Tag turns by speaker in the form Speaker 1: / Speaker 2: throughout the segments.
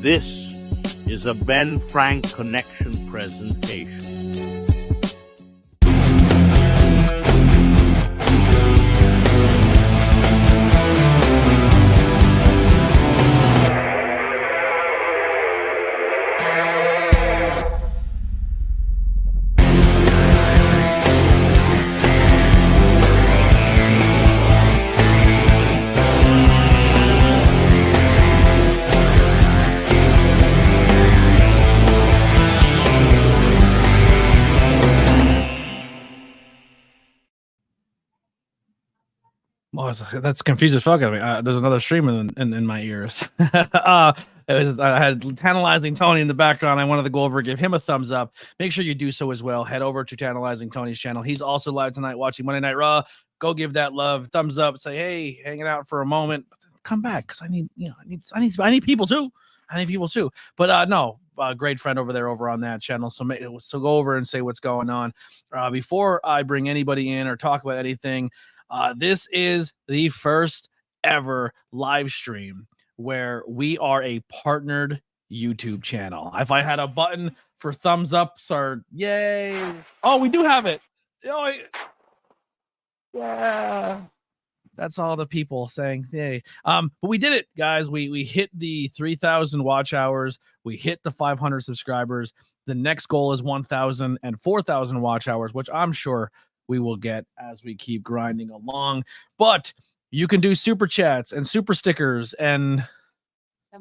Speaker 1: This is a Ben Frank Connection presentation.
Speaker 2: Oh, that's confused as fuck out of me. There's another stream in my ears. I had Tantalizing Tony in the background. I wanted to go over and give him a thumbs up. Make sure you do so as well. Head over to Tantalizing Tony's channel. He's also live tonight watching Monday Night Raw. Go give that love, thumbs up. Say, hey, hanging out for a moment. Come back because I need people too. I need people too. But no, great friend over there over on that channel. So go over and say what's going on. Before I bring anybody in or talk about anything. This is the first ever live stream where we are a partnered YouTube channel. If I had a button for thumbs ups or yay. Oh, we do have it. Oh, yeah. That's all the people saying yay. But we did it, guys. We hit the 3,000 watch hours. We hit the 500 subscribers. The next goal is 1,000 and 4,000 watch hours, which I'm sure we will get as we keep grinding along. But you can do super chats and super stickers and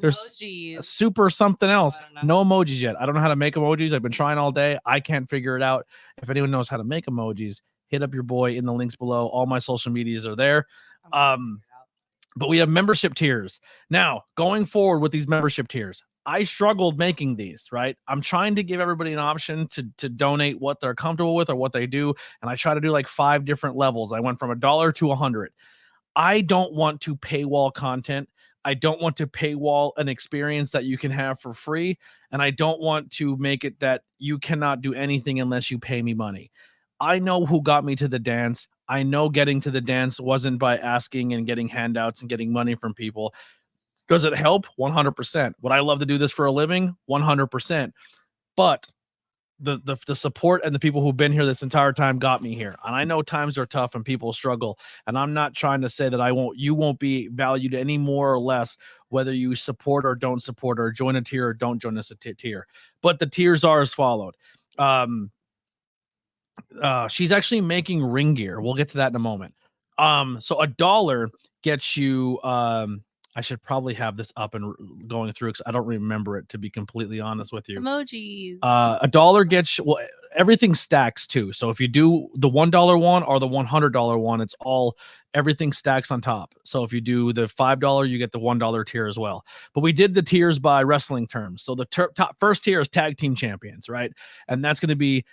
Speaker 2: there's a super something else. No emojis yet. I don't know how to make emojis. I've been trying all day. I can't figure it out. If anyone knows how to make emojis, hit up your boy in the links below. All my social medias are there. But we have membership tiers. Now, going forward with these membership tiers, I struggled making these, right? I'm trying to give everybody an option to donate what they're comfortable with or what they do. And I try to do like 5 different levels. I went from $1 to 100. I don't want to paywall content. I don't want to paywall an experience that you can have for free. And I don't want to make it that you cannot do anything unless you pay me money. I know who got me to the dance. I know getting to the dance wasn't by asking and getting handouts and getting money from people. Does it help? 100%. Would I love to do this for a living? 100%. But the support and the people who've been here this entire time got me here. And I know times are tough and people struggle. And I'm not trying to say that you won't be valued any more or less, whether you support or don't support or join a tier or don't join us a tier. But the tiers are as followed. She's actually making ring gear. We'll get to that in a moment. So $1 gets you I should probably have this up and going through because I don't remember it, to be completely honest with you.
Speaker 3: Emojis.
Speaker 2: $1 gets everything stacks too. So if you do the $1 one or the $100 one, it's all everything stacks on top. So if you do the $5, you get the $1 tier as well. But we did the tiers by wrestling terms. So the top first tier is tag team champions, right? And that's going to be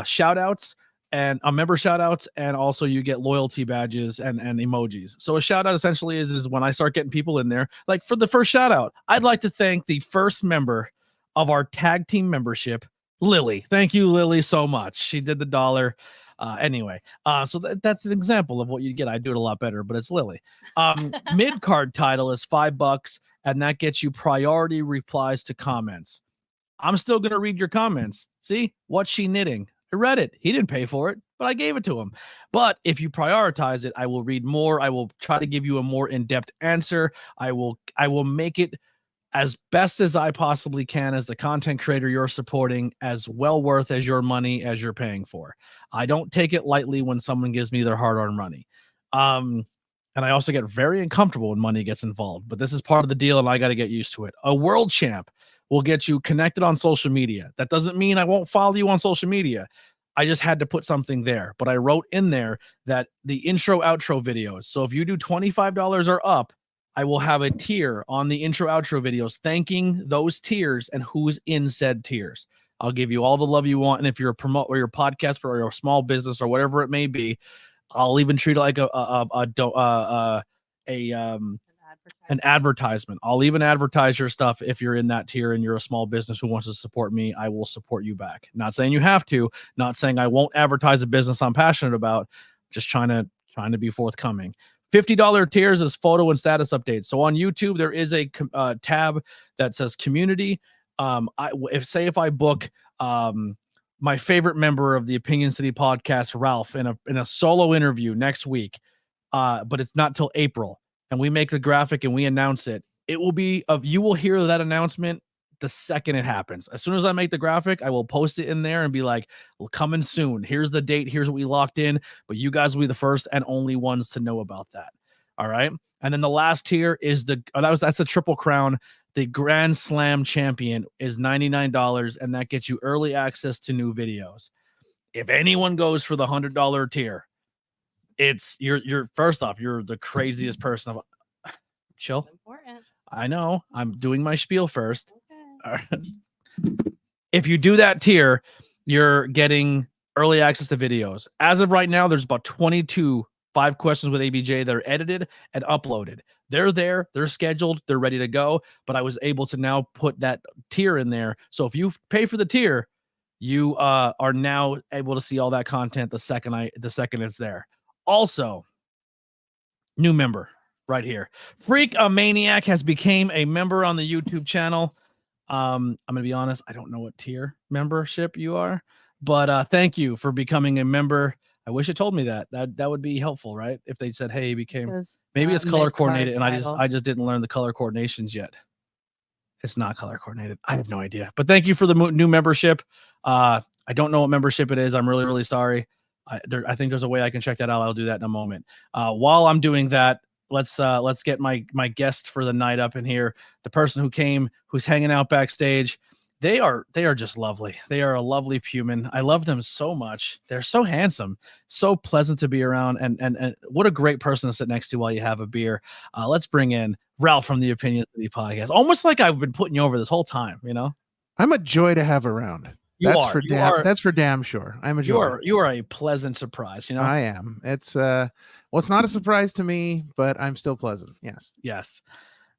Speaker 2: shout outs and member shout outs, and also you get loyalty badges and emojis. So a shout out essentially is when I start getting people in there, like for the first shout out, I'd like to thank the first member of our tag team membership, Lily. Thank you, Lily, so much. She did the $1. Anyway, so that's an example of what you get. I do it a lot better, but it's Lily. Mid card title is $5, and that gets you priority replies to comments. I'm still going to read your comments. See, what's she knitting? I read it. He didn't pay for it, but I gave it to him. But if you prioritize it, I will read more. I will try to give you a more in-depth answer. I will make it as best as I possibly can as the content creator you're supporting, as well worth as your money as you're paying for. I don't take it lightly when someone gives me their hard-earned money. And I also get very uncomfortable when money gets involved, but this is part of the deal and I got to get used to it. A world champ will get you connected on social media. That doesn't mean I won't follow you on social media. I just had to put something there, but I wrote in there that the intro outro videos. So if you do $25 or up, I will have a tier on the intro outro videos, thanking those tiers and who's in said tiers. I'll give you all the love you want. And if you're a promote or you're a podcast or you're a small business or whatever it may be, I'll even treat it like an advertisement. I'll even advertise your stuff if you're in that tier and you're a small business who wants to support me. I will support you back. Not saying you have to, not saying I won't advertise a business I'm passionate about, just trying to be forthcoming. $50 tiers is photo and status updates. So on YouTube, there is a tab that says community. If I book my favorite member of the Opinion City podcast, Ralph, in a solo interview next week, but it's not till April, and we make the graphic and we announce it, it will be you will hear that announcement the second it happens. As soon as I make the graphic, I will post it in there and be like, well, coming soon. Here's the date. Here's what we locked in. But you guys will be the first and only ones to know about that. All right. And then the last tier is that's a Triple Crown. The Grand Slam champion is $99, and that gets you early access to new videos. If anyone goes for the $100 tier, it's you're first off, you're the craziest person. Chill.
Speaker 3: Important.
Speaker 2: I know. I'm doing my spiel first.
Speaker 3: Okay.
Speaker 2: If you do that tier, you're getting early access to videos. As of right now, there's about 22 5 questions with ABJ that are edited and uploaded. They're there, they're scheduled, they're ready to go. But I was able to now put that tier in there. So if you pay for the tier, you are now able to see all that content the second it's there. Also, new member right here. Freak a Maniac has became a member on the YouTube channel. I'm gonna be honest, I don't know what tier membership you are, but thank you for becoming a member. I wish it told me that would be helpful, right? If they said, hey, he became, maybe it's color coordinated, and I just didn't learn the color coordinations yet. It's not color coordinated. I have no idea, but thank you for the new membership. I don't know what membership it is. I'm really, really sorry. I think there's a way I can check that out. I'll do that in a moment. While I'm doing that, let's get my guest for the night up in here. The person who came, who's hanging out backstage. They are just lovely. They are a lovely human. I love them so much. They're so handsome, so pleasant to be around, and what a great person to sit next to while you have a beer. Let's bring in Ralph from the Opinion City podcast. Almost like I've been putting you over this whole time, you know?
Speaker 4: I'm a joy to have around. That's for damn sure. I'm a joy.
Speaker 2: You are a pleasant surprise, you know?
Speaker 4: I am. It's it's not a surprise to me, but I'm still pleasant. Yes.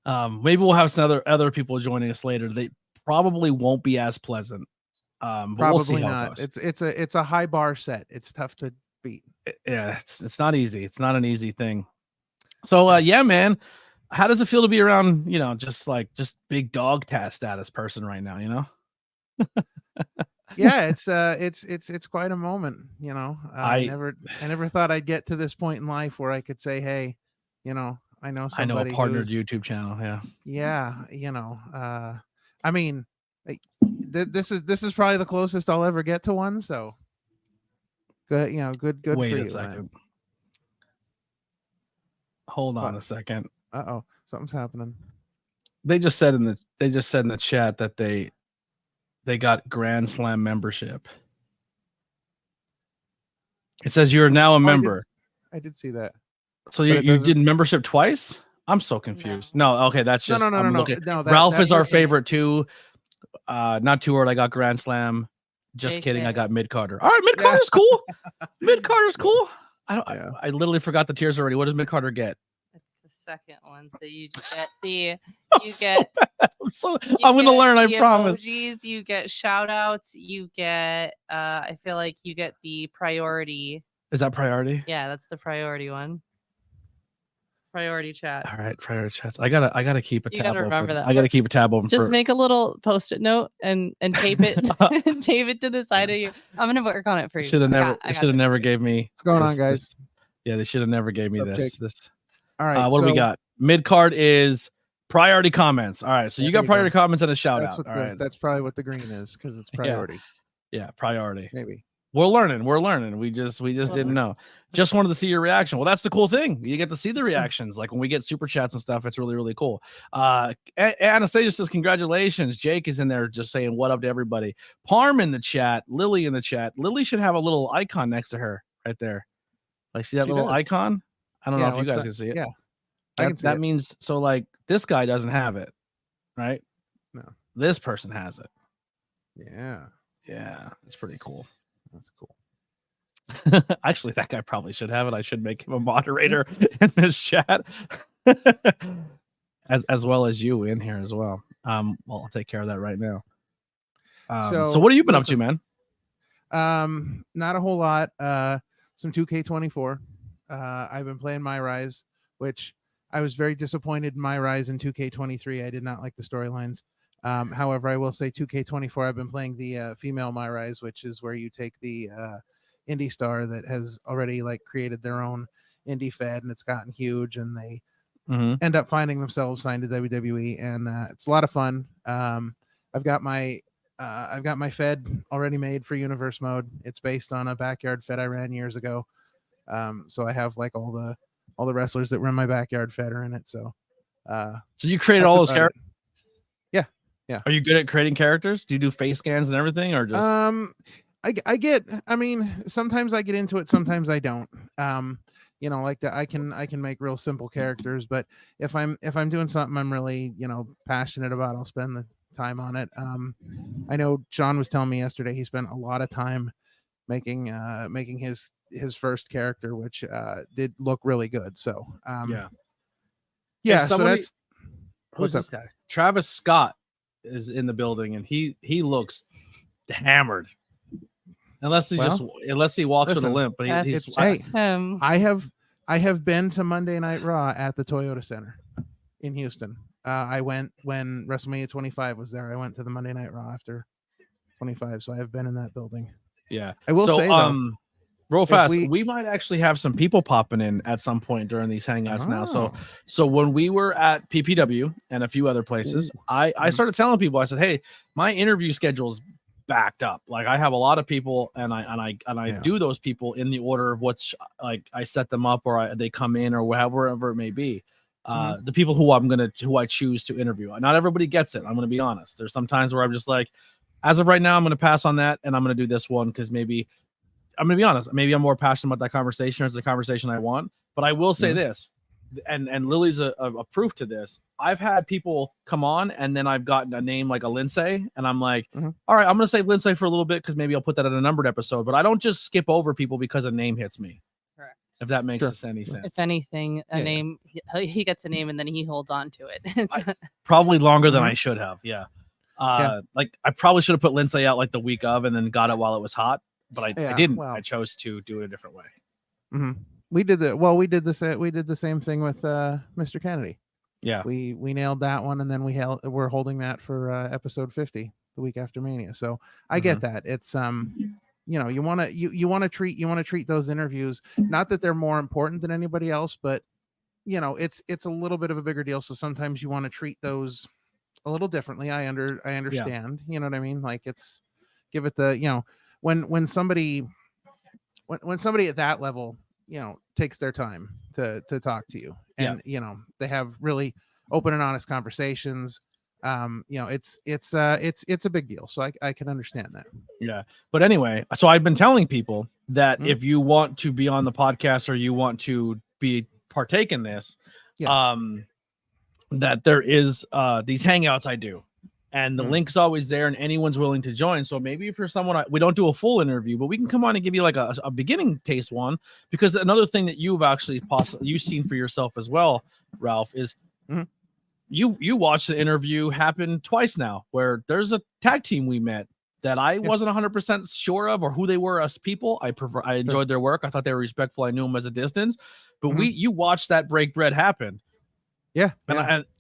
Speaker 2: Maybe we'll have some other people joining us later. They probably won't be as pleasant. But
Speaker 4: probably
Speaker 2: we'll see how
Speaker 4: not.
Speaker 2: it goes.
Speaker 4: It's a high bar set. It's tough to beat.
Speaker 2: Yeah, it's not easy. It's not an easy thing. So yeah, man. How does it feel to be around, just big dog status person right now, you know?
Speaker 4: Yeah, it's quite a moment, I never thought I'd get to this point in life where I could say, hey, I know somebody
Speaker 2: a partnered YouTube channel.
Speaker 4: I mean, this is probably the closest I'll ever get to one, so good, good
Speaker 2: Wait
Speaker 4: for
Speaker 2: a
Speaker 4: you,
Speaker 2: second.
Speaker 4: man.
Speaker 2: Hold on a second.
Speaker 4: Uh-oh, something's happening.
Speaker 2: They just said in the chat that they got Grand Slam membership. It says you're now a member.
Speaker 4: I did see that.
Speaker 2: So you did membership twice? I'm so confused. No, okay, that's just
Speaker 4: no.
Speaker 2: Ralph is our favorite too. Not too hard. I got Grand Slam. Just kidding. I got Mid Carter. All right, Mid Carter's cool. Mid Carter's cool. I literally forgot the tiers already. What does Mid Carter get?
Speaker 3: It's the second one. So you just get
Speaker 2: I'm gonna learn. I promise.
Speaker 3: Emojis, you get shout outs. You get. I feel like you get the priority.
Speaker 2: Is that priority?
Speaker 3: Yeah, that's the priority one. Priority chat.
Speaker 2: All right, priority chats. I gotta keep a tab open.
Speaker 3: Remember that.
Speaker 2: I gotta keep a tab open.
Speaker 3: Just make a little post-it note and tape it tape it to the side of you. I'm gonna work on it for you.
Speaker 2: Should have never gave me.
Speaker 4: What's going on, guys?
Speaker 2: Yeah, they should have never gave me this.
Speaker 4: All right.
Speaker 2: What do we got? Mid card is priority comments. All right, so you got priority comments and a shout out. All right,
Speaker 4: that's probably what the green is because it's priority.
Speaker 2: Yeah, priority.
Speaker 4: Maybe.
Speaker 2: We're learning. We just didn't know. Just wanted to see your reaction. Well, that's the cool thing. You get to see the reactions. Like when we get super chats and stuff, it's really, really cool. Anastasia says, congratulations. Jake is in there just saying what up to everybody. Parm in the chat. Lily in the chat. Lily should have a little icon next to her right there. Like, see that little icon? I don't know if you guys can see it.
Speaker 4: Yeah.
Speaker 2: That means, so like this guy doesn't have it, right?
Speaker 4: No.
Speaker 2: This person has it.
Speaker 4: Yeah.
Speaker 2: Yeah. It's pretty cool.
Speaker 4: That's cool.
Speaker 2: Actually, that guy probably should have it. I should make him a moderator in this chat, as well as you in here as well. Well, I'll take care of that right now. So what have you been up to, man?
Speaker 4: Not a whole lot. Some 2K24. I've been playing My Rise which I was very disappointed in my rise in 2K23. I did not like the storylines. However, I will say 2K24, I've been playing the female My Rise, which is where you take the indie star that has already like created their own indie fed, and it's gotten huge, and they end up finding themselves signed to WWE, and it's a lot of fun. I've got my fed already made for Universe mode. It's based on a backyard fed I ran years ago. So I have like all the wrestlers that run my backyard fed are in it. So
Speaker 2: you created all those characters?
Speaker 4: Yeah.
Speaker 2: Are you good at creating characters? Do you do face scans and everything, or just?
Speaker 4: I mean, sometimes I get into it, sometimes I don't. Like that, I can make real simple characters, but if I'm doing something I'm really, passionate about, I'll spend the time on it. I know Sean was telling me yesterday he spent a lot of time making his first character, which did look really good. So so that's
Speaker 2: who's this guy? Travis Scott is in the building, and he looks hammered. Unless he walks with a limp, but he's
Speaker 3: him.
Speaker 4: I have been to Monday Night Raw at the Toyota Center in Houston. I went when WrestleMania 25 was there. I went to the Monday Night Raw after 25, so I have been in that building.
Speaker 2: Yeah,
Speaker 4: I will say though,
Speaker 2: real fast, we might actually have some people popping in at some point during these hangouts now. So when we were at PPW and a few other places, I started telling people, I said, hey, my interview schedule's backed up. Like I have a lot of people, and I do those people in the order of what's like I set them up, or they come in, or wherever it may be. The people who I choose to interview. Not everybody gets it. I'm gonna be honest. There's some times where I'm just like, as of right now, I'm gonna pass on that, and I'm gonna do this one because maybe I'm gonna be honest. Maybe I'm more passionate about that conversation, or it's the conversation I want. But I will say this, and Lily's a proof to this. I've had people come on, and then I've gotten a name like a Lindsay, and I'm like, all right, I'm gonna save Lindsay for a little bit because maybe I'll put that in a numbered episode. But I don't just skip over people because a name hits me.
Speaker 3: Correct.
Speaker 2: If that makes any sense.
Speaker 3: If anything, name he gets a name and then he holds on to it.
Speaker 2: Probably longer than I should have. Yeah. Like I probably should have put Lindsay out like the week of and then got it while it was hot, but I didn't. Well, I chose to do it a different way.
Speaker 4: We did the same thing with Mr. Kennedy.
Speaker 2: Yeah,
Speaker 4: we nailed that one, and then we're holding that for episode 50 the week after Mania. So I get that. It's you want to treat those interviews, not that they're more important than anybody else, but it's a little bit of a bigger deal. So sometimes you want to treat those a little differently. I understand. You know what I mean? Like it's give it the when somebody at that level takes their time to talk to you, and they have really open and honest conversations. It's a big deal, so I can understand that.
Speaker 2: Yeah, but anyway, so I've been telling people that if you want to be on the podcast or you want to partake in this, that there is these hangouts I do, and the link's always there, and anyone's willing to join. So maybe if you're someone, we don't do a full interview, but we can come on and give you like a beginning taste one, because another thing that you've actually you've seen for yourself as well, Ralph, is you watched the interview happen twice now, where there's a tag team we met that I wasn't 100% sure of or who they were as people. I enjoyed their work. I thought they were respectful. I knew them as a distance, but you watched that break bread happen.
Speaker 4: Yeah.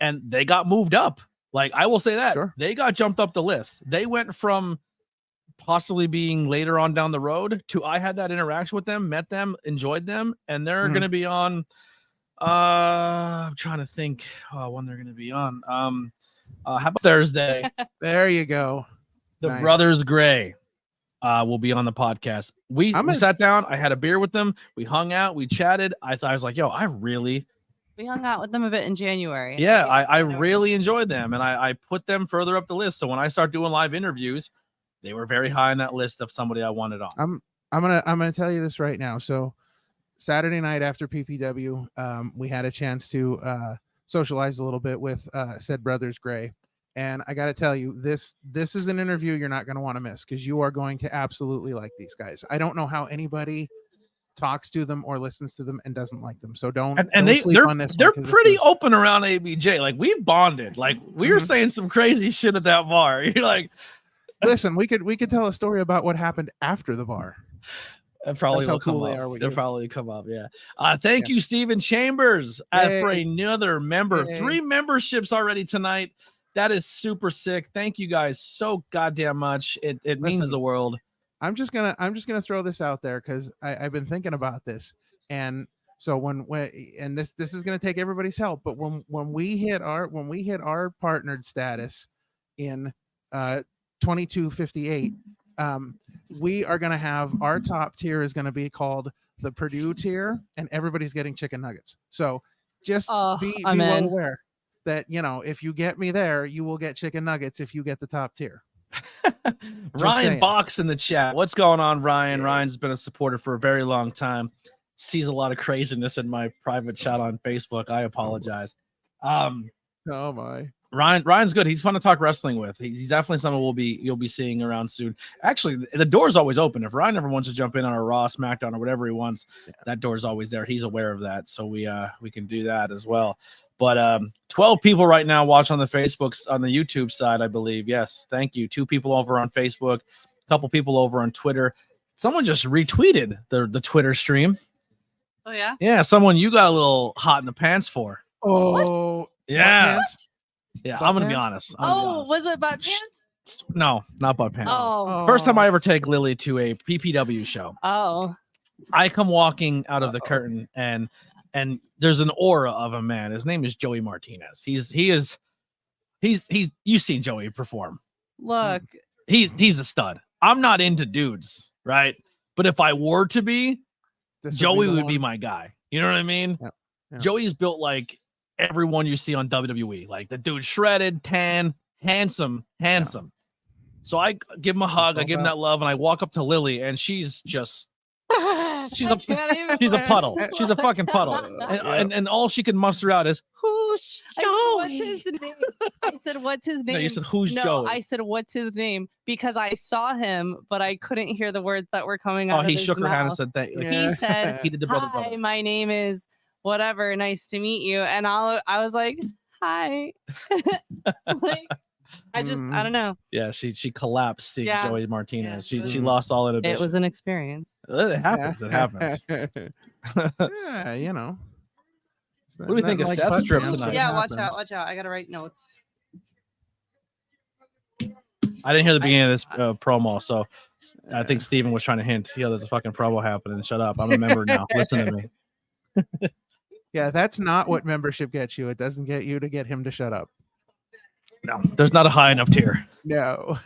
Speaker 2: And they got moved up. Like, I will say that they got jumped up the list. They went from possibly being later on down the road to I had that interaction with them, met them, enjoyed them, and they're going to be on. I'm trying to think when they're going to be on. How about Thursday?
Speaker 4: There you go.
Speaker 2: The Brothers Gray will be on the podcast. We sat down. I had a beer with them. We hung out. We chatted. I was like, yo,
Speaker 3: we hung out with them a bit in January.
Speaker 2: Yeah, I really enjoyed them, and I put them further up the list. So when I start doing live interviews, they were very high on that list of somebody I wanted on.
Speaker 4: I'm gonna tell you this right now. So Saturday night after PPW, we had a chance to socialize a little bit with said Brothers Gray, and I got to tell you, this is an interview you're not going to want to miss, because you are going to absolutely like these guys. I don't know how anybody talks to them or listens to them and doesn't like them. So don't sleep on this.
Speaker 2: They're pretty open around ABJ. Like, we bonded. Like, we were saying some crazy shit at that bar. You're like,
Speaker 4: listen, we could tell a story about what happened after the bar.
Speaker 2: It probably
Speaker 4: That's how
Speaker 2: will come
Speaker 4: cool they
Speaker 2: up.
Speaker 4: are with
Speaker 2: They'll
Speaker 4: you.
Speaker 2: probably come up. Yeah. Thank you, Stephen Chambers, for
Speaker 4: Yay.
Speaker 2: another member.
Speaker 4: Yay.
Speaker 2: 3 memberships already tonight. That is super sick. Thank you guys so goddamn much. It means
Speaker 4: Listen,
Speaker 2: the world.
Speaker 4: I'm just gonna throw this out there because I've been thinking about this, and so when and this is gonna take everybody's help, but when we hit our partnered status in 2258, we are gonna have our top tier is gonna be called the Purdue tier, and everybody's getting chicken nuggets. So just be
Speaker 3: I'm
Speaker 4: well
Speaker 3: in.
Speaker 4: aware that if you get me there, you will get chicken nuggets if you get the top tier.
Speaker 2: Ryan
Speaker 4: saying.
Speaker 2: Box in the chat. What's going on, Ryan? Ryan's been a supporter for a very long time. Sees a lot of craziness in my private chat on Facebook. I apologize.
Speaker 4: Oh my.
Speaker 2: Ryan's good. He's fun to talk wrestling with. He's definitely someone you'll be seeing around soon. Actually, the door's always open. If Ryan ever wants to jump in on a Raw, SmackDown, or whatever he wants, that door's always there. He's aware of that, so we can do that as well. But 12 people right now watch on the Facebooks, on the YouTube side, I believe. Yes, thank you. 2 people over on Facebook, a couple people over on Twitter. Someone just retweeted the Twitter stream.
Speaker 3: Oh yeah.
Speaker 2: Yeah, someone you got a little hot in the pants for.
Speaker 4: Oh
Speaker 3: What?
Speaker 2: Yeah.
Speaker 4: Pants?
Speaker 2: Yeah,
Speaker 4: Butt
Speaker 2: I'm gonna be
Speaker 4: pants?
Speaker 2: honest.
Speaker 3: Was it butt pants?
Speaker 2: No, not butt pants.
Speaker 3: Oh.
Speaker 2: First time I ever take Lily to a PPW show.
Speaker 3: Oh.
Speaker 2: I come walking out of the curtain and there's an aura of a man. His name is Joey Martinez. He's you've seen Joey perform.
Speaker 3: Look.
Speaker 2: He's a stud. I'm not into dudes, right? But if I were to be, Joey would be my guy. You know what I mean?
Speaker 4: Yeah. Yeah.
Speaker 2: Joey's built like everyone you see on WWE. Like the dude shredded, tan, handsome. Yeah. So I give him a hug, I give him that love, and I walk up to Lily, and she's just she's a puddle. She's a fucking puddle. And all she can muster out is who's Joey?
Speaker 3: What's his name? I said, what's his name?
Speaker 2: No, you said who's Joey?
Speaker 3: I said, what's his name? Because I saw him, but I couldn't hear the words that were coming out.
Speaker 2: Oh, he shook her hand and said that.
Speaker 3: He said,
Speaker 2: he did the brother.
Speaker 3: Hi, my name is whatever. Nice to meet you. And I was like, hi. Like, I don't know.
Speaker 2: Yeah, she collapsed seeing Joey Martinez. She lost all inhibition.
Speaker 3: It was an experience.
Speaker 2: It happens. It happens.
Speaker 4: Yeah,
Speaker 2: What do we think of Seth's trip tonight?
Speaker 3: Yeah, watch out. I gotta write notes.
Speaker 2: I didn't hear the beginning of this promo, so I think Steven was trying to hint, there's a fucking promo happening. Shut up. I'm a member now. Listen to me.
Speaker 4: Yeah, that's not what membership gets you. It doesn't get you to get him to shut up.
Speaker 2: No, there's not a high enough tier.
Speaker 4: No.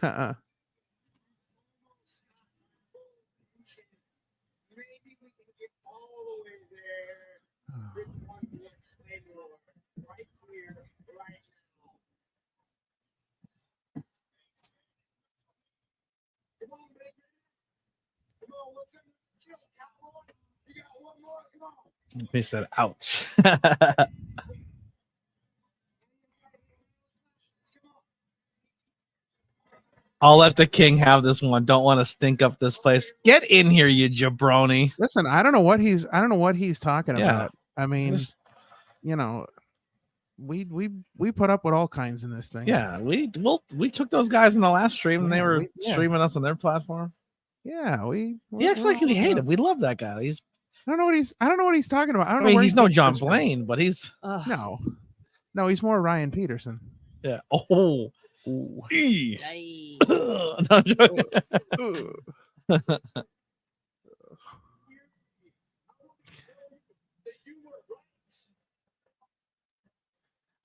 Speaker 2: He said, ouch. I'll let the king have this one. Don't want to stink up this place. Get in here, you jabroni.
Speaker 4: Listen, I don't know what he's talking about. I mean, we put up with all kinds in this thing.
Speaker 2: Yeah, we took those guys in the last stream and they were streaming us on their platform.
Speaker 4: Yeah,
Speaker 2: he acts like we hate him. We love that guy.
Speaker 4: I don't know what he's talking about. I
Speaker 2: mean, he's no John Blaine, but he's
Speaker 4: no, he's more Ryan Peterson.
Speaker 2: Yeah. Oh.
Speaker 4: I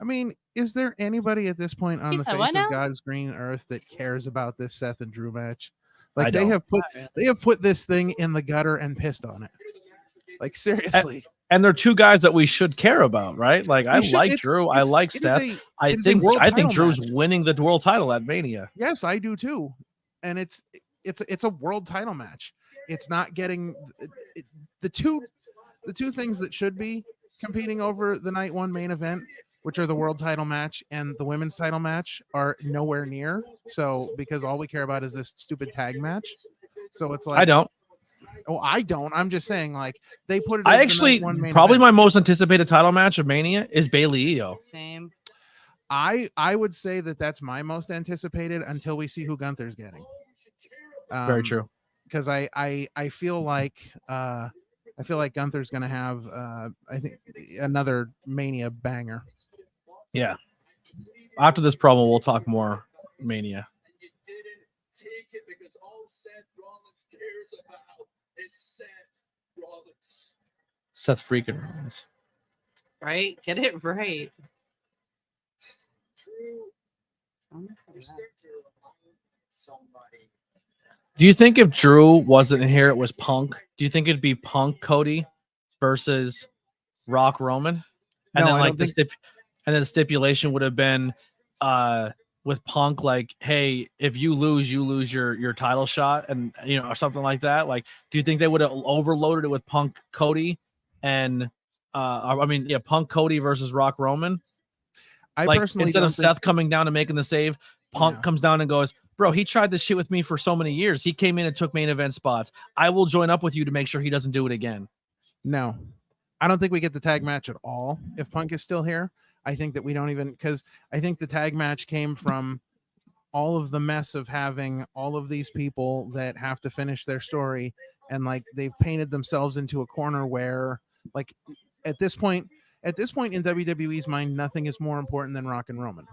Speaker 4: mean, is there anybody at this point on the face of God's green earth that cares about this Seth and Drew match? Like they have put this thing in the gutter and pissed on it. Like seriously.
Speaker 2: And they're 2 guys that we should care about, right? Like I like Drew, I like Seth. I think Drew's winning the world title at Mania.
Speaker 4: Yes, I do too. And it's a world title match. It's not getting the two things that should be competing over the night 1 main event, which are the world title match and the women's title match, are nowhere near. So because all we care about is this stupid tag match. So it's like
Speaker 2: I don't.
Speaker 4: Oh, I don't. I'm just saying, like they put it.
Speaker 2: I actually probably my most anticipated title match of Mania is Bayley Io.
Speaker 3: Same.
Speaker 4: I would say that that's my most anticipated until we see who Gunther's getting.
Speaker 2: Very true.
Speaker 4: because I feel like Gunther's gonna have I think another Mania banger.
Speaker 2: Yeah. After this promo, we'll talk more Mania. Seth freaking Rollins.
Speaker 3: Right? Get it right.
Speaker 2: Do you think if Drew wasn't here, it was Punk? Do you think it'd be Punk Cody versus Rock Roman? And
Speaker 4: No,
Speaker 2: then
Speaker 4: I
Speaker 2: like
Speaker 4: don't think.
Speaker 2: and then the stipulation would have been with Punk, like, hey, if you lose your title shot, and or something like that. Like, do you think they would have overloaded it with Punk Cody and Punk Cody versus Rock Roman?
Speaker 4: I
Speaker 2: Like,
Speaker 4: personally
Speaker 2: instead
Speaker 4: don't
Speaker 2: of
Speaker 4: think,
Speaker 2: Seth coming down and making the save, Punk comes down and goes, bro, he tried this shit with me for so many years. He came in and took main event spots. I will join up with you to make sure he doesn't do it again.
Speaker 4: No, I don't think we get the tag match at all if Punk is still here. I think that we don't even, because I think the tag match came from all of the mess of having all of these people that have to finish their story, and like they've painted themselves into a corner where, like, at this point in WWE's mind, nothing is more important than Rock and Roman.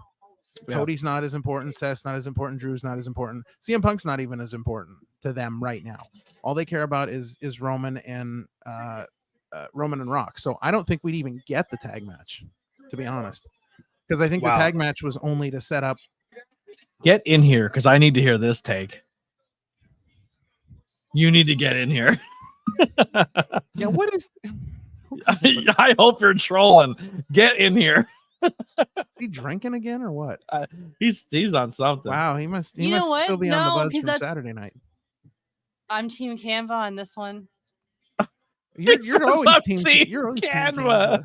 Speaker 2: Yeah.
Speaker 4: Cody's not as important, Seth's not as important, Drew's not as important, CM Punk's not even as important to them right now. All they care about is Roman and Rock. So I don't think we'd even get the tag match, to be honest, because I think the tag match was only to set up.
Speaker 2: Get in here, because I need to hear this take. You need to get in here.
Speaker 4: Yeah, what is?
Speaker 2: I hope you're trolling. Get in here.
Speaker 4: Is he drinking again or what?
Speaker 2: He's on something.
Speaker 4: Wow, he must
Speaker 3: You know what?
Speaker 4: still be on the
Speaker 3: No,
Speaker 4: buzz
Speaker 3: 'cause
Speaker 4: from
Speaker 3: that's-
Speaker 4: Saturday night.
Speaker 3: I'm Team Canva on this one.
Speaker 4: You're always team
Speaker 2: Canva.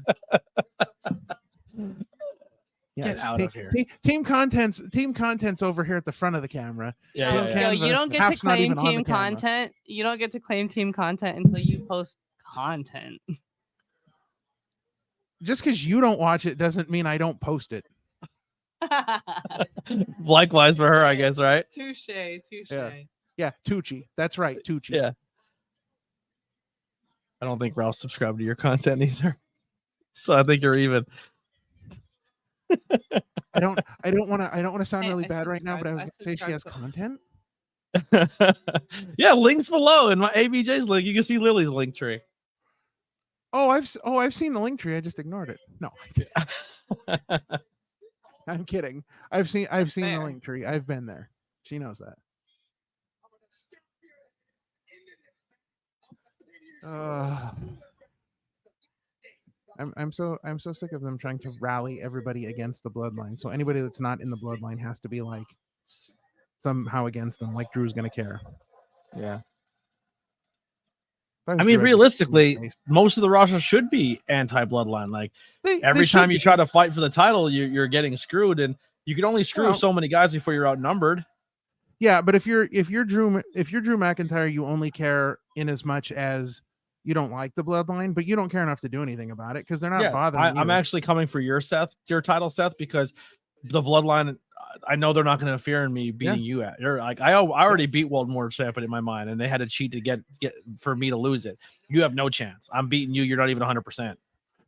Speaker 4: Yes,
Speaker 2: Get out of here.
Speaker 4: Team content's over here at the front of the camera.
Speaker 2: Yeah,
Speaker 3: Yo,
Speaker 2: yeah.
Speaker 3: you don't get to
Speaker 4: Half's not
Speaker 3: claim
Speaker 4: even on the
Speaker 3: team
Speaker 4: camera.
Speaker 3: content. You don't get to claim team content until you post content.
Speaker 4: Just because you don't watch it doesn't mean I don't post it.
Speaker 2: Likewise for her, I guess, right?
Speaker 3: Touche.
Speaker 4: Yeah, Tucci. That's right, Tucci.
Speaker 2: Yeah. I don't think Ralph's subscribed to your content either. So I think you're even.
Speaker 4: I don't want to sound really
Speaker 3: I
Speaker 4: bad right now, but I was
Speaker 3: subscribe-
Speaker 4: going to say she has content.
Speaker 2: Yeah, links below in my ABJ's link. You can see Lily's link tree.
Speaker 4: Oh, I've seen the link tree. I just ignored it. No, I'm kidding. I've seen the
Speaker 3: fair.
Speaker 4: link tree. I've been there. She knows that. I'm so sick of them trying to rally everybody against the bloodline. So anybody that's not in the bloodline has to be like somehow against them. Like Drew's gonna care.
Speaker 2: Yeah.
Speaker 4: If I was
Speaker 2: I mean,
Speaker 4: Drew, I'd just
Speaker 2: realistically,
Speaker 4: shoot him in the face.
Speaker 2: most of the roster should be anti-bloodline. Like,
Speaker 4: They
Speaker 2: every
Speaker 4: should
Speaker 2: time you
Speaker 4: be.
Speaker 2: try to fight for the title, you're getting screwed, and you can only screw
Speaker 4: Well-
Speaker 2: so many guys before you're outnumbered.
Speaker 4: Yeah, but if you're Drew McIntyre, you only care in as much as you don't like the bloodline, but you don't care enough to do anything about it because they're not bothering you.
Speaker 2: I'm actually coming for your title, Seth, because the bloodline, I know they're not going to interfere in me beating you at. You're like, I already beat World War Champion in my mind, and they had to cheat to get for me to lose it. You have no chance. I'm beating you. You're not even 100%.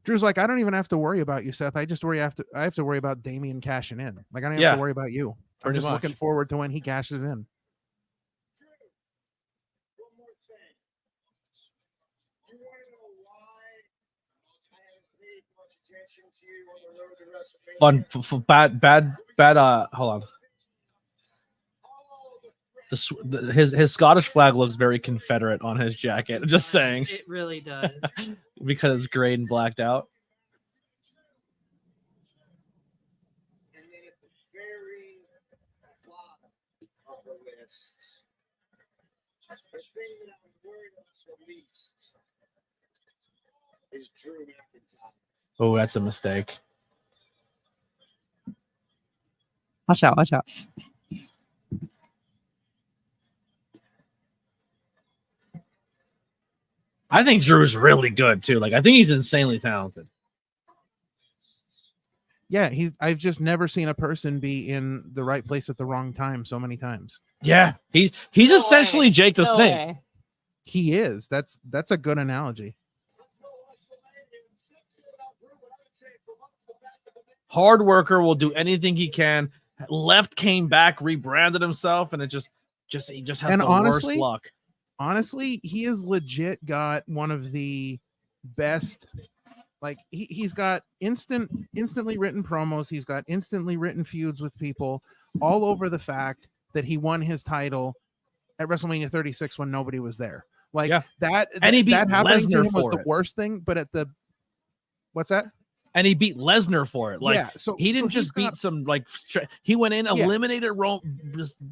Speaker 4: Drew's like, I don't even have to worry about you, Seth. I have to worry about Damian cashing in. Like, I don't have to worry about you. I'm
Speaker 2: Pretty
Speaker 4: just
Speaker 2: much.
Speaker 4: looking forward to when he cashes in.
Speaker 2: Fun, bad. Hold on. His Scottish flag looks very Confederate on his jacket. Just saying,
Speaker 3: It really does.
Speaker 2: because it's gray and blacked out.
Speaker 5: And then at the very bottom of the list, the thing that I'm worried about the least is Drew McIntyre.
Speaker 2: Oh, that's a mistake.
Speaker 3: Watch out.
Speaker 2: I think Drew's really good too. Like, I think he's insanely talented.
Speaker 4: Yeah, I've just never seen a person be in the right place at the wrong time so many times.
Speaker 2: Yeah, he's
Speaker 3: No
Speaker 2: essentially
Speaker 3: way.
Speaker 2: Jake the
Speaker 3: No
Speaker 2: Snake.
Speaker 3: way.
Speaker 4: He is. That's a good analogy.
Speaker 2: Hard worker, will do anything he can. Left, came back, rebranded himself, and he just has
Speaker 4: And
Speaker 2: the
Speaker 4: honestly,
Speaker 2: worst luck.
Speaker 4: Honestly, he has legit got one of the best. Like he's got instantly written promos. He's got instantly written feuds with people all over the fact that he won his title at WrestleMania 36 when nobody was there. Like
Speaker 2: Yeah.
Speaker 4: that,
Speaker 2: And he beat
Speaker 4: that happening to
Speaker 2: Lesnar
Speaker 4: him was
Speaker 2: for
Speaker 4: the
Speaker 2: it.
Speaker 4: worst thing. But at the, what's that?
Speaker 2: And he beat Lesnar for it. Like,
Speaker 4: Yeah, so
Speaker 2: he didn't
Speaker 4: he's
Speaker 2: just beat
Speaker 4: got-
Speaker 2: some he went in, eliminated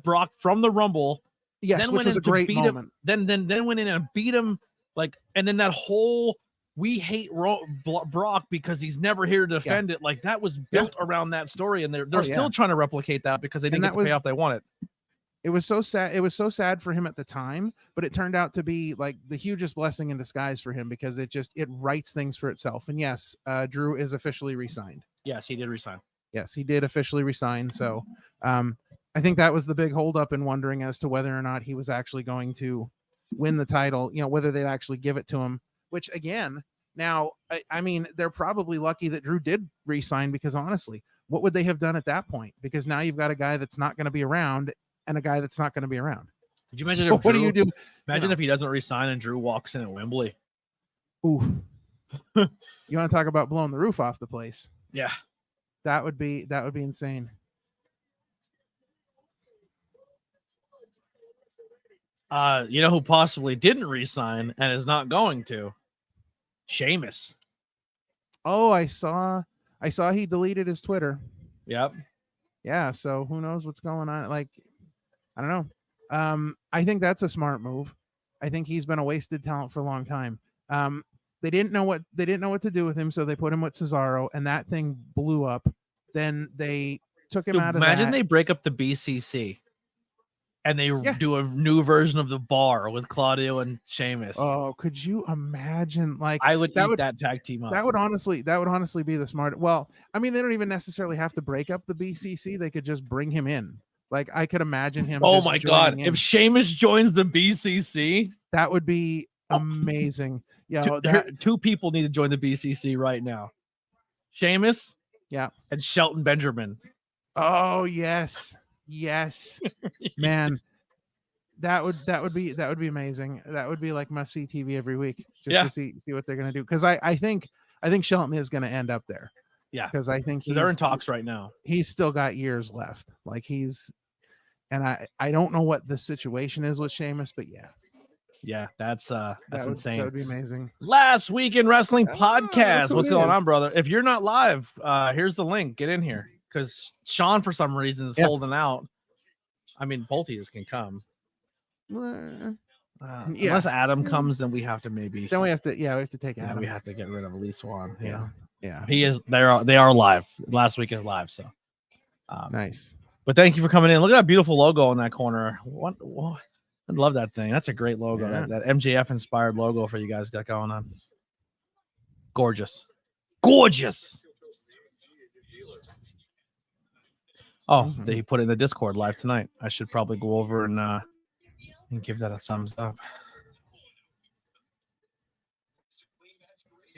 Speaker 2: Brock from the Rumble.
Speaker 4: Yes,
Speaker 2: then
Speaker 4: which
Speaker 2: went
Speaker 4: was
Speaker 2: in
Speaker 4: a
Speaker 2: to
Speaker 4: great
Speaker 2: beat
Speaker 4: moment.
Speaker 2: him. Then went in and beat him. Like, and then that whole we hate Brock because he's never here to defend it. Like, that was built around that story, and they're still trying to replicate that because they didn't get the payoff they wanted.
Speaker 4: It was so sad. It was so sad for him at the time, but it turned out to be like the hugest blessing in disguise for him because it writes things for itself. And yes, Drew is officially re-signed.
Speaker 2: Yes, he did resign.
Speaker 4: Yes, he did officially resign. So I think that was the big holdup in wondering as to whether or not he was actually going to win the title, whether they'd actually give it to him, which again, now, I mean, they're probably lucky that Drew did re-sign because honestly, what would they have done at that point? Because now you've got a guy that's not going to be around and a guy that's not going to be around.
Speaker 2: Could you imagine
Speaker 4: So what do you do?
Speaker 2: Imagine if he doesn't resign and Drew walks in at Wembley.
Speaker 4: Ooh. You want to talk about blowing the roof off the place?
Speaker 2: Yeah.
Speaker 4: That would be insane.
Speaker 2: You know who possibly didn't resign and is not going to? Sheamus.
Speaker 4: Oh, I saw he deleted his Twitter.
Speaker 2: Yep.
Speaker 4: Yeah, so who knows what's going on? Like, I don't know. I think that's a smart move. I think he's been a wasted talent for a long time. They didn't know what to do with him, so they put him with Cesaro, and that thing blew up. Then they took him out of
Speaker 2: Imagine
Speaker 4: that.
Speaker 2: they break up the BCC and they do a new version of the Bar with Claudio and Sheamus.
Speaker 4: Oh, could you imagine? Like,
Speaker 2: I would eat that tag team up.
Speaker 4: That would honestly be the smart. Well, I mean, they don't even necessarily have to break up the BCC. They could just bring him in. Like, I could imagine him.
Speaker 2: Oh
Speaker 4: just
Speaker 2: my God.
Speaker 4: joining in.
Speaker 2: If Sheamus joins the BCC,
Speaker 4: that would be amazing. Yeah.
Speaker 2: Two people need to join the BCC right now. Sheamus.
Speaker 4: Yeah.
Speaker 2: And Shelton Benjamin.
Speaker 4: Oh, yes. Man. That would be amazing. That would be like must see TV every week just to see what they're gonna do. Because I think Shelton is gonna end up there.
Speaker 2: Yeah,
Speaker 4: because I think
Speaker 2: they're in talks right now.
Speaker 4: He's still got years left. Like and I don't know what the situation is with Sheamus, but yeah,
Speaker 2: that's insane.
Speaker 4: That would be amazing.
Speaker 2: Last Week in Wrestling podcast. What's going on, brother? If you're not live, here's the link. Get in here because Sean for some reason is holding out. I mean, both of you can come. Unless Adam comes, then we have to maybe.
Speaker 4: Then we have to take Adam.
Speaker 2: We have to get rid of Elise Swan.
Speaker 4: Yeah.
Speaker 2: He is. They are live. Last week is live. So
Speaker 4: nice.
Speaker 2: But thank you for coming in. Look at that beautiful logo in that corner. What? I love that thing. That's a great logo.
Speaker 4: Yeah.
Speaker 2: That MJF inspired logo for you guys got going on. Gorgeous. Oh, they put it in the Discord live tonight. I should probably go over and give that a thumbs up.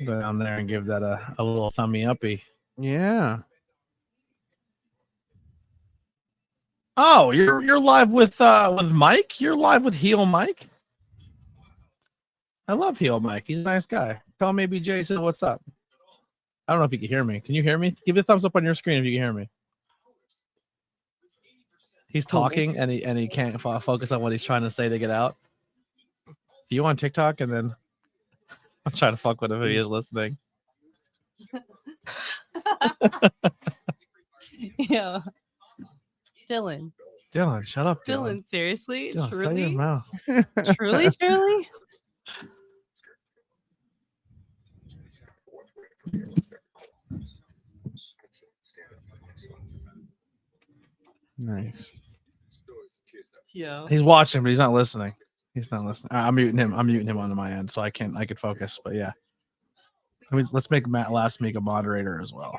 Speaker 2: Go down there and give that a little thumbie uppy.
Speaker 4: Yeah.
Speaker 2: Oh, you're live with Mike? You're live with Heel Mike? I love Heel Mike. He's a nice guy. Tell him ABJ said what's up. I don't know if you can hear me. Can you hear me? Give me a thumbs up on your screen if you can hear me. He's talking and he can't focus on what he's trying to say to get out. See you on TikTok, and then I'm trying to fuck with him if he is listening.
Speaker 3: Yeah. Dylan,
Speaker 2: shut up.
Speaker 3: Dylan, seriously?
Speaker 2: Dylan,
Speaker 3: Truly?
Speaker 2: shut your mouth.
Speaker 3: Truly?
Speaker 4: Nice.
Speaker 3: Yeah.
Speaker 2: He's watching, but he's not listening. I'm muting him. I'm muting him onto my end so I could focus. But yeah. Let's make Matt Last Week a moderator as well.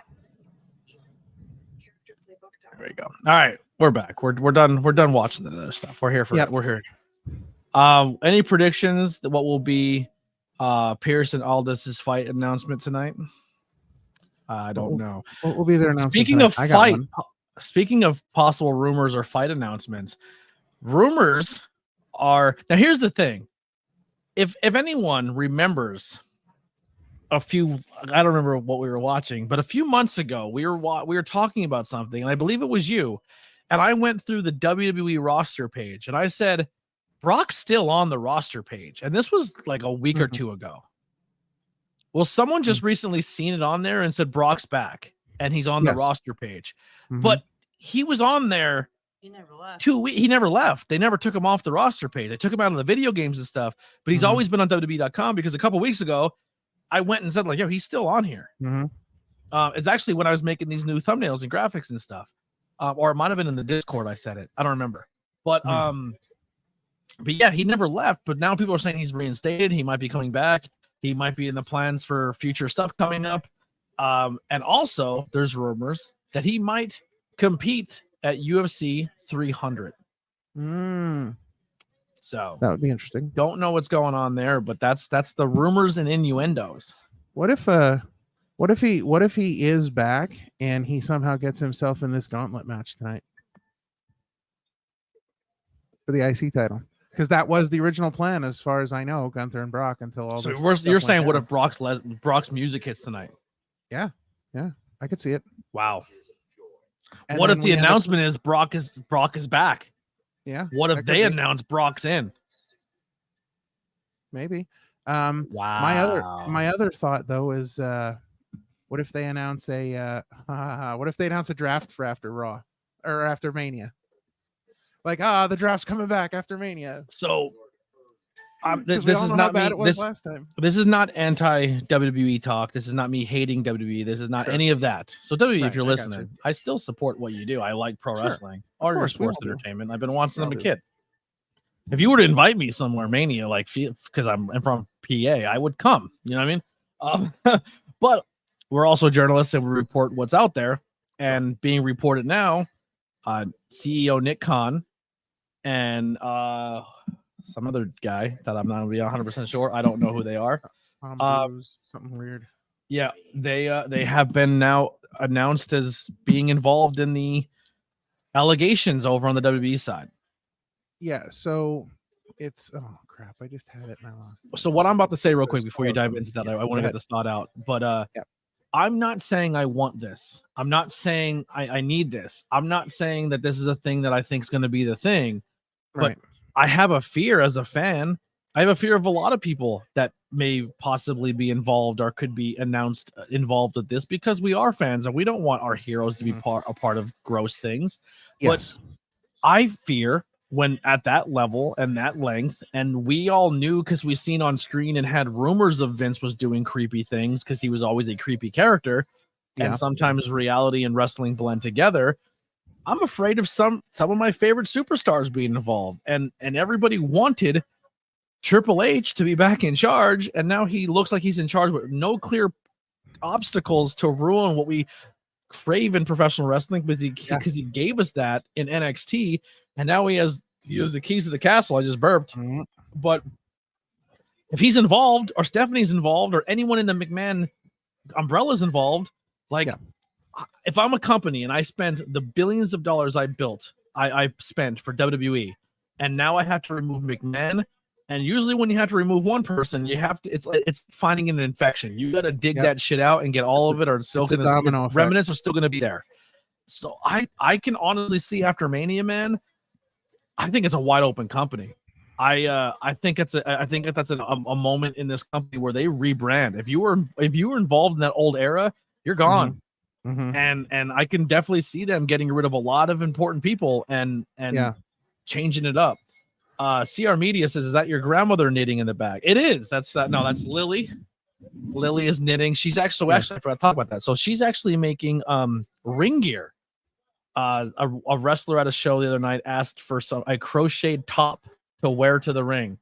Speaker 2: There we go. All right, we're back. We're done. We're done watching the other stuff. We're here for it. We're here. Any predictions that what will be Pierce and Aldis's fight announcement tonight? I don't know.
Speaker 4: What will be their announcement?
Speaker 2: Speaking of possible rumors or fight announcements, rumors are now. Here's the thing: if anyone remembers a few, I don't remember what we were watching, but a few months ago we were talking about something, and I believe it was you, and I went through the WWE roster page, and I said Brock's still on the roster page, and this was like a week or two ago. Well, someone just recently seen it on there and said Brock's back, and he's on the roster page, but he was on there.
Speaker 3: He never left.
Speaker 2: He never left. They never took him off the roster page. They took him out of the video games and stuff, but he's always been on WWE.com because a couple weeks ago, I went and said, like, yo, he's still on here. It's actually when I was making these new thumbnails and graphics and stuff. Or it might have been in the Discord I said it. I don't remember. But yeah, he never left. But now people are saying he's reinstated. He might be coming back. He might be in the plans for future stuff coming up. And also, there's rumors that he might compete at UFC 300. So
Speaker 4: that would be interesting.
Speaker 2: Don't know what's going on there, but that's the rumors and innuendos.
Speaker 4: What if he is back and he somehow gets himself in this gauntlet match tonight for the IC title? Because that was the original plan, as far as I know, Gunther and Brock until all this.
Speaker 2: So you're saying, what if Brock's music hits tonight?
Speaker 4: Yeah, I could see it.
Speaker 2: Wow.
Speaker 4: And
Speaker 2: what if the announcement is Brock is back?
Speaker 4: Yeah.
Speaker 2: What if they announce Brock's in?
Speaker 4: Maybe.
Speaker 2: Wow.
Speaker 4: My other thought though is, what if they announce a draft for after Raw or after Mania? Like, the draft's coming back after Mania.
Speaker 2: So this is not me. This is not anti-WWE talk. This is not me hating WWE. This is not any of that. So WWE, if you're listening, I still support what you do. I like pro wrestling or your sports entertainment. I've been watching since I'm a kid. If you were to invite me somewhere, Mania, like because I'm from PA, I would come. You know what I mean? But we're also journalists and we report what's out there. And being reported now, CEO Nick Khan and some other guy that I'm not 100% sure. I don't know who they are.
Speaker 4: Something weird.
Speaker 2: Yeah, they have been now announced as being involved in the allegations over on the WWE side.
Speaker 4: Yeah, so it's crap. I just had it and I lost it.
Speaker 2: So what I'm about to say real quick before you dive into that, I want to get this thought out. But I'm not saying I want this. I'm not saying I need this. I'm not saying that this is a thing that I think is going to be the thing. But I have a fear as a fan. I have a fear of a lot of people that may possibly be involved or could be announced involved with this because we are fans and we don't want our heroes to be a part of gross things.
Speaker 4: Yes.
Speaker 2: But I fear when at that level and that length, and we all knew because we seen on screen and had rumors of Vince was doing creepy things because he was always a creepy character, and sometimes reality and wrestling blend together. I'm afraid of some of my favorite superstars being involved, and everybody wanted Triple H to be back in charge, and now he looks like he's in charge with no clear obstacles to ruin what we crave in professional wrestling because he gave us that in NXT, and now he has the keys to the castle. I just burped. But if he's involved, or Stephanie's involved, or anyone in the McMahon umbrella's involved, if I'm a company and I spend the billions of dollars I spent for WWE, and now I have to remove McMahon, and usually when you have to remove one person, you have to, it's finding an infection. You got to dig that shit out and get all of it, or it's still going to, remnants are still going to be there. So I can honestly see after Mania, man, I think it's a wide open company. I think that's a moment in this company where they rebrand. If you were involved in that old era, you're gone. And I can definitely see them getting rid of a lot of important people and changing it up. CR Media says, is that your grandmother knitting in the back? It is. That's that's Lily. Lily is knitting. She's actually I forgot to talk about that. So she's actually making ring gear. A wrestler at a show the other night asked for a crocheted top to wear to the ring.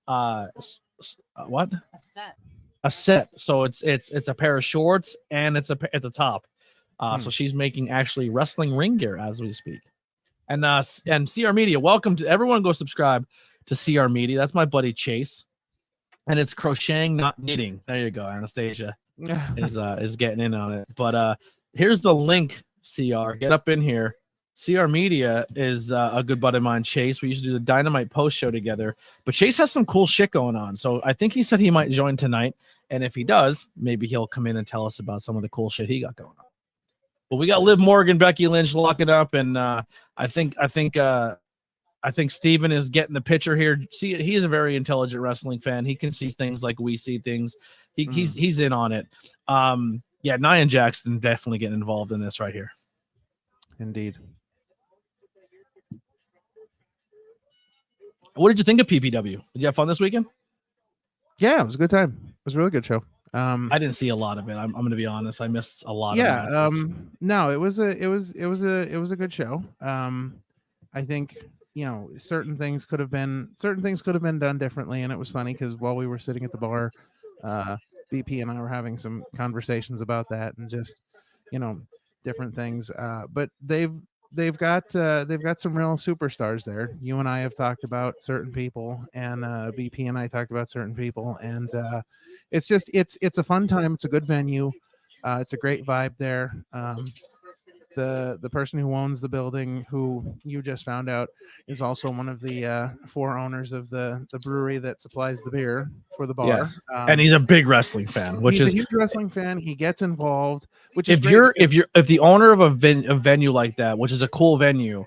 Speaker 2: What? A set. So it's a pair of shorts and it's a top. So she's making actually wrestling ring gear as we speak. And CR Media, welcome to everyone. Go subscribe to CR Media. That's my buddy Chase, and it's crocheting, not knitting. There you go. Anastasia is getting in on it. But here's the link. CR, get up in here. CR Media is a good buddy of mine, Chase. We used to do the Dynamite post show together, but Chase has some cool shit going on. So I think he said he might join tonight, and if he does, maybe he'll come in and tell us about some of the cool shit he got going on. But we got Liv Morgan, Becky Lynch locking up, and I think Steven is getting the picture here. See, he's a very intelligent wrestling fan. He can see things like we see things. He's in on it. Yeah, Nia Jackson definitely getting involved in this right here.
Speaker 4: Indeed.
Speaker 2: What did you think of PPW? Did you have fun this weekend?
Speaker 4: Yeah, it was a good time. It was a really good show.
Speaker 2: I didn't see a lot of it. I'm going to be honest. I missed a lot.
Speaker 4: Yeah.
Speaker 2: Of it.
Speaker 4: No, it was a good show. I think, certain things could have been done differently. And it was funny because while we were sitting at the bar, BP and I were having some conversations about that and just, different things. But they've got some real superstars there. You and I have talked about certain people, and BP and I talked about certain people, and it's a fun time. It's a good venue. It's a great vibe there. The person who owns the building, who you just found out, is also one of the 4 owners of the brewery that supplies the beer for the bar.
Speaker 2: Yes. And he's a big wrestling fan, which
Speaker 4: he's
Speaker 2: is
Speaker 4: a huge wrestling fan. He gets involved, which
Speaker 2: if the owner of a venue like that, which is a cool venue,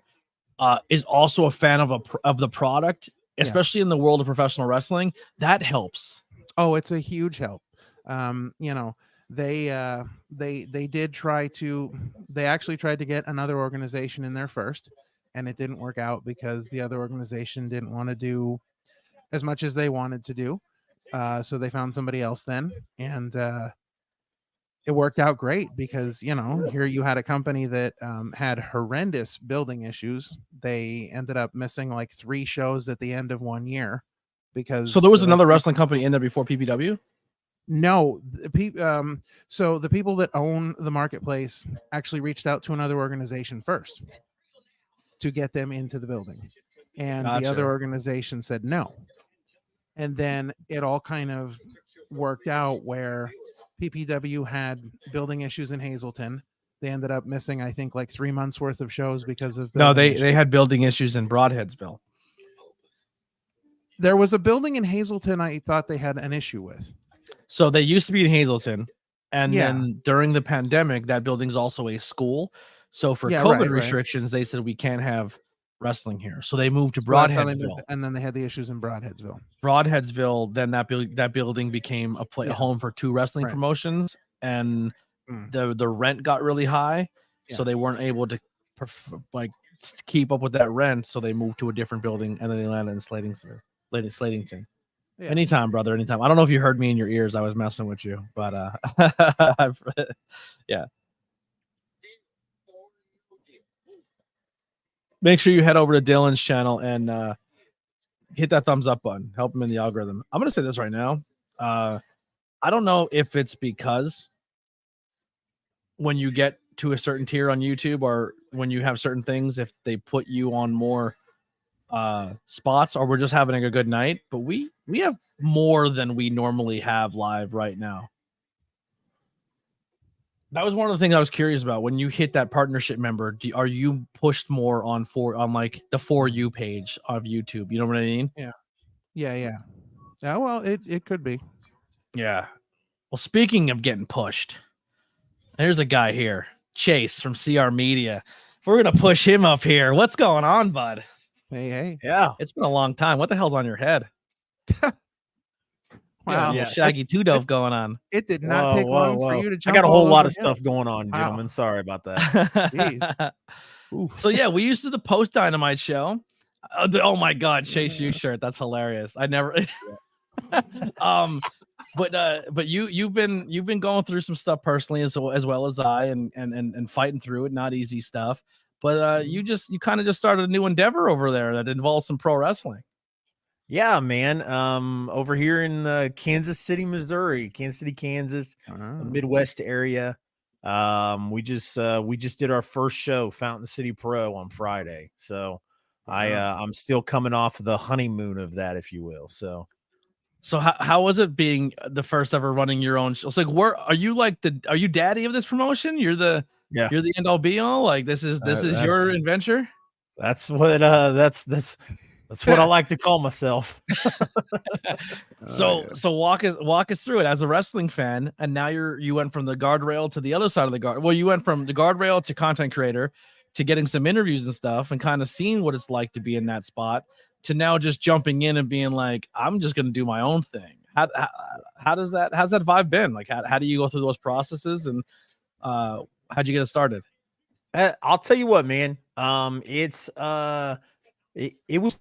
Speaker 2: is also a fan of the product, especially in the world of professional wrestling, that helps.
Speaker 4: Oh, it's a huge help. They actually tried to get another organization in there first, and it didn't work out because the other organization didn't want to do as much as they wanted to do. So they found somebody else then, and it worked out great because, here you had a company that had horrendous building issues. They ended up missing like 3 shows at the end of 1 year because.
Speaker 2: So there was another wrestling company in there before PPW?
Speaker 4: No, so the people that own the marketplace actually reached out to another organization first to get them into the building, and the other organization said no. And then it all kind of worked out where PPW had building issues in Hazleton. They ended up missing, I think, like 3 months worth of shows because of
Speaker 2: they had building issues in Broadheadsville.
Speaker 4: There was a building in Hazleton I thought they had an issue with.
Speaker 2: So they used to be in Hazleton, and then during the pandemic, that building's also a school. So for COVID restrictions, they said we can't have wrestling here. So they moved to Broadheadsville,
Speaker 4: and then they had the issues in Broadheadsville.
Speaker 2: Then that building became a home for 2 wrestling promotions, and the rent got really high, so they weren't able to keep up with that rent. So they moved to a different building, and then they landed in Slatington. Yeah. Anytime, brother. Anytime. I don't know if you heard me in your ears. I was messing with you, but yeah. Make sure you head over to Dylan's channel and hit that thumbs up button. Help him in the algorithm. I'm going to say this right now. I don't know if it's because when you get to a certain tier on YouTube or when you have certain things, if they put you on more spots, or we're just having a good night, but we have more than we normally have live right now. That was one of the things I was curious about. When you hit that partnership member, are you pushed more on like the For You page of YouTube? You know what I mean?
Speaker 4: Yeah. Well, it could be.
Speaker 2: Yeah. Well, speaking of getting pushed, there's a guy here, Chase from CR Media. We're gonna push him up here. What's going on, bud?
Speaker 4: Hey.
Speaker 2: Yeah. It's been a long time. What the hell's on your head?
Speaker 4: Wow.
Speaker 2: Yeah, Shaggy Two Dove going on.
Speaker 4: It did not take long for you to jump.
Speaker 6: I got a whole lot of
Speaker 4: him.
Speaker 6: stuff going on, gentlemen. Wow. Sorry about that.
Speaker 4: Jeez.
Speaker 2: So yeah, we used to the Post Dynamite show. Oh my God, Chase U shirt. That's hilarious. I never but you've been going through some stuff personally as well as I and fighting through it. Not easy stuff. But you kind of just started a new endeavor over there that involves some pro wrestling.
Speaker 6: Yeah, man. Over here in Kansas City, Missouri, Kansas City, Kansas, the Midwest area. We just did our first show, Fountain City Pro, on Friday. So I'm still coming off the honeymoon of that, if you will. So
Speaker 2: how was it being the first ever running your own show? It's like, where are you? Are you daddy of this promotion? You're the end all be all. Like this is your adventure.
Speaker 6: That's what that's what I like to call myself.
Speaker 2: So walk us through it as a wrestling fan, and now you went from the guardrail to the other side of the guard. Well, you went from the guardrail to content creator to getting some interviews and stuff, and kind of seeing what it's like to be in that spot, to now just jumping in and being like, I'm just gonna do my own thing. How's that vibe been? Like, how do you go through those processes, and how'd you get it started?
Speaker 6: I'll tell you what, man. It was.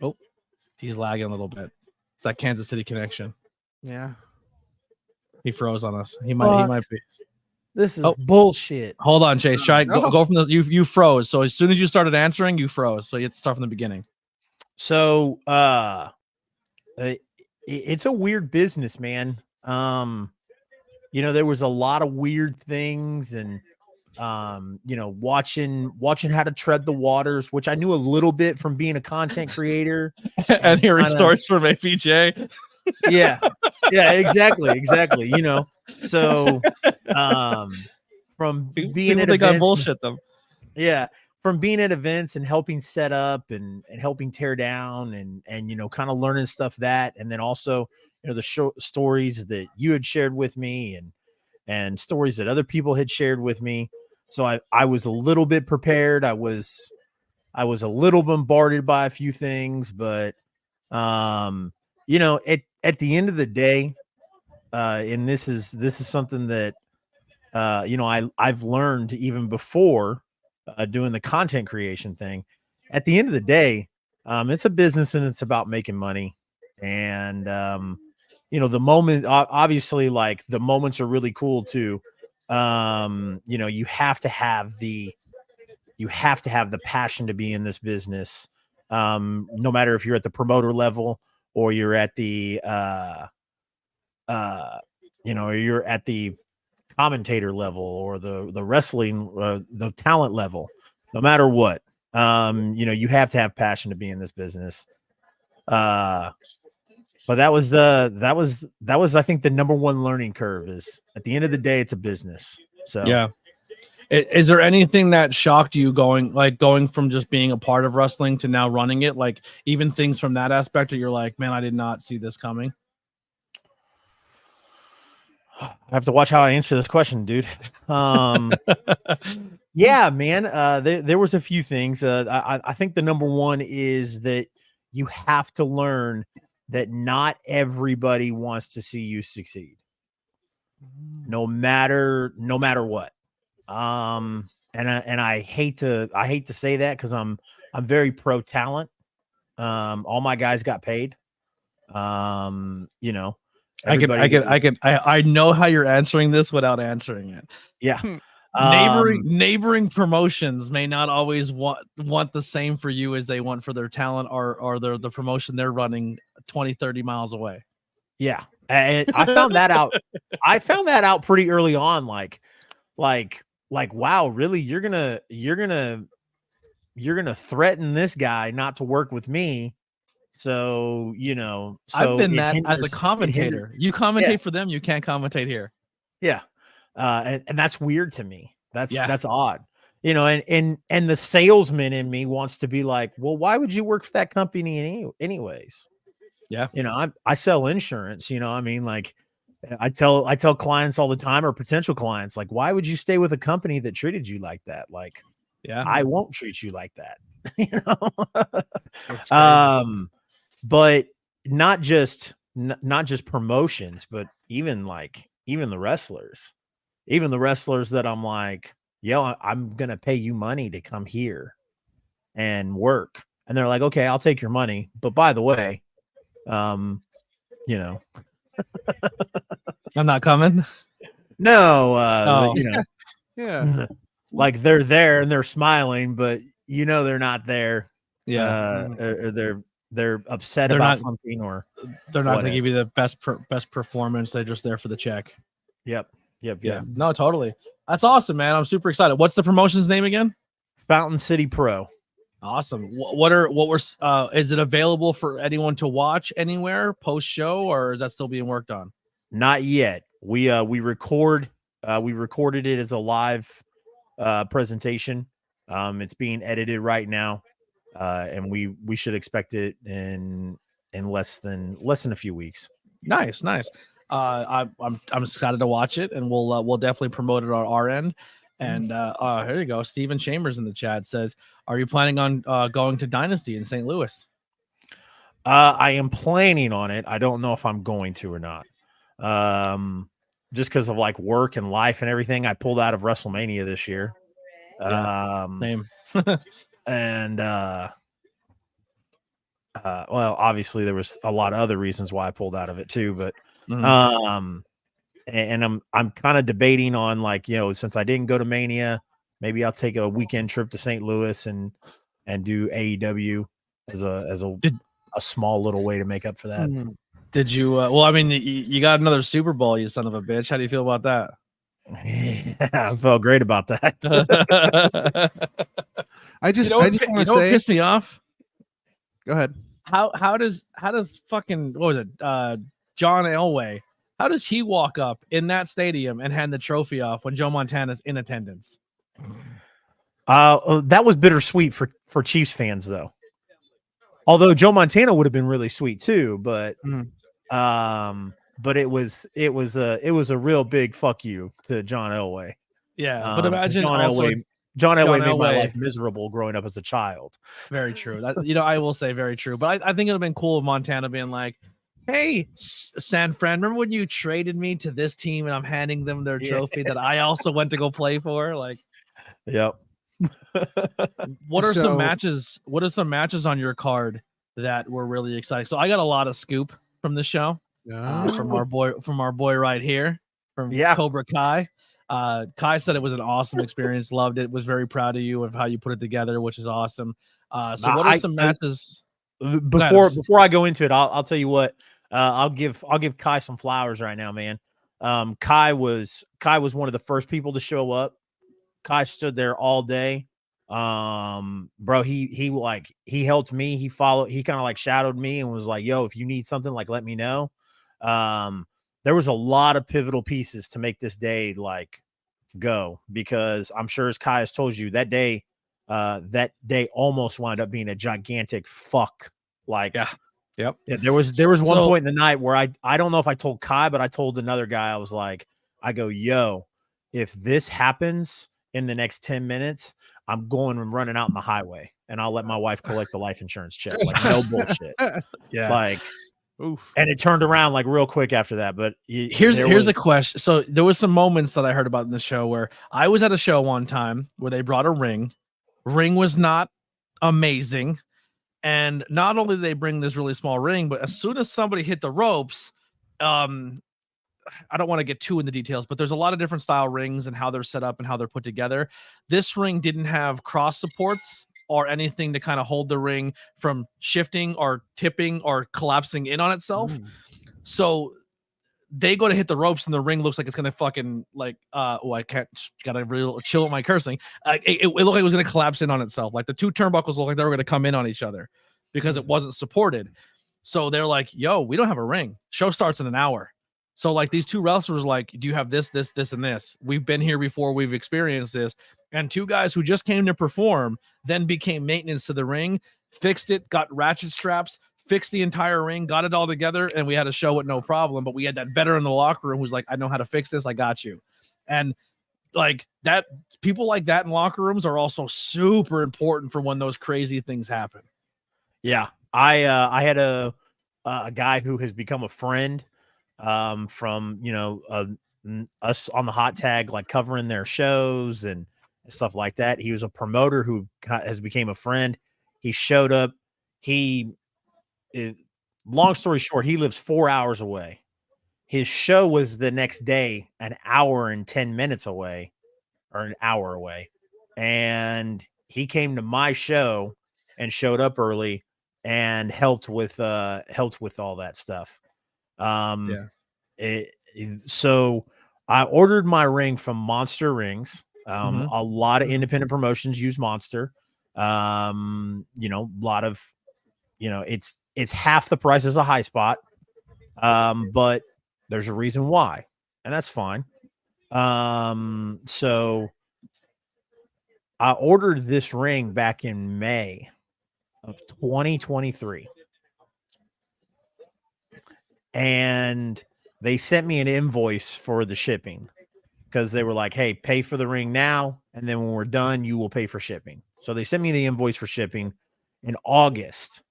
Speaker 2: Oh, he's lagging a little bit. It's that Kansas City connection.
Speaker 4: Yeah.
Speaker 2: He froze on us. He might be.
Speaker 6: This is bullshit.
Speaker 2: Hold on, Chase. Try go from the you froze. So as soon as you started answering, you froze. So you have to start from the beginning.
Speaker 6: So it's a weird business, man. There was a lot of weird things, and watching how to tread the waters, which I knew a little bit from being a content creaber
Speaker 2: and hearing stories from ABJ.
Speaker 6: Yeah, exactly. So from being at events,
Speaker 2: bullshit them.
Speaker 6: Yeah, from being at events and helping set up and helping tear down and kind of learning stuff and then also the stories that you had shared with me and stories that other people had shared with me. So I was a little bit prepared. I was a little bombarded by a few things, but at the end of the day, and this is something that I've learned even before doing the content creation thing. At the end of the day, it's a business and it's about making money. And the moment, obviously, like the moments are really cool too. You have to have the passion to be in this business. No matter if you're at the promoter level or you're at the or you're at the commentator level or the wrestling the talent level, no matter what, you have to have passion to be in this business. But that was I think the number one learning curve is at the end of the day, it's a business. So
Speaker 2: yeah. Is there anything that shocked you going from just being a part of wrestling to now running it? Like even things from that aspect that you're like, man, I did not see this coming.
Speaker 6: I have to watch how I answer this question, dude. Yeah, man. There was a few things. I think the number one is that you have to learn that not everybody wants to see you succeed, no matter what. And I hate to say that because I'm very pro talent. All my guys got paid. I
Speaker 2: know how you're answering this without answering it.
Speaker 6: Yeah.
Speaker 2: Neighboring promotions may not always want the same for you as they want for their talent or the promotion they're running 20-30 miles away.
Speaker 6: Yeah. And I found that out. I found that out pretty early on. Like, wow, really? You're gonna threaten this guy not to work with me. So,
Speaker 2: I've been that as a commentator. You commentate for them, you can't commentate here.
Speaker 6: Yeah. And that's weird to me. That's odd. And the salesman in me wants to be like, well, why would you work for that company anyways?
Speaker 2: Yeah.
Speaker 6: I sell insurance, I mean, like I tell clients all the time, or potential clients, like, why would you stay with a company that treated you like that? Like,
Speaker 2: yeah,
Speaker 6: I won't treat you like that.
Speaker 2: That's crazy.
Speaker 6: But not just promotions, but even the wrestlers that I'm like, yo, I'm going to pay you money to come here and work. And they're like, okay, I'll take your money. But by the way,
Speaker 2: I'm not coming.
Speaker 6: No,
Speaker 4: yeah,
Speaker 6: like they're there and they're smiling, but they're not there.
Speaker 2: Yeah,
Speaker 6: or they're upset about something, or
Speaker 2: they're not going to give you the best performance. They're just there for the check.
Speaker 6: Yep.
Speaker 2: Yeah. No, totally. That's awesome, man. I'm super excited. What's the promotion's name again?
Speaker 6: Fountain City Pro.
Speaker 2: Awesome. Is it available for anyone to watch anywhere post show, or is that still being worked on?
Speaker 6: Not yet. We recorded it as a live presentation. It's being edited right now, and we should expect it in less than a few weeks.
Speaker 2: Nice. I'm excited to watch it, and we'll definitely promote it on our end. And here you go. Steven Chambers in the chat says, "Are you planning on going to Dynasty in St. Louis?"
Speaker 6: I am planning on it. I don't know if I'm going to or not. Just because of like work and life and everything. I pulled out of WrestleMania this year.
Speaker 2: Same.
Speaker 6: And well, obviously there was a lot of other reasons why I pulled out of it too, but and I'm kind of debating on, like, since I didn't go to Mania, maybe I'll take a weekend trip to St. Louis and do AEW as a small little way to make up for that.
Speaker 2: Did you well, I mean, you got another Super Bowl, you son of a bitch. How do you feel about that?
Speaker 6: Yeah, I felt great about that.
Speaker 4: I just want to say,
Speaker 2: piss me off.
Speaker 4: Go ahead.
Speaker 2: How does fucking, what was it? John Elway. How does he walk up in that stadium and hand the trophy off when Joe Montana's in attendance?
Speaker 6: That was bittersweet for Chiefs fans, though. Although Joe Montana would have been really sweet too, but it was a real big fuck you to John Elway.
Speaker 2: Yeah, but imagine
Speaker 6: John Elway made my life miserable growing up as a child.
Speaker 2: Very true. That, I will say very true. But I think it would have been cool if Montana being like, "Hey, San Fran, remember when you traded me to this team and I'm handing them their trophy that I also went to go play for?" Like,
Speaker 6: yep.
Speaker 2: What are some matches? What are some matches on your card that were really exciting? So I got a lot of scoop from the show, from our boy right here, from Cobra Kai. Kai said it was an awesome experience, loved it, was very proud of you of how you put it together, which is awesome. So what are some matches?
Speaker 6: Before I go into it, I'll tell you what. I'll give Kai some flowers right now, man. Kai was one of the first people to show up. Kai stood there all day. Bro, he helped me. He kind of like shadowed me and was like, "Yo, if you need something, like, let me know." There was a lot of pivotal pieces to make this day like go, because I'm sure, as Kai has told you, that day almost wound up being a gigantic fuck. Like,
Speaker 2: yeah,
Speaker 6: there was one point in the night where I don't know if I told Kai, but I told another guy, I was like, "Yo, if this happens in the next 10 minutes, I'm going and running out in the highway, and I'll let my wife collect the life insurance check." Like, no bullshit.
Speaker 2: Yeah.
Speaker 6: Like,
Speaker 4: oof.
Speaker 6: And it turned around like real quick after that. But
Speaker 2: here's a question. So there was some moments that I heard about in the show where I was at a show one time where they brought a ring. Ring was not amazing. And not only did they bring this really small ring, but as soon as somebody hit the ropes, I don't want to get too in the details, but there's a lot of different style rings and how they're set up and how they're put together. This ring didn't have cross supports or anything to kind of hold the ring from shifting or tipping or collapsing in on itself. So they go to hit the ropes and the ring looks like it's going to fucking like, I can't, gotta really chill with my cursing. It looked like it was going to collapse in on itself. Like the two turnbuckles looked like they were going to come in on each other because it wasn't supported. So they're like, "Yo, we don't have a ring. Show starts in an hour." So like these two wrestlers, like, "Do you have this, and this? We've been here before. We've experienced this." And two guys who just came to perform then became maintenance to the ring, fixed it, got ratchet straps, fixed the entire ring, got it all together, and we had a show with no problem. But we had that veteran in the locker room who's like, "I know how to fix this. I got you." And like that, people like that in locker rooms are also super important for when those crazy things happen.
Speaker 6: Yeah, I had a guy who has become a friend from us on the hot tag, like covering their shows and stuff like that. He was a promoter who has became a friend. He showed up. Long story short, he lives 4 hours away. His show was the next day, an hour and 10 minutes away, or an hour away. And he came to my show and showed up early and helped with all that stuff. So I ordered my ring from Monster Rings.
Speaker 2: Mhm.
Speaker 6: A lot of independent promotions use Monster. A lot of, it's half the price as a high spot. But there's a reason why, and that's fine. So I ordered this ring back in May of 2023. And they sent me an invoice for the shipping because they were like, hey, pay for the ring now. And then when we're done, you will pay for shipping. So they sent me the invoice for shipping in August,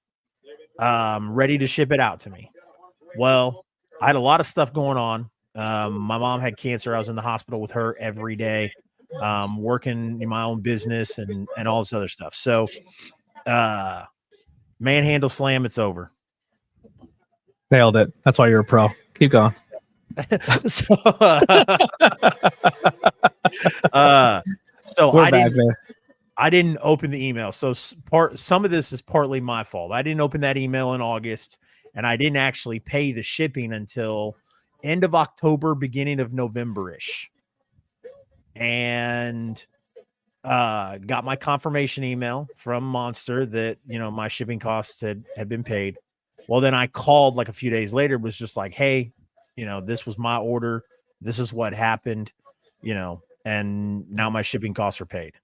Speaker 6: ready to ship it out to me. Well, I had a lot of stuff going on. My mom had cancer. I was in the hospital with her every day, working in my own business and all this other stuff. So, manhandle slam, it's over.
Speaker 2: Nailed it. That's why you're a pro. Keep going.
Speaker 6: So, I didn't open the email. So some of this is partly my fault. I didn't open that email in August, and I didn't actually pay the shipping until end of October, beginning of November-ish. And got my confirmation email from Monster that, my shipping costs had been paid. Well, then I called like a few days later, was just like, hey, this was my order. This is what happened, and now my shipping costs are paid.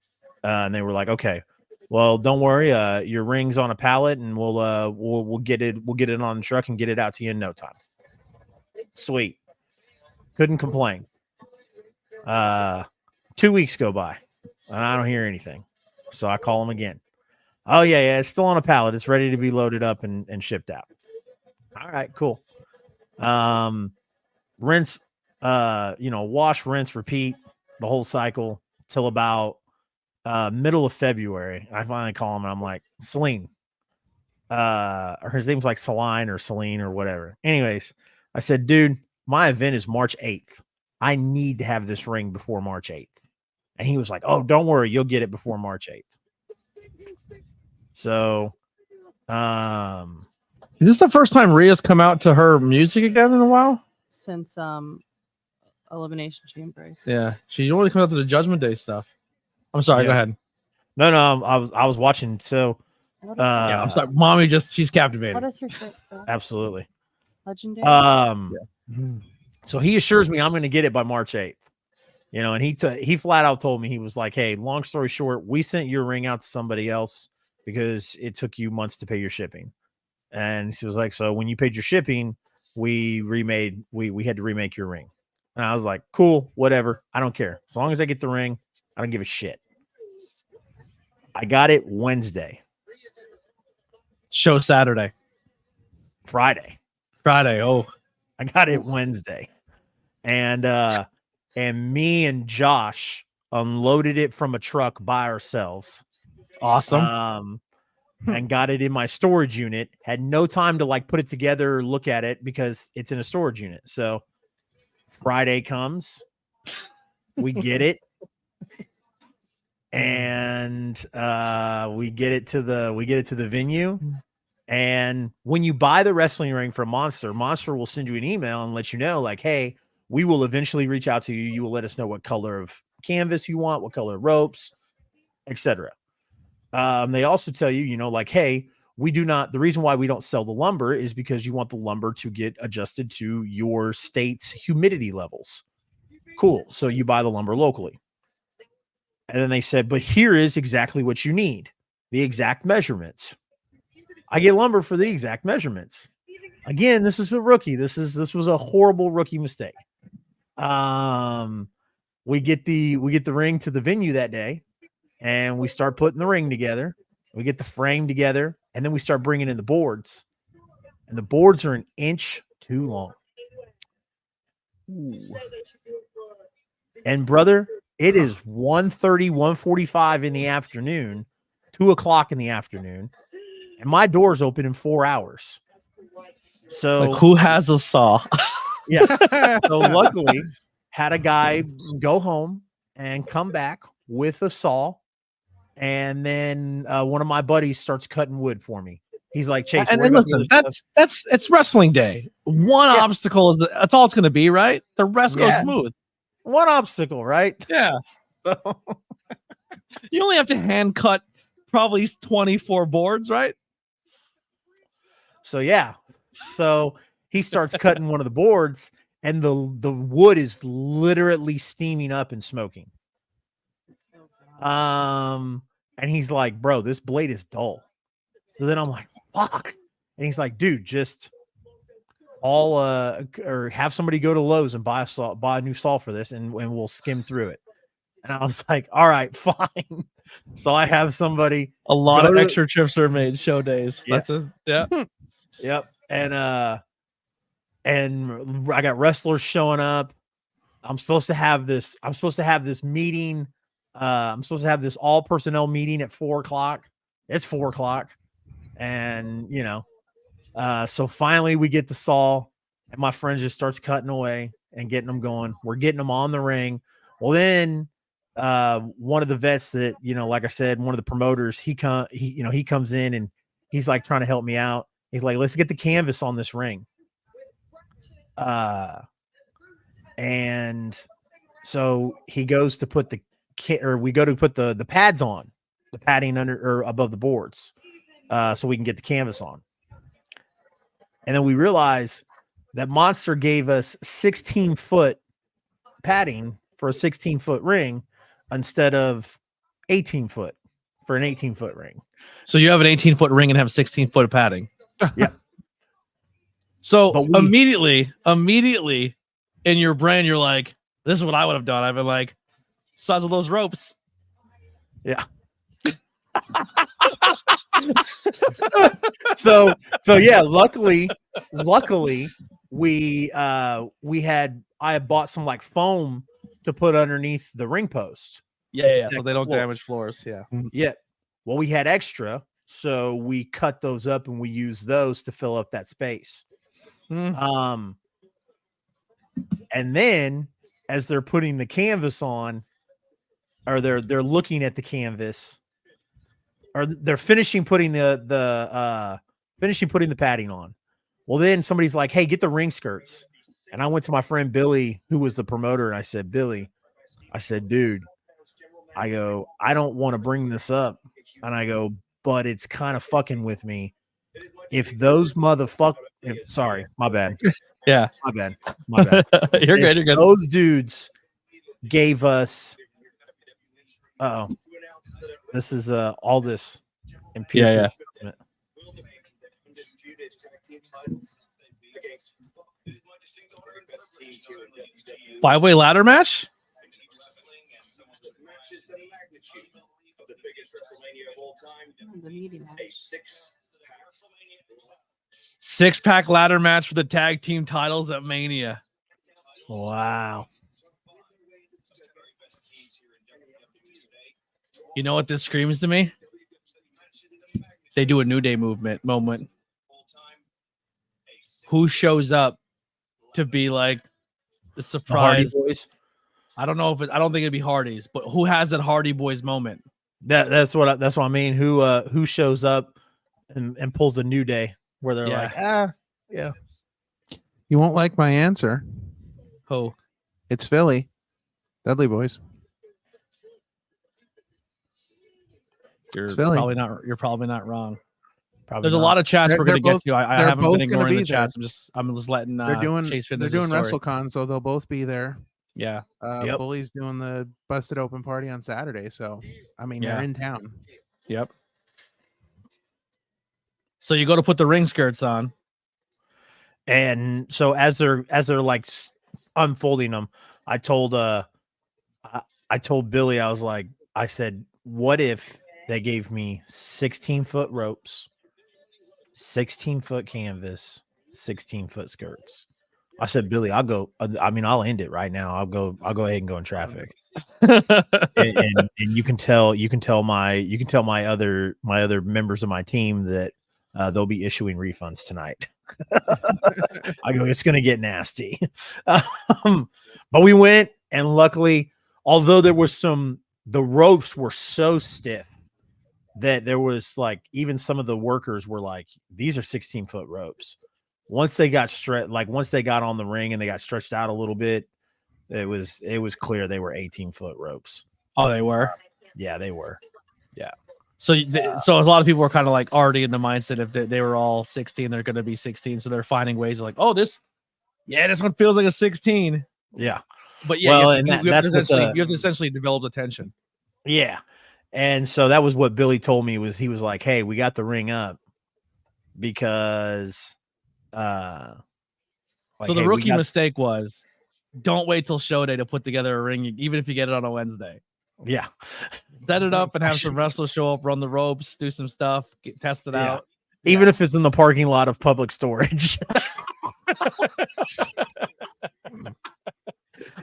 Speaker 6: And they were like, okay, well, don't worry. Your ring's on a pallet and we'll get it. We'll get it on the truck and get it out to you in no time. Sweet. Couldn't complain. 2 weeks go by and I don't hear anything. So I call them again. Oh yeah. It's still on a pallet. It's ready to be loaded up and shipped out. All right, cool. Rinse, wash, rinse, repeat the whole cycle till about middle of February. I finally call him and I'm like, Celine. Or his name's like Celine or Celine or whatever. Anyways, I said, dude, my event is March 8th. I need to have this ring before March 8th. And he was like, oh, don't worry, you'll get it before March 8th. So,
Speaker 2: is this the first time Rhea's come out to her music again in a while?
Speaker 3: Since Elimination Chamber.
Speaker 2: Yeah, she only comes out to the Judgment Day stuff. I'm sorry.
Speaker 6: Yeah.
Speaker 2: Go ahead.
Speaker 6: No, I was watching. So,
Speaker 2: yeah, I'm sorry. Mommy she's captivated.
Speaker 3: What is your shirt?
Speaker 6: Absolutely.
Speaker 3: Legendary.
Speaker 6: So he assures me I'm going to get it by March 8th. And he flat out told me, he was like, hey, long story short, we sent your ring out to somebody else because it took you months to pay your shipping. And he was like, so when you paid your shipping, we had to remake your ring. And I was like, cool, whatever. I don't care. As long as I get the ring, I don't give a shit. I got it Wednesday.
Speaker 2: Show Saturday.
Speaker 6: Friday.
Speaker 2: Oh,
Speaker 6: I got it Wednesday. And me and Josh unloaded it from a truck by ourselves.
Speaker 2: Awesome.
Speaker 6: And got it in my storage unit. Had no time to put it together or look at it because it's in a storage unit. So Friday comes, we get it, and we get it to the venue. And when you buy the wrestling ring from Monster will send you an email and let you know, like, hey, we will eventually reach out to you. You will let us know what color of canvas you want, what color ropes, etc. They also tell you, hey, the reason why we don't sell the lumber is because you want the lumber to get adjusted to your state's humidity levels. Cool. So you buy the lumber locally. And then they said, but here is exactly what you need. The exact measurements. I get lumber for the exact measurements. Again, this is a rookie. This was a horrible rookie mistake. We get the ring to the venue that day. And we start putting the ring together. We get the frame together. And then we start bringing in the boards. And the boards are an inch too long. Ooh. And brother, it is 1:30, 1:45 in the afternoon, 2 o'clock in the afternoon. And my door's open in 4 hours. So
Speaker 2: who has a saw?
Speaker 6: Yeah. So luckily, had a guy go home and come back with a saw. And then one of my buddies starts cutting wood for me. He's like, Chase,
Speaker 2: and listen, it's wrestling day. One obstacle that's all it's going to be, right? The rest goes smooth.
Speaker 6: One obstacle, right?
Speaker 2: Yeah. You only have to hand cut probably 24 boards, right?
Speaker 6: So yeah. So he starts cutting one of the boards, and the wood is literally steaming up and smoking. And he's like, bro, this blade is dull. So then I'm like, fuck. And he's like, dude, just all or have somebody go to Lowe's and buy a new saw for this, and we'll skim through it. And I was like, all right, fine. So I have somebody.
Speaker 2: A lot of
Speaker 6: Go to-
Speaker 2: extra trips are made show days.
Speaker 6: Yeah.
Speaker 2: That's a yeah.
Speaker 6: Yep. And I got wrestlers showing up. I'm supposed to have this meeting. I'm supposed to have this all personnel meeting at 4:00. It's 4:00. And so finally we get the saw, and my friend just starts cutting away and getting them going. We're getting them on the ring. Well, then one of the vets that, like I said, one of the promoters, he comes in and he's like trying to help me out. He's like, let's get the canvas on this ring. And so he goes to put we go to put the pads on, the padding under or above the boards, so we can get the canvas on. And then we realize that Monster gave us 16-foot padding for a 16-foot ring instead of 18-foot for an 18-foot ring.
Speaker 2: So you have an 18-foot ring and have 16-foot of padding.
Speaker 6: Yeah.
Speaker 2: So
Speaker 6: But we-
Speaker 2: immediately in your brain, you're like, this is what I would have done. I've been like, size of those ropes.
Speaker 6: Yeah. so yeah, luckily I had bought some like foam to put underneath the ring post.
Speaker 2: Yeah. So
Speaker 6: Protect
Speaker 2: they
Speaker 6: the
Speaker 2: don't
Speaker 6: floor.
Speaker 2: damage floors. Yeah.
Speaker 6: Yeah. Well, we had extra, so we cut those up and we used those to fill up that space.
Speaker 2: Mm.
Speaker 6: And then as they're putting the canvas on, or they're looking at the canvas, or they're finishing putting the padding on. Well, then somebody's like, hey, get the ring skirts. And I went to my friend Billy, who was the promoter, and I said, Billy, I said, dude, I go, I don't want to bring this up. And I go, but it's kind of fucking with me. If those sorry, my bad.
Speaker 2: Yeah.
Speaker 6: My bad.
Speaker 2: You're good. You're good.
Speaker 6: Those dudes gave us, this is all this.
Speaker 2: Yeah. Five-way ladder match? Six-pack ladder match for the tag team titles at Mania.
Speaker 6: Wow.
Speaker 2: You know what this screams to me? They do a New Day moment. Who shows up to be like the surprise?
Speaker 6: Boys.
Speaker 2: I don't know I don't think it'd be Hardy's, but who has that Hardy Boys moment?
Speaker 6: That's what I mean. Who shows up and pulls a New Day where they're
Speaker 2: Yeah.
Speaker 6: like, yeah.
Speaker 4: You won't like my answer.
Speaker 2: Who?
Speaker 4: It's Philly. Dudley Boys.
Speaker 2: You're
Speaker 4: Philly.
Speaker 2: probably not wrong.
Speaker 6: Probably
Speaker 2: There's a
Speaker 6: not.
Speaker 2: lot of chats we're
Speaker 4: They're
Speaker 2: gonna get
Speaker 4: both-
Speaker 2: to. I
Speaker 4: they're
Speaker 2: haven't
Speaker 4: both
Speaker 2: been
Speaker 4: gonna
Speaker 2: ignoring the
Speaker 4: be there.
Speaker 2: chats. I'm just letting
Speaker 4: They're doing
Speaker 2: Chase
Speaker 4: they're
Speaker 2: finish
Speaker 4: doing
Speaker 2: his story.
Speaker 4: WrestleCon, so they'll both be there.
Speaker 2: Yeah.
Speaker 6: Yep.
Speaker 4: Bully's doing the Busted Open party on Saturday, so I mean
Speaker 2: Yeah.
Speaker 4: they're in town.
Speaker 2: Yep. So you go to put the ring skirts on.
Speaker 6: And so as they're like unfolding them, I told Billy, I said, what if they gave me 16-foot ropes, 16-foot canvas, 16-foot skirts? I said, Billy, I'll end it right now. I'll go ahead and go in traffic. and you can tell my other members of my team that they'll be issuing refunds tonight. I go, it's gonna get nasty. But we went, and luckily, although the ropes were so stiff that there was like, even some of the workers were like, these are 16-foot ropes. Once they got once they got on the ring and they got stretched out a little bit, It was clear they were 18-foot ropes.
Speaker 2: Oh, they were.
Speaker 6: Yeah, they were.
Speaker 2: So so a lot of people were kind of like already in the mindset if they were all 16, they're going to be 16. So they're finding ways of like, oh, this one feels like a 16.
Speaker 6: Yeah.
Speaker 2: But yeah,
Speaker 6: Well,
Speaker 2: you have to essentially develop the tension.
Speaker 6: Yeah. And so that was what Billy told me was he was like, hey, we got the ring up because
Speaker 2: so the rookie mistake was don't wait till show day to put together a ring, even if you get it on a Wednesday.
Speaker 6: Yeah.
Speaker 2: Set it up and have some wrestlers show up, run the ropes, do some stuff, test it out.
Speaker 6: Even if it's in the parking lot of public storage.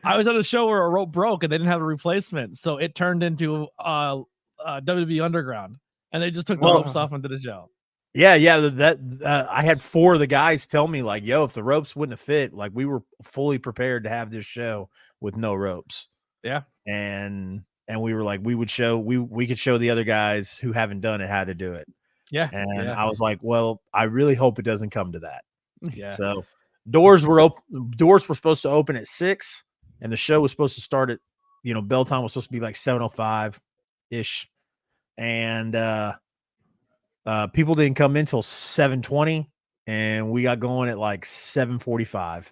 Speaker 2: I was at a show where a rope broke and they didn't have a replacement, so it turned into WWE Underground, and they just took the ropes off into the show.
Speaker 6: Yeah. That I had 4 of the guys tell me like, "Yo, if the ropes wouldn't have fit, like we were fully prepared to have this show with no ropes."
Speaker 2: Yeah,
Speaker 6: and we were like, we could show the other guys who haven't done it how to do it.
Speaker 2: Yeah,
Speaker 6: and I was like, well, I really hope it doesn't come to that.
Speaker 2: Yeah.
Speaker 6: So doors were supposed to open at 6, and the show was supposed to start at, bell time was supposed to be like 7:05 ish, and people didn't come in until 7:20, and we got going at like 7:45.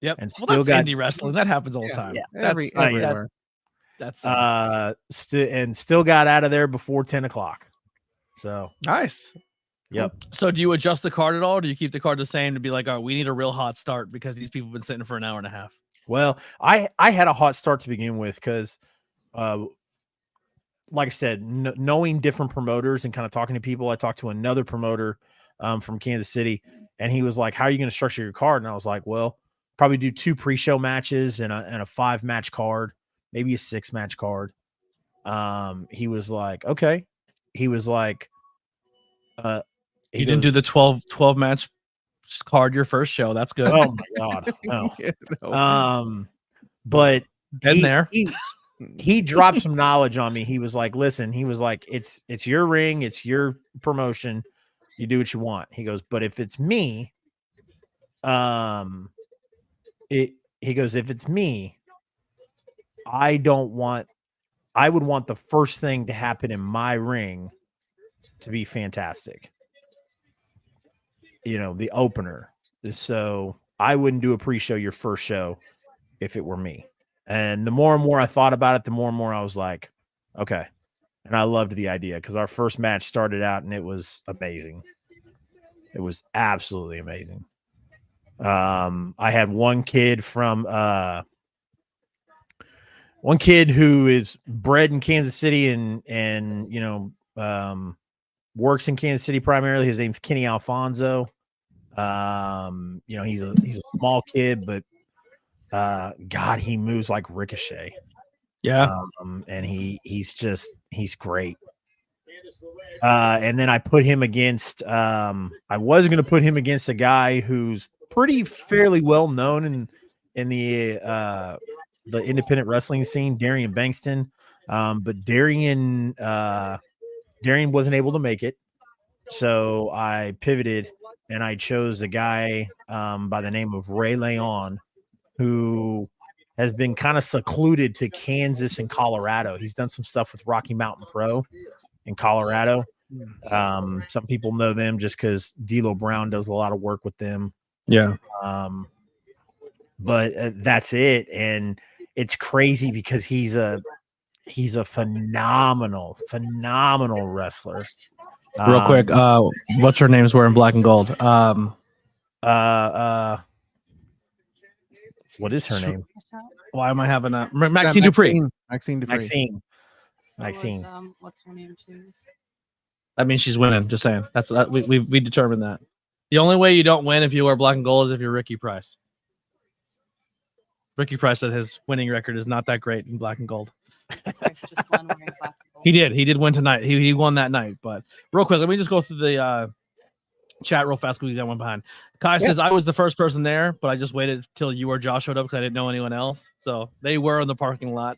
Speaker 2: Yep.
Speaker 6: And
Speaker 2: still got indie wrestling. That happens all the time.
Speaker 6: Yeah.
Speaker 4: Everywhere.
Speaker 6: Still got out of there before 10 o'clock. So
Speaker 2: nice.
Speaker 6: Yep.
Speaker 2: So do you adjust the card at all? Or do you keep the card the same to be like, oh, we need a real hot start because these people have been sitting for an hour and a half?
Speaker 6: Well, I had a hot start to begin with because, like I said, knowing different promoters and kind of talking to people, I talked to another promoter from Kansas City, and he was like, how are you going to structure your card? And I was like, well, probably do 2 pre-show matches and a 5-match card, maybe a 6-match card. He was like, okay. He was like,
Speaker 2: you didn't do the 12 match card your first show. That's good.
Speaker 6: Oh my God. No. But he dropped some knowledge on me. He was like, listen, he was like, it's your ring. It's your promotion. You do what you want. He goes, but if it's me, he goes, if it's me, I would want the first thing to happen in my ring to be fantastic. The opener. So I wouldn't do a pre-show your first show if it were me. And the more and more I thought about it, the more and more I was like, okay. And I loved the idea because our first match started out and it was amazing. It was absolutely amazing. I had one kid who is bred in Kansas City and works in Kansas City primarily. His name's Kenny Alfonso. He's a small kid, but God, he moves like Ricochet.
Speaker 2: Yeah.
Speaker 6: And he's great. And then I put him against I was going to put him against a guy who's fairly well known in the independent wrestling scene, Darian Bankston. But Darian wasn't able to make it. So I pivoted and I chose a guy by the name of Ray Leon, who has been kind of secluded to Kansas and Colorado. He's done some stuff with Rocky Mountain Pro in Colorado. Some people know them just because D'Lo Brown does a lot of work with them.
Speaker 2: Yeah.
Speaker 6: But that's it. And it's crazy because he's a phenomenal wrestler.
Speaker 2: Real quick, what's her name's wearing black and gold?
Speaker 6: What is her name?
Speaker 2: Why am I having a Maxine Dupree?
Speaker 4: Maxine.
Speaker 3: What's her name too?
Speaker 2: That means she's winning. Just saying. That's we determined that. The only way you don't win if you wear black and gold is if you're Ricky Price. Ricky Price said his winning record is not that great in black and gold. He did win tonight. He won that night. But real quick, let me just go through the chat real fast. We got one behind. Kai says, I was the first person there, but I just waited till you or Josh showed up because I didn't know anyone else. So they were in the parking lot.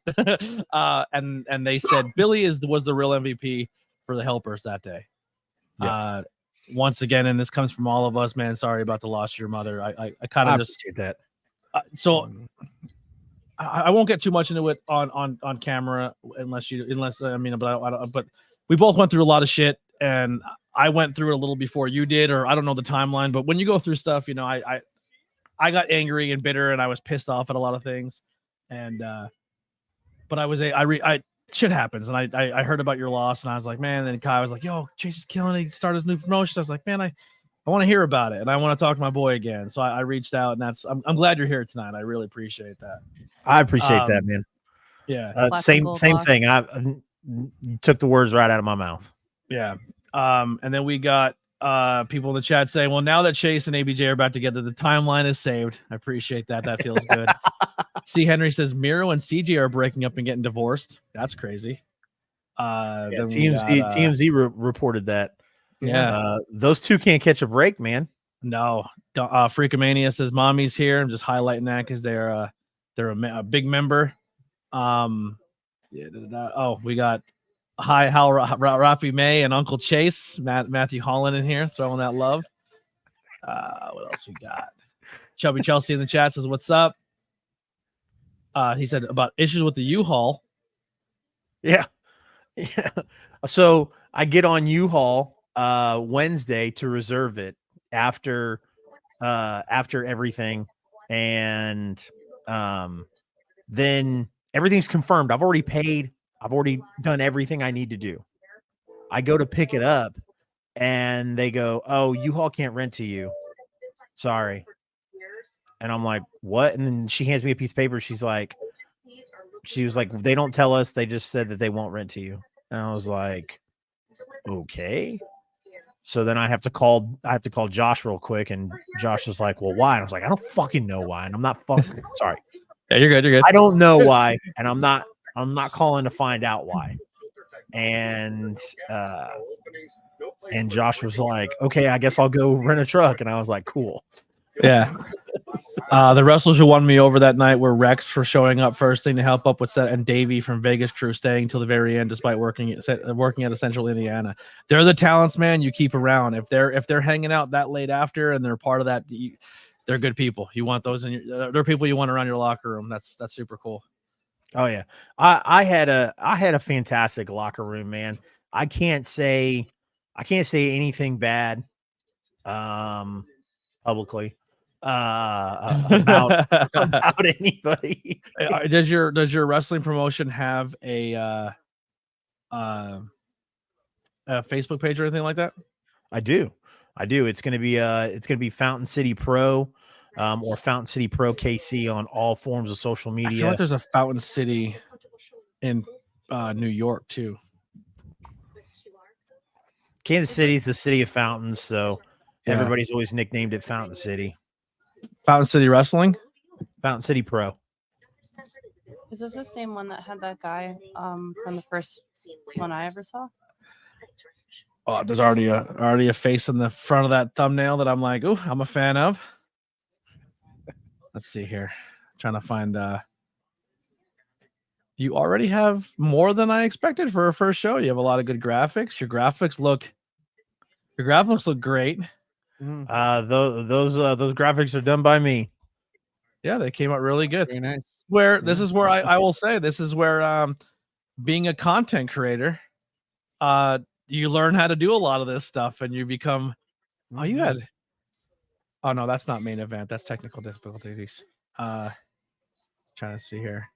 Speaker 2: and they said Billy was the real MVP for the helpers that day. Yeah. Once again, and this comes from all of us, man. Sorry about the loss of your mother. I kind of just
Speaker 6: did that.
Speaker 2: So I won't get too much into it on camera unless I mean, but we both went through a lot of shit, and I went through it a little before you did, or I don't know the timeline. But when you go through stuff, you know, I got angry and bitter, and I was pissed off at a lot of things, and but shit happens, and I heard about your loss, and I was like, man. And then Kai was like, yo, Chase is killing it. He started his new promotion. I was like, man, I want to hear about it, and I want to talk to my boy again. So I reached out, and I'm glad you're here tonight. I really appreciate that.
Speaker 6: I appreciate that, man.
Speaker 2: Yeah.
Speaker 6: Same thing. I you took the words right out of my mouth.
Speaker 2: Yeah. And then we got people in the chat saying, well, now that Chase and ABJ are back together, the timeline is saved. I appreciate that. That feels good. C. Henry says Miro and CJ are breaking up and getting divorced. That's crazy.
Speaker 6: TMZ reported that.
Speaker 2: Yeah.
Speaker 6: Those two can't catch a break, man.
Speaker 2: No. Freakomania says mommy's here. I'm just highlighting that because they're a big member. We got hi Hal Rafi May and Uncle Chase, Matthew Holland in here throwing that love. What else we got? Chubby Chelsea in the chat says, what's up? He said about issues with the U-Haul.
Speaker 6: Yeah. So I get on U-Haul Wednesday to reserve it after everything, and then everything's confirmed. I've already paid. I've already done everything I need to do. I go to pick it up, and they go, "Oh, U-Haul can't rent to you. Sorry." And I'm like, "What?" And then she hands me a piece of paper. She was like, "They don't tell us. They just said that they won't rent to you." And I was like, "Okay." So then I have to call Josh real quick, and Josh was like, "Well, why?" And I was like, "I don't fucking know why." And I'm not fucking sorry.
Speaker 2: Yeah, you're good.
Speaker 6: I don't know why, and I'm not calling to find out why. And Josh was like, "Okay, I guess I'll go rent a truck." And I was like, "Cool."
Speaker 2: Yeah. The wrestlers who won me over that night were Rex for showing up first thing to help up with set, and Davey from Vegas Crew staying till the very end despite working at Essential Indiana. They're the talents, man, you keep around. If they're hanging out that late after and they're part of that, they're good people. You want those they're people you want around your locker room. That's super cool.
Speaker 6: Oh yeah. I had a fantastic locker room, man. I can't say anything bad publicly about anybody.
Speaker 2: Does your wrestling promotion have a Facebook page or anything like that?
Speaker 6: I do. It's gonna be Fountain City Pro, or Fountain City Pro KC on all forms of social media.
Speaker 2: I feel like there's a Fountain City in New York too.
Speaker 6: Kansas City's the city of fountains, so everybody's always nicknamed it Fountain City.
Speaker 2: Fountain City Wrestling?
Speaker 6: Fountain City Pro.
Speaker 3: Is this the same one that had that guy from the first one I ever saw?
Speaker 2: Oh, there's already a face in the front of that thumbnail that I'm like, oh, I'm a fan of. Let's see here. I'm trying to find you already have more than I expected for a first show. You have a lot of good graphics. Your graphics look great.
Speaker 6: Those graphics are done by me.
Speaker 2: Yeah, they came out really good.
Speaker 4: Very nice.
Speaker 2: This is where I will say this is where being a content creator, you learn how to do a lot of this stuff, and you become. Oh, you had. Oh no, that's not main event. That's technical difficulties. Trying to see here.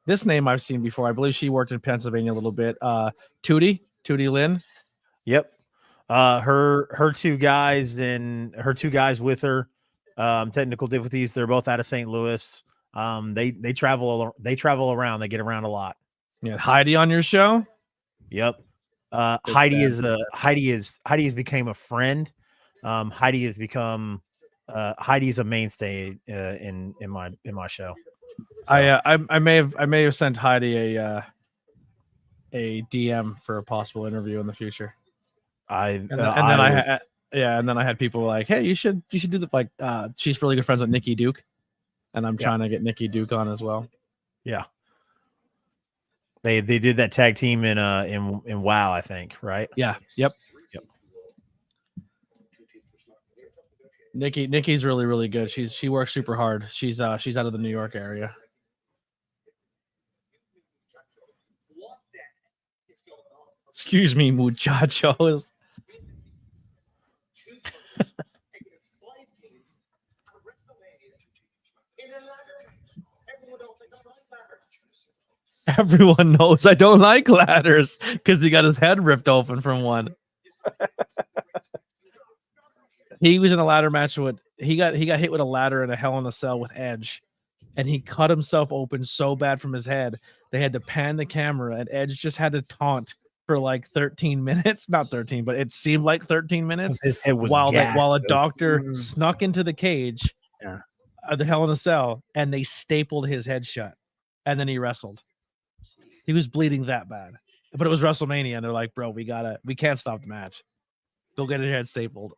Speaker 2: This name I've seen before. I believe she worked in Pennsylvania a little bit. Tootie Lynn.
Speaker 6: Yep. Her two guys with her. Technical difficulties. They're both out of St. Louis. They travel around. They get around a lot.
Speaker 2: Yeah, Heidi on your show.
Speaker 6: Yep. Heidi has become a friend. Heidi's a mainstay in my show. So.
Speaker 2: I may have sent Heidi a DM for a possible interview in the future. And then I had people like, hey, you should do the she's really good friends with Nikki Duke, and I'm trying to get Nikki Duke on as well. Yeah.
Speaker 6: They did that tag team in WoW, I think, right?
Speaker 2: Yeah. Yep. Nikki's really, really good. She works super hard. She's out of the New York area. Excuse me, muchachos. Everyone knows I don't like ladders because he got his head ripped open from one. He was in a ladder match with he got hit with a ladder in a Hell in a Cell with Edge, and he cut himself open so bad from his head they had to pan the camera, and Edge just had to taunt for like 13 minutes, not 13, but it seemed like 13 minutes.
Speaker 6: His head was
Speaker 2: while
Speaker 6: gassed,
Speaker 2: a
Speaker 6: dude.
Speaker 2: doctor snuck into the cage,
Speaker 6: Yeah.
Speaker 2: The Hell in a Cell, and they stapled his head shut, and then he wrestled. He was bleeding that bad, but it was WrestleMania, and they're like, "Bro, we can't stop the match. Go get his head stapled."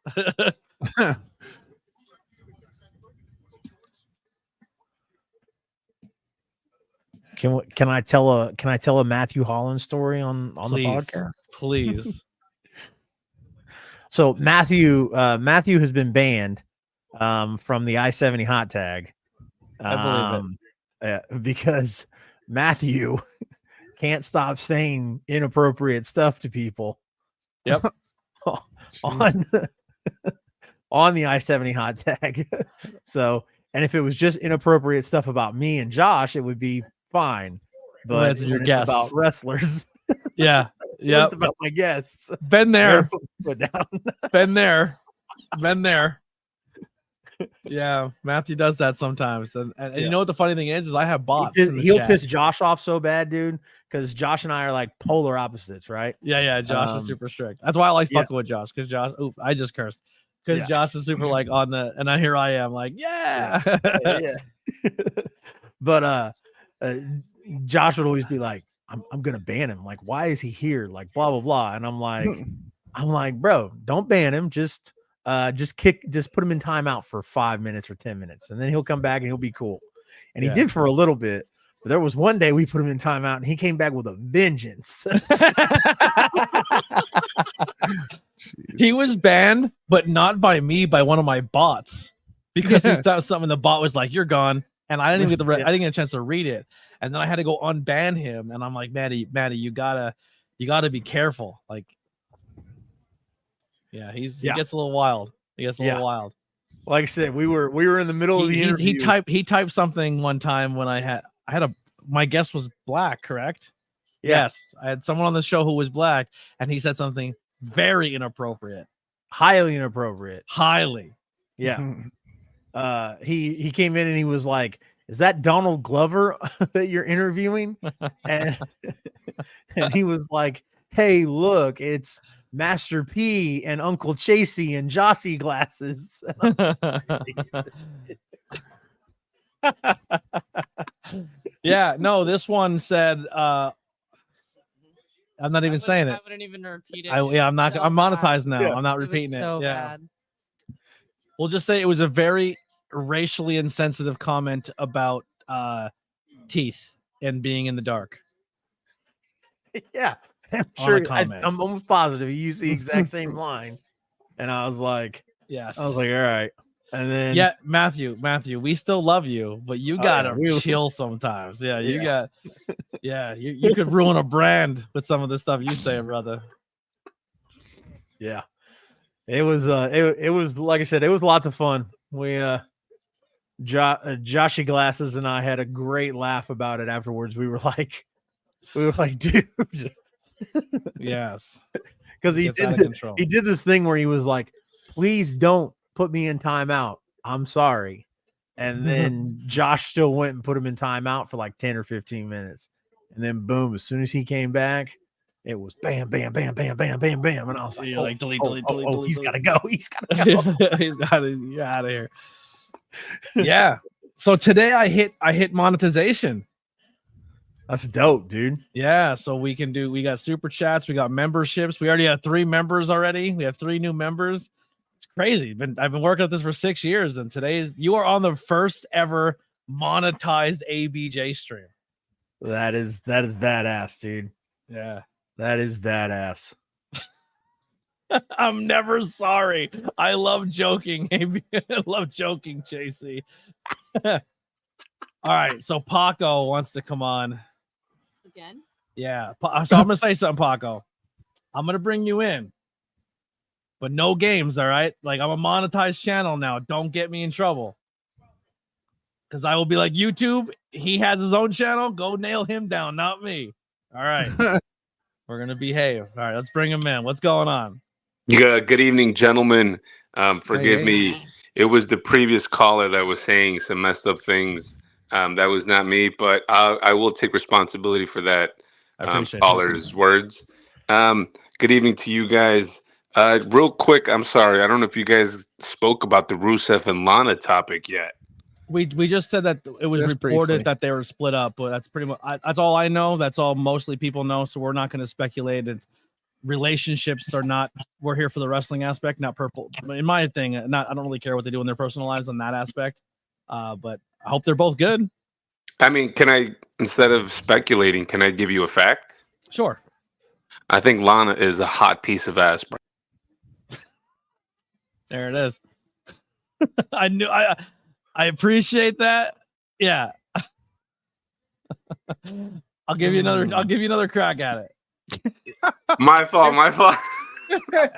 Speaker 6: Can I tell a Matthew Holland story on the podcast?
Speaker 2: Please.
Speaker 6: So Matthew has been banned from the I-70 hot tag.
Speaker 2: I believe
Speaker 6: it. Because Matthew can't stop saying inappropriate stuff to people.
Speaker 2: Yep.
Speaker 6: on the I-70 hot tag. So, and if it was just inappropriate stuff about me and Josh, it would be fine. But
Speaker 2: it's your
Speaker 6: when
Speaker 2: guests.
Speaker 6: it's about wrestlers.
Speaker 2: Yeah. Yeah.
Speaker 6: It's about my guests.
Speaker 2: Been there.
Speaker 6: Put down.
Speaker 2: Been there. Yeah, Matthew does that sometimes, and you know what the funny thing is I have bots.
Speaker 6: He'll piss Josh off so bad, dude, because Josh and I are like polar opposites, right?
Speaker 2: Yeah. Josh is super strict. That's why I like fucking with Josh, because Josh. Oop, I just cursed. Because Josh is super like on the, and here I am like, yeah. But Josh would always be like, I'm gonna ban him. Like, why is he here? Like, blah blah blah. And I'm like, bro, don't ban him. Just put him in timeout for 5 minutes or 10 minutes, and then he'll come back and he'll be cool. And he did for a little bit, but there was one day we put him in timeout and he came back with a vengeance. He was banned, but not by me, by one of my bots, because he said something. The bot was like, "You're gone," and I didn't even I didn't get a chance to read it, and then I had to go unban him. And I'm like, Maddie, you gotta be careful. Like, he gets a little wild. He gets a little wild.
Speaker 6: Like I said, we were in the middle of the interview.
Speaker 2: He typed something one time when I had my guest was black, correct?
Speaker 6: Yeah.
Speaker 2: Yes, I had someone on the show who was black, and he said something very inappropriate,
Speaker 6: highly inappropriate.
Speaker 2: Highly.
Speaker 6: Yeah. He came in and he was like, "Is that Donald Glover that you're interviewing?" And he was like, "Hey, look, it's Master P and Uncle Chasey and Joshy glasses."
Speaker 2: Yeah, no, this one said I'm not even saying it.
Speaker 3: I wouldn't even repeat it.
Speaker 2: I'm not.
Speaker 3: So
Speaker 2: I'm monetized now.
Speaker 3: bad.
Speaker 2: I'm not
Speaker 3: It was
Speaker 2: repeating it.
Speaker 3: so
Speaker 2: Yeah.
Speaker 3: bad.
Speaker 2: We'll just say it was a very racially insensitive comment about teeth and being in the dark.
Speaker 6: Yeah, I'm
Speaker 2: On
Speaker 6: sure.
Speaker 2: a comment.
Speaker 6: I'm almost positive he used the exact same line, and I was like,
Speaker 2: Yes.
Speaker 6: all right. And then
Speaker 2: Yeah, Matthew, we still love you, but you gotta chill sometimes. Yeah, you could ruin a brand with some of the stuff you say, brother.
Speaker 6: Yeah, it was like I said, it was lots of fun. We Joshy Glasses and I had a great laugh about it afterwards. We were like, dude.
Speaker 2: Yes,
Speaker 6: because he did this thing where he was like, "Please don't put me in timeout. I'm sorry." And then Josh still went and put him in timeout for like 10 or 15 minutes. And then boom, as soon as he came back, it was bam, bam, bam, bam, bam, bam, bam. And I was like, delete. He's got to go. He's got to go.
Speaker 2: You're out of here. Yeah. So today I hit monetization.
Speaker 6: That's dope, dude.
Speaker 2: Yeah. So we got super chats. We got memberships. We already have 3 members already. We have 3 new members. It's crazy. I've been working at this for 6 years, and today you are on the first ever monetized ABJ stream.
Speaker 6: That is badass, dude.
Speaker 2: Yeah,
Speaker 6: that is badass.
Speaker 2: I'm never sorry. I love joking. I love joking, Chasey. All right, so Paco wants to come on
Speaker 3: Again?
Speaker 2: Yeah. So I'm gonna say something, Paco. I'm gonna bring you in, but no games. All right. Like, I'm a monetized channel now. Don't get me in trouble. Because I will be like, YouTube, he has his own channel. Go nail him down, not me. All right. We're going to behave. All right. Let's bring him in. What's going on?
Speaker 7: Yeah, good evening, gentlemen. Forgive
Speaker 4: Hey.
Speaker 7: me. It was the previous caller that was saying some messed up things. That was not me, but I will take responsibility for that
Speaker 2: I appreciate it.
Speaker 7: caller's words. Good evening to you guys. Real quick, I'm sorry. I don't know if you guys spoke about the Rusev and Lana topic yet.
Speaker 2: We just said that it was
Speaker 4: Just
Speaker 2: reported
Speaker 4: briefly.
Speaker 2: that they were split up, but that's pretty much that's all I know. That's all mostly people know. So we're not going to speculate. It's relationships are not. We're here for the wrestling aspect, not purple. In my thing, I don't really care what they do in their personal lives on that aspect. But I hope they're both good.
Speaker 7: I mean, instead of speculating, can I give you a fact?
Speaker 2: Sure.
Speaker 7: I think Lana is a hot piece of ass, bro.
Speaker 2: There it is. I appreciate that. Yeah. I'll give you another crack at it.
Speaker 7: My fault.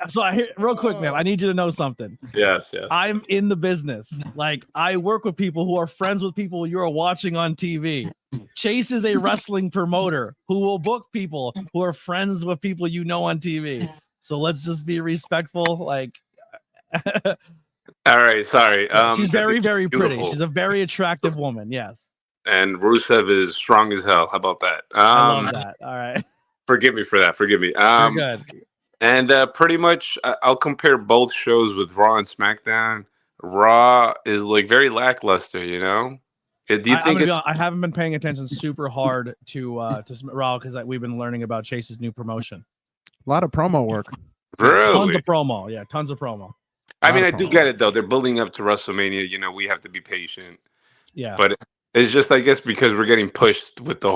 Speaker 2: So real quick, man, I need you to know something.
Speaker 7: Yes.
Speaker 2: I'm in the business. Like, I work with people who are friends with people you're watching on TV. Chase is a wrestling promoter who will book people who are friends with people you know on TV. So let's just be respectful. Like,
Speaker 7: All right, sorry.
Speaker 2: she's very, very pretty.
Speaker 7: beautiful.
Speaker 2: She's a very attractive woman. Yes.
Speaker 7: And Rusev is strong as hell. How about that?
Speaker 2: I love that. All right.
Speaker 7: Forgive me for that. Forgive me.
Speaker 2: You're good.
Speaker 7: And pretty much, I'll compare both shows with Raw and SmackDown. Raw is like very lackluster, you know. Do you think
Speaker 2: I haven't been paying attention super hard to Raw because we've been learning about Chase's new promotion.
Speaker 4: A lot of promo work.
Speaker 7: really?
Speaker 2: Tons of promo. Yeah, tons of promo.
Speaker 7: I mean, I
Speaker 4: lot of
Speaker 7: do
Speaker 4: promo.
Speaker 7: get it though. They're building up to WrestleMania. You know, we have to be patient.
Speaker 2: Yeah.
Speaker 7: But it's just, I guess, because we're getting pushed with the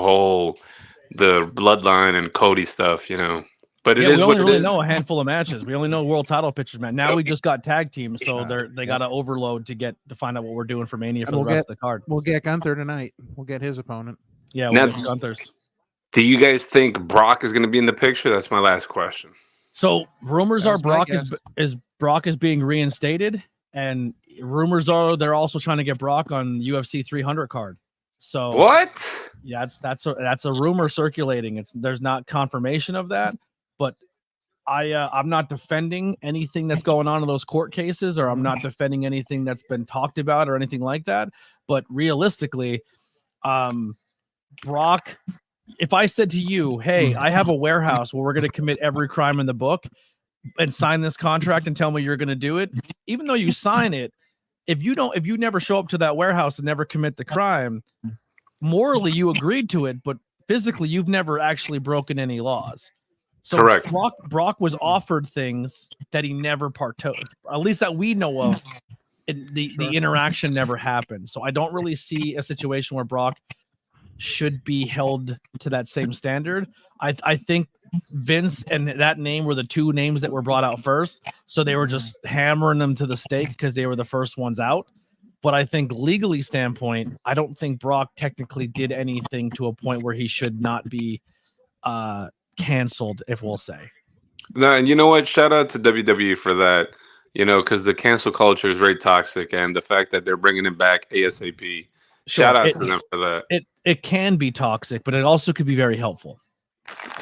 Speaker 7: bloodline and Cody stuff, you know. But it
Speaker 2: Yeah,
Speaker 7: is
Speaker 2: we
Speaker 7: what
Speaker 2: only
Speaker 7: it
Speaker 2: really
Speaker 7: is.
Speaker 2: know a handful of matches. We only know world title pictures, man. Now we just got tag teams, so they got to overload to find out what we're doing for Mania for
Speaker 4: And
Speaker 2: the
Speaker 4: we'll
Speaker 2: rest of the card.
Speaker 4: We'll get Gunther tonight. We'll get his opponent.
Speaker 2: Yeah,
Speaker 7: Now-
Speaker 2: we'll get Gunther's.
Speaker 7: Do you guys think Brock is going to be in the picture? That's my last question.
Speaker 2: So rumors
Speaker 4: That
Speaker 2: are
Speaker 4: was my
Speaker 2: Brock is being reinstated, and rumors are they're also trying to get Brock on UFC 300 card. So
Speaker 7: What?
Speaker 2: yeah, that's a rumor circulating. There's not confirmation of that, but I'm not defending anything that's going on in those court cases, or I'm not defending anything that's been talked about or anything like that. But realistically, Brock, if I said to you, hey, I have a warehouse where we're going to commit every crime in the book and sign this contract and tell me you're going to do it, even though you sign it, if you never show up to that warehouse and never commit the crime, morally you agreed to it, but physically you've never actually broken any laws. So
Speaker 7: Correct.
Speaker 2: Brock was offered things that he never partook, at least that we know of. The interaction never happened. So I don't really see a situation where Brock should be held to that same standard. I think Vince and that name were the two names that were brought out first. So they were just hammering them to the stake because they were the first ones out. But I think legally standpoint, I don't think Brock technically did anything to a point where he should not be canceled, if we'll say.
Speaker 7: No, and you know what? Shout out to WWE for that. You know, because the cancel culture is very toxic, and the fact that they're bringing it back ASAP. Shout out to them for that.
Speaker 2: It can be toxic, but it also could be very helpful.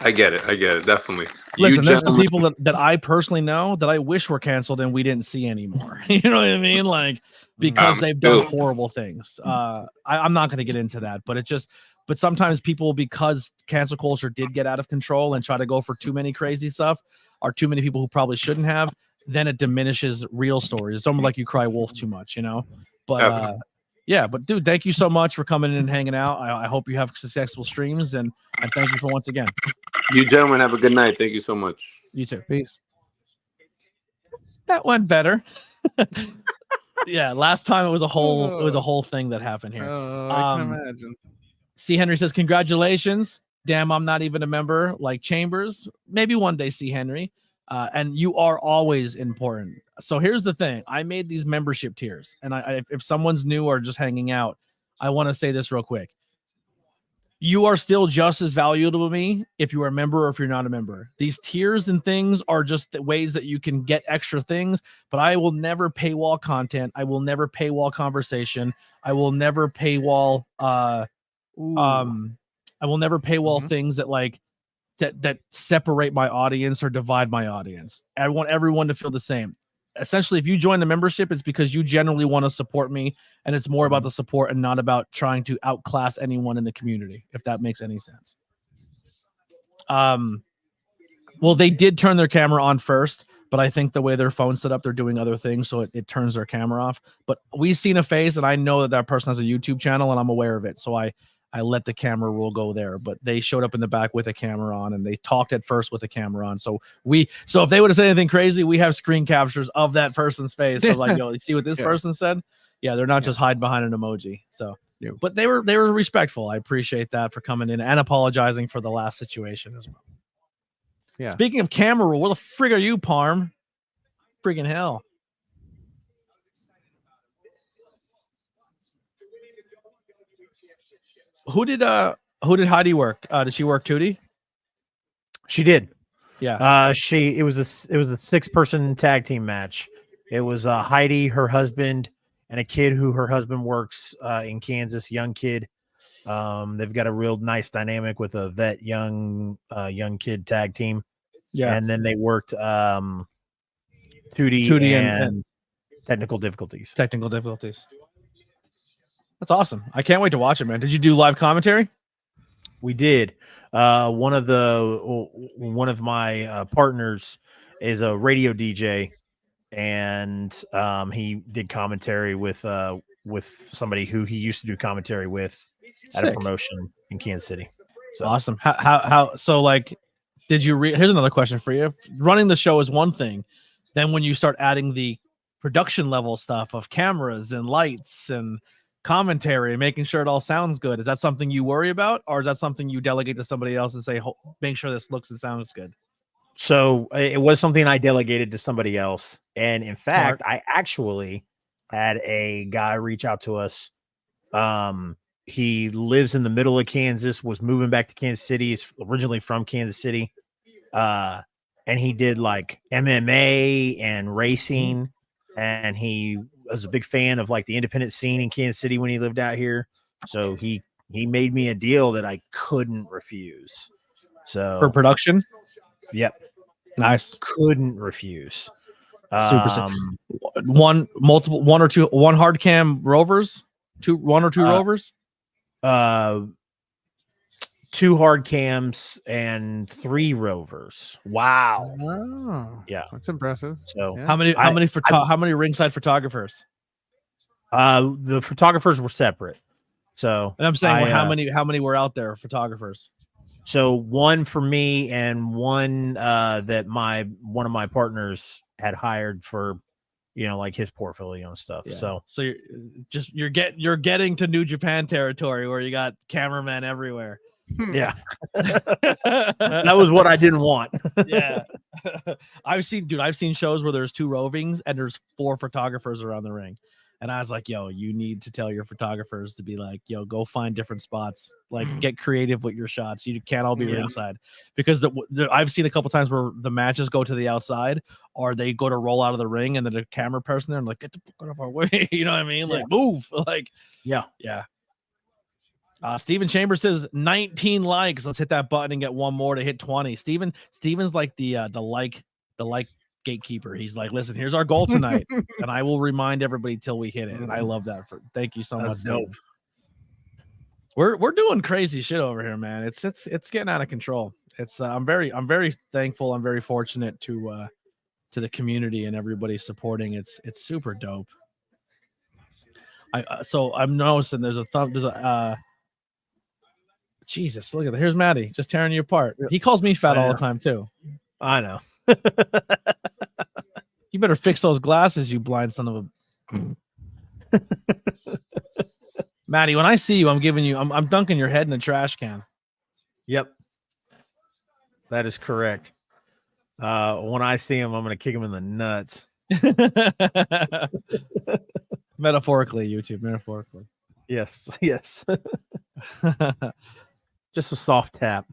Speaker 7: I get it, definitely.
Speaker 2: Listen, there's some
Speaker 7: gentlemen-
Speaker 2: people that I personally know that I wish were canceled and we didn't see anymore. You know what I mean? Like, because they've done horrible things. I'm not going to get into that, but sometimes people, because cancel culture did get out of control and try to go for too many crazy stuff, or too many people who probably shouldn't have, then it diminishes real stories. It's almost like you cry wolf too much, you know? But yeah, but dude, thank you so much for coming in and hanging out. I hope you have successful streams, and thank you for once again.
Speaker 7: You gentlemen have a good night. Thank you so much.
Speaker 2: You too.
Speaker 4: Peace.
Speaker 2: That went better. Yeah, last time it was a whole thing that happened here.
Speaker 4: Oh, I can imagine.
Speaker 2: C. Henry says, congratulations. Damn, I'm not even a member like Chambers. Maybe one day, C. Henry. And you are always important. So here's the thing. I made these membership tiers. And if someone's new or just hanging out, I want to say this real quick. you are still just as valuable to me if you are a member or if you're not a member. These tiers and things are just the ways that you can get extra things, but I will never paywall content. I will never paywall conversation. I will never paywall I will never paywall things that like that separate my audience or divide my audience. I want everyone to feel the same. Essentially, if you join the membership, it's because you generally want to support me, and it's more about the support and not about trying to outclass anyone in the community, if that makes any sense. Well, they did turn their camera on first, but I think the way their phone's set up, they're doing other things, so it turns their camera off. But we've seen a face, and I know that that person has a YouTube channel, and I'm aware of it, so I let the camera rule go there. But they showed up in the back with a camera on, and they talked at first with a camera on. So if they would have said anything crazy, we have screen captures of that person's face. So like, yo, you see what this person said? Yeah, they're not just hiding behind an emoji. So, but they were respectful. I appreciate that for coming in and apologizing for the last situation as well.
Speaker 4: Yeah.
Speaker 2: Speaking of camera rule, where the frig are you, Parm? Friggin' hell. Who did Heidi work? Did she work Tootie?
Speaker 6: She did.
Speaker 2: Yeah.
Speaker 6: It was a 6-person tag team match. It was Heidi, her husband, and a kid who her husband works in Kansas, young kid. They've got a real nice dynamic with a vet young kid tag team.
Speaker 2: Yeah.
Speaker 6: And then they worked Tootie and technical difficulties.
Speaker 2: Technical difficulties. That's awesome. I can't wait to watch it, man. Did you do live commentary?
Speaker 6: We did. One of my partners is a radio DJ, and he did commentary with somebody who he used to do commentary with at a promotion in Kansas City. So
Speaker 2: awesome. How so like did you here's another question for you. Running the show is one thing. Then when you start adding the production level stuff of cameras and lights and commentary and making sure it all sounds good, is that something you worry about, or is that something you delegate to somebody else and say, make sure this looks and sounds good?
Speaker 6: So it was something I delegated to somebody else. And in fact, I actually had a guy reach out to us. He lives in the middle of Kansas, was moving back to Kansas City. He's originally from Kansas City. And he did like MMA and racing. And he was a big fan of like the independent scene in Kansas City when he lived out here. So he made me a deal that I couldn't refuse. So
Speaker 2: for production.
Speaker 6: Yep.
Speaker 2: Nice.
Speaker 6: Couldn't refuse.
Speaker 2: Super. One hard cam rovers, one or two rovers.
Speaker 6: 2 hard cams and 3 rovers.
Speaker 2: Wow.
Speaker 4: Oh,
Speaker 6: yeah,
Speaker 4: that's impressive.
Speaker 6: So
Speaker 4: yeah.
Speaker 2: How many ringside photographers?
Speaker 6: The photographers were separate. So
Speaker 2: and I'm saying how many were out there, photographers?
Speaker 6: So 1 for me and 1 that one of my partners had hired for, like his portfolio and stuff.
Speaker 2: Yeah. So you're getting to New Japan territory where you got cameramen everywhere.
Speaker 6: Yeah. That was what I didn't want.
Speaker 2: Yeah. I've seen shows where there's 2 rovings and there's 4 photographers around the ring. And I was like, yo, you need to tell your photographers to be like, yo, go find different spots, like get creative with your shots. You can't all be ringside, because I've seen a couple times where the matches go to the outside, or they go to roll out of the ring and then the camera person there and like, get the fuck out of our way. You know what I mean? Like move. Like, yeah. Steven Chambers says 19 likes. Let's hit that button and get one more to hit 20. Steven's like the like gatekeeper. He's like, listen, here's our goal tonight, and I will remind everybody till we hit it. And I love that. Thank you so much.
Speaker 6: Dope.
Speaker 2: We're doing crazy shit over here, man. It's getting out of control. It's I'm very thankful. I'm very fortunate to the community and everybody supporting. It's super dope. So I'm noticing there's a Jesus, look at that. Here's Maddie just tearing you apart. He calls me fat all the time too.
Speaker 6: I know.
Speaker 2: You better fix those glasses, you blind son of a. Maddie, when I see you, I'm dunking your head in a trash can.
Speaker 6: Yep. That is correct. When I see him, I'm going to kick him in the nuts.
Speaker 2: Metaphorically, YouTube. Metaphorically.
Speaker 6: Yes. Just a soft tap.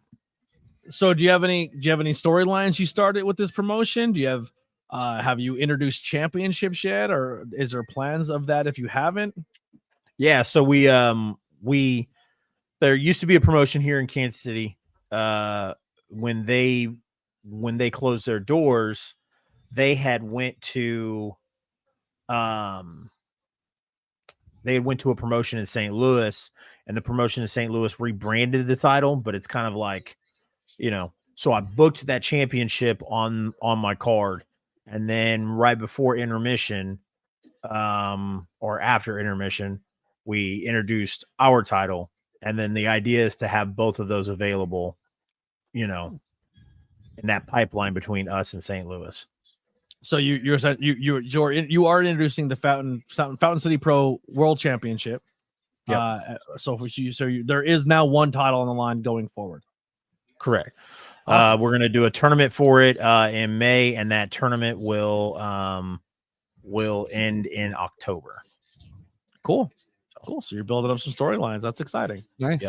Speaker 2: So do you have any storylines you started with this promotion? Do you have you introduced championships yet, or is there plans of that if you haven't?
Speaker 6: Yeah, so we there used to be a promotion here in Kansas City. When they closed their doors, they had went to a promotion in St. Louis, and the promotion in St. Louis rebranded the title, but it's kind of like, so I booked that championship on my card, and then right before intermission, or after intermission, we introduced our title, and then the idea is to have both of those available, in that pipeline between us and St. Louis.
Speaker 2: So you are introducing the Fountain City Pro World Championship.
Speaker 6: Yep.
Speaker 2: There is now one title on the line going forward.
Speaker 6: Correct.
Speaker 2: Awesome.
Speaker 6: We're gonna do a tournament for it in May, and that tournament will end in October.
Speaker 2: Cool. So you're building up some storylines. That's exciting.
Speaker 4: Nice.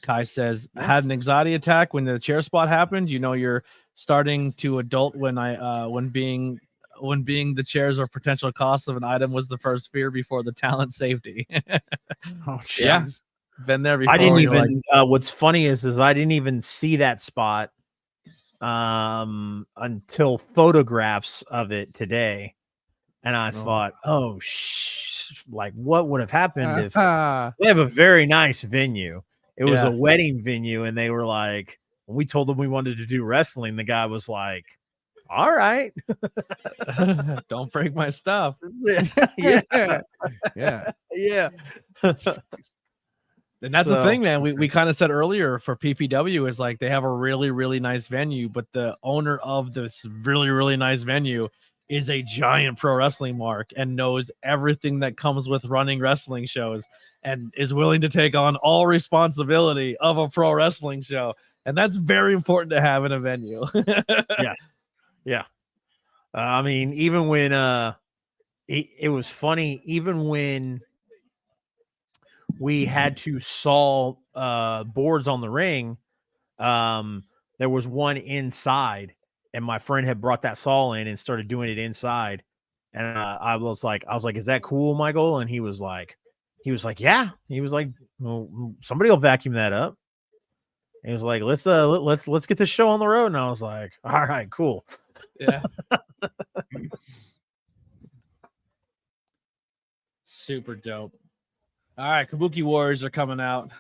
Speaker 2: Kai says, had an anxiety attack when the chair spot happened. You're starting to adult when being the chairs or potential cost of an item was the first fear before the talent safety.
Speaker 4: Oh,
Speaker 2: yeah. Been there before.
Speaker 6: I didn't even what's funny is I didn't even see that spot until photographs of it today. And I thought, like what would have happened if they have a very nice venue. It was a wedding venue, and they were like, when we told them we wanted to do wrestling, the guy was like, all right.
Speaker 2: Don't break my stuff.
Speaker 4: Yeah.
Speaker 2: And that's the thing, man. We kind of said earlier for PPW is like they have a really, really nice venue, but the owner of this really, really nice venue is a giant pro wrestling mark and knows everything that comes with running wrestling shows and is willing to take on all responsibility of a pro wrestling show. And that's very important to have in a venue.
Speaker 6: Yes. Yeah. I mean, even when it was funny, even when we had to saw boards on the ring, there was one inside, and my friend had brought that saw in and started doing it inside. And I was like, is that cool, Michael? And he was like, yeah. He was like, well, somebody will vacuum that up. And he was like, let's get this show on the road. And I was like, all right, cool.
Speaker 2: Yeah. Super dope. All right, Kabuki Warriors are coming out.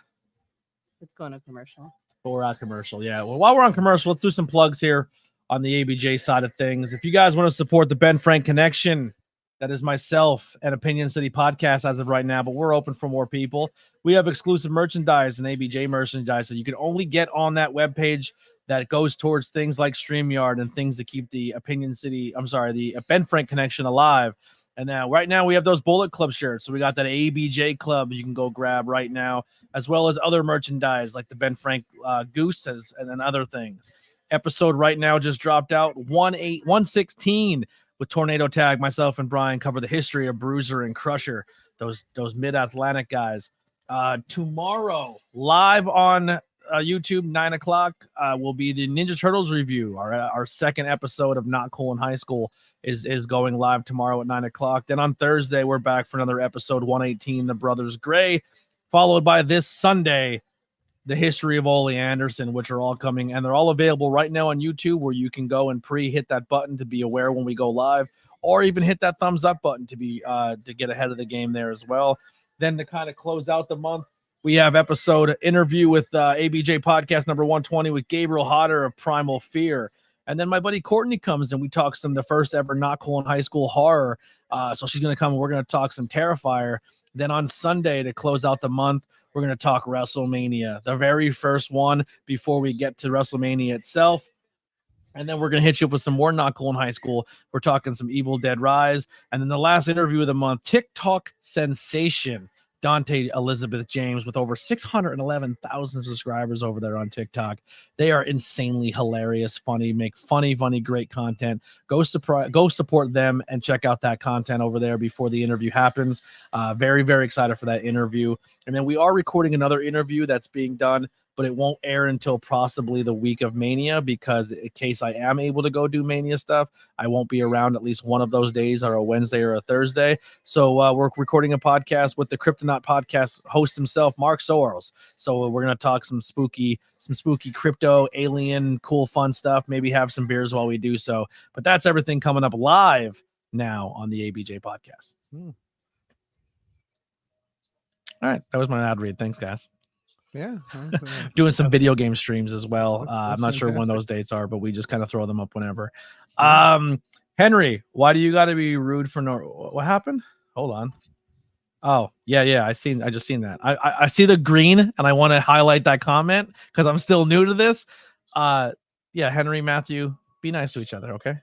Speaker 3: It's going to commercial.
Speaker 2: But we're out commercial. Yeah. Well, while we're on commercial, let's do some plugs here on the ABJ side of things. If you guys want to support the Ben Frank Connection, that is myself and Opinion City Podcast as of right now, but we're open for more people. We have exclusive merchandise and ABJ merchandise that you can only get on that webpage that goes towards things like StreamYard and things to keep the the Ben Frank Connection alive. And now, right now, we have those Bullet Club shirts. So we got that ABJ Club you can go grab right now, as well as other merchandise like the Ben Frank Gooses and then other things. Episode right now just dropped out, 116 with Tornado Tag. Myself and Brian cover the history of Bruiser and Crusher, those Mid-Atlantic guys. Tomorrow, live on YouTube, 9 o'clock, will be the Ninja Turtles review. Our second episode of Not Cool in High School is going live tomorrow at 9 o'clock. Then on Thursday, we're back for another episode, 118, The Brothers Gray, followed by this Sunday, The History of Ole Anderson, which are all coming, and they're all available right now on YouTube, where you can go and hit that button to be aware when we go live, or even hit that thumbs up button to be to get ahead of the game there as well. Then to kind of close out the month, we have episode interview with ABJ podcast number 120 with Gabriel Hodder of Primal Fear. And then my buddy Courtney comes and we talk some the first ever Not Cool in High School horror. So she's going to come and we're going to talk some Terrifier. Then on Sunday to close out the month, we're going to talk WrestleMania, the very first one before we get to WrestleMania itself. And then we're going to hit you up with some more Not Cool in High School. We're talking some Evil Dead Rise. And then the last interview of the month, TikTok sensation Dante Elizabeth James, with over 611,000 subscribers over there on TikTok. They are insanely hilarious, funny, make funny, great content. Go support them and check out that content over there before the interview happens. Very, very excited for that interview. And then we are recording another interview that's being done but it won't air until possibly the week of Mania, because in case I am able to go do Mania stuff, I won't be around at least one of those days, or a Wednesday or a Thursday. So we're recording a podcast with the Kryptonaut podcast host himself, Mark Soros. So we're going to talk some spooky crypto, alien, cool, fun stuff, maybe have some beers while we do so. But that's everything coming up live now on the ABJ podcast. All right, that was my ad read. Thanks, guys.
Speaker 4: Yeah,
Speaker 2: Doing some video game streams as well.
Speaker 4: That's
Speaker 2: I'm not sure when
Speaker 4: fantastic.
Speaker 2: those dates are, but we just kind of throw them up whenever. Henry, why do you got to be rude for no? What happened? Hold on. Oh, yeah. I just seen that. I see the green, and I want to highlight that comment because I'm still new to this. Yeah, Henry, Matthew, be nice to each other, okay?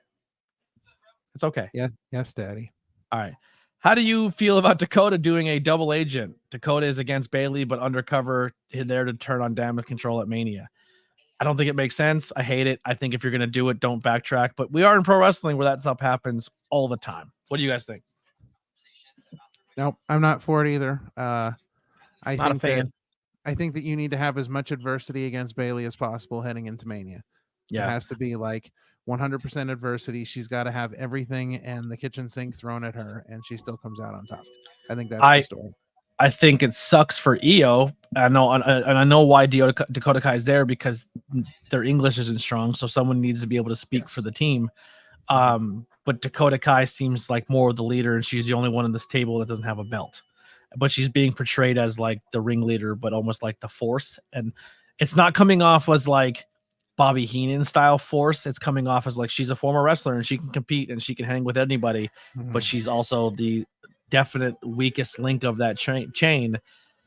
Speaker 2: It's okay.
Speaker 4: Yeah, yes, Daddy.
Speaker 2: All right. How do you feel about Dakota doing a double agent? Dakota is against Bailey, but undercover there to turn on damage control at Mania. I don't think it makes sense. I hate it. I think if you're going to do it, don't backtrack. But we are in pro wrestling where that stuff happens all the time. What do you guys think?
Speaker 4: Nope, I'm not for it either. I
Speaker 2: Not a fan.
Speaker 4: think that you need to have as much adversity against Bailey as possible heading into Mania. It
Speaker 2: Yeah.
Speaker 4: has to be like 100% adversity. She's got to have everything and the kitchen sink thrown at her, and she still comes out on top. I think that's the story.
Speaker 2: I think it sucks for EO. I know, and I know why Dakota Kai is there, because their English isn't strong, so someone needs to be able to speak for the team. But Dakota Kai seems like more of the leader, and she's the only one in this table that doesn't have a belt. But she's being portrayed as like the ringleader, but almost like the force. And it's not coming off as like Bobby Heenan style force. It's coming off as like she's a former wrestler and she can compete and she can hang with anybody, but she's also the definite weakest link of that chain,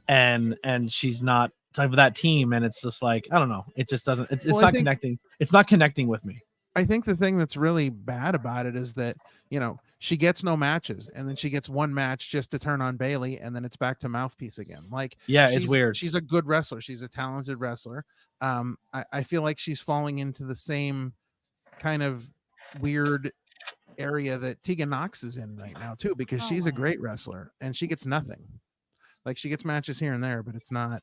Speaker 2: and she's not type of that team. And it's just like, I don't know. It just doesn't. It's not connecting. It's not connecting with me.
Speaker 4: I think the thing that's really bad about it is that, you know, she gets no matches, and then she gets one match just to turn on Bailey, and then it's back to mouthpiece again. Like,
Speaker 2: yeah, it's weird.
Speaker 4: She's a good wrestler. She's a talented wrestler. I feel like she's falling into the same kind of weird area that Tegan Knox is in right now too, because she's a great wrestler and she gets nothing. Like, she gets matches here and there, but it's not,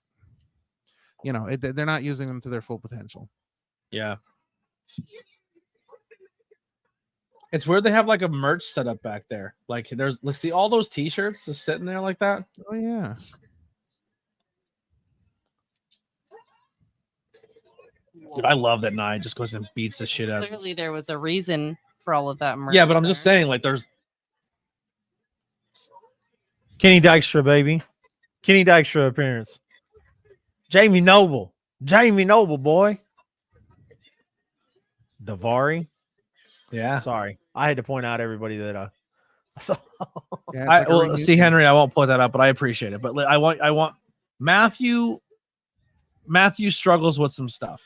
Speaker 4: you know, they're not using them to their full potential.
Speaker 2: Yeah. It's weird they have like a merch set up back there. Like, there's, let's see all those t-shirts just sitting there like that.
Speaker 4: Oh yeah.
Speaker 2: Dude, I love that Nia just goes and beats the shit out of it.
Speaker 3: Clearly, there was a reason for all of that merch.
Speaker 2: Yeah, but I'm just saying, like, there's
Speaker 6: Kenny Dykstra, baby. Kenny Dykstra appearance. Jamie Noble, boy. Davari.
Speaker 2: yeah.
Speaker 6: Sorry, I had to point out everybody that I saw.
Speaker 4: Yeah, it's like a
Speaker 2: Well,
Speaker 4: reunion.
Speaker 2: see, Henry, I won't put that up, but I appreciate it. But I want Matthew struggles with some stuff.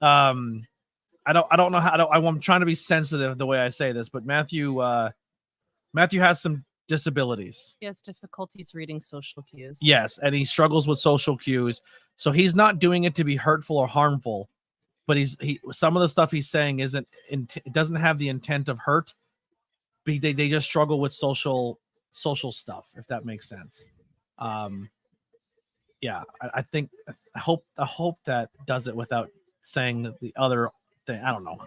Speaker 2: I don't know how to, I'm trying to be sensitive the way I say this, but Matthew has some disabilities.
Speaker 3: He has difficulties reading social cues.
Speaker 2: Yes, and he struggles with social cues. So he's not doing it to be hurtful or harmful, but some of the stuff he's saying it doesn't have the intent of hurt. They just struggle with social stuff, if that makes sense. Yeah, I hope that does it without saying the other thing. I don't know.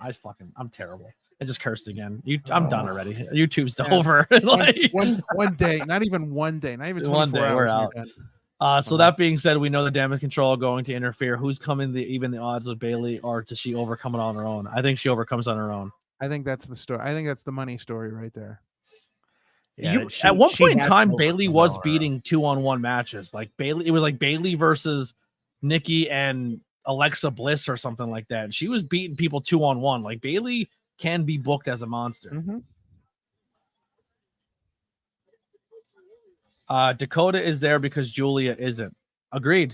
Speaker 2: I'm terrible. I just cursed again. I'm done already. YouTube's over. Like,
Speaker 4: one day, not even one day, not even 24
Speaker 2: one day,
Speaker 4: hours.
Speaker 2: we're
Speaker 4: and
Speaker 2: out.
Speaker 4: you're done.
Speaker 2: So that being said, we know the damage control are going to interfere. Who's coming even the odds with Bailey, or does she overcome it on her own? I think she overcomes on her own.
Speaker 4: I think that's the story. I think that's the money story right there.
Speaker 6: Yeah,
Speaker 2: At one point in
Speaker 6: has
Speaker 2: time,
Speaker 6: to
Speaker 2: Bailey
Speaker 6: overcome
Speaker 2: was
Speaker 6: on her
Speaker 2: beating 2-on-1 matches. Like it was like Bailey versus Nikki and Alexa Bliss or something like that. And she was beating people 2-on-1. Like, Bailey can be booked as a monster. Dakota is there because Julia isn't. Agreed.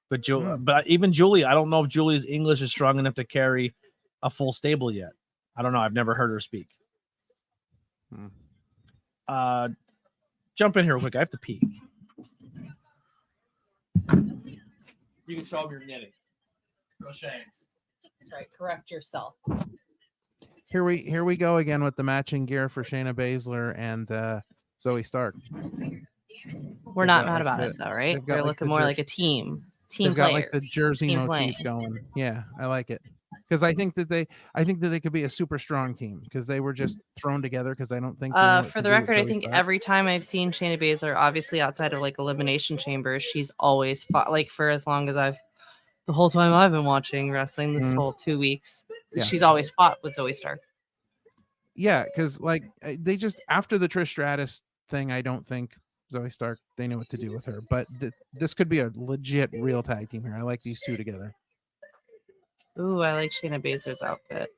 Speaker 2: But even Julia, I don't know if Julia's English is strong enough to carry a full stable yet. I don't know. I've never heard her speak. Jump in here real quick. I have to pee. You can show them your knitting. No shame.
Speaker 3: That's right. Correct yourself.
Speaker 4: Here we go again with the matching gear for Shayna Baszler and Zoe Stark.
Speaker 3: We're not mad about it though, right?
Speaker 4: they've got
Speaker 3: They're
Speaker 4: like
Speaker 3: looking
Speaker 4: the
Speaker 3: more
Speaker 4: jerk-
Speaker 3: like a team. team
Speaker 4: They've got
Speaker 3: players.
Speaker 4: like the jersey
Speaker 3: team
Speaker 4: motif
Speaker 3: playing.
Speaker 4: going. Yeah, I like it. Because I think that they could be a super strong team because they were just thrown together because I don't think they know what
Speaker 8: For
Speaker 4: to
Speaker 8: the
Speaker 4: do with
Speaker 8: record, I
Speaker 4: Zoe
Speaker 8: think
Speaker 4: Stark.
Speaker 8: every time I've seen Shayna Baszler, obviously outside of like elimination chambers, she's always fought like for as long as the whole time I've been watching wrestling this
Speaker 4: Mhm.
Speaker 8: whole 2 weeks.
Speaker 4: Yeah.
Speaker 8: She's always fought with Zoe Stark.
Speaker 4: Yeah, because like they just after the Trish Stratus thing, I don't think Zoe Stark they knew what to do with her. But this could be a legit real tag team here. I like these two together.
Speaker 8: Ooh, I like Shayna Baszler's outfit.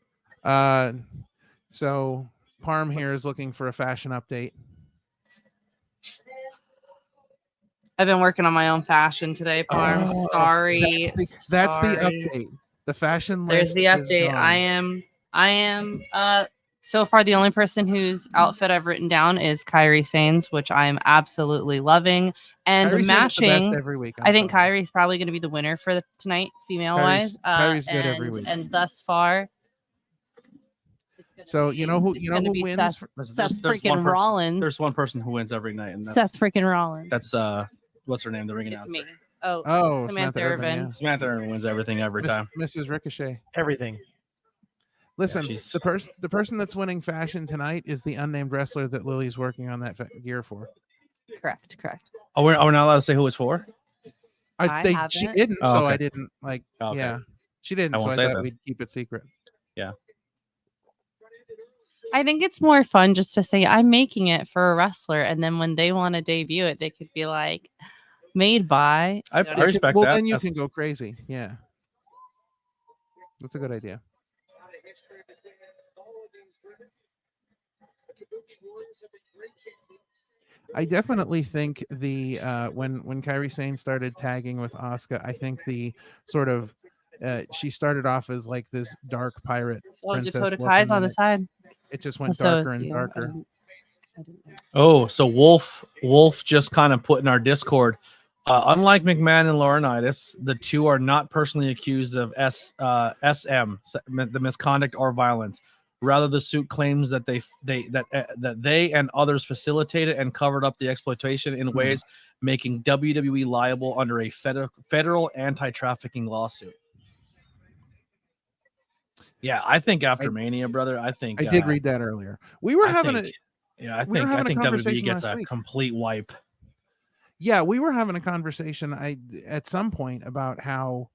Speaker 4: So Parm here is looking for a fashion update.
Speaker 8: I've been working on my own fashion today, Parm.
Speaker 4: Oh,
Speaker 8: Sorry.
Speaker 4: That's the
Speaker 8: Sorry.
Speaker 4: update. The fashion
Speaker 8: There's
Speaker 4: list
Speaker 8: the
Speaker 4: is
Speaker 8: update.
Speaker 4: gone.
Speaker 8: I am so far the only person whose outfit I've written down is Kairi Sane's, which I am absolutely loving. And
Speaker 4: Kairi Sane is the best
Speaker 8: matching,
Speaker 4: every week.
Speaker 8: I think
Speaker 4: sorry.
Speaker 8: Kyrie's probably going to be the winner for tonight, female wise.
Speaker 4: Kyrie's good every week.
Speaker 8: And thus far,
Speaker 4: So you know who wins?
Speaker 3: Seth freaking Rollins.
Speaker 2: There's one person who wins every night, and that's
Speaker 3: Seth freaking Rollins.
Speaker 2: that's what's her name? The ring
Speaker 8: it's
Speaker 2: announcer.
Speaker 8: me. Oh,
Speaker 4: Oh,
Speaker 8: Samantha Irvin.
Speaker 4: yeah.
Speaker 2: Samantha Irvin wins everything every time.
Speaker 4: Mrs. Ricochet.
Speaker 6: Everything.
Speaker 4: Listen,
Speaker 2: she's-
Speaker 4: the person that's winning fashion tonight is the unnamed wrestler that Lily's working on that gear for.
Speaker 8: Correct.
Speaker 2: Oh, we're not allowed to say who it's for.
Speaker 8: I
Speaker 4: She
Speaker 8: haven't.
Speaker 4: didn't,
Speaker 2: Oh,
Speaker 4: so
Speaker 2: okay.
Speaker 4: I didn't like.
Speaker 2: Oh, okay.
Speaker 4: Yeah, she didn't,
Speaker 2: I
Speaker 4: so
Speaker 2: won't
Speaker 4: I
Speaker 2: say
Speaker 4: thought
Speaker 2: that.
Speaker 4: we'd keep it secret.
Speaker 3: I think it's more fun just to say I'm making it for a wrestler, and then when they want to debut it, they could be like, "Made by."
Speaker 2: I respect
Speaker 4: Well,
Speaker 2: that.
Speaker 4: then you
Speaker 2: That's-
Speaker 4: can go crazy. Yeah, that's a good idea. I definitely think the when Kairi Sane started tagging with Asuka, I think the sort of she started off as like this dark pirate
Speaker 8: Oh,
Speaker 4: princess
Speaker 8: Dakota
Speaker 4: look,
Speaker 8: Kai's
Speaker 4: and
Speaker 8: on
Speaker 4: then
Speaker 8: the side.
Speaker 4: it just went
Speaker 3: So is
Speaker 4: darker and
Speaker 3: you.
Speaker 4: darker.
Speaker 8: I didn't know.
Speaker 2: Oh, so Wolf just kind of put in our Discord. Unlike McMahon and Laurinaitis, the two are not personally accused of SM, the misconduct or violence. Rather, the suit claims that they and others facilitated and covered up the exploitation in ways making WWE liable under a federal anti-trafficking lawsuit. Yeah, I think after Mania, brother, I think
Speaker 4: I did read that earlier. We were having
Speaker 2: I
Speaker 4: we were having a
Speaker 2: think WWE
Speaker 4: conversation
Speaker 2: gets
Speaker 4: last
Speaker 2: a
Speaker 4: week.
Speaker 2: complete wipe.
Speaker 4: we were having a conversation at some point about how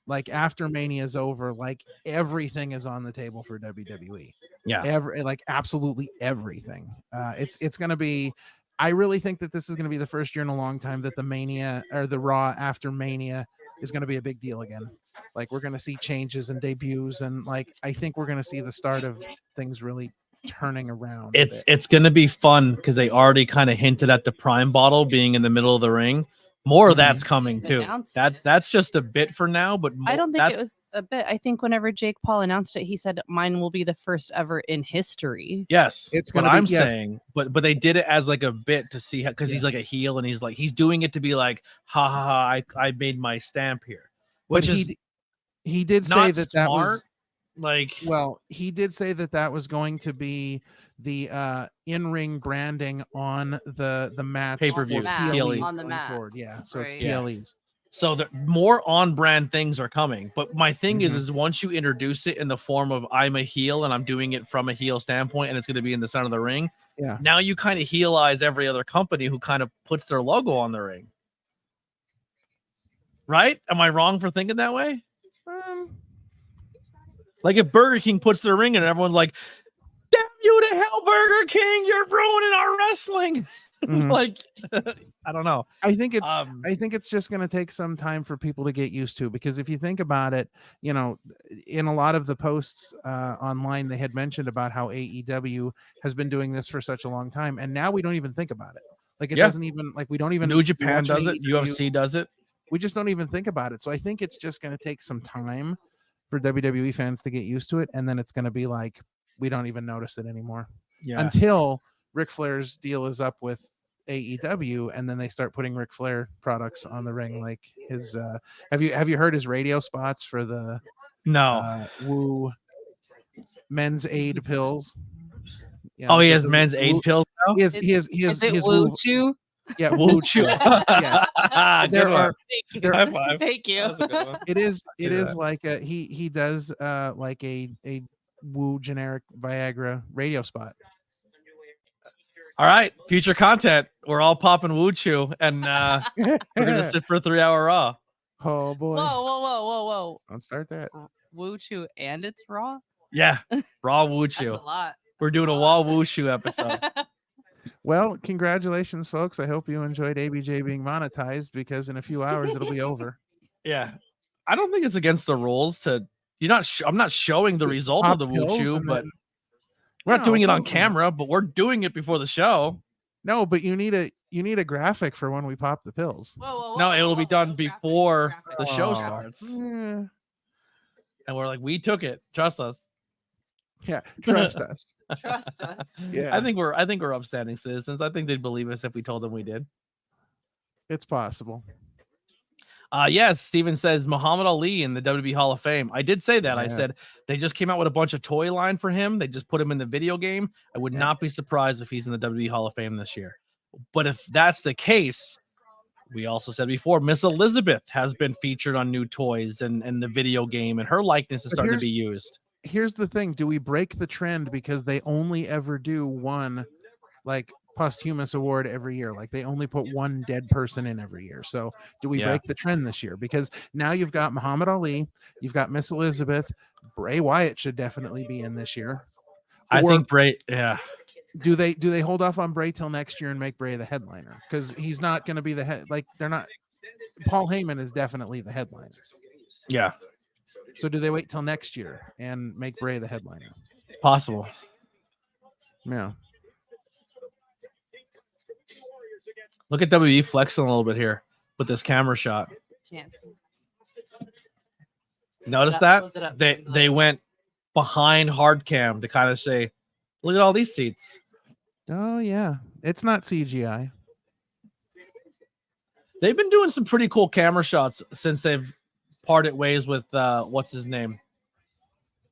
Speaker 4: like after Mania is over, like everything is on the table for WWE.
Speaker 2: Yeah,
Speaker 4: Absolutely everything. It's going to be. I really think that this is going to be the first year in a long time that the Mania or the Raw after Mania is going to be a big deal again. Like we're going to see changes and debuts, and like I think we're going to see the start of things really turning around.
Speaker 2: it's going to be fun because they already kind of hinted at the Prime bottle being in the middle of the ring. More of that's coming too.
Speaker 3: Announced
Speaker 2: That's just a bit for now, but
Speaker 3: I don't think it was a bit. I think whenever Jake Paul announced it, he said mine will be the first ever in history.
Speaker 2: Yes,
Speaker 4: It's
Speaker 2: what
Speaker 4: gonna be-
Speaker 2: I'm
Speaker 4: yes.
Speaker 2: saying, but they did it as like a bit to see how, because he's like a heel and he's doing it to be like, ha ha ha, I made my stamp here, which
Speaker 4: But
Speaker 2: is
Speaker 4: he did say
Speaker 2: not
Speaker 4: that
Speaker 2: smart.
Speaker 4: was
Speaker 2: Like,
Speaker 4: well, he did say that was going to be the in-ring branding on the mats
Speaker 2: Pay-per-view,
Speaker 4: for
Speaker 3: mat,
Speaker 4: PLEs
Speaker 3: on the
Speaker 4: going
Speaker 3: mat.
Speaker 4: forward. Yeah, so it's
Speaker 3: Right.
Speaker 2: Yeah.
Speaker 4: PLEs.
Speaker 2: so the more on brand things are coming. But my thing
Speaker 4: Mhm.
Speaker 2: is once you introduce it in the form of I'm a heel and I'm doing it from a heel standpoint and it's going to be in the center of the ring.
Speaker 4: Yeah.
Speaker 2: Now you kind of heelize every other company who kind of puts their logo on the ring. Right? Am I wrong for thinking that way? Like if Burger King puts their ring in, everyone's like, "Damn you to hell, Burger King! You're ruining our wrestling."
Speaker 4: Mhm.
Speaker 2: Like, I don't know.
Speaker 4: I think it's just going to take some time for people to get used to, because if you think about it, you know, in a lot of the posts online, they had mentioned about how AEW has been doing this for such a long time, and now we don't even think about it. Like it
Speaker 2: Yeah.
Speaker 4: doesn't even like we don't even
Speaker 2: New Japan
Speaker 4: watch
Speaker 2: does it.
Speaker 4: AEW,
Speaker 2: UFC does it.
Speaker 4: we just don't even think about it. So I think it's just going to take some time for WWE fans to get used to it, and then it's going to be like we don't even notice it anymore
Speaker 2: Yeah.
Speaker 4: until Ric Flair's deal is up with AEW, and then they start putting Ric Flair products on the ring. Like his, have you heard his radio spots for the
Speaker 2: No.
Speaker 4: Woo men's aid pills? Yeah,
Speaker 2: Oh, he
Speaker 4: the-
Speaker 2: has
Speaker 4: the
Speaker 2: men's
Speaker 4: Woo-
Speaker 2: aid pills now.
Speaker 4: He has
Speaker 3: Is it
Speaker 4: Woo.
Speaker 3: Woo Chew?
Speaker 4: Yeah,
Speaker 2: Woo Chew.
Speaker 4: Yes.
Speaker 2: Good
Speaker 4: There
Speaker 2: one.
Speaker 4: are there,
Speaker 2: High five.
Speaker 3: Thank you.
Speaker 2: That was a good one.
Speaker 4: it is
Speaker 2: do that.
Speaker 4: like a he does like a woo generic Viagra radio spot.
Speaker 2: All right, future content. We're all popping Woo Chew, and we're gonna sit for a 3-hour Raw.
Speaker 4: Oh boy.
Speaker 3: Whoa.
Speaker 4: Don't start that.
Speaker 3: Woo Chew and it's raw?
Speaker 2: Yeah, Raw Woo
Speaker 3: That's
Speaker 2: Chew.
Speaker 3: a lot.
Speaker 2: We're doing a Raw Woo Chew episode.
Speaker 4: Well, congratulations, folks. I hope you enjoyed ABJ being monetized because in a few hours it'll be over.
Speaker 2: Yeah, I don't think it's against the rules to. I'm not showing the result
Speaker 4: Pop
Speaker 2: of the Woo
Speaker 4: pills
Speaker 2: Chew,
Speaker 4: and
Speaker 2: but
Speaker 4: then-
Speaker 2: we're not doing it on
Speaker 4: No.
Speaker 2: camera. But we're doing it before the show.
Speaker 4: No, but you need a graphic for when we pop the pills.
Speaker 3: Whoa.
Speaker 2: No, it will be done before the show
Speaker 4: Oh.
Speaker 2: starts.
Speaker 4: Yeah,
Speaker 2: And we're like, we took it. Trust us.
Speaker 4: yeah, trust us.
Speaker 3: Trust us.
Speaker 4: Yeah,
Speaker 2: I think we're upstanding citizens. I think they'd believe us if we told them we did.
Speaker 4: it's possible.
Speaker 2: Yes, Steven says Muhammad Ali in the WWE Hall of Fame. I did say that. I said they just came out with a bunch of toy line for him. They just put him in the video game. I would not be surprised if he's in the WWE Hall of Fame this year. But if that's the case, we also said before, Miss Elizabeth has been featured on new toys and the video game, and her likeness is
Speaker 4: But
Speaker 2: starting to be used.
Speaker 4: Here's the thing: do we break the trend because they only ever do one, like posthumous award every year? Like they only put one dead person in every year. So do we
Speaker 2: Yeah.
Speaker 4: break the trend this year? Because now you've got Muhammad Ali, you've got Miss Elizabeth, Bray Wyatt should definitely be in this year.
Speaker 2: I
Speaker 4: Or
Speaker 2: think Bray, yeah.
Speaker 4: do they hold off on Bray till next year and make Bray the headliner? Because he's not going to be the head. Like they're not. Paul Heyman is definitely the headliner.
Speaker 2: Yeah,
Speaker 4: So do they wait till next year and make Bray the headliner?
Speaker 2: possible.
Speaker 4: Yeah.
Speaker 2: Look at WWE flexing a little bit here with this camera shot.
Speaker 8: Can't see.
Speaker 2: Notice
Speaker 8: Close
Speaker 2: that
Speaker 8: it up, close it up.
Speaker 2: they went behind hard cam to kind of say, look at all these seats.
Speaker 4: Oh yeah. It's not CGI.
Speaker 2: They've been doing some pretty cool camera shots since they've parted ways with what's his name,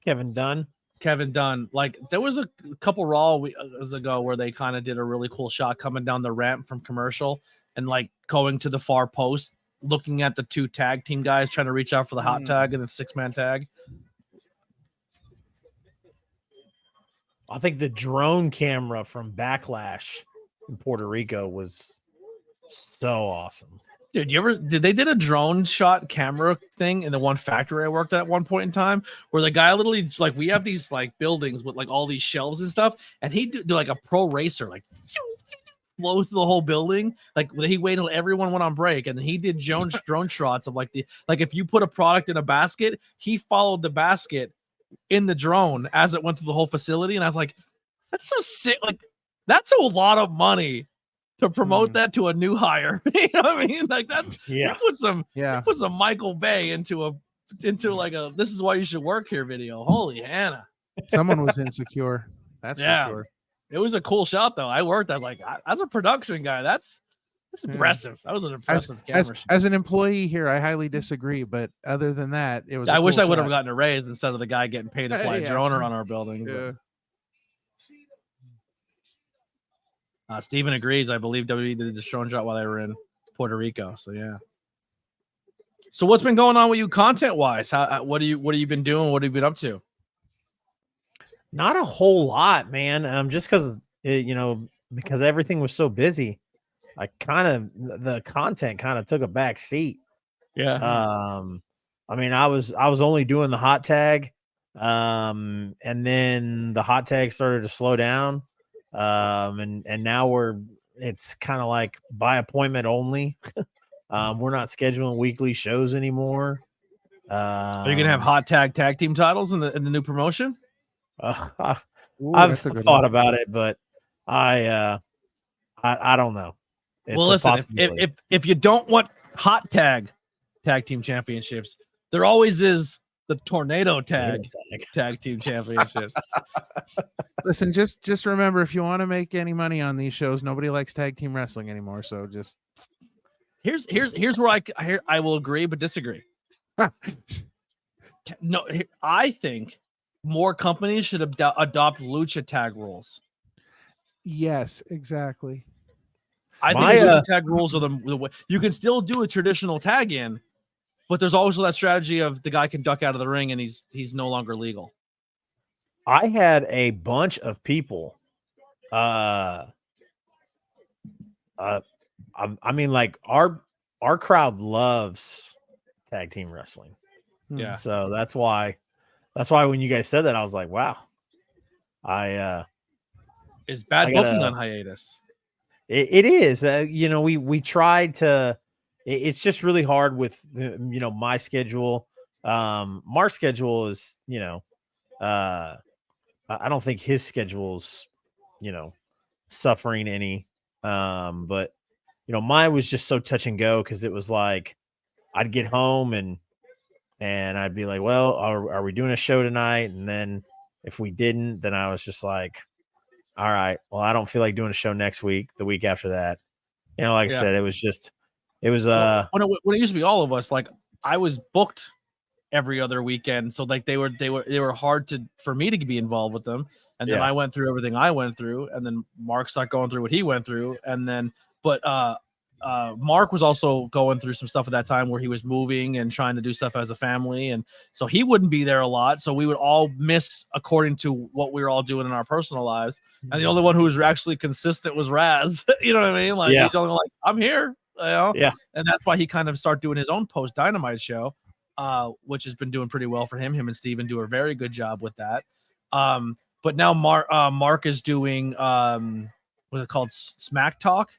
Speaker 6: Kevin Dunn.
Speaker 2: Kevin Dunn. Like there was a couple Raw weeks ago where they kind of did a really cool shot coming down the ramp from commercial and like going to the far post, looking at the two tag team guys trying to reach out for the hot tag and the 6-man tag.
Speaker 6: I think the drone camera from Backlash in Puerto Rico was so awesome.
Speaker 2: Dude, they did a drone shot camera thing in the one factory I worked at one point in time where the guy literally like we have these like buildings with like all these shelves and stuff, and he do like a pro racer, like blow through the whole building. Like he waited till everyone went on break, and he did drone shots of like if you put a product in a basket, he followed the basket in the drone as it went through the whole facility. And I was like, that's so sick. Like that's a lot of money to promote that to a new hire. You know what I mean? Like that's
Speaker 6: Yeah.
Speaker 2: you put some Michael Bay into like a this is why you should work here video. Holy Hannah.
Speaker 4: Someone was insecure. That's
Speaker 2: Yeah.
Speaker 4: for sure.
Speaker 2: It was a cool shot though. I was like, as a production guy, that's impressive. That was an impressive camera shot.
Speaker 4: As an employee here, I highly disagree. But other than that, it was.
Speaker 2: I wish I would have
Speaker 4: shot.
Speaker 2: gotten a raise instead of the guy getting paid to fly a
Speaker 4: Yeah.
Speaker 2: drone around our building.
Speaker 4: Yeah.
Speaker 2: But, Steven agrees. I believe WWE did the drone shot while they were in Puerto Rico. So yeah. So what's been going on with you content wise? What have you been doing? What have you been up to?
Speaker 6: Not a whole lot, man. Just because because everything was so busy, I the content kind of took a back seat.
Speaker 2: Yeah.
Speaker 6: I mean, I was only doing the hot tag, and then the hot tag started to slow down, and now it's kind of like by appointment only. We're not scheduling weekly shows anymore.
Speaker 2: Are you gonna have hot tag team titles in the new promotion?
Speaker 4: Ooh,
Speaker 6: I've
Speaker 4: that's a good
Speaker 6: thought
Speaker 4: one.
Speaker 6: about it, but I don't know. It's
Speaker 2: Well,
Speaker 6: a
Speaker 2: listen,
Speaker 6: possibility.
Speaker 2: if you don't want hot tag team championships, there always is the tornado tag team championships.
Speaker 4: Listen, just remember, if you want to make any money on these shows, nobody likes tag team wrestling anymore. So just
Speaker 2: Here's where I will agree but disagree. No, I think more companies should adopt lucha tag rules.
Speaker 4: yes, exactly.
Speaker 2: I think the laser tag rules are the way you can still do a traditional tag in, but there's also that strategy of the guy can duck out of the ring and he's no longer legal.
Speaker 6: I had a bunch of people. I mean, like our crowd loves tag team wrestling.
Speaker 2: Yeah.
Speaker 6: So that's why when you guys said that, I was like, wow.
Speaker 2: Is bad booking on hiatus.
Speaker 6: It is. You know, we tried to. It's just really hard with my schedule. Mark's schedule is I don't think his schedule's suffering any. But mine was just so touch and go because it was like I'd get home and I'd be like, well, are we doing a show tonight? And then if we didn't, then I was just like, all right, well, I don't feel like doing a show next week, the week after that. Like I said, it was when
Speaker 2: it used to be all of us, like I was booked every other weekend. So like they were hard for me to be involved with them. And then I went through everything I went through, and then Mark started going through what he went through. And then, Mark was also going through some stuff at that time where he was moving and trying to do stuff as a family. And so he wouldn't be there a lot. So we would all miss according to what we were all doing in our personal lives. And the only one who was actually consistent was Raz. You know what I mean? Like he's only like, I'm here,
Speaker 6: Yeah.
Speaker 2: And that's why he kind of started doing his own post Dynamite show, which has been doing pretty well for him. Him and Steven do a very good job with that. But now Mark is doing, what's it called? Smack Talk.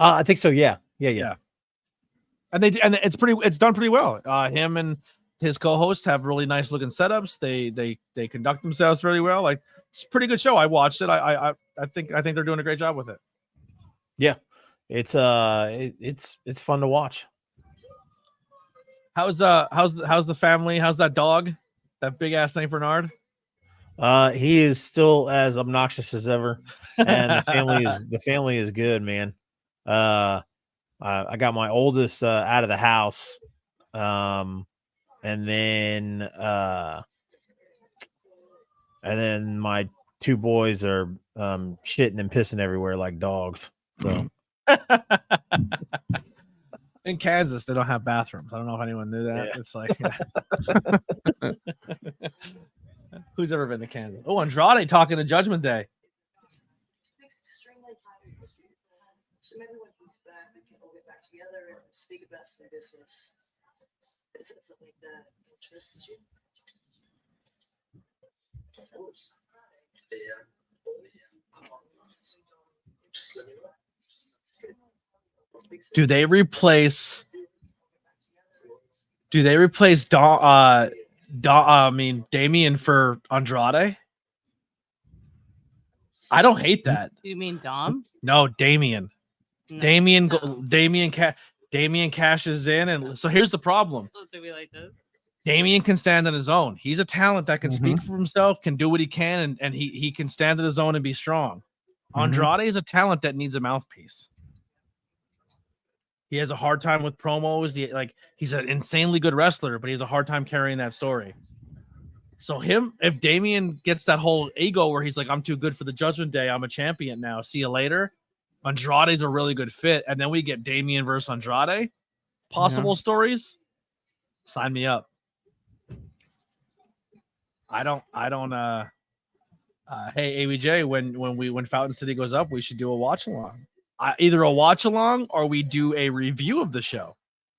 Speaker 6: I think so. Yeah.
Speaker 2: And it's done pretty well. Him and his co-host have really nice looking setups. They conduct themselves really well. Like it's a pretty good show. I watched it. I think they're doing a great job with it.
Speaker 6: Yeah. It's fun to watch.
Speaker 2: How's the family? How's that dog? That big ass Saint Bernard?
Speaker 6: He is still as obnoxious as ever. And the family is good, man. I got my oldest out of the house, and then my two boys are shitting and pissing everywhere like dogs. So
Speaker 2: in Kansas, they don't have bathrooms. I don't know if anyone knew that. Yeah. It's like who's ever been to Kansas? Oh, Andrade talking to Judgment Day.
Speaker 9: So maybe when he's back, we can all get back together and speak about some business. Is that something that interests you? Of course.
Speaker 2: Do they replace Damian for Andrade? I don't hate that.
Speaker 3: You mean Dom?
Speaker 2: No, Damian.
Speaker 3: No,
Speaker 2: Damian cashes in, and so here's the problem.
Speaker 3: Let's say we like this.
Speaker 2: Damian can stand on his own. He's a talent that can speak for himself, can do what he can, and he can stand on his own and be strong. Andrade is a talent that needs a mouthpiece. He has a hard time with promos. He's an insanely good wrestler, but he has a hard time carrying that story. So if Damian gets that whole ego where he's like, I'm too good for the Judgment Day, I'm a champion now, see you later. Andrade's a really good fit. And then we get Damian versus Andrade. Possible stories. Sign me up. I don't hey ABJ, when Fountain City goes up, we should do a watch along. Either a watch along or we do a review of the show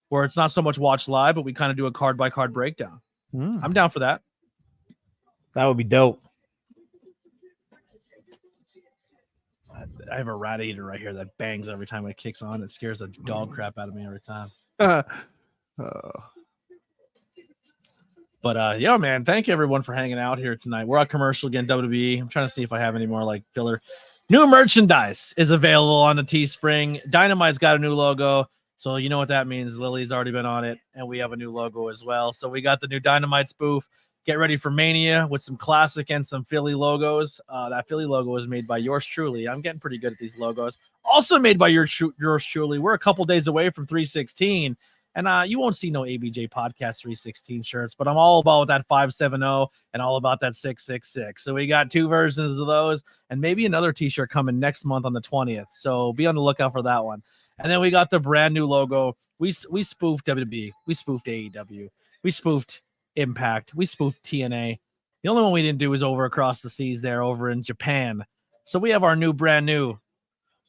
Speaker 2: where it's not so much watch live, but we kind of do a card by card breakdown. I'm down for that.
Speaker 6: That would be dope.
Speaker 2: I have a rat eater right here that bangs every time it kicks on. It scares the dog crap out of me every time. But yeah, man, thank you everyone for hanging out here tonight. We're on commercial again, WWE. I'm trying to see if I have any more like filler. New merchandise is available on the Teespring. Dynamite's got a new logo. So you know what that means. Lily's already been on it, and we have a new logo as well. So we got the new Dynamite spoof. Get ready for Mania with some classic and some Philly logos. That Philly logo is made by yours truly. I'm getting pretty good at these logos. Also made by yours truly. We're a couple days away from 316, And you won't see no ABJ Podcast 316 shirts, but I'm all about that 570 and all about that 666. So we got 2 versions of those, and maybe another t-shirt coming next month on the 20th. So be on the lookout for that one. And then we got the brand new logo. We spoofed WWE. We spoofed AEW. We spoofed Impact. We spoofed TNA. The only one we didn't do was over across the seas there over in Japan. So we have our new brand new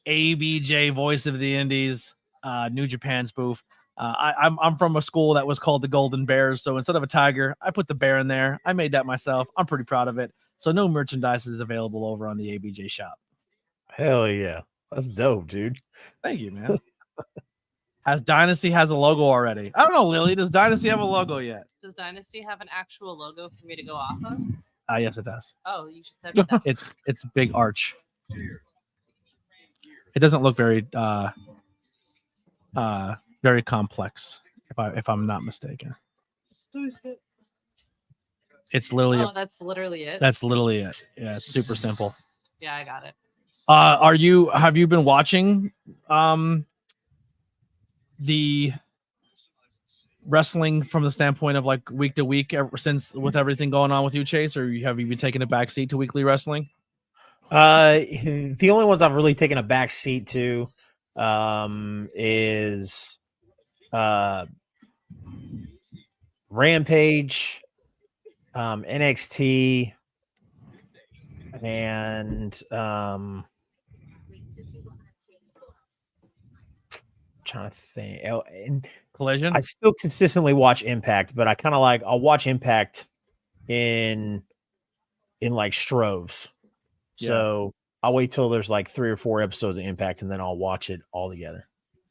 Speaker 2: ABJ Voice of the Indies, New Japan spoof. I'm from a school that was called the Golden Bears. So instead of a tiger, I put the bear in there. I made that myself. I'm pretty proud of it. So no merchandise is available over on the ABJ shop.
Speaker 6: Hell yeah. That's dope, dude.
Speaker 2: Thank you, man. Dynasty has a logo already? I don't know, Lily. Does Dynasty have a logo yet?
Speaker 8: Does Dynasty have an actual logo for me to go off of?
Speaker 2: Yes, it does.
Speaker 8: Oh, you should send me that.
Speaker 2: It's big arch. It doesn't look very very complex, if I'm not mistaken. It's literally
Speaker 8: That's literally it.
Speaker 2: that's literally it. Yeah, it's super simple.
Speaker 8: Yeah, I got it.
Speaker 2: Have you been watching the wrestling from the standpoint of like week to week ever since with everything going on with you, Chase, or have you been taking a back seat to weekly wrestling?
Speaker 6: The only ones I've really taken a back seat to is Rampage, NXT, and trying to think. And
Speaker 2: Collision.
Speaker 6: I still consistently watch Impact, but I kind of like I'll watch Impact in like stroves.
Speaker 2: Yeah.
Speaker 6: So I'll wait till there's like 3 or 4 episodes of Impact, and then I'll watch it all together.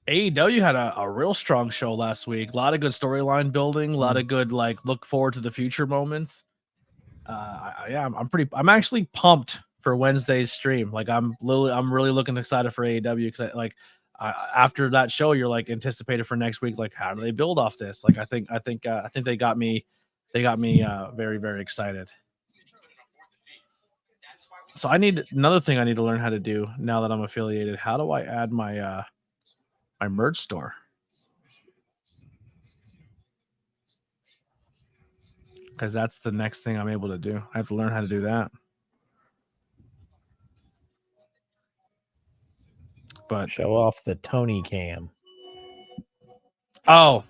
Speaker 2: AEW had a real strong show last week. A lot of good storyline building, a lot of good like look forward to the future moments. I'm actually pumped for Wednesday's stream. Like I'm really looking excited for AEW because after that show, you're like anticipated for next week. Like, how do they build off this? Like, I think they got me very, very excited. So another thing I need to learn how to do now that I'm affiliated. How do I add my my merch store? Because that's the next thing I'm able to do. I have to learn how to do that. But
Speaker 6: Show off the Tony cam.
Speaker 2: oh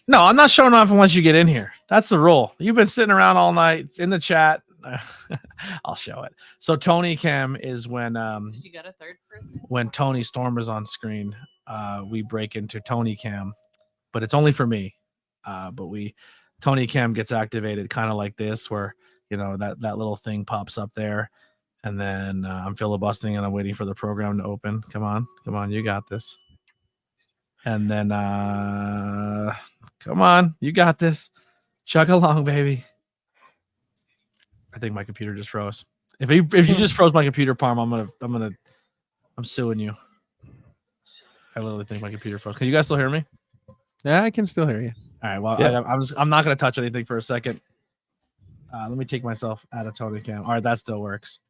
Speaker 2: no, I'm not showing off unless you get in here. That's the rule. You've been sitting around all night in the chat. I'll show it. So Tony cam is when
Speaker 8: Did you got a third person?
Speaker 2: when Tony Storm is on screen, we break into Tony cam, but it's only for me. But Tony cam gets activated kind of like this, where that little thing pops up there, and then I'm filibustering and I'm waiting for the program to open. Come on, you got this. And then come on, you got this. Chug along, baby. I think my computer just froze. If you just froze my computer, Parm, I'm suing you. I literally think my computer froze. Can you guys still hear me?
Speaker 4: Yeah, I can still hear you.
Speaker 2: All right. Well,
Speaker 6: Yeah.
Speaker 2: I'm not gonna touch anything for a second. Let me take myself out of Tony Cam. All right, that still works.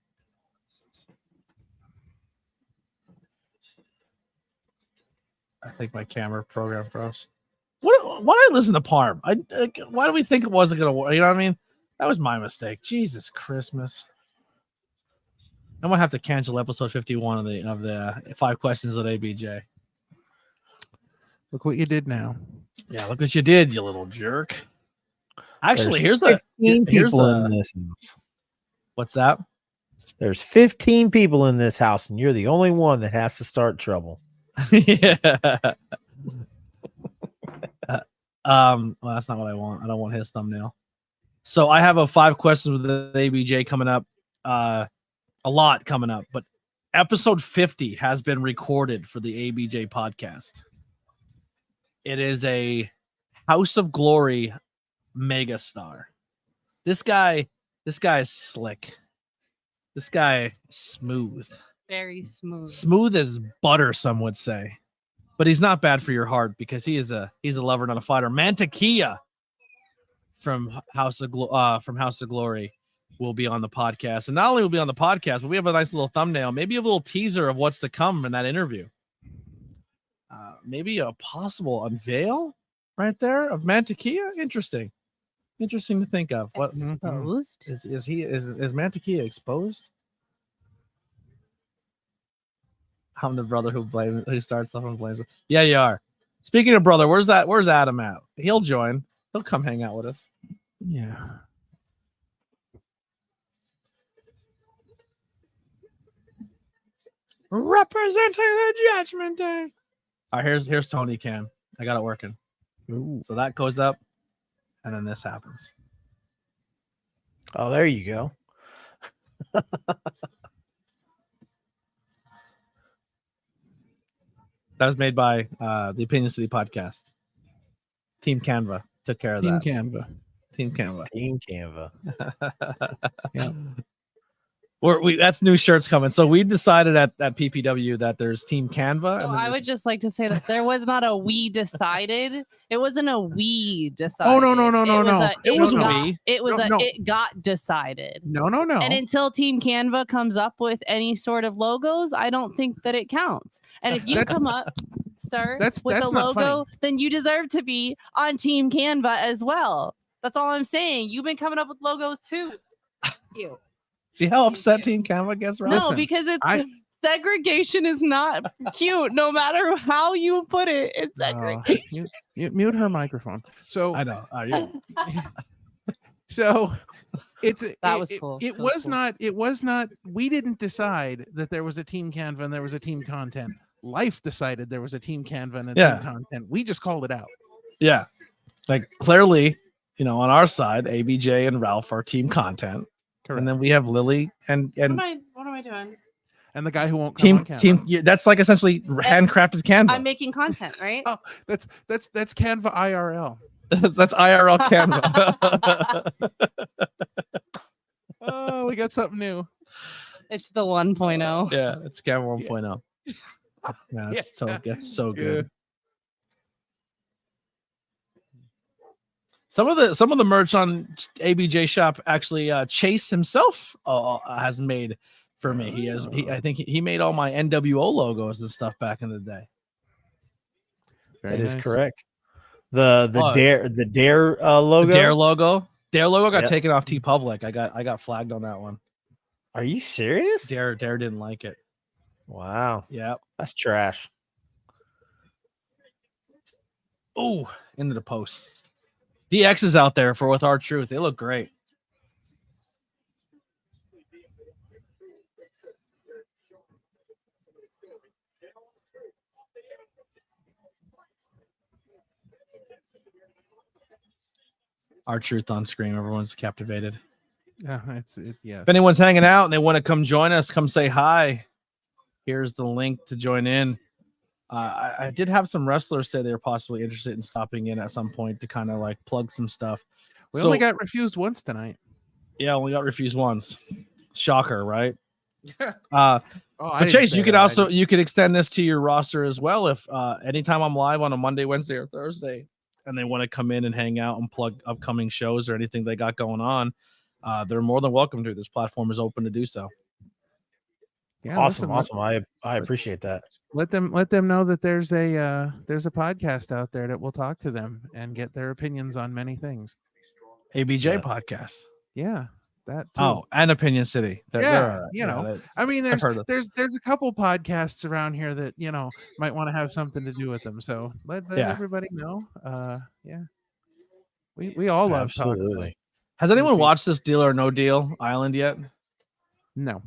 Speaker 2: I think my camera program froze. Why did I listen to Parm? Why do we think it wasn't gonna work? You know what I mean? That was my mistake. Jesus Christmas. I'm gonna have to cancel episode 51 of the 5 questions at ABJ.
Speaker 4: Look what you did now.
Speaker 2: Yeah, look what you did, you little jerk. Actually,
Speaker 6: There's
Speaker 2: here's
Speaker 6: 15 people in this house.
Speaker 2: what's that?
Speaker 6: There's 15 people in this house, and you're the only one that has to start trouble.
Speaker 2: Yeah. Well, that's not what I want. I don't want his thumbnail. So I have a 5 questions with the ABJ coming up. A lot coming up, but episode 50 has been recorded for the ABJ podcast. It is a House of Glory megastar. This guy is slick. This guy is smooth.
Speaker 8: Very smooth.
Speaker 2: Smooth as butter, some would say. But he's not bad for your heart because he's a lover, not a fighter. Mantequilla from House of Glory will be on the podcast. And not only will be on the podcast, but we have a nice little thumbnail, maybe a little teaser of what's to come in that interview. maybe a possible unveil right there of Mantequilla. Interesting to think of. What
Speaker 8: Exposed?
Speaker 2: is Mantequilla exposed? I'm the brother who starts off and blames it. Yeah, you are. Speaking of brother, where's Adam at? He'll join. He'll come hang out with us.
Speaker 4: Yeah.
Speaker 2: Representing the Judgment Day. All right, here's Tony Khan. I got it working.
Speaker 4: Ooh.
Speaker 2: So that goes up, and then this happens.
Speaker 6: Oh, there you go.
Speaker 2: That was made by the Opinion City podcast. Team Canva took care of
Speaker 4: Team
Speaker 2: that.
Speaker 4: Canva.
Speaker 2: Team Canva.
Speaker 6: Team Canva.
Speaker 4: Yeah.
Speaker 2: That's new shirts coming. So we decided at PPW that there's Team Canva.
Speaker 3: So
Speaker 2: and then
Speaker 3: I would just like to say that there was not a we decided. It wasn't a we decided.
Speaker 4: Oh, no.
Speaker 2: It was
Speaker 3: got,
Speaker 2: we.
Speaker 3: It was
Speaker 4: No.
Speaker 3: it got decided.
Speaker 4: No.
Speaker 3: And until Team Canva comes up with any sort of logos, I don't think that it counts. And if you come up, sir,
Speaker 4: that's
Speaker 3: with a
Speaker 4: not
Speaker 3: logo,
Speaker 4: funny.
Speaker 3: then you deserve to be on Team Canva as well. That's all I'm saying. You've been coming up with logos too. You.
Speaker 2: See how upset Team Canva gets, Rob?
Speaker 3: No,
Speaker 4: Listen,
Speaker 3: because segregation is not cute. No matter how you put it, it's segregation.
Speaker 4: Mute her microphone. So
Speaker 2: I know.
Speaker 4: So
Speaker 3: That was cool.
Speaker 4: It was not. We didn't decide that there was a Team Canva and there was a Team Content. Life decided there was a Team Canva and a Team Content. We just called it out.
Speaker 2: Yeah. Like clearly, on our side, ABJ and Ralph are Team Content.
Speaker 4: Correct.
Speaker 2: And then we have Lily and
Speaker 8: What am I doing?
Speaker 4: And the guy who won't come on camera.
Speaker 2: team. That's like essentially handcrafted Canva.
Speaker 8: I'm making content, right?
Speaker 4: Oh, that's Canva IRL.
Speaker 2: That's IRL Canva.
Speaker 4: Oh, we got something new.
Speaker 3: It's the 1.0.
Speaker 2: Yeah, it's Canva 1.0. Yeah, it's so good. Some of the merch on ABJ Shop actually Chase himself has made for me. I think he made all my NWO logos and stuff back in the day.
Speaker 6: That is correct. The Dare logo.
Speaker 2: The Dare logo got taken off TeePublic. I got flagged on that one.
Speaker 6: Are you serious?
Speaker 2: Dare didn't like it.
Speaker 6: Wow.
Speaker 2: Yeah,
Speaker 6: that's trash.
Speaker 2: Oh, into the post. DX is out there for With Our Truth. They look great. Our Truth on screen. Everyone's captivated.
Speaker 4: Yeah, yeah.
Speaker 2: If anyone's hanging out and they want to come join us, come say hi. Here's the link to join in. I did have some wrestlers say they were possibly interested in stopping in at some point to kind of like plug some stuff.
Speaker 4: We only got refused once tonight.
Speaker 2: Yeah, only got refused once. Shocker, right?
Speaker 4: But
Speaker 2: Chase, you could extend this to your roster as well. If anytime I'm live on a Monday, Wednesday, or Thursday, and they want to come in and hang out and plug upcoming shows or anything they got going on, they're more than welcome to. This platform is open to do so.
Speaker 4: Yeah,
Speaker 6: awesome. I appreciate that.
Speaker 4: Let them know that there's a podcast out there that will talk to them and get their opinions on many things.
Speaker 2: ABJ podcast.
Speaker 4: Yeah, that too.
Speaker 2: Oh, and Opinion City.
Speaker 4: I mean, there's a couple podcasts around here that might want to have something to do with them. So let everybody know. We all love talking.
Speaker 2: Has anyone watched this Deal or No Deal Island yet?
Speaker 4: No.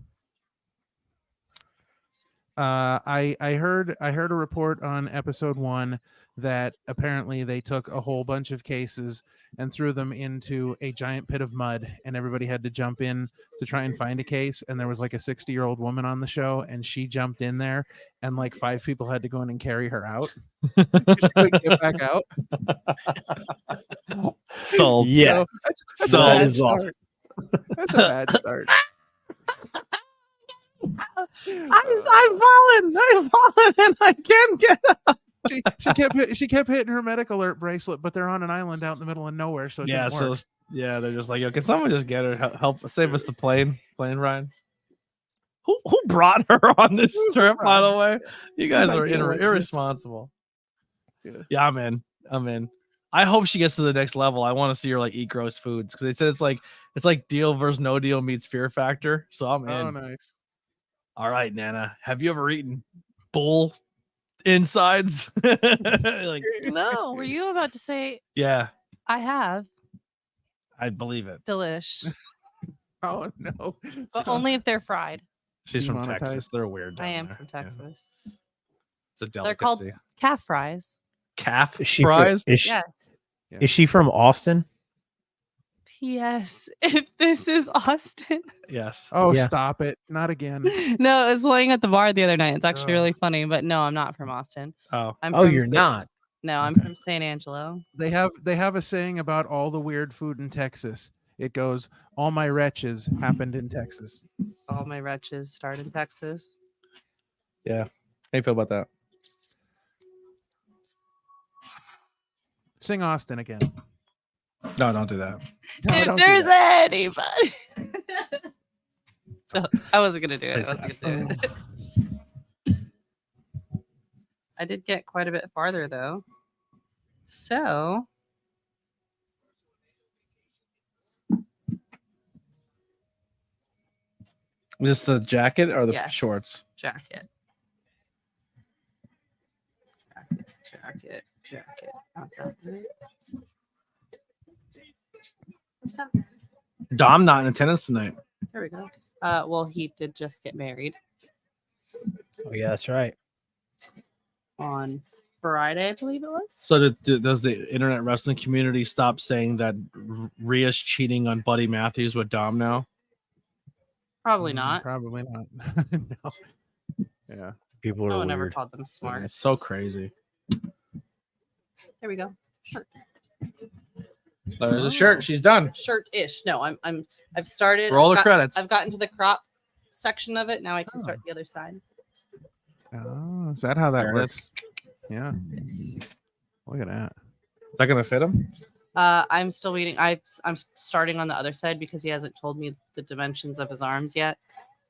Speaker 4: I heard a report on episode 1 that apparently they took a whole bunch of cases and threw them into a giant pit of mud, and everybody had to jump in to try and find a case. And there was like a 60-year-old woman on the show, and she jumped in there, and like 5 people had to go in and carry her out. She couldn't get back out.
Speaker 2: Sold.
Speaker 6: Yes.
Speaker 4: So that's a bad start.
Speaker 2: I'm falling, and I can't get up.
Speaker 4: She kept hitting her medic alert bracelet, but they're on an island out in the middle of nowhere, so it didn't work.
Speaker 2: They're just like, yo, can someone just get her, help save us the plane ride? Who brought her on this trip? By the way, you guys are irresponsible. Yeah, I'm in. I'm in. I hope she gets to the next level. I want to see her like eat gross foods because they said it's like deal versus no deal meets Fear Factor. So I'm in.
Speaker 4: Oh, nice.
Speaker 2: All right, Nana. Have you ever eaten bull insides? Like, no.
Speaker 3: Were you about to say
Speaker 2: Yeah,
Speaker 3: I have
Speaker 2: I believe it.
Speaker 3: delish,
Speaker 4: Oh no.
Speaker 3: but only if they're fried.
Speaker 2: She's from
Speaker 4: Demonetized.
Speaker 2: Texas. They're weird.
Speaker 3: I
Speaker 2: down
Speaker 3: am
Speaker 2: there.
Speaker 3: from
Speaker 2: Yeah.
Speaker 3: Texas.
Speaker 2: It's a delicacy.
Speaker 3: They're called calf fries.
Speaker 2: calf
Speaker 6: Is she
Speaker 2: fries.
Speaker 3: Yes.
Speaker 6: Is she from Austin?
Speaker 3: P.S. If this is Austin.
Speaker 2: Yes.
Speaker 4: Oh,
Speaker 6: Yeah.
Speaker 4: stop it. Not again.
Speaker 3: No, it was playing at the bar the other night. It's actually
Speaker 4: Oh.
Speaker 3: really funny, but no, I'm not from Austin.
Speaker 2: Oh.
Speaker 3: I'm
Speaker 6: Oh,
Speaker 3: from
Speaker 6: you're not.
Speaker 3: No, I'm from San Angelo.
Speaker 4: They have a saying about all the weird food in Texas. It goes, all my wretches happened in Texas.
Speaker 3: All my wretches start in Texas.
Speaker 2: Yeah. How you feel about that?
Speaker 4: Sing Austin again.
Speaker 2: No, don't do that.
Speaker 4: No,
Speaker 3: if
Speaker 4: don't do
Speaker 3: there's
Speaker 4: that.
Speaker 3: anybody. So, I wasn't gonna do it.
Speaker 2: Please
Speaker 3: I wasn't gonna do it. I did get quite a bit farther though. So
Speaker 2: Is this the jacket or the
Speaker 3: yes,
Speaker 2: shorts?
Speaker 3: Jacket. Jacket. Not that way.
Speaker 2: Dom not in attendance tonight.
Speaker 3: There we go. Well, he did just get married
Speaker 6: Oh yeah, that's right.
Speaker 3: on Friday, I believe it was.
Speaker 2: So does the internet wrestling community stop saying that Rhea's cheating on Buddy Matthews with Dom now?
Speaker 3: Probably not.
Speaker 4: Probably not. No. Yeah.
Speaker 6: People
Speaker 3: No
Speaker 6: are
Speaker 3: one ever
Speaker 6: weird.
Speaker 3: called them smart.
Speaker 2: It's so crazy.
Speaker 3: There we go. Shirt.
Speaker 2: There's a shirt. She's done.
Speaker 3: Shirt-ish. No, I've started.
Speaker 2: Roll
Speaker 3: I've
Speaker 2: the credits.
Speaker 3: I've gotten to the crop section of it. Now I can start the other side.
Speaker 4: Oh, is that how that
Speaker 2: There it
Speaker 4: works?
Speaker 2: is.
Speaker 4: Yeah.
Speaker 3: Yes.
Speaker 4: Look at that.
Speaker 2: Is that gonna fit him?
Speaker 3: I'm still waiting. I'm starting on the other side because he hasn't told me the dimensions of his arms yet.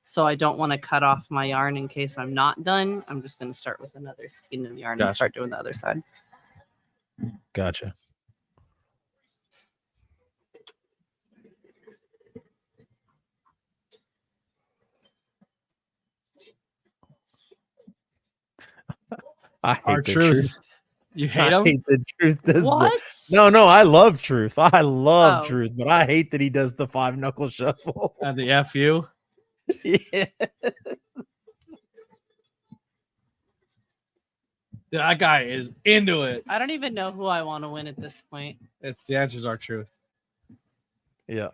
Speaker 3: So I don't want to cut off my yarn in case I'm not done. I'm just going to start with another skein of yarn and
Speaker 2: Gotcha.
Speaker 3: start doing the other side.
Speaker 6: Gotcha. I hate
Speaker 2: Our
Speaker 6: the
Speaker 2: truth.
Speaker 6: truth.
Speaker 2: You hate
Speaker 6: I
Speaker 2: him?
Speaker 6: hate the truth. Does
Speaker 3: What?
Speaker 6: No, I love truth. I love
Speaker 3: Oh.
Speaker 6: truth, but I hate that he does the 5-knuckle shuffle.
Speaker 2: At the FU?
Speaker 6: Yeah.
Speaker 2: That guy is into it.
Speaker 3: I don't even know who I want to win at this point.
Speaker 2: It's the answer's our truth.
Speaker 6: Yeah.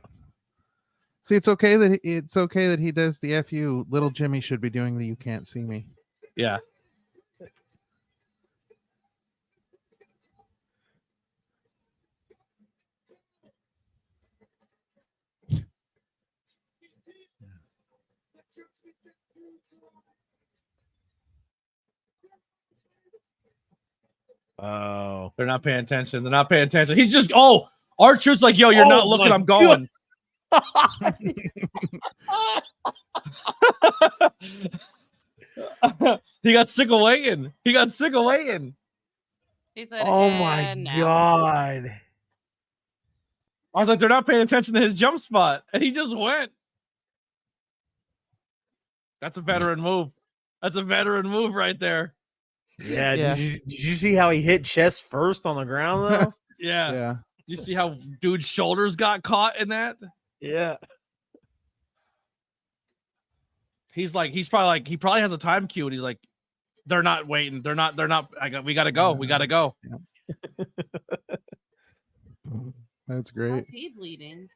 Speaker 4: See, it's okay that he does the FU. Little Jimmy should be doing the You Can't See Me.
Speaker 2: Yeah.
Speaker 6: Oh.
Speaker 2: They're not paying attention. They're not paying attention. He's just our truth's like, yo, you're
Speaker 6: Oh
Speaker 2: not looking,
Speaker 6: my
Speaker 2: I'm going. He got sick of waiting. He
Speaker 3: said,
Speaker 6: Oh my
Speaker 3: no.
Speaker 6: god.
Speaker 2: I was like, they're not paying attention to his jump spot. And he just went. That's a veteran move. That's a veteran move right there.
Speaker 6: Yeah.
Speaker 4: Yeah.
Speaker 6: Did you see how he hit chest first on the ground though?
Speaker 2: Yeah.
Speaker 4: Yeah.
Speaker 2: You see how dude's shoulders got caught in that?
Speaker 6: Yeah.
Speaker 2: He probably has a time cue and he's like, they're not waiting. We gotta go. We gotta go.
Speaker 4: That's
Speaker 3: How's
Speaker 4: great.
Speaker 3: he bleeding?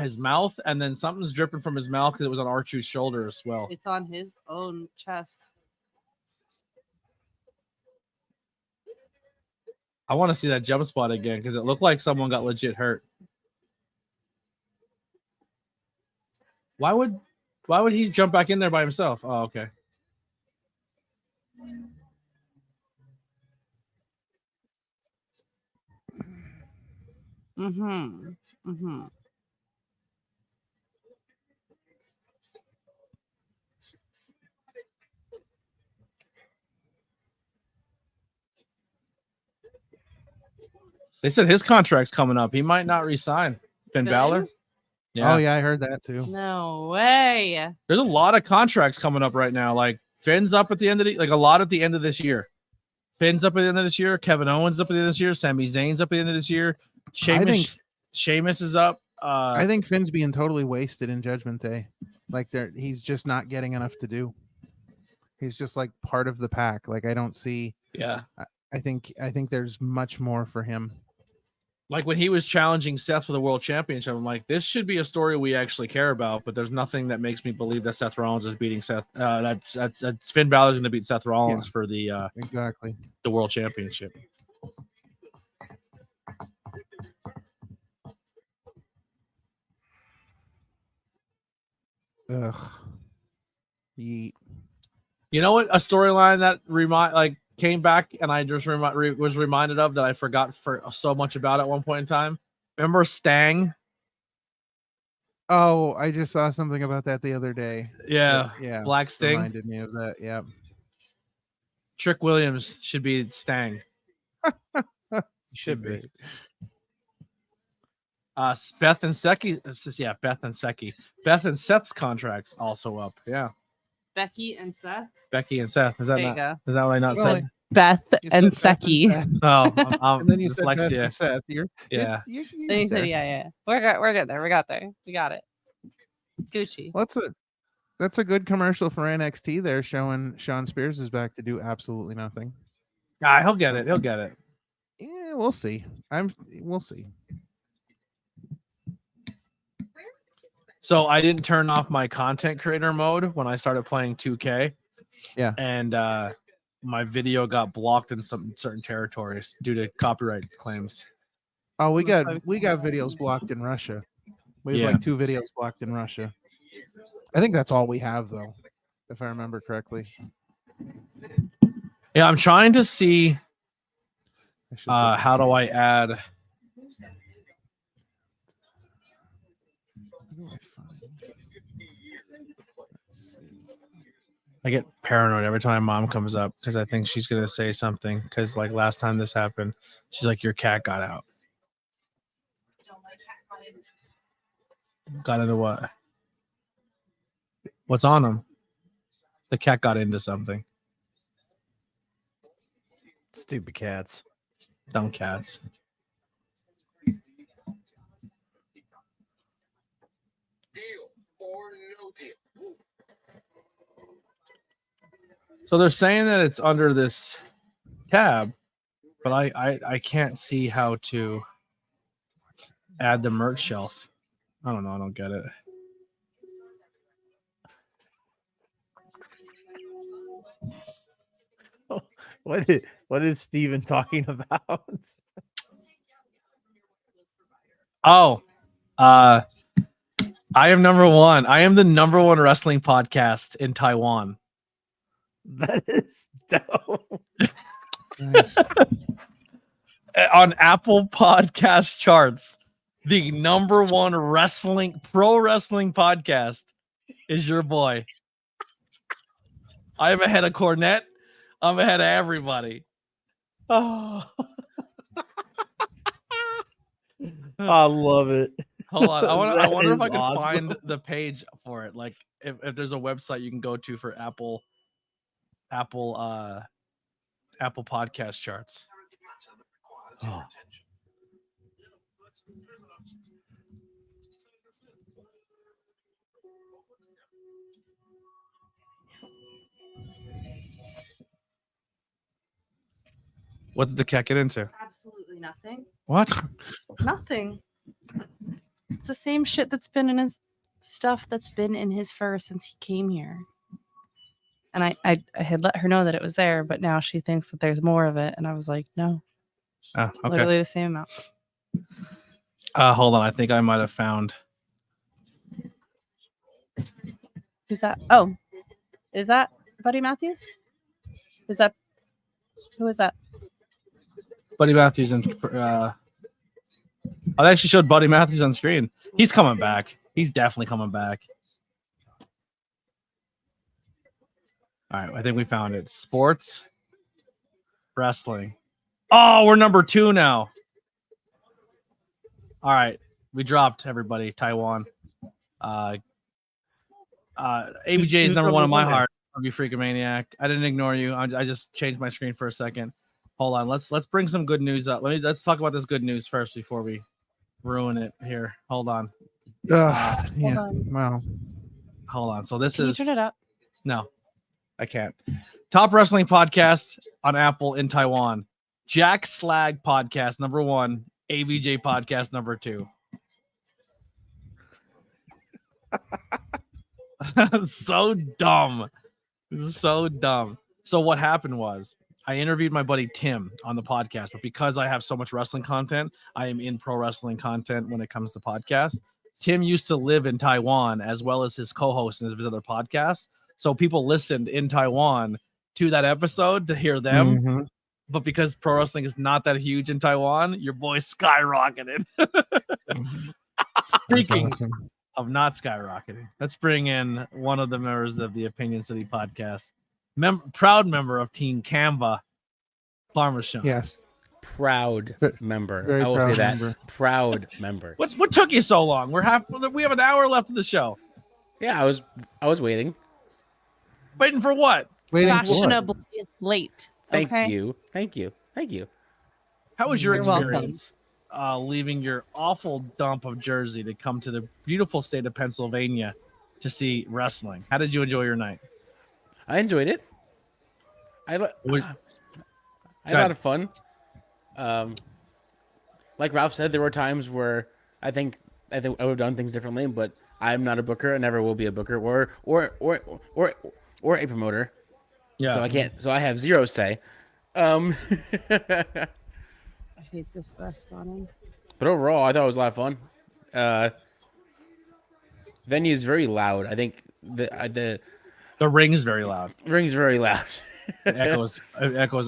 Speaker 2: His mouth, and then something's dripping from his mouth because it was on Archu's shoulder as well.
Speaker 3: It's on his own chest.
Speaker 2: I want to see that jump spot again because it looked like someone got legit hurt. Why would he jump back in there by himself? Oh, okay.
Speaker 3: Mm-hmm. Mm-hmm.
Speaker 2: They said his contract's coming up. He might not resign. Finn Balor. Yeah.
Speaker 4: Oh yeah, I heard that too.
Speaker 3: No way.
Speaker 2: There's a lot of contracts coming up right now. Like Finn's up at the end of a lot at the end of this year. Finn's up at the end of this year. Kevin Owens up at the end of this year. Sami Zayn's up at the end of this year. Sheamus is up.
Speaker 4: I think Finn's being totally wasted in Judgment Day. Like he's just not getting enough to do. He's just like part of the pack. Like I don't see.
Speaker 2: Yeah.
Speaker 4: I think there's much more for him.
Speaker 2: Like when he was challenging Seth for the world championship, I'm like, this should be a story we actually care about. But there's nothing that makes me believe that Seth Rollins is beating Seth. That Finn Balor's going to beat Seth Rollins for the
Speaker 4: exactly
Speaker 2: the world championship.
Speaker 4: Ugh. Yeet.
Speaker 2: You know what? A storyline that came back and I just was reminded of that I forgot for so much about at one point in time. Remember Stang?
Speaker 4: Oh, I just saw something about that the other day.
Speaker 2: Yeah. Black Sting
Speaker 4: reminded me of that. Yeah.
Speaker 2: Trick Williams should be Stang.
Speaker 6: Should be.
Speaker 2: Beth and Seki. Beth and Seki. Beth and Seth's contracts also up. Yeah.
Speaker 3: Becky and Seth.
Speaker 2: Becky and Seth. Is that
Speaker 3: There you
Speaker 2: not?
Speaker 3: go.
Speaker 2: Is that what I not
Speaker 4: Really?
Speaker 2: said?
Speaker 3: Beth
Speaker 4: You
Speaker 3: and
Speaker 4: said Beth
Speaker 3: Seki.
Speaker 4: Seth.
Speaker 2: Oh, I'm
Speaker 4: And then you said Beth
Speaker 2: dyslexia.
Speaker 4: and Seth.
Speaker 2: Yeah.
Speaker 3: Then you said, yeah. We're good there. We got there. We got it. Gucci.
Speaker 4: Well, that's a good commercial for NXT there, showing Sean Spears is back to do absolutely nothing.
Speaker 2: He'll get it. He'll get it.
Speaker 4: Yeah, we'll see. We'll see.
Speaker 2: So I didn't turn off my content creator mode when I started playing 2K.
Speaker 4: Yeah.
Speaker 2: And my video got blocked in some certain territories due to copyright claims.
Speaker 4: Oh, we got videos blocked in Russia. We have like 2 videos blocked in Russia. I think that's all we have though, if I remember correctly.
Speaker 2: Yeah, I'm trying to see how do I add. I get paranoid every time mom comes up because I think she's gonna say something. Because like last time this happened, she's like, "Your cat got out." Got into what? What's on him? The cat got into something.
Speaker 6: Stupid cats.
Speaker 2: Dumb cats.
Speaker 5: Deal or no deal.
Speaker 2: So they're saying that it's under this tab, but I can't see how to add the merch shelf. I don't know. I don't get it.
Speaker 6: What is Steven talking about?
Speaker 2: Oh, I am number one. I am the number one wrestling podcast in Taiwan.
Speaker 6: That is dope.
Speaker 4: Nice.
Speaker 2: On Apple Podcast charts, the number one pro wrestling podcast is your boy. I am ahead of Cornette. I'm ahead of everybody.
Speaker 6: Oh, I love it.
Speaker 2: Hold on. I wonder if
Speaker 6: That
Speaker 2: I can
Speaker 6: is awesome.
Speaker 2: find the page for it. Like if there's a website you can go to for Apple podcast charts.
Speaker 6: Oh.
Speaker 2: What did the cat get into?
Speaker 3: Absolutely nothing.
Speaker 2: What?
Speaker 3: Nothing. It's the same shit that's been in his stuff that's been in his fur since he came here. And I had let her know that it was there, but now she thinks that there's more of it. And I was like, no,
Speaker 2: Oh, okay.
Speaker 3: literally the same amount.
Speaker 2: Hold on. I think I might have found.
Speaker 3: Who's that? Oh, is that Buddy Matthews? Who is that?
Speaker 2: Buddy Matthews and I actually showed Buddy Matthews on screen. He's coming back. He's definitely coming back. All right, I think we found it. Sports, wrestling. Oh, we're number 2 now. All right, we dropped everybody. Taiwan. ABJ is number one in my heart. You freaking maniac! I didn't ignore you. I just changed my screen for a second. Hold on. Let's bring some good news up. Let's talk about this good news first before we ruin it here. Hold on.
Speaker 4: Yeah.
Speaker 3: on.
Speaker 4: Well,
Speaker 2: Hold on. So this
Speaker 3: Can you
Speaker 2: is
Speaker 3: turn it up?
Speaker 2: no, I can't. Top wrestling podcast on Apple in Taiwan. Jack Slag podcast number 1. ABJ podcast number 2. So dumb. This is so dumb. So what happened was I interviewed my buddy Tim on the podcast, but because I have so much wrestling content, I am in pro wrestling content when it comes to podcasts. Tim used to live in Taiwan as well as his co-host and his other podcasts. So people listened in Taiwan to that episode to hear them.
Speaker 4: mm-hmm.
Speaker 2: But because pro wrestling is not that huge in Taiwan, your boy skyrocketed. Speaking
Speaker 4: Awesome.
Speaker 2: of not skyrocketing, let's bring in one of the members of the Opinion City podcast, proud member of Team Canva, Farmer Sean.
Speaker 4: Yes.
Speaker 10: Proud
Speaker 4: Ve-
Speaker 10: member.
Speaker 4: very
Speaker 10: I will say
Speaker 4: proud
Speaker 10: that.
Speaker 4: member.
Speaker 10: Proud member.
Speaker 2: What took you so long? We have an hour left of the show.
Speaker 10: Yeah, I was waiting.
Speaker 2: Waiting for what?
Speaker 4: Waiting for what?
Speaker 3: Fashionably late.
Speaker 10: Thank
Speaker 3: okay?
Speaker 10: you. Thank you. Thank you.
Speaker 2: How was your
Speaker 3: You're welcome.
Speaker 2: experience leaving your awful dump of Jersey to come to the beautiful state of Pennsylvania to see wrestling? How did you enjoy your night?
Speaker 10: I enjoyed it. I had a lot of fun. Like Ralph said, there were times where I think I would have done things differently, but I'm not a booker. I never will be a booker or a promoter.
Speaker 2: Yeah.
Speaker 10: So I can't. So I have zero say.
Speaker 3: I hate this vest on him.
Speaker 10: But overall, I thought it was a lot of fun. Venue is very loud. I think the
Speaker 2: ring's very loud.
Speaker 10: ring's very loud.
Speaker 2: It echoes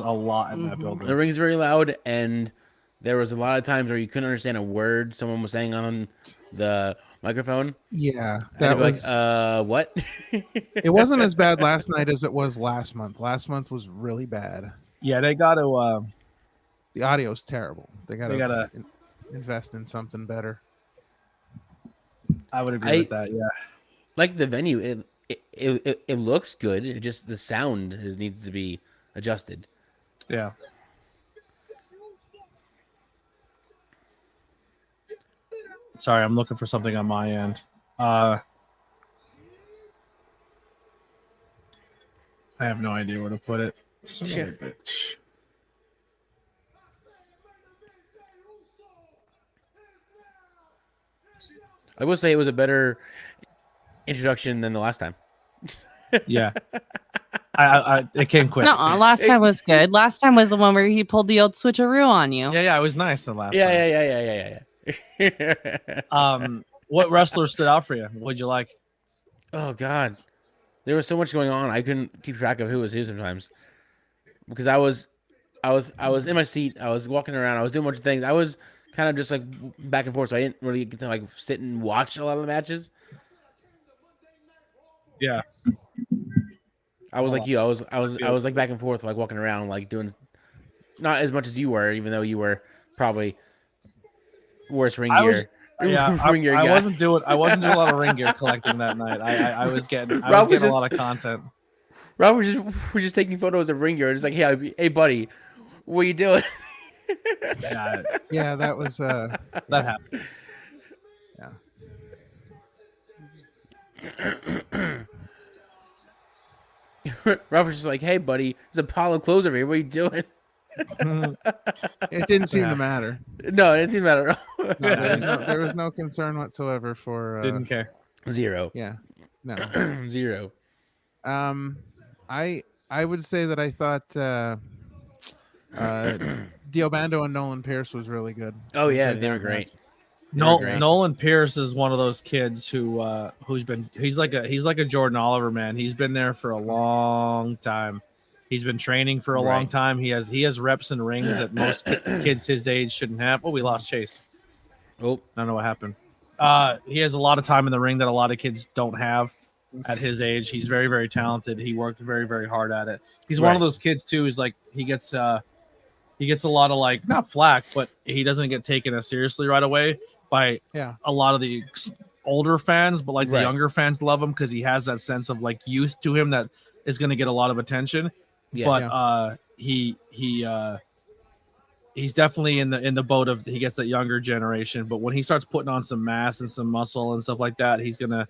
Speaker 2: a lot in that building.
Speaker 10: The ring's very loud, and there was a lot of times where you couldn't understand a word someone was saying on the microphone.
Speaker 4: Yeah.
Speaker 10: And
Speaker 4: That
Speaker 10: you'd be
Speaker 4: was.
Speaker 10: like, what?
Speaker 4: It wasn't as bad last night as it was last month. Last month was really bad.
Speaker 2: Yeah, they got to.
Speaker 4: The audio's terrible. They
Speaker 2: They gotta-
Speaker 4: invest in something better.
Speaker 2: I would agree with that. Yeah.
Speaker 10: Like the venue, it looks good. It just the sound needs to be adjusted.
Speaker 2: Yeah. Sorry, I'm looking for something on my end. I have no idea where to put it. Son of a bitch.
Speaker 10: I will say it was a better introduction than the last time.
Speaker 2: Yeah. It came quick.
Speaker 3: No, last time was good. Last time was the one where he pulled the old switcheroo on you.
Speaker 2: Yeah, it was nice the last time.
Speaker 10: Yeah.
Speaker 2: What wrestler stood out for you? What'd you like?
Speaker 10: Oh God, there was so much going on. I couldn't keep track of who was who sometimes because I was in my seat. I was walking around. I was doing a bunch of things. I was kind of just like back and forth, so I didn't really get to like sit and watch a lot of the matches.
Speaker 2: Yeah.
Speaker 10: I was like you. I was like back and forth, like walking around, like doing not as much as you were, even though you were probably worse ring gear.
Speaker 2: Ring gear
Speaker 10: guy.
Speaker 2: I wasn't doing a lot of ring gear collecting that night. I was getting a lot of content.
Speaker 10: Rob was just taking photos of ring gear. It's like, hey buddy, what are you doing?
Speaker 4: Yeah, that was
Speaker 2: that happened.
Speaker 4: Yeah.
Speaker 10: Rob was just like, hey buddy, there's a pile of clothes over here. What are you doing?
Speaker 4: It didn't seem to matter.
Speaker 10: No, it didn't seem to matter at all.
Speaker 4: No, there was no concern whatsoever for
Speaker 2: Didn't care.
Speaker 10: Zero.
Speaker 4: Yeah. No.
Speaker 10: Zero.
Speaker 4: I would say that I thought Diobando and Nolan Pierce was really good.
Speaker 10: Oh yeah, they were great.
Speaker 2: Nolan Pierce is one of those kids he's like a Jordan Oliver, man. He's been there for a long time. He's been training for a long time. He has reps and rings that most kids his age shouldn't have. Oh, we lost Chase. Oh, I don't know what happened. He has a lot of time in the ring that a lot of kids don't have at his age. He's very, very talented. He worked very, very hard at it. He's one of those kids too. Is like he gets a lot of like not flack, but he doesn't get taken as seriously right away by
Speaker 4: Yeah.
Speaker 2: a lot of the older fans, but like the
Speaker 10: Right.
Speaker 2: younger fans love him because he has that sense of like youth to him that is going to get a lot of attention.
Speaker 10: Yeah.
Speaker 2: But he's definitely in the boat of he gets that younger generation. But when he starts putting on some mass and some muscle and stuff like that, he's gonna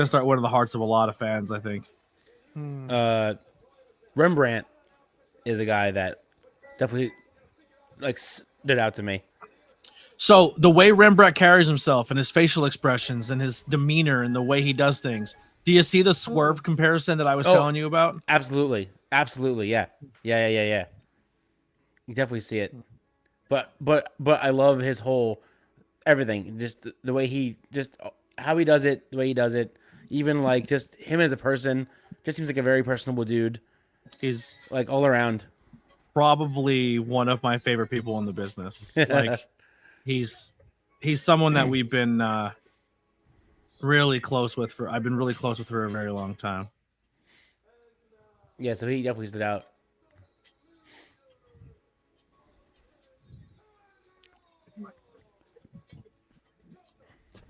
Speaker 2: start winning the hearts of a lot of fans, I think.
Speaker 10: Rembrandt is a guy that definitely like stood out to me.
Speaker 2: So the way Rembrandt carries himself and his facial expressions and his demeanor and the way he does things, do you see the Swerve comparison that I was telling you about?
Speaker 10: Absolutely. Yeah. You definitely see it. But I love his whole everything. Just the way he just how he does it, the way he does it. Even like just him as a person, just seems like a very personable dude.
Speaker 2: He's
Speaker 10: like all around
Speaker 2: probably one of my favorite people in the business. Like he's someone that we've been really close with I've been really close with for a very long time.
Speaker 10: Yeah, so he definitely stood out.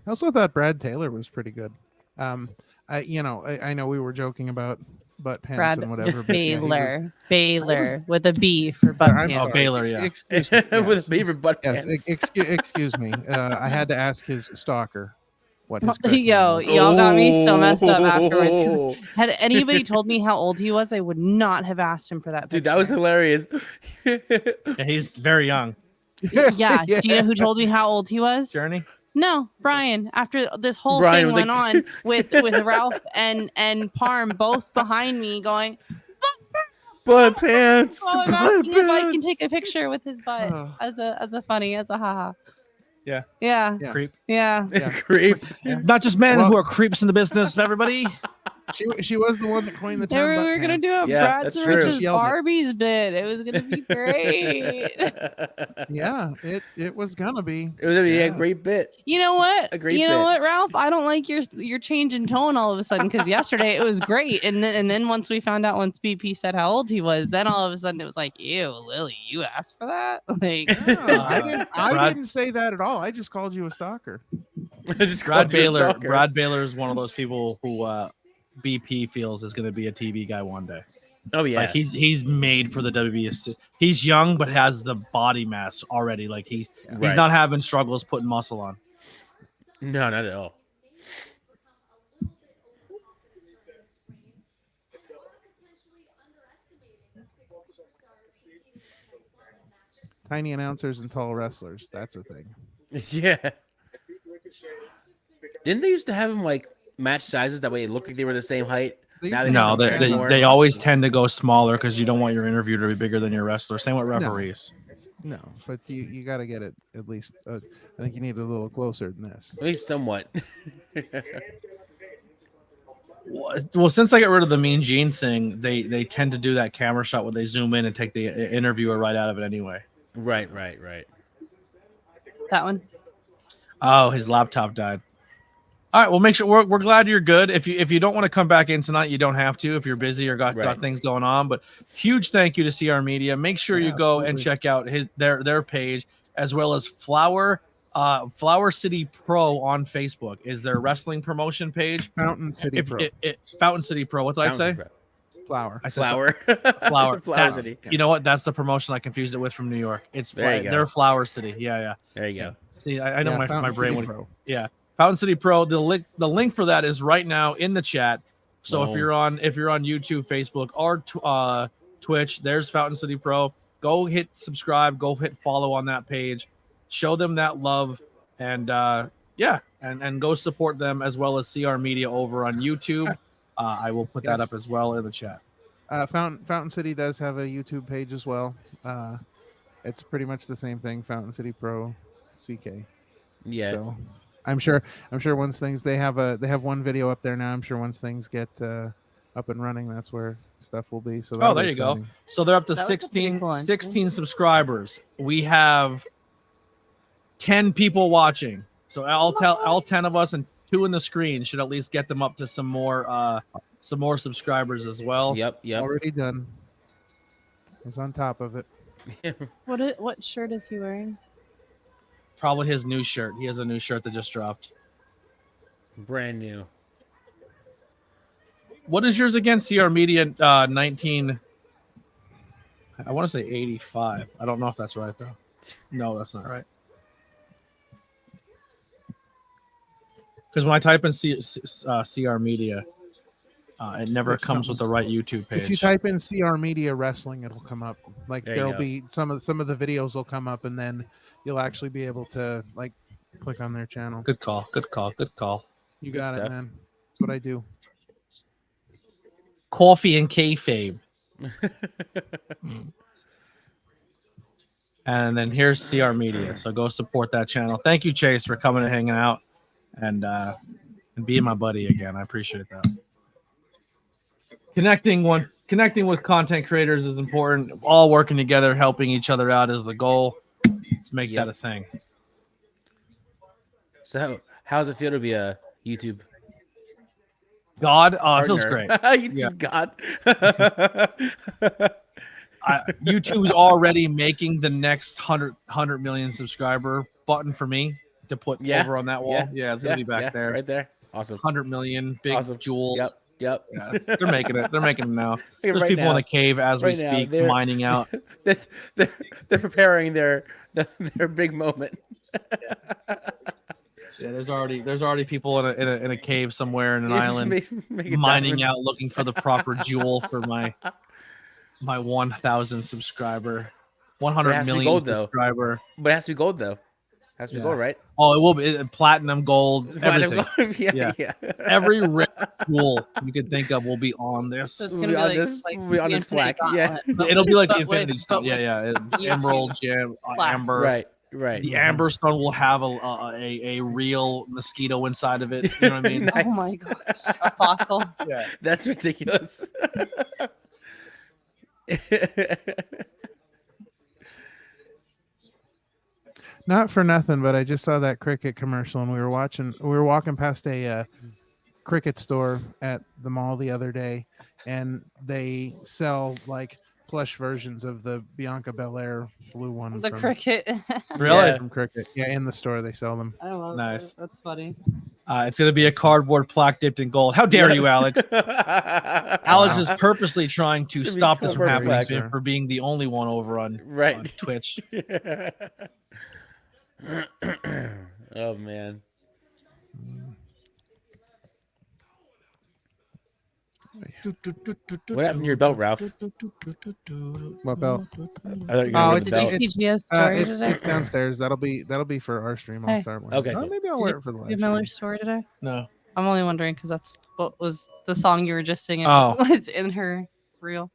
Speaker 4: I also thought Brad Taylor was pretty good. I know we were joking about butt pants
Speaker 3: Brad
Speaker 4: and whatever. But yeah,
Speaker 3: Baylor with a B for butt
Speaker 4: I'm
Speaker 3: pants.
Speaker 4: sorry.
Speaker 2: Baylor, yeah.
Speaker 4: Excuse me.
Speaker 10: With a B for butt
Speaker 4: Yes,
Speaker 10: pants.
Speaker 4: excuse me. I had to ask his stalker what his
Speaker 3: Yo,
Speaker 4: was.
Speaker 3: y'all got me so messed up afterwards. 'Cause had anybody told me how old he was, I would not have asked him for that picture.
Speaker 10: Dude, that was hilarious.
Speaker 2: Yeah, he's very young.
Speaker 3: Yeah. Do you know who told me how old he was?
Speaker 2: Journey?
Speaker 3: No, Brian. After this whole
Speaker 10: Brian
Speaker 3: thing
Speaker 10: was
Speaker 3: went
Speaker 10: like-
Speaker 3: on with Ralph and Parm both behind me going,
Speaker 10: Butt pants.
Speaker 3: oh, I'm
Speaker 10: butt
Speaker 3: asking if I can
Speaker 10: pants.
Speaker 3: take a picture with his butt
Speaker 4: Oh.
Speaker 3: as a funny, as a haha.
Speaker 2: Yeah.
Speaker 3: Yeah.
Speaker 4: Yeah.
Speaker 2: Creep.
Speaker 3: Yeah.
Speaker 10: Creep.
Speaker 2: Not just men
Speaker 4: Well-
Speaker 2: who are creeps in the business, everybody.
Speaker 4: She was the one that coined the
Speaker 3: We
Speaker 4: term.
Speaker 3: were
Speaker 4: butt
Speaker 3: gonna
Speaker 4: pants.
Speaker 3: do a
Speaker 10: Yeah,
Speaker 3: Brad's
Speaker 10: that's true.
Speaker 3: versus
Speaker 4: She yelled it.
Speaker 3: Barbie's bit. It was gonna be great.
Speaker 4: Yeah, it was gonna be.
Speaker 10: It was a
Speaker 4: Yeah.
Speaker 10: great bit.
Speaker 3: You know what?
Speaker 10: A great
Speaker 3: You know
Speaker 10: bit.
Speaker 3: what, Ralph? I don't like your change in tone all of a sudden because yesterday it was great, and then once we found out once BP said how old he was, then all of a sudden it was like, ew, Lily, you asked for that? Like,
Speaker 4: No, I
Speaker 2: Brad-
Speaker 4: didn't say that at all. I just called you a stalker.
Speaker 10: Just
Speaker 2: Brad
Speaker 10: called you a
Speaker 2: Baylor.
Speaker 10: stalker.
Speaker 2: Brad Baylor is one of those people who BP feels is going to be a TV guy one day.
Speaker 10: Oh yeah.
Speaker 2: Like he's made for the WWE. He's young but has the body mass already. Like he's
Speaker 10: Right.
Speaker 2: not having struggles putting muscle on.
Speaker 10: No, not at all.
Speaker 4: Tiny announcers and tall wrestlers. That's a thing.
Speaker 10: Yeah. Didn't they used to have them like match sizes that way it looked like they were the same height? Now
Speaker 4: used
Speaker 10: they
Speaker 4: to
Speaker 2: No,
Speaker 10: just
Speaker 4: have
Speaker 10: don't
Speaker 2: they
Speaker 10: care
Speaker 2: they
Speaker 10: anymore.
Speaker 2: always tend to go smaller because you don't want your interview to be bigger than your wrestler. Same with referees.
Speaker 4: No, but you got to get it at least. I think you need it a little closer than this.
Speaker 10: At least somewhat.
Speaker 2: Well, since they got rid of the Mean Gene thing, they tend to do that camera shot where they zoom in and take the interviewer right out of it anyway.
Speaker 10: Right.
Speaker 3: that one.
Speaker 2: Oh, his laptop died. All right, well, make sure we're glad you're good. If you don't want to come back in tonight, you don't have to if you're busy or got
Speaker 10: Right.
Speaker 2: things going on. But huge thank you to CR Media. Make sure
Speaker 4: Yeah,
Speaker 2: you go and
Speaker 4: absolutely.
Speaker 2: check out their page as well as Flower City Pro on Facebook is their wrestling promotion page.
Speaker 4: Fountain City Pro.
Speaker 2: Fountain City Pro. What did I say?
Speaker 4: Flower.
Speaker 2: I said
Speaker 10: Flower.
Speaker 2: Flower.
Speaker 10: Flower
Speaker 2: That-
Speaker 10: City.
Speaker 2: You know what? That's the promotion I confused it with from New York. It's
Speaker 10: There you go.
Speaker 2: they're Flower City. Yeah.
Speaker 10: There you go.
Speaker 2: See, I know
Speaker 4: Yeah,
Speaker 2: my
Speaker 4: Fountain
Speaker 2: brain
Speaker 4: City
Speaker 2: would.
Speaker 4: Pro.
Speaker 2: Yeah, Fountain City Pro. The link for that is right now in the chat. So if
Speaker 10: Boom.
Speaker 2: you're on YouTube, Facebook, or Twitch, there's Fountain City Pro. Go hit subscribe. Go hit follow on that page. Show them that love, and and go support them as well as CR Media over on YouTube. I will put that
Speaker 4: Yes.
Speaker 2: up as well in the chat.
Speaker 4: Fountain City does have a YouTube page as well. It's pretty much the same thing. Fountain City Pro, CK.
Speaker 10: Yeah.
Speaker 4: So I'm sure once things they have one video up there now. I'm sure once things get up and running, that's where stuff will be. So
Speaker 2: Oh,
Speaker 4: that'll
Speaker 2: there
Speaker 4: be
Speaker 2: you go.
Speaker 4: exciting.
Speaker 2: So they're up to
Speaker 3: That was a pretty
Speaker 2: 16,
Speaker 3: cool one.
Speaker 2: 16 subscribers. We have 10 people watching. So all 10 of us and 2 in the screen should at least get them up to some more subscribers as well.
Speaker 10: Yep.
Speaker 4: Already done. Was on top of it.
Speaker 3: What shirt is he wearing?
Speaker 2: Probably his new shirt. He has a new shirt that just dropped.
Speaker 10: Brand new.
Speaker 2: What is yours again? CR Media 19. I want to say 85. I don't know if that's right though. No, that's not right. Because when I type in CR Media, it never comes with the right YouTube page.
Speaker 4: If you type in CR Media Wrestling, it'll come up. Like
Speaker 10: There you
Speaker 4: there'll
Speaker 10: go.
Speaker 4: be some of the videos will come up, and then you'll actually be able to like click on their channel.
Speaker 2: Good call. Good call. Good call.
Speaker 4: You
Speaker 10: Good
Speaker 4: got it,
Speaker 10: stuff.
Speaker 4: man. That's what I do.
Speaker 2: Coffee and kayfabe. And then here's CR Media. So go support that channel. Thank you, Chase, for coming and hanging out and being my buddy again. I appreciate that. Connecting with content creators is important. All working together, helping each other out is the goal. Let's make that a thing.
Speaker 10: So how does it feel to be a YouTube
Speaker 2: God, it feels
Speaker 10: partner?
Speaker 2: great.
Speaker 10: YouTube God.
Speaker 2: YouTube's already making the next 100 million subscriber button for me to put over on that wall. Yeah, it's gonna be back there,
Speaker 10: right there. Awesome.
Speaker 2: 100 million, big jewel.
Speaker 10: Yep.
Speaker 2: Yeah, they're making it. They're making it now. There's
Speaker 10: Right
Speaker 2: people
Speaker 10: now.
Speaker 2: in the cave as we speak, mining out.
Speaker 10: They're preparing their big moment.
Speaker 2: Yeah, there's already people in a cave somewhere in an
Speaker 10: You just
Speaker 2: island
Speaker 10: make it
Speaker 2: mining
Speaker 10: diamonds.
Speaker 2: out, looking for the proper jewel for my 1,000 subscriber,
Speaker 10: But it
Speaker 2: 100
Speaker 10: has to be
Speaker 2: million
Speaker 10: gold, though.
Speaker 2: subscriber.
Speaker 10: But it has to be gold though. Has to be gold, right?
Speaker 2: Oh, it will be platinum, gold,
Speaker 10: Platinum
Speaker 2: everything.
Speaker 10: gold. Yeah.
Speaker 2: Every rare jewel you can think of will be on this.
Speaker 3: So it's
Speaker 10: We'll
Speaker 3: gonna
Speaker 10: be
Speaker 3: be
Speaker 10: on
Speaker 3: like,
Speaker 10: this-
Speaker 3: like
Speaker 10: we'll be on
Speaker 3: the
Speaker 10: this plaque,
Speaker 3: Infinity
Speaker 10: yeah.
Speaker 3: Gauntlet, but
Speaker 2: It'll be like the
Speaker 3: but
Speaker 2: Infinity
Speaker 3: with-
Speaker 2: Stone.
Speaker 3: but with
Speaker 2: Yeah.
Speaker 3: YouTube
Speaker 2: Emerald, gem,
Speaker 3: plaque.
Speaker 2: amber.
Speaker 10: Right.
Speaker 2: The amber stone will have a real mosquito inside of it. You know what I mean?
Speaker 10: Nice.
Speaker 3: Oh my gosh, a fossil.
Speaker 2: Yeah.
Speaker 10: That's ridiculous.
Speaker 4: Not for nothing, but I just saw that cricket commercial, and we were walking past a cricket store at the mall the other day, and they sell like plush versions of the Bianca Belair blue one.
Speaker 3: The
Speaker 4: from,
Speaker 3: cricket.
Speaker 2: Really?
Speaker 4: from cricket. Yeah, in the store they sell them.
Speaker 3: I love
Speaker 2: Nice.
Speaker 3: that. That's funny.
Speaker 2: It's going to be a cardboard plaque dipped in gold. How dare you, Alex? Alex is purposely trying to
Speaker 10: Should be
Speaker 2: stop this from
Speaker 10: cardboard
Speaker 2: happening
Speaker 10: plaque.
Speaker 2: for being the only one over on Twitch.
Speaker 10: Oh man. What happened to your belt, Ralph?
Speaker 4: What belt?
Speaker 10: I thought you were
Speaker 4: Oh,
Speaker 10: gonna
Speaker 4: it's,
Speaker 10: get the belt.
Speaker 3: Did you see GS story
Speaker 4: it's,
Speaker 3: today?
Speaker 4: it's downstairs. That'll be for our stream. I'll
Speaker 3: Hey.
Speaker 4: start wearing.
Speaker 10: Okay,
Speaker 4: it.
Speaker 10: cool.
Speaker 4: Maybe I'll wear it for the live
Speaker 3: Did
Speaker 4: stream.
Speaker 3: Miller's story today?
Speaker 2: No.
Speaker 3: I'm only wondering because that's what was the song you were just singing.
Speaker 2: Oh.
Speaker 3: Was in her reel.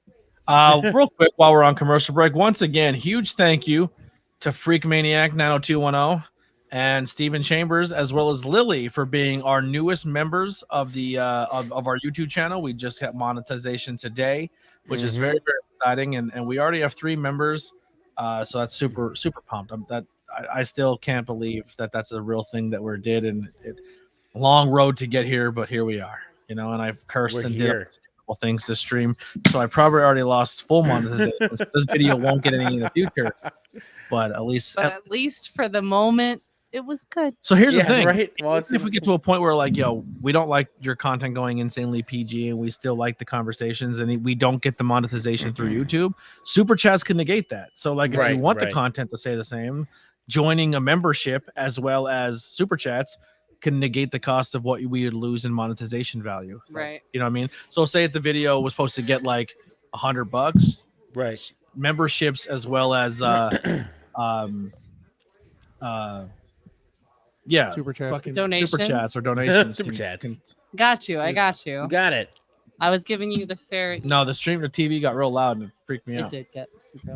Speaker 2: Real quick, while we're on commercial break, once again, huge thank you to Freak Maniac 90210 and Steven Chambers, as well as Lily, for being our newest members of the of our YouTube channel. We just hit monetization today, which is very, very exciting, and we already have 3 members. So that's super pumped. I still can't believe that that's a real thing that we did, and long road to get here, but here we are. You know, and I've cursed
Speaker 10: We're
Speaker 2: and
Speaker 10: here.
Speaker 2: did things to stream, so I probably already lost full monetization. This video won't get any in the future, but at least
Speaker 3: For the moment, it was good.
Speaker 2: so here's the
Speaker 10: Yeah,
Speaker 2: thing,
Speaker 10: right? Well, it's-
Speaker 2: if we get to a point where like, yo, we don't like your content going insanely PG and we still like the conversations and we don't get the monetization through YouTube, super chats can negate that. So like if you
Speaker 10: Right,
Speaker 2: want the
Speaker 10: right.
Speaker 2: content to stay the same, joining a membership as well as super chats can negate the cost of what we would lose in monetization value.
Speaker 3: Right.
Speaker 2: You know what I mean? So say if the video was supposed to get like $100,
Speaker 10: Right.
Speaker 2: memberships as well as yeah,
Speaker 4: Super chat.
Speaker 2: fucking
Speaker 3: Donations?
Speaker 2: super chats or donations.
Speaker 10: Super chats.
Speaker 3: Got you. I got you.
Speaker 10: You got it.
Speaker 3: I was giving you the fair.
Speaker 2: No, the stream, the TV got real loud and it freaked me
Speaker 3: It
Speaker 2: out.
Speaker 3: did get super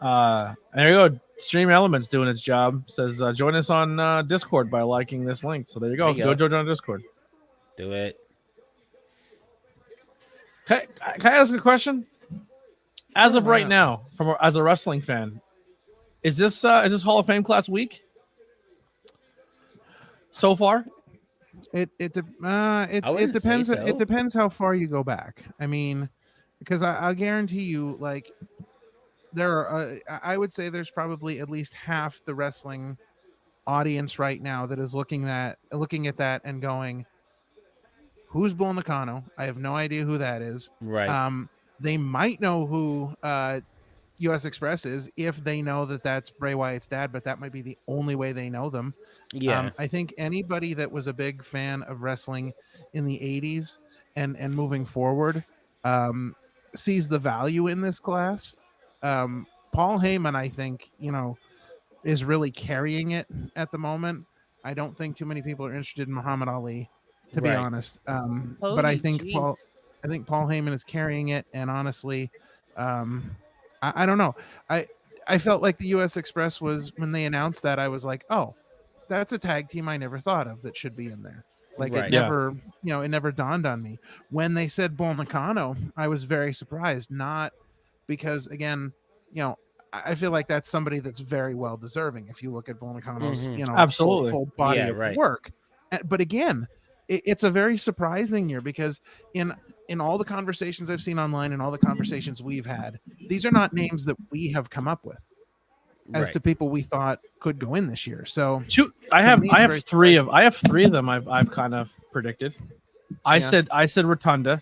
Speaker 3: loud.
Speaker 2: There you go. Stream Elements doing its job. Says join us on Discord by liking this link. So there you go.
Speaker 10: There you
Speaker 2: Go join Discord.
Speaker 10: Do it.
Speaker 2: Can I ask a question? As of
Speaker 4: Sure, why
Speaker 2: right
Speaker 4: not?
Speaker 2: now, as a wrestling fan, is this Hall of Fame class week? So far,
Speaker 4: It
Speaker 10: wouldn't say
Speaker 4: depends.
Speaker 10: so.
Speaker 4: It depends how far you go back. I mean, because I'll guarantee you, like, there are I would say there's probably at least half the wrestling audience right now that is looking at that and going, who's Bull Nakano? I have no idea who that is.
Speaker 10: Right.
Speaker 4: They might know who US Express is if they know that that's Bray Wyatt's dad, but that might be the only way they know them.
Speaker 10: Yeah.
Speaker 4: I think anybody that was a big fan of wrestling in the 80s and moving forward sees the value in this class. Paul Heyman, I think, is really carrying it at the moment. I don't think too many people are interested in Muhammad Ali, to be
Speaker 10: Right.
Speaker 4: honest. But I
Speaker 3: Holy
Speaker 4: think
Speaker 3: jeez.
Speaker 4: Paul Heyman is carrying it, and honestly, I don't know. I felt like the US Express was, when they announced that, I was like, oh, that's a tag team I never thought of that should be in there. Like
Speaker 10: Right.
Speaker 4: it
Speaker 2: Yeah.
Speaker 4: never, it never dawned on me. When they said Bull Nakano, I was very surprised. Not because, again, I feel like that's somebody that's very well deserving. If you look at Bull Nakano's,
Speaker 10: Mhm.
Speaker 2: Absolutely.
Speaker 4: full body
Speaker 10: Yeah,
Speaker 4: of
Speaker 10: right.
Speaker 4: work. But again, it's a very surprising year because in all the conversations I've seen online and all the conversations we've had, these are not names that we have come up with as
Speaker 10: Right.
Speaker 4: to people we thought could go in this year. So
Speaker 2: I
Speaker 4: to
Speaker 2: have
Speaker 4: me, it's very
Speaker 2: three of them I've kind of predicted. I
Speaker 4: Yeah.
Speaker 2: said Rotunda.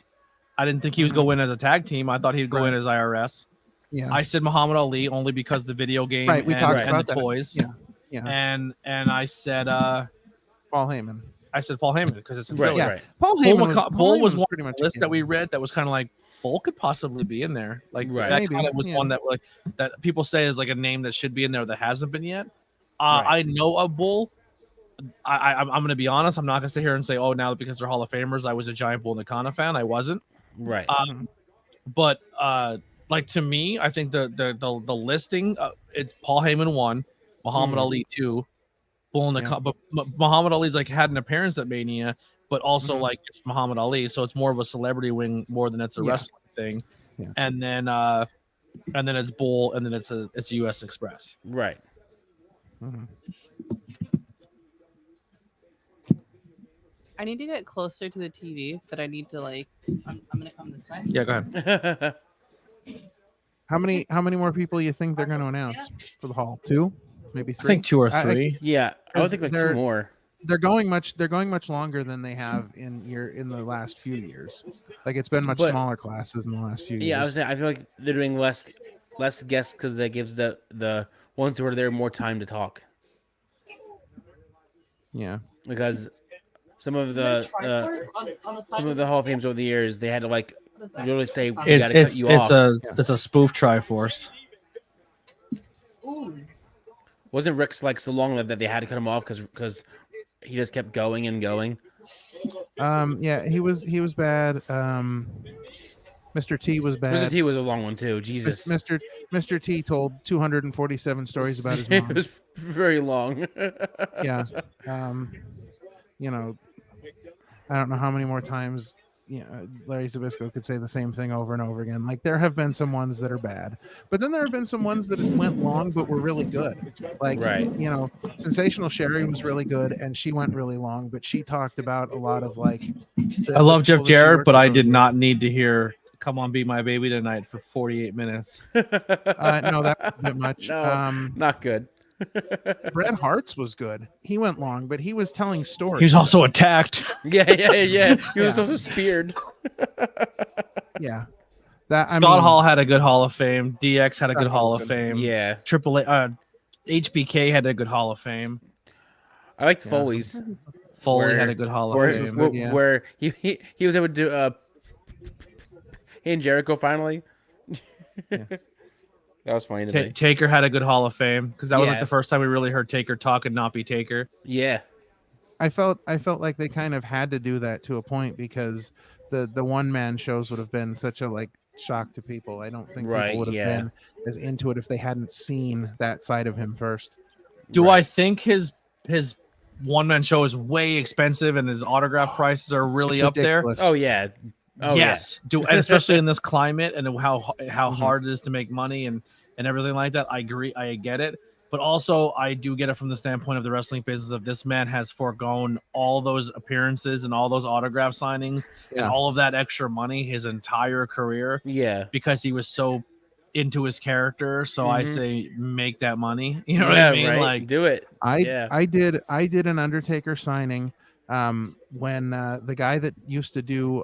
Speaker 2: I didn't think he would go in as a tag team. I thought he'd go in
Speaker 4: Right.
Speaker 2: as IRS.
Speaker 4: yeah,
Speaker 2: I said Muhammad Ali only because the video game
Speaker 4: Right, we
Speaker 2: and,
Speaker 4: talked
Speaker 2: and
Speaker 4: about
Speaker 2: the
Speaker 4: that.
Speaker 2: toys.
Speaker 4: Yeah. yeah.
Speaker 2: And I said
Speaker 4: Paul Heyman.
Speaker 2: Paul Heyman because it's a
Speaker 10: Right.
Speaker 2: Philly.
Speaker 4: Yeah.
Speaker 10: Right.
Speaker 4: Paul
Speaker 2: Bull,
Speaker 4: Heyman was,
Speaker 2: Bull
Speaker 4: Paul Heyman
Speaker 2: was one
Speaker 4: pretty
Speaker 2: of
Speaker 4: much
Speaker 2: the list
Speaker 4: a
Speaker 2: that we
Speaker 4: given.
Speaker 2: read that was kind of like Bull could possibly be in there. Like
Speaker 10: Right.
Speaker 2: that
Speaker 4: Maybe,
Speaker 2: kind of was
Speaker 4: yeah.
Speaker 2: one that like that people say is like a name that should be in there that hasn't been yet.
Speaker 10: Right.
Speaker 2: I know a Bull. I'm going to be honest. I'm not going to sit here and say, oh, now because they're Hall of Famers, I was a giant Bull Nakano fan. I wasn't.
Speaker 10: Right.
Speaker 2: But like to me, I think the listing it's Paul Heyman 1, Muhammad Ali 2, Bull Nakano. But Muhammad Ali's like had an appearance at Mania, but also like it's Muhammad Ali, so it's more of a celebrity wing more than it's a
Speaker 4: Yeah.
Speaker 2: wrestling thing.
Speaker 4: Yeah.
Speaker 2: And then it's Bull, and then it's US Express.
Speaker 10: Right.
Speaker 3: I need to get closer to the TV, but I need to I'm gonna come this way.
Speaker 2: Yeah, go ahead.
Speaker 4: How many more people you think they're going to announce for the Hall? 2, maybe 3.
Speaker 2: I think 2 or
Speaker 4: I-
Speaker 2: 3.
Speaker 10: Yeah. I would think like
Speaker 4: They're-
Speaker 10: 2 more.
Speaker 4: They're going much longer than they have in the last few years. Like it's been much
Speaker 10: But-
Speaker 4: smaller classes in the last few years.
Speaker 10: Yeah, I was saying, I feel like they're doing less guests because that gives the ones who are there more time to talk.
Speaker 4: Yeah.
Speaker 10: Because some of the Hall of Fames over the years, they had to like literally say we got to cut you off.
Speaker 2: It's a spoof Triforce.
Speaker 10: Wasn't Rick's like so long that they had to cut him off because he just kept going and going?
Speaker 4: Yeah, he was bad. Mr. T was bad.
Speaker 10: Mr. T was a long one too. Jesus.
Speaker 4: Mr. T told 247 stories about his
Speaker 10: It
Speaker 4: mom.
Speaker 10: was very long.
Speaker 4: Yeah. I don't know how many more times Larry Zbyszko could say the same thing over and over again. Like there have been some ones that are bad, but then there have been some ones that went long but were really good. Like
Speaker 10: Right.
Speaker 4: Sensational Sherry was really good and she went really long, but she talked about a lot of like.
Speaker 2: I love Jeff Jarrett, but I did
Speaker 4: not.
Speaker 2: not need to hear "Come on, Be My Baby Tonight" for 48 minutes.
Speaker 4: No, that was a bit much.
Speaker 10: No, not good.
Speaker 4: Bret Hart's was good. He went long, but he was telling stories.
Speaker 2: He was also attacked.
Speaker 10: Yeah. He was
Speaker 4: Yeah.
Speaker 10: also speared.
Speaker 4: Yeah. That
Speaker 2: Scott Hall had a good Hall of Fame. DX had a
Speaker 4: Scott
Speaker 2: good Hall
Speaker 4: Hall's
Speaker 2: of
Speaker 4: good.
Speaker 2: Fame.
Speaker 10: Yeah.
Speaker 2: Triple A, HBK had a good Hall of Fame.
Speaker 10: I liked
Speaker 4: Yeah.
Speaker 10: Foley's.
Speaker 2: Foley
Speaker 10: Where-
Speaker 2: had a good Hall of
Speaker 10: Where,
Speaker 2: Fame.
Speaker 4: good, yeah.
Speaker 10: where he was able to do he and Jericho finally.
Speaker 4: Yeah.
Speaker 10: That was funny to me.
Speaker 2: Taker had a good Hall of Fame because that was like
Speaker 10: Yeah.
Speaker 2: the first time we really heard Taker talk and not be Taker.
Speaker 10: Yeah.
Speaker 4: I felt like they kind of had to do that to a point because the one man shows would have been such a like shock to people. I don't think
Speaker 10: Right,
Speaker 4: people would have
Speaker 10: yeah.
Speaker 4: been as into it if they hadn't seen that side of him first.
Speaker 2: Do
Speaker 10: Right.
Speaker 2: I think his one man show is way expensive and his autograph prices are really
Speaker 4: It's
Speaker 2: up there?
Speaker 4: ridiculous.
Speaker 10: Oh yeah. Oh,
Speaker 2: yes, and especially in this climate and how
Speaker 4: Mm-hmm.
Speaker 2: hard it is to make money and everything like that. I agree, I get it, but also I do get it from the standpoint of the wrestling business of this man has foregone all those appearances and all those autograph signings and
Speaker 4: Yeah.
Speaker 2: all of that extra money his entire career
Speaker 10: Yeah.
Speaker 2: because he was so into his character. So I
Speaker 10: Mhm.
Speaker 2: say make that money. You know what I mean?
Speaker 10: Right?
Speaker 2: Like,
Speaker 10: do it.
Speaker 4: I
Speaker 10: Yeah.
Speaker 4: I did an Undertaker signing when the guy that used to do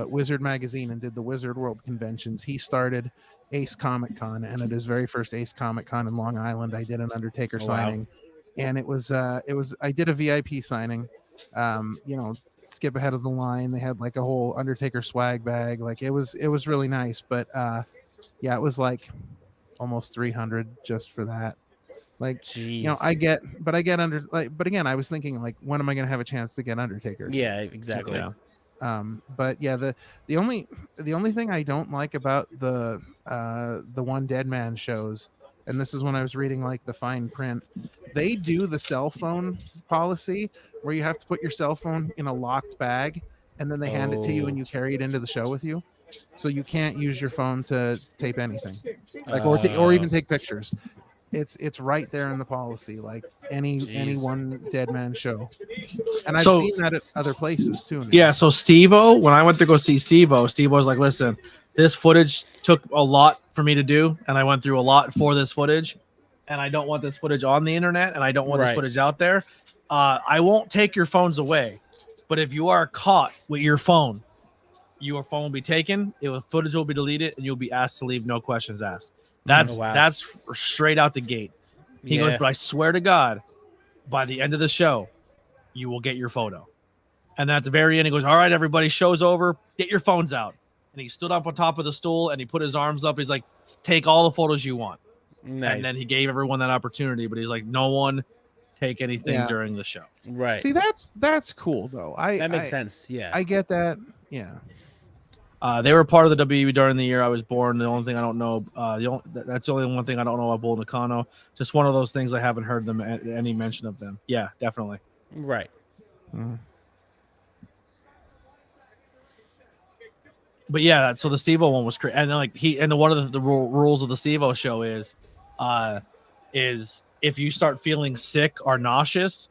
Speaker 4: Wizard magazine and did the Wizard World conventions, he started Ace Comic Con, and at his very first Ace Comic Con in Long Island, I did an Undertaker
Speaker 10: Oh, wow.
Speaker 4: signing, and it was I did a VIP signing. You know, skip ahead of the line. They had like a whole Undertaker swag bag. Like it was really nice, but yeah, it was like almost 300 just for that. Like,
Speaker 10: Jeez.
Speaker 4: you know, I get under like, but again, I was thinking like, when am I going to have a chance to get Undertaker?
Speaker 10: Yeah, exactly.
Speaker 2: Yeah.
Speaker 4: But yeah, the only thing I don't like about the one Dead Man shows, and this is when I was reading like the fine print, they do the cell phone policy where you have to put your cell phone in a locked bag, and then they hand it to you and you carry it into the show with you, so you can't use your phone to tape anything, like or even take pictures. It's right there in the policy, like any
Speaker 10: Jeez.
Speaker 4: one Dead Man show, and I've
Speaker 2: So-
Speaker 4: seen that at other places too. now.
Speaker 2: Yeah, so Steve-O, when I went to go see Steve-O, Steve-O was like, listen, this footage took a lot for me to do, and I went through a lot for this footage, and I don't want this footage on the internet, and I don't want this
Speaker 10: Right.
Speaker 2: footage out there. I won't take your phones away, but if you are caught with your phone will be taken, footage will be deleted, and you'll be asked to leave, no questions asked. That's
Speaker 10: Oh, wow.
Speaker 2: that's straight out the gate. He goes,
Speaker 10: Yeah.
Speaker 2: but I swear to God, by the end of the show, you will get your photo. And then at the very end, he goes, all right, everybody, show's over. Get your phones out. And he stood up on top of the stool and he put his arms up. He's like, take all the photos you want.
Speaker 10: Nice.
Speaker 2: And then he gave everyone that opportunity, but he's like, no one take anything
Speaker 4: Yeah.
Speaker 2: during the show.
Speaker 10: Right.
Speaker 4: See, that's cool though.
Speaker 10: That makes sense. Yeah.
Speaker 4: I get that. Yeah.
Speaker 2: They were part of the WWE during the year I was born. The only thing I don't know, that's the only one thing I don't know about Bull Nakano. Just one of those things I haven't heard them any mention of them. Yeah, definitely.
Speaker 10: Right.
Speaker 2: But yeah, so the Steve-O one was great, and then like one of the rules of the Steve-O show is if you start feeling sick or nauseous,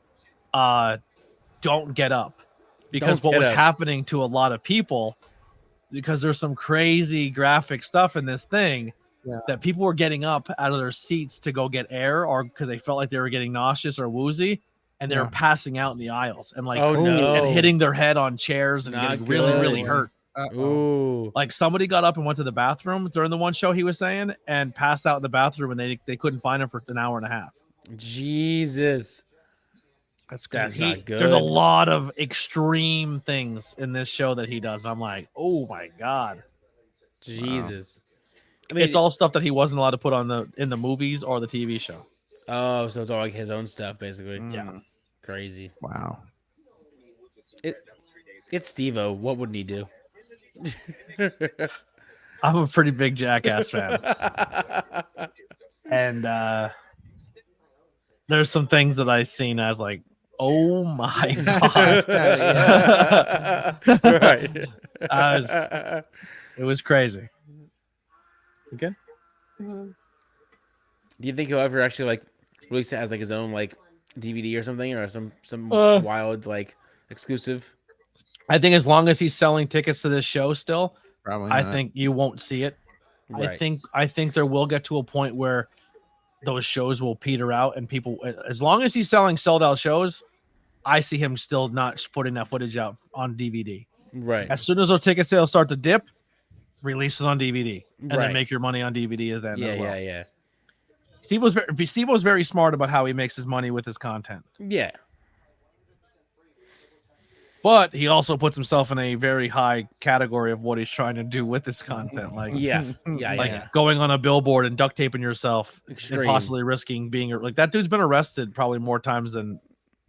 Speaker 2: don't get up, because
Speaker 10: Don't
Speaker 2: what
Speaker 10: get
Speaker 2: was
Speaker 10: up.
Speaker 2: happening to a lot of people, because there's some crazy graphic stuff in this thing,
Speaker 4: Yeah.
Speaker 2: that people were getting up out of their seats to go get air, or because they felt like they were getting nauseous or woozy, and they were
Speaker 4: Yeah.
Speaker 2: passing out in the aisles and like
Speaker 10: Oh, no.
Speaker 2: and hitting their head on chairs and
Speaker 10: Not
Speaker 2: getting really
Speaker 10: good.
Speaker 2: hurt.
Speaker 10: Ooh.
Speaker 2: Like somebody got up and went to the bathroom during the one show he was saying and passed out in the bathroom, and they couldn't find him for an hour and a half.
Speaker 10: Jesus. That's not good.
Speaker 2: There's a lot of extreme things in this show that he does. I'm like, oh my God.
Speaker 10: Jesus.
Speaker 2: It's all stuff that he wasn't allowed to put on in the movies or the TV show.
Speaker 10: Oh, so it's all like his own stuff, basically.
Speaker 2: Yeah.
Speaker 10: Crazy.
Speaker 4: Wow.
Speaker 10: It's Steve-O. What wouldn't he do?
Speaker 2: I'm a pretty big Jackass fan. And there's some things that I seen. I was like, oh my God.
Speaker 10: Right.
Speaker 2: It was crazy. Okay.
Speaker 10: Do you think he'll ever actually like release it as like his own like DVD or something, or some wild like exclusive?
Speaker 2: I think as long as he's selling tickets to this show still,
Speaker 4: Probably
Speaker 2: I
Speaker 4: not.
Speaker 2: think you won't see it.
Speaker 10: Right.
Speaker 2: I think there will get to a point where those shows will peter out, and people, as long as he's selling sold out shows, I see him still not putting that footage out on DVD.
Speaker 10: Right.
Speaker 2: As soon as those ticket sales start to dip, releases on DVD, and
Speaker 10: Right.
Speaker 2: then make your money on DVD then
Speaker 10: Yeah,
Speaker 2: as well.
Speaker 10: yeah.
Speaker 2: Steve was very smart about how he makes his money with his content,
Speaker 10: Yeah.
Speaker 2: but he also puts himself in a very high category of what he's trying to do with his content. Like,
Speaker 10: Yeah. Yeah.
Speaker 2: like
Speaker 10: Yeah.
Speaker 2: going on a billboard and duct taping yourself
Speaker 10: Extreme.
Speaker 2: and possibly risking being like that dude's been arrested probably more times than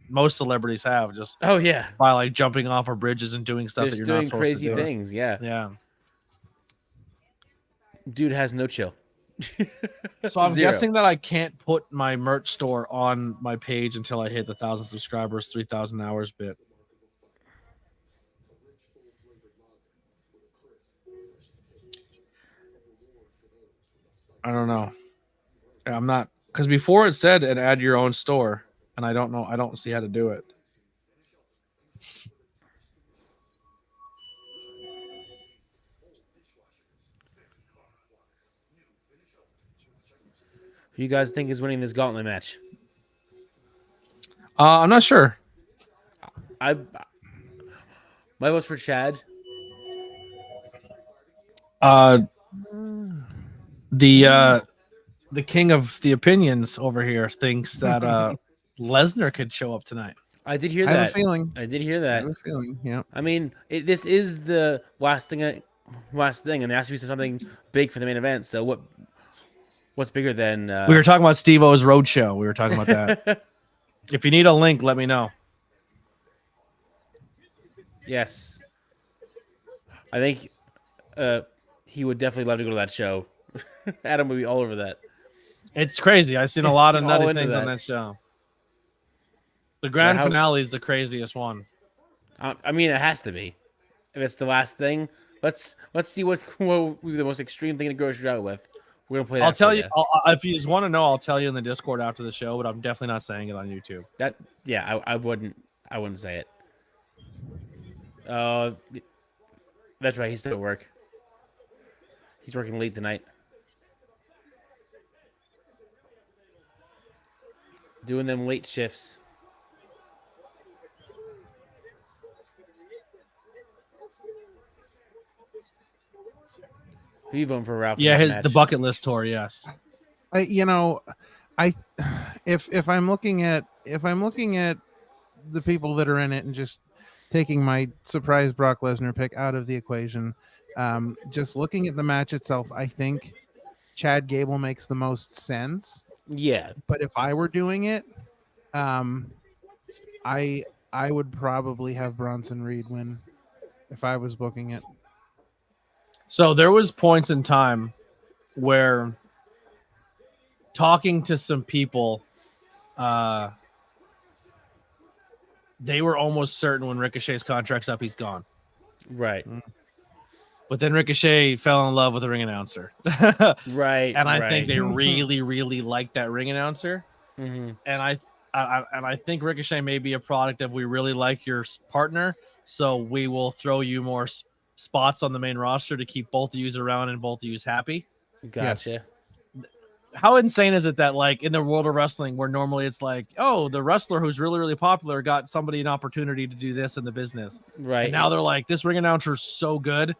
Speaker 2: most celebrities have, just
Speaker 10: Oh yeah.
Speaker 2: by like jumping off of bridges and doing stuff that
Speaker 10: Just
Speaker 2: you're not
Speaker 10: doing
Speaker 2: supposed
Speaker 10: crazy
Speaker 2: to do.
Speaker 10: things. Yeah.
Speaker 2: Yeah.
Speaker 10: Dude has no chill.
Speaker 2: So I'm
Speaker 10: Zero.
Speaker 2: guessing that I can't put my merch store on my page until I hit the 1,000 subscribers, 3,000 hours bit. I don't know. I'm not, because before it said and add your own store, and I don't know. I don't see how to do it.
Speaker 10: Who you guys think is winning this gauntlet match?
Speaker 2: I'm not sure.
Speaker 10: My vote's for Chad.
Speaker 2: The king of the opinions over here thinks that Lesnar could show up tonight.
Speaker 10: I did hear
Speaker 4: I have
Speaker 10: that.
Speaker 4: a feeling.
Speaker 10: I did hear
Speaker 4: I
Speaker 10: that.
Speaker 4: have a feeling. Yeah.
Speaker 10: I mean, this is the last thing, and there has to be something big for the main event. So what's bigger than?
Speaker 2: We were talking about Steve O's Roadshow. We were talking about that. If you need a link, let me know.
Speaker 10: Yes, I think he would definitely love to go to that show. Adam would be all over that.
Speaker 2: It's crazy. I've seen a lot of
Speaker 10: All
Speaker 2: nutty
Speaker 10: into
Speaker 2: things on
Speaker 10: that.
Speaker 2: that show. The grand
Speaker 10: how-
Speaker 2: finale is the craziest one.
Speaker 10: I mean, it has to be. If it's the last thing, let's see what will be the most extreme thing to grocery out with. We're gonna play that.
Speaker 2: I'll tell
Speaker 10: for
Speaker 2: you. If you just want to know, I'll tell you in the Discord after the show. But I'm definitely not saying it on YouTube.
Speaker 10: I wouldn't say it. That's right. He's still at work. He's working late tonight. Doing them late shifts. Who you voting for, Ralph? in
Speaker 2: Yeah,
Speaker 10: this
Speaker 2: the
Speaker 10: match?
Speaker 2: bucket list tour. Yes.
Speaker 4: If I'm looking at the people that are in it and just taking my surprise Brock Lesnar pick out of the equation, just looking at the match itself, I think Chad Gable makes the most sense.
Speaker 10: Yeah.
Speaker 4: But if I were doing it, I would probably have Bronson Reed win if I was booking it.
Speaker 2: So there was points in time where talking to some people, they were almost certain when Ricochet's contract's up, he's gone.
Speaker 10: Right.
Speaker 2: But then Ricochet fell in love with a ring announcer.
Speaker 10: Right.
Speaker 2: And I think they really, really liked that ring announcer.
Speaker 10: Mm-hmm.
Speaker 2: And I think Ricochet may be a product of we really like your partner, so we will throw you more spots on the main roster to keep both of yous around and both of yous happy.
Speaker 10: Gotcha.
Speaker 4: Yes.
Speaker 2: How insane is it that, like, in the world of wrestling, where normally it's like, oh, the wrestler who's really, really popular got somebody an opportunity to do this in the business.
Speaker 10: Right.
Speaker 2: And now they're like, this ring announcer's so good,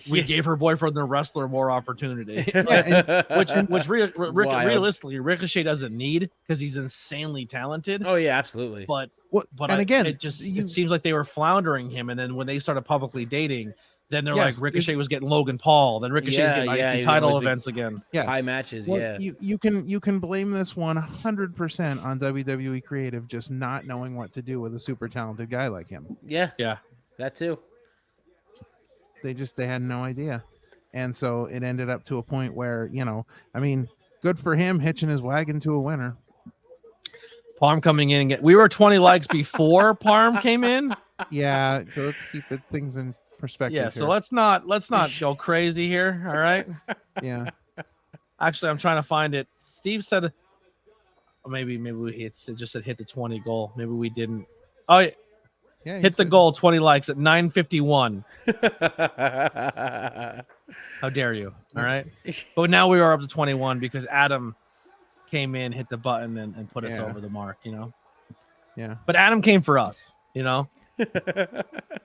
Speaker 2: we gave her boyfriend the wrestler more opportunity. Which realistically, Ricochet doesn't need because he's insanely talented.
Speaker 10: Oh yeah, absolutely.
Speaker 2: But
Speaker 4: and again,
Speaker 2: it seems like they were floundering him, and then when they started publicly dating, then they're like Ricochet was getting Logan Paul, then Ricochet's getting IC title events again.
Speaker 4: Yes.
Speaker 10: High matches.
Speaker 4: Well,
Speaker 10: yeah.
Speaker 4: You can blame this 100% on WWE creative just not knowing what to do with a super talented guy like him.
Speaker 10: Yeah.
Speaker 2: Yeah.
Speaker 10: That too.
Speaker 4: They had no idea. And so it ended up to a point where, I mean, good for him hitching his wagon to a winner.
Speaker 2: Parm coming in and we were 20 likes before Parm came in.
Speaker 4: Yeah, so let's keep things in perspective.
Speaker 2: Yeah, so let's not go crazy here. All right.
Speaker 4: Yeah.
Speaker 2: Actually, I'm trying to find it. Steve said maybe we just said hit the 20 goal. Maybe we didn't. Oh yeah.
Speaker 4: Yeah,
Speaker 2: hit the goal, 20 likes at 9:51. How dare you? All right. But now we are up to 21 because Adam came in, hit the button, and put us over the mark,
Speaker 4: Yeah.
Speaker 2: But Adam came for us,
Speaker 4: Oh,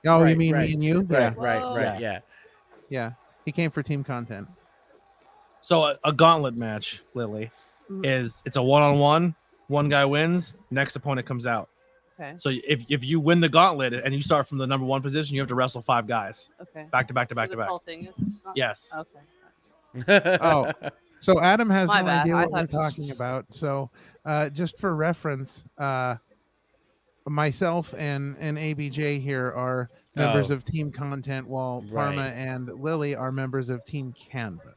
Speaker 10: Right,
Speaker 4: you mean
Speaker 10: right.
Speaker 4: me and you?
Speaker 10: Right.
Speaker 4: Yeah.
Speaker 10: Right. Yeah.
Speaker 4: Yeah. He came for team content.
Speaker 2: So a gauntlet match, Lily, it's a one-on-one. One guy wins, next opponent comes out.
Speaker 8: Okay.
Speaker 2: So if you win the gauntlet and you start from the number one position, you have to wrestle 5 guys.
Speaker 8: Okay.
Speaker 2: Back to back to
Speaker 8: So
Speaker 2: back to
Speaker 8: this
Speaker 2: back.
Speaker 8: whole thing is
Speaker 2: Yes.
Speaker 8: Okay.
Speaker 4: Oh, so Adam has
Speaker 8: My
Speaker 4: no
Speaker 8: bad.
Speaker 4: idea
Speaker 8: I
Speaker 4: what we're
Speaker 8: thought-
Speaker 4: talking about. So just for reference, myself and ABJ here are members of Team Content, while
Speaker 10: Right.
Speaker 4: Parma and Lily are members of Team Canva.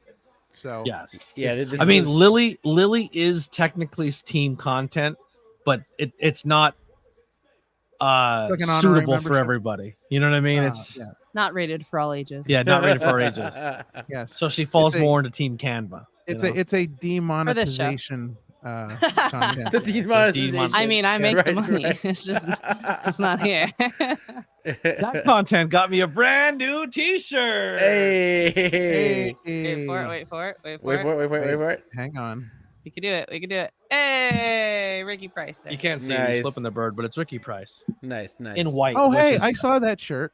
Speaker 4: So
Speaker 2: Yes.
Speaker 10: Yeah.
Speaker 2: I mean, Lily is technically team content, but it's not
Speaker 4: like an honorary
Speaker 2: suitable for
Speaker 4: membership?
Speaker 2: everybody. You know what I mean? It's
Speaker 4: yeah.
Speaker 8: Not rated for all ages.
Speaker 2: not rated for our ages.
Speaker 4: Yes.
Speaker 2: So she falls
Speaker 4: It's a-
Speaker 2: more into Team Canva.
Speaker 4: It's
Speaker 2: you know?
Speaker 4: a demonetization content.
Speaker 10: The
Speaker 2: demonetization.
Speaker 8: I mean, I make the
Speaker 10: Right,
Speaker 8: money.
Speaker 10: right.
Speaker 8: It's just it's not here.
Speaker 2: That content got me a brand new T-shirt.
Speaker 10: Hey.
Speaker 8: Wait for it. Wait for it.
Speaker 10: Wait for it.
Speaker 4: Hang on.
Speaker 3: We can do it. We can do it. Hey, Ricky Price there.
Speaker 2: You can't see
Speaker 10: Nice.
Speaker 2: he's flipping the bird, but it's Ricky Price
Speaker 10: Nice.
Speaker 2: in white.
Speaker 4: Oh,
Speaker 2: which
Speaker 4: hey,
Speaker 2: is,
Speaker 4: I saw that shirt.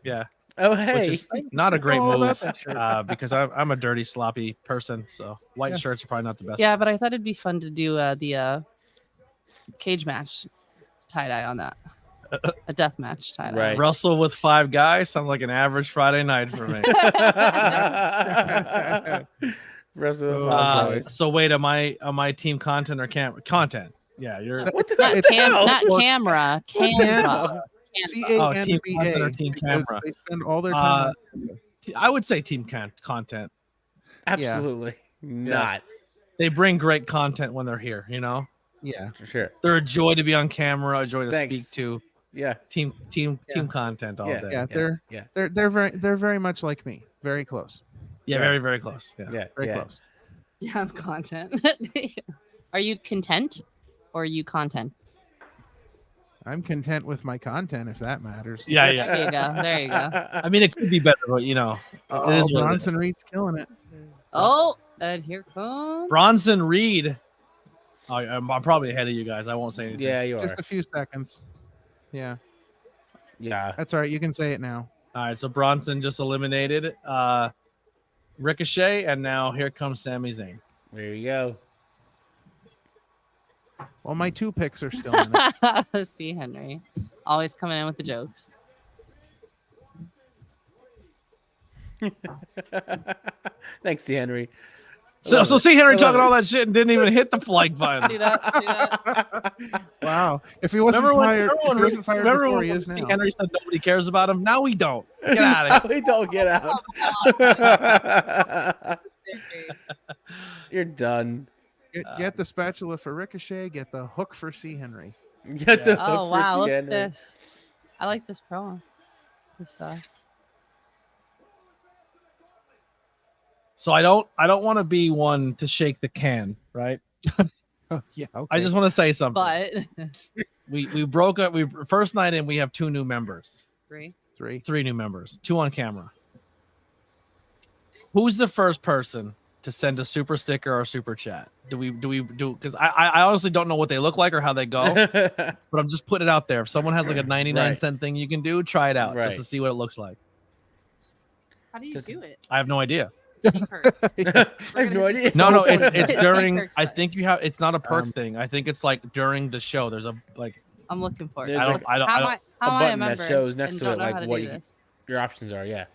Speaker 2: yeah,
Speaker 10: Oh,
Speaker 2: which
Speaker 10: hey.
Speaker 2: is not a great
Speaker 4: all
Speaker 2: move
Speaker 4: about that shirt.
Speaker 2: because I'm a dirty, sloppy person. So white
Speaker 4: Yes.
Speaker 2: shirts are probably not the best.
Speaker 3: Yeah, but I thought it'd be fun to do the cage match tie dye on that. A death match tie dye.
Speaker 10: Right.
Speaker 2: Russell with 5 guys sounds like an average Friday night for me.
Speaker 10: Russell,
Speaker 2: So wait, am I team content or camera? Content. Yeah, you're.
Speaker 10: what the
Speaker 3: Not,
Speaker 10: hell?
Speaker 3: not camera. Canva.
Speaker 2: Oh, team content or
Speaker 4: CANVA.
Speaker 2: team
Speaker 4: because
Speaker 2: camera?
Speaker 4: They spend all their time.
Speaker 2: I would say team content.
Speaker 10: Absolutely not.
Speaker 2: They bring great content when they're here. You know,
Speaker 4: Yeah.
Speaker 10: For sure.
Speaker 2: they're a joy to be on camera, a joy to
Speaker 10: Thanks.
Speaker 2: speak to.
Speaker 10: Yeah.
Speaker 2: Team content all
Speaker 10: Yeah.
Speaker 2: day.
Speaker 4: Yeah.
Speaker 10: Yeah.
Speaker 4: They're very much like me. Very close.
Speaker 2: Yeah,
Speaker 10: Yeah.
Speaker 2: very very close. Yeah.
Speaker 10: Yeah.
Speaker 4: Very
Speaker 10: yeah.
Speaker 4: close.
Speaker 3: You have content. Are you content or are you content?
Speaker 4: I'm content with my content if that matters.
Speaker 2: Yeah.
Speaker 3: There you go. There you go.
Speaker 2: I mean, it could be better, but you know,
Speaker 4: Oh,
Speaker 2: it is what it
Speaker 4: Bronson
Speaker 2: is.
Speaker 4: Reed's killing it.
Speaker 3: Oh, and here comes.
Speaker 2: Bronson Reed. Oh, I'm probably ahead of you guys. I won't say anything.
Speaker 10: Yeah, you are.
Speaker 4: Just a few seconds. Yeah,
Speaker 10: Yeah.
Speaker 4: that's all right. You can say it now.
Speaker 2: All right, so Bronson just eliminated Ricochet, and now here comes Sami Zayn.
Speaker 10: There you go.
Speaker 4: Well, my 2 picks are still in it.
Speaker 3: See, Henry. Always coming in with the jokes.
Speaker 10: Thanks, C. Henry.
Speaker 2: So
Speaker 10: love it.
Speaker 2: see Henry
Speaker 10: I love
Speaker 2: talking
Speaker 10: it.
Speaker 2: all that shit and didn't even hit the like button.
Speaker 3: See that? See that?
Speaker 4: Wow. If he wasn't fired, if he wasn't fired before, he is
Speaker 2: C.
Speaker 4: now.
Speaker 2: Henry said nobody cares about him? Now we don't. Get out of here.
Speaker 10: We don't get out. You're done.
Speaker 4: Get the spatula for Ricochet. Get the hook for C. Henry.
Speaker 10: Get the
Speaker 3: Oh,
Speaker 10: hook for
Speaker 3: wow.
Speaker 10: C.
Speaker 3: Look at
Speaker 10: Henry.
Speaker 3: this. I like this promo. This,
Speaker 2: So I don't want to be one to shake the can, right?
Speaker 4: Oh, yeah. Okay.
Speaker 2: I just want to say something.
Speaker 3: but
Speaker 2: We broke up. We first night in, we have 2 new members.
Speaker 3: 3.
Speaker 2: 3 new members, 2 on camera. Who's the first person to send a super sticker or a super chat? Do we because I honestly don't know what they look like or how they go, but I'm just putting it out there. If someone has like a 99-cent thing you can do, try it out just to
Speaker 10: Right.
Speaker 2: see what it looks like.
Speaker 3: How do you
Speaker 10: Just-
Speaker 3: do it?
Speaker 2: I have no idea.
Speaker 10: I have no idea.
Speaker 2: No, it's
Speaker 3: It's
Speaker 2: during.
Speaker 3: perks,
Speaker 2: I
Speaker 3: but-
Speaker 2: think you have. It's not a perk thing. I think it's like during the show. There's a like.
Speaker 3: I'm looking for it.
Speaker 10: There's
Speaker 2: I don't- I don't-
Speaker 3: How
Speaker 2: I
Speaker 3: am
Speaker 2: don't-
Speaker 3: I, how am I a
Speaker 10: button that
Speaker 3: member
Speaker 10: shows next
Speaker 3: and
Speaker 10: to
Speaker 3: don't
Speaker 10: it,
Speaker 3: know
Speaker 10: like,
Speaker 3: how to
Speaker 10: what
Speaker 3: do
Speaker 10: you-
Speaker 3: this?
Speaker 10: Your options are, yeah.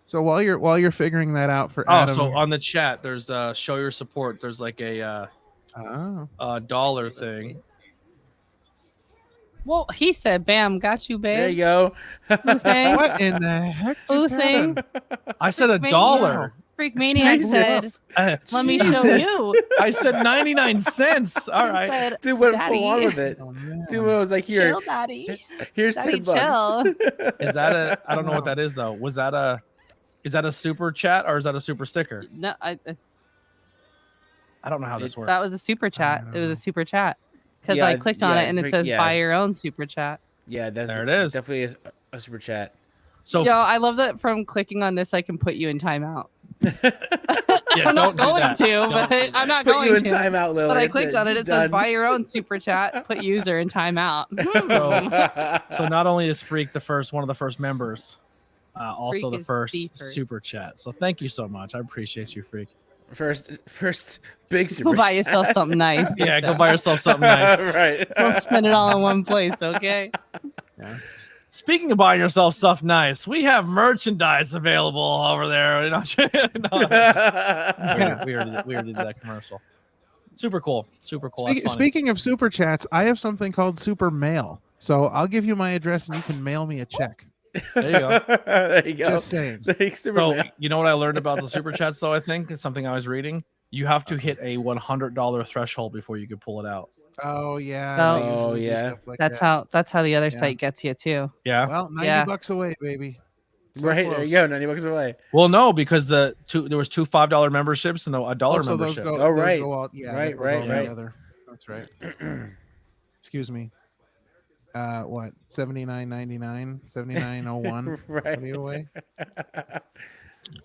Speaker 4: So while you're figuring that out for
Speaker 2: Oh,
Speaker 4: Adam,
Speaker 2: so on the chat, there's show your support. There's like a dollar thing.
Speaker 3: Well, he said, "Bam, got you, babe."
Speaker 10: There you go.
Speaker 3: Who thing?
Speaker 4: what in the heck
Speaker 3: Who
Speaker 4: just
Speaker 3: thing?
Speaker 4: happened?
Speaker 2: I said a
Speaker 3: Wait,
Speaker 2: dollar.
Speaker 3: Freak Maniac said,
Speaker 10: Jesus.
Speaker 3: "Let me show
Speaker 10: Jesus.
Speaker 3: you."
Speaker 2: I said 99 cents. All
Speaker 3: He
Speaker 2: right.
Speaker 3: said,
Speaker 10: Dude went
Speaker 3: Daddy.
Speaker 10: full on with it.
Speaker 4: Oh, man.
Speaker 10: Dude was like, here,
Speaker 3: Chill, daddy.
Speaker 10: here's
Speaker 3: Daddy,
Speaker 10: $10.
Speaker 3: chill.
Speaker 2: Is that a? I don't know what that is though. Was that a? Is that a super chat or is that a super sticker?
Speaker 3: No,
Speaker 2: I don't know how this works.
Speaker 3: that was a super chat.
Speaker 4: don't
Speaker 3: It was
Speaker 4: know.
Speaker 3: a super chat because
Speaker 10: Yeah,
Speaker 3: I clicked on
Speaker 10: yeah,
Speaker 3: it and it
Speaker 10: freak-
Speaker 3: says
Speaker 10: yeah.
Speaker 3: buy your own super chat.
Speaker 10: Yeah, that's
Speaker 2: There it is.
Speaker 10: Definitely is a super chat.
Speaker 2: So
Speaker 3: Yo, I love that from clicking on this, I can put you in timeout.
Speaker 2: yeah,
Speaker 3: I'm not
Speaker 2: don't do
Speaker 3: going
Speaker 2: that.
Speaker 3: to,
Speaker 2: Don't
Speaker 3: but
Speaker 2: do
Speaker 3: I'm not
Speaker 10: Put
Speaker 3: going
Speaker 10: you in
Speaker 3: to.
Speaker 10: timeout, Lily.
Speaker 3: But I
Speaker 10: That's
Speaker 3: clicked on it. It
Speaker 10: Just
Speaker 3: says
Speaker 10: done.
Speaker 3: buy your own super chat. Put user in timeout.
Speaker 2: So not only is Freak the first one of the first members, also
Speaker 3: Freak
Speaker 2: the
Speaker 3: is
Speaker 2: first,
Speaker 3: the first.
Speaker 2: super chat. So thank you so much. I appreciate you, Freak.
Speaker 10: First big super
Speaker 3: Go buy
Speaker 10: chat.
Speaker 3: yourself something nice.
Speaker 2: Yeah, go buy yourself something nice.
Speaker 10: Right.
Speaker 3: Don't spend it all in one place, okay?
Speaker 2: Speaking of buying yourself stuff nice, we have merchandise available over there. You know, no, we already did that commercial. Super cool. Super cool. That's funny.
Speaker 4: Speaking of super chats, I have something called super mail. So I'll give you my address and you can mail me a check.
Speaker 2: There you go.
Speaker 10: There you go.
Speaker 4: Just saying.
Speaker 10: So, super
Speaker 2: So
Speaker 10: man.
Speaker 2: you know what I learned about the super chats though? I think it's something I was reading. You have to hit a $100 threshold before you could pull it out.
Speaker 4: Oh yeah.
Speaker 3: Oh.
Speaker 4: they usually do
Speaker 10: Yeah.
Speaker 4: stuff like
Speaker 3: That's
Speaker 4: that.
Speaker 3: how the other
Speaker 4: Yeah.
Speaker 3: site gets you too.
Speaker 2: Yeah.
Speaker 4: Well,
Speaker 3: Yeah.
Speaker 4: $90 away, baby. So
Speaker 10: Right, there
Speaker 4: close.
Speaker 10: you go. $90 away.
Speaker 2: Well, no, because there was 2 $5 memberships and a dollar
Speaker 4: Oh, so those
Speaker 2: membership.
Speaker 4: go.
Speaker 10: Oh,
Speaker 4: those
Speaker 10: right.
Speaker 4: go all, yeah.
Speaker 10: Right,
Speaker 4: that goes
Speaker 10: right,
Speaker 4: all
Speaker 2: right.
Speaker 4: together. That's right. Excuse me. What? $79.99, $79.01.
Speaker 10: Right.
Speaker 4: Give away.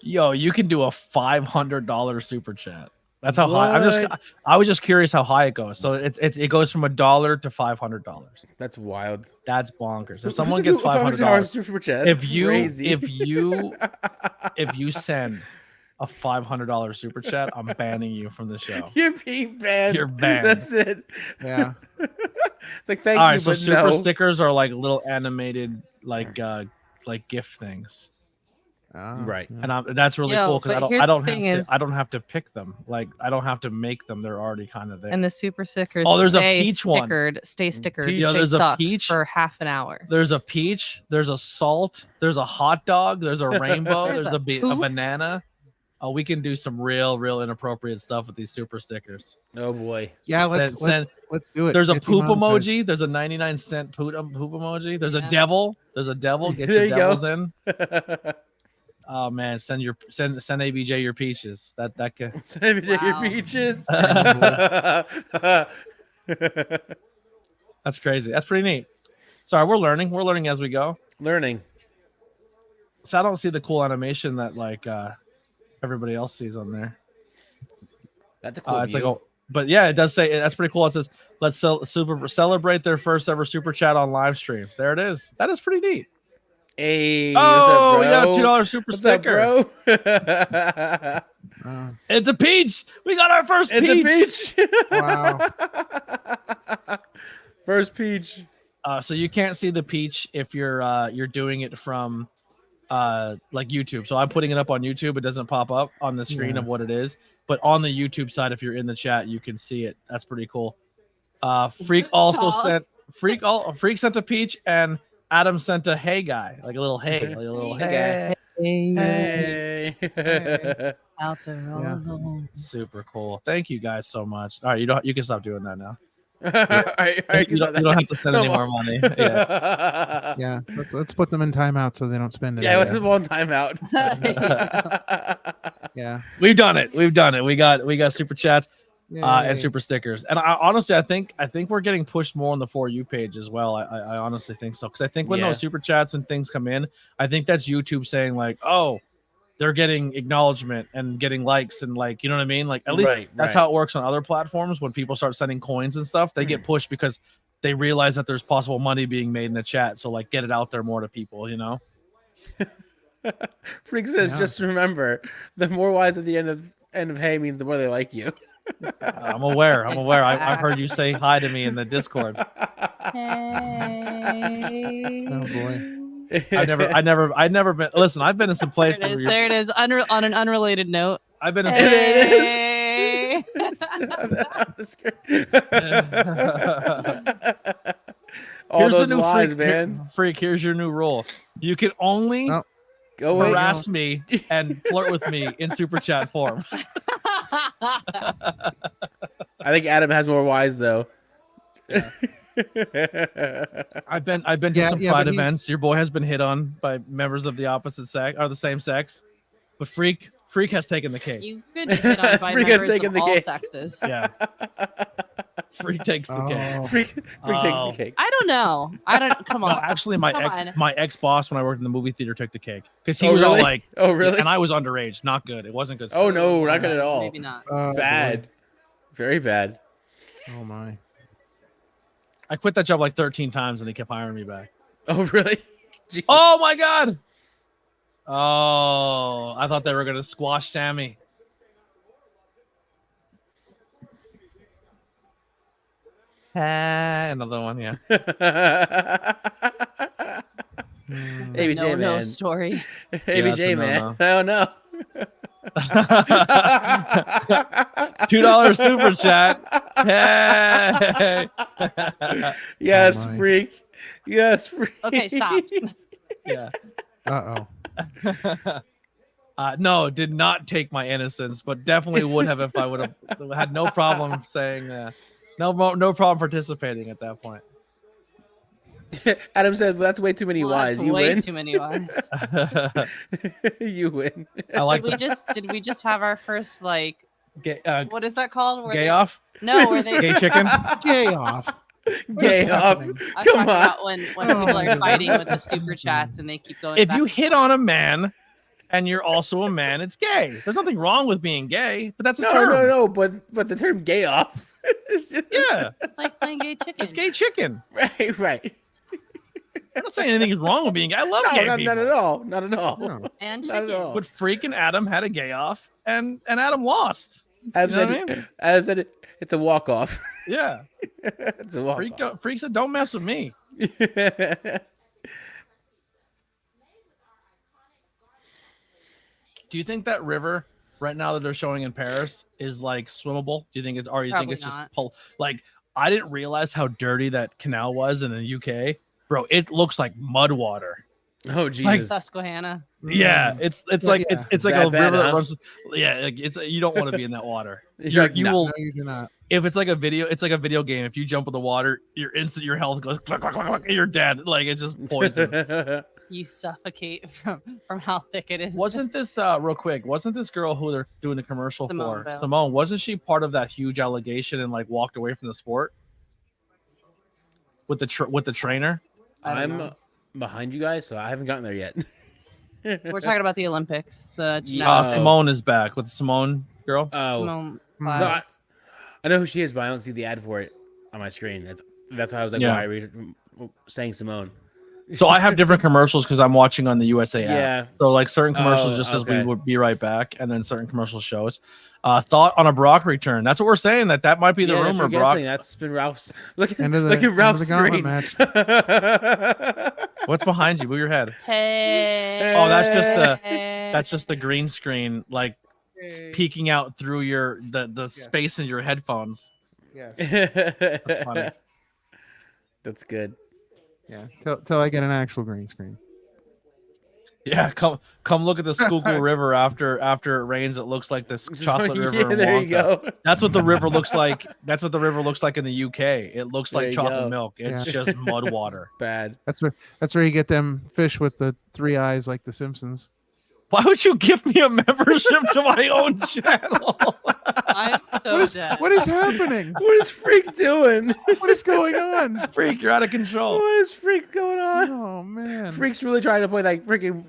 Speaker 2: Yo, you can do a $500 super chat. That's how high.
Speaker 10: What?
Speaker 2: I was just curious how high it goes. So it goes from $1 to $500.
Speaker 10: That's wild.
Speaker 2: That's bonkers.
Speaker 10: Who-
Speaker 2: If someone
Speaker 10: who's
Speaker 2: gets
Speaker 10: a $500
Speaker 2: $500,
Speaker 10: super chat, that's crazy.
Speaker 2: if you send a $500 super chat, I'm banning you from the show.
Speaker 10: You're being banned.
Speaker 2: You're banned.
Speaker 10: That's it.
Speaker 4: Yeah.
Speaker 10: It's like thank
Speaker 2: All
Speaker 10: you,
Speaker 2: right, so
Speaker 10: but
Speaker 2: super
Speaker 10: no.
Speaker 2: stickers are like little animated like gift things.
Speaker 10: Right.
Speaker 2: And that's really
Speaker 8: Yo,
Speaker 2: cool because
Speaker 8: but here's
Speaker 2: I don't
Speaker 8: the
Speaker 2: have
Speaker 8: thing
Speaker 2: to
Speaker 8: is-
Speaker 2: I don't have to pick them. Like I don't have to make them. They're already kind of there.
Speaker 8: And the super stickers.
Speaker 2: Oh, there's a
Speaker 8: stay
Speaker 2: peach one.
Speaker 8: Stay stickered.
Speaker 10: Peach.
Speaker 2: Yeah,
Speaker 8: they
Speaker 2: there's a
Speaker 8: suck
Speaker 2: peach.
Speaker 8: for half an hour.
Speaker 2: There's a peach. There's a salt. There's a hot dog. There's a rainbow.
Speaker 8: There's
Speaker 2: there's
Speaker 8: a
Speaker 2: a
Speaker 8: poop.
Speaker 2: banana. Oh, we can do some real inappropriate stuff with these super stickers.
Speaker 10: Oh boy.
Speaker 4: Yeah,
Speaker 2: Send-
Speaker 4: let's do it.
Speaker 2: There's a
Speaker 4: Get
Speaker 2: poop
Speaker 4: demonetized.
Speaker 2: emoji. There's a 99-cent poop emoji. There's a
Speaker 8: Yeah.
Speaker 2: devil. There's a devil. Get
Speaker 10: There
Speaker 2: your
Speaker 10: you go.
Speaker 2: devils in. Oh man, send ABJ your peaches. That can.
Speaker 10: Send me your
Speaker 8: Wow.
Speaker 10: peaches.
Speaker 2: That's crazy. That's pretty neat. Sorry, we're learning. We're learning as we go.
Speaker 10: Learning.
Speaker 2: So I don't see the cool animation that like everybody else sees on there.
Speaker 10: That's a cool
Speaker 2: It's like,
Speaker 10: view.
Speaker 2: oh, but yeah, it does say that's pretty cool. It says let's celebrate their first ever super chat on live stream. There it is. That is pretty neat.
Speaker 10: Hey,
Speaker 2: Oh,
Speaker 10: what's
Speaker 2: we got
Speaker 10: up,
Speaker 2: a
Speaker 10: bro?
Speaker 2: $2 super
Speaker 10: What's up,
Speaker 2: sticker.
Speaker 10: bro?
Speaker 2: It's a peach. We got our first
Speaker 10: It's
Speaker 2: peach.
Speaker 10: a peach.
Speaker 4: Wow.
Speaker 10: First peach.
Speaker 2: So you can't see the peach if you're doing it from like YouTube. So I'm putting it up on YouTube. It doesn't pop up on the screen of what it is, but on the YouTube side, if you're in the chat, you can see it. That's pretty cool. Freak also sent Freak sent a peach, and Adam sent a hey guy, like a little hey, like a little hey.
Speaker 10: Hey.
Speaker 8: Out there all
Speaker 4: Yeah.
Speaker 8: alone.
Speaker 2: Super cool. Thank you guys so much. All right, you can stop doing that now. You don't have to send any more money. Yeah.
Speaker 4: Yeah. Let's put them in timeout so they don't spend it.
Speaker 10: Yeah, what's the one timeout?
Speaker 4: Yeah.
Speaker 2: We've done it. We got super chats.
Speaker 4: Yay.
Speaker 2: And super stickers. And I honestly, I think we're getting pushed more on the For You page as well. I honestly think so, because I think when
Speaker 10: Yeah.
Speaker 2: those super chats and things come in, I think that's YouTube saying like, oh, they're getting acknowledgement and getting likes and like, you know what I mean? Like at least
Speaker 10: Right,
Speaker 2: that's
Speaker 10: right.
Speaker 2: how it works on other platforms. When people start sending coins and stuff, they get pushed because they realize that there's possible money being made in the chat. So like, get it out there more to people, you know?
Speaker 10: Freak says,
Speaker 4: Yeah.
Speaker 10: just remember, the more wise at the end of hey means the more they like you.
Speaker 2: I'm aware. I've heard you say hi to me in the Discord.
Speaker 8: Hey.
Speaker 4: Oh boy.
Speaker 2: I never been. Listen, I've been in some places.
Speaker 8: There it
Speaker 2: where
Speaker 8: is.
Speaker 2: you're-
Speaker 8: There it is. On an unrelated note.
Speaker 2: I've been in.
Speaker 8: Hey.
Speaker 10: All
Speaker 2: Here's
Speaker 10: those
Speaker 2: the new
Speaker 10: lies,
Speaker 2: freak,
Speaker 10: man.
Speaker 2: Freak, here's your new rule. You can only
Speaker 4: Oh,
Speaker 10: Go away.
Speaker 2: harass me and flirt with me in super chat form.
Speaker 10: I think Adam has more wise though.
Speaker 2: I've been to
Speaker 4: Yeah,
Speaker 2: some
Speaker 4: yeah,
Speaker 2: pride
Speaker 4: but he's-
Speaker 2: events. Your boy has been hit on by members of the opposite sex or the same sex, but Freak has taken the cake.
Speaker 8: You've been hit on by
Speaker 10: Freak has
Speaker 8: members
Speaker 10: taken
Speaker 8: of
Speaker 10: the
Speaker 8: all
Speaker 10: cake.
Speaker 8: sexes.
Speaker 2: Yeah, Freak takes the cake.
Speaker 4: Oh.
Speaker 10: Freak takes
Speaker 2: Oh.
Speaker 10: the cake.
Speaker 8: I don't know. Come
Speaker 2: No,
Speaker 8: on.
Speaker 2: actually,
Speaker 8: Come on.
Speaker 2: my ex boss when I worked in the movie theater took the cake because he
Speaker 10: Oh,
Speaker 2: was all
Speaker 10: really?
Speaker 2: like,
Speaker 10: Oh, really?
Speaker 2: and I was underage, not good. It wasn't good.
Speaker 10: Oh
Speaker 2: stuff.
Speaker 10: no, not good at all.
Speaker 8: Maybe not.
Speaker 4: Oh,
Speaker 10: Bad. Very bad.
Speaker 4: boy. Oh my.
Speaker 2: I quit that job like 13 times and they kept hiring me back.
Speaker 10: Oh really? Jesus.
Speaker 2: Oh my god! Oh, I thought they were gonna squash Sammy. Another one, yeah.
Speaker 10: ABJ
Speaker 8: no
Speaker 10: man.
Speaker 8: story.
Speaker 2: that's
Speaker 10: ABJ
Speaker 2: a
Speaker 10: man.
Speaker 2: no-no.
Speaker 10: Oh no.
Speaker 2: $2 super chat. Hey.
Speaker 10: Yes,
Speaker 4: Oh, my.
Speaker 10: freak. Yes, freak.
Speaker 8: Okay, stop.
Speaker 2: Yeah.
Speaker 4: Uh oh.
Speaker 2: No, did not take my innocence, but definitely would have if I would have had no problem saying no problem participating at that point.
Speaker 10: Adam said, "That's way too many
Speaker 8: Well,
Speaker 10: wise.
Speaker 8: that's
Speaker 10: You
Speaker 8: way
Speaker 10: win.
Speaker 8: too many wise.
Speaker 10: You win."
Speaker 2: I like
Speaker 8: Did we just have our first like what is that called? Where
Speaker 2: gay
Speaker 8: they-
Speaker 2: off,
Speaker 8: No, where they
Speaker 2: gay chicken.
Speaker 4: Gay off.
Speaker 10: Gay off.
Speaker 4: happening?
Speaker 8: I was
Speaker 10: Come
Speaker 8: talking
Speaker 10: on.
Speaker 8: about when
Speaker 4: Oh
Speaker 8: people
Speaker 4: my
Speaker 8: are
Speaker 4: God.
Speaker 8: fighting with the super chats and they keep going.
Speaker 2: If
Speaker 8: back
Speaker 2: you
Speaker 8: and
Speaker 2: hit
Speaker 8: forth.
Speaker 2: on a man and you're also a man, it's gay. There's nothing wrong with being gay, but that's a
Speaker 10: No,
Speaker 2: term.
Speaker 10: no, but the term "gay off."
Speaker 2: Yeah,
Speaker 3: It's like playing gay chicken.
Speaker 2: it's gay chicken.
Speaker 10: Right.
Speaker 2: I'm not saying anything is wrong with being gay. I love
Speaker 10: No,
Speaker 2: gay
Speaker 10: not
Speaker 2: people.
Speaker 10: at all. Not at all.
Speaker 4: No.
Speaker 3: And
Speaker 10: Not at
Speaker 3: chicken.
Speaker 10: all.
Speaker 2: But Freak and Adam had a gay off, and Adam lost.
Speaker 10: Adam
Speaker 2: You know
Speaker 10: said,
Speaker 2: what I mean?
Speaker 10: Adam said it's a walk off.
Speaker 2: Yeah,
Speaker 10: It's a walk off.
Speaker 2: Freak said, "Don't mess with me." Do you think that river right now that they're showing in Paris is like swimmable? Do you think it's, or you think
Speaker 3: Probably
Speaker 2: it's just
Speaker 3: not.
Speaker 2: like, I didn't realize how dirty that canal was in the UK, bro. It looks like mud water.
Speaker 10: Oh Jesus!
Speaker 3: Susquehanna.
Speaker 2: Yeah, it's like
Speaker 4: Yeah.
Speaker 2: it's like
Speaker 10: That
Speaker 2: a
Speaker 10: bad,
Speaker 2: river that
Speaker 10: huh?
Speaker 2: runs. Yeah, like it's you don't want to be in that water.
Speaker 10: You're like,
Speaker 2: You
Speaker 10: no.
Speaker 2: will
Speaker 4: No, you do not.
Speaker 2: if it's like a video. It's like a video game. If you jump in the water, your health goes cluck, cluck, cluck, cluck, and you're dead. Like it's just poison.
Speaker 3: You suffocate from how thick it is.
Speaker 2: Wasn't this real quick? Wasn't this girl who they're doing the commercial
Speaker 3: Simone
Speaker 2: for?
Speaker 3: Biles.
Speaker 2: Simone, wasn't she part of that huge allegation and like walked away from the sport with the trainer?
Speaker 3: I don't
Speaker 10: I'm
Speaker 3: know.
Speaker 10: behind you guys, so I haven't gotten there yet.
Speaker 3: We're talking about the Olympics. The
Speaker 10: Yeah.
Speaker 3: gymnastics.
Speaker 2: Simone is back with the Simone girl.
Speaker 10: Oh,
Speaker 3: Simone
Speaker 4: No,
Speaker 3: Biles.
Speaker 10: I know who she is, but I don't see the ad for it on my screen. That's why I was like,
Speaker 2: Yeah.
Speaker 10: why are we saying Simone?
Speaker 2: So I have different commercials because I'm watching on the USA app.
Speaker 10: Yeah.
Speaker 2: So like certain commercials
Speaker 10: Oh,
Speaker 2: just says we
Speaker 10: okay.
Speaker 2: would be right back, and then certain commercials shows. Thought on a Brock return. That's what we're saying. That might be the
Speaker 10: Yeah, that's
Speaker 2: rumor.
Speaker 10: what we're
Speaker 2: Brock.
Speaker 10: guessing. That's been Ralph's. Look
Speaker 4: End of the-
Speaker 10: look at
Speaker 4: end of
Speaker 10: Ralph's
Speaker 4: the gauntlet
Speaker 10: screen.
Speaker 4: match.
Speaker 2: What's behind you? Move your head.
Speaker 3: Hey.
Speaker 2: Oh, that's just the
Speaker 3: Hey.
Speaker 2: that's just the green screen, like peeking out through the space in your headphones.
Speaker 4: Yes.
Speaker 2: That's funny.
Speaker 10: That's good.
Speaker 4: Yeah. Till I get an actual green screen.
Speaker 2: Yeah, come look at the Schuylkill River after it rains. It looks like this chocolate river.
Speaker 10: Yeah,
Speaker 2: in
Speaker 10: there you
Speaker 2: Wonka.
Speaker 10: go.
Speaker 2: That's what the river looks like. That's what the river looks like in the UK. It looks
Speaker 10: There
Speaker 2: like
Speaker 10: you
Speaker 2: chocolate
Speaker 10: go.
Speaker 2: milk. It's
Speaker 4: Yeah.
Speaker 2: just mud water.
Speaker 10: Bad.
Speaker 4: That's where you get them fish with the 3 eyes like the Simpsons.
Speaker 2: Why would you give me a membership to my own channel?
Speaker 3: I'm so dead.
Speaker 4: What is happening?
Speaker 10: What is Freak doing?
Speaker 4: What is going on?
Speaker 2: Freak, you're out of control.
Speaker 10: What is Freak going on?
Speaker 4: Oh man.
Speaker 10: Freak's really trying to play like freaking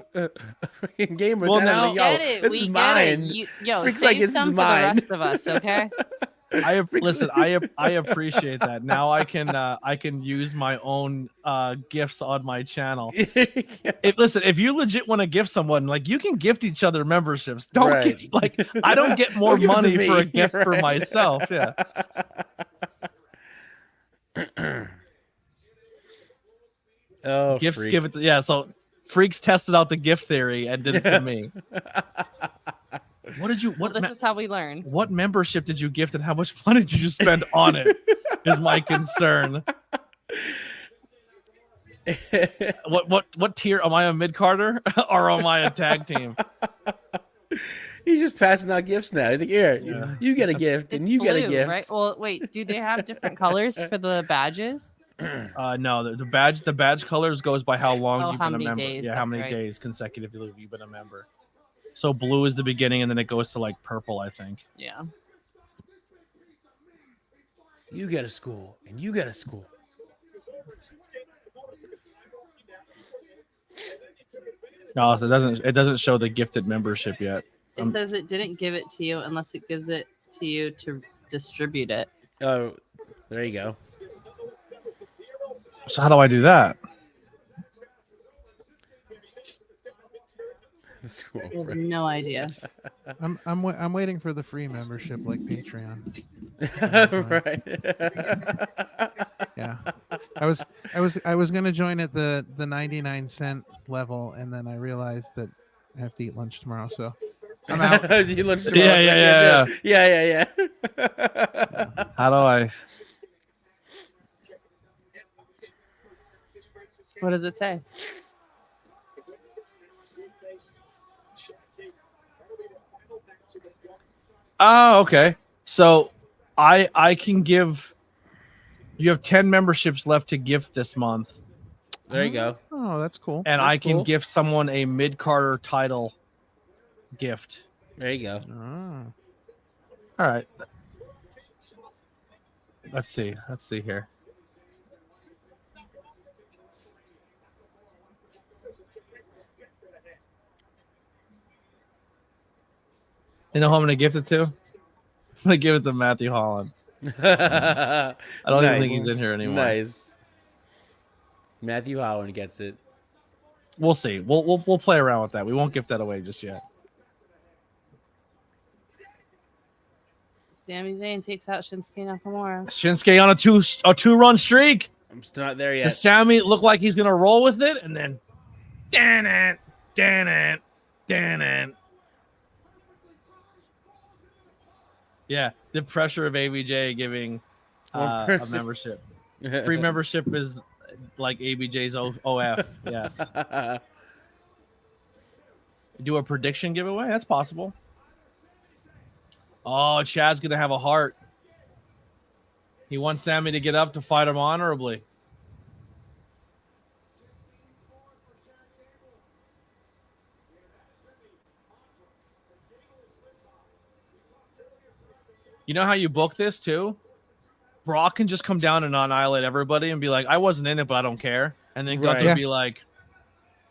Speaker 10: game with
Speaker 2: Well,
Speaker 10: that.
Speaker 2: now-
Speaker 10: Like,
Speaker 3: We
Speaker 10: yo,
Speaker 3: get it.
Speaker 10: this
Speaker 3: we
Speaker 10: is
Speaker 3: get
Speaker 10: mine.
Speaker 3: it. Yo,
Speaker 10: Freak's
Speaker 3: save
Speaker 10: like, this is
Speaker 3: some for the
Speaker 10: mine.
Speaker 3: rest of us, okay?
Speaker 2: Listen. I appreciate that. Now I can use my own gifts on my channel. If you legit want to gift someone, like you can gift each other memberships. Don't
Speaker 10: Right.
Speaker 2: give, like I don't get more
Speaker 10: Don't give it to
Speaker 2: money for a
Speaker 10: me.
Speaker 2: gift for
Speaker 10: Right.
Speaker 2: myself. Yeah.
Speaker 10: Oh,
Speaker 2: Gifts
Speaker 10: Freak.
Speaker 2: give it to, so Freaks tested out the gift theory and did it to me. What did you
Speaker 3: Well, this is how we learn.
Speaker 2: what membership did you gift and how much money did you spend on it? Is my concern. What tier am I, a mid carder or am I a tag team?
Speaker 10: He's just passing out gifts now. He's like, here,
Speaker 2: Yeah.
Speaker 10: you get a gift, and you get a
Speaker 3: blue,
Speaker 10: gift.
Speaker 3: right? Well, wait, do they have different colors for the badges?
Speaker 2: No, the badge colors goes by how long
Speaker 3: Oh,
Speaker 2: you've
Speaker 3: how
Speaker 2: been a
Speaker 3: many
Speaker 2: member.
Speaker 3: days,
Speaker 2: Yeah, how
Speaker 3: that's
Speaker 2: many
Speaker 3: right.
Speaker 2: days consecutively you've been a member. So blue is the beginning, and then it goes to like purple, I think.
Speaker 3: Yeah.
Speaker 10: You get a school, and you get a school.
Speaker 2: No, so it doesn't show the gifted membership yet.
Speaker 3: It says it didn't give it to you unless it gives it to you to distribute it.
Speaker 10: Oh, there you go.
Speaker 2: So how do I do that?
Speaker 10: That's cool.
Speaker 3: I have no idea.
Speaker 4: I'm waiting for the free membership like Patreon.
Speaker 10: Right.
Speaker 4: Yeah. I was gonna join at the 99-cent level, and then I realized that I have to eat lunch tomorrow, so I'm out.
Speaker 10: You lunch
Speaker 2: Yeah.
Speaker 10: yeah.
Speaker 2: How do I?
Speaker 3: What does it say?
Speaker 2: Oh, okay. So I can give. You have 10 memberships left to gift this month,
Speaker 10: There you go.
Speaker 4: Oh, that's cool.
Speaker 2: and
Speaker 10: That's
Speaker 2: I can
Speaker 10: cool.
Speaker 2: gift someone a mid Carter title gift.
Speaker 10: There you go.
Speaker 4: Oh.
Speaker 2: All right. Let's see. Let's see here. You know who I'm gonna gift it to? I'm gonna give it to Matthew Holland. I don't even think he's in here anymore.
Speaker 10: Nice. Matthew Holland gets it.
Speaker 2: We'll see. We'll play around with that. We won't gift that away just yet.
Speaker 3: Sami Zayn takes out Shinsuke Nakamura.
Speaker 2: Shinsuke on a two-run streak.
Speaker 10: I'm still not there yet.
Speaker 2: Does Sammy look like he's gonna roll with it? And then, damn it. Yeah, the pressure of ABJ giving a membership. Free membership is like ABJ's OF. Yes. Do a prediction giveaway? That's possible. Oh, Chad's gonna have a heart. He wants Sammy to get up to fight him honorably. You know how you book this too? Brock can just come down and annihilate everybody and be like, I wasn't in it, but I don't care. And then Gunther
Speaker 4: Right.
Speaker 2: be like,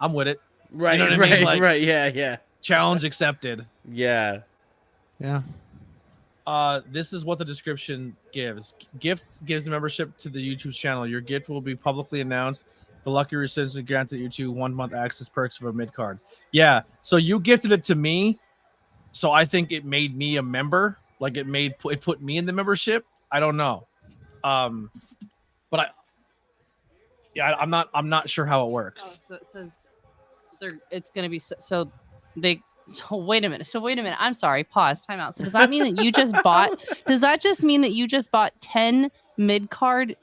Speaker 2: I'm with it.
Speaker 10: Right,
Speaker 2: You know what I mean? Like,
Speaker 10: right, yeah.
Speaker 2: Challenge accepted.
Speaker 10: Yeah.
Speaker 4: Yeah.
Speaker 2: This is what the description gives. Gift gives membership to the YouTube channel. Your gift will be publicly announced. The lucky recipient granted you 2 1-month access perks for a mid card. Yeah. So you gifted it to me. So I think it made me a member. Like it put me in the membership. I don't know. But I'm not sure how it works.
Speaker 3: Oh, so it says it's going to be so wait a minute. I'm sorry. Pause. Time out. So does that mean that you just bought? Does that just mean that you just bought 10 mid-card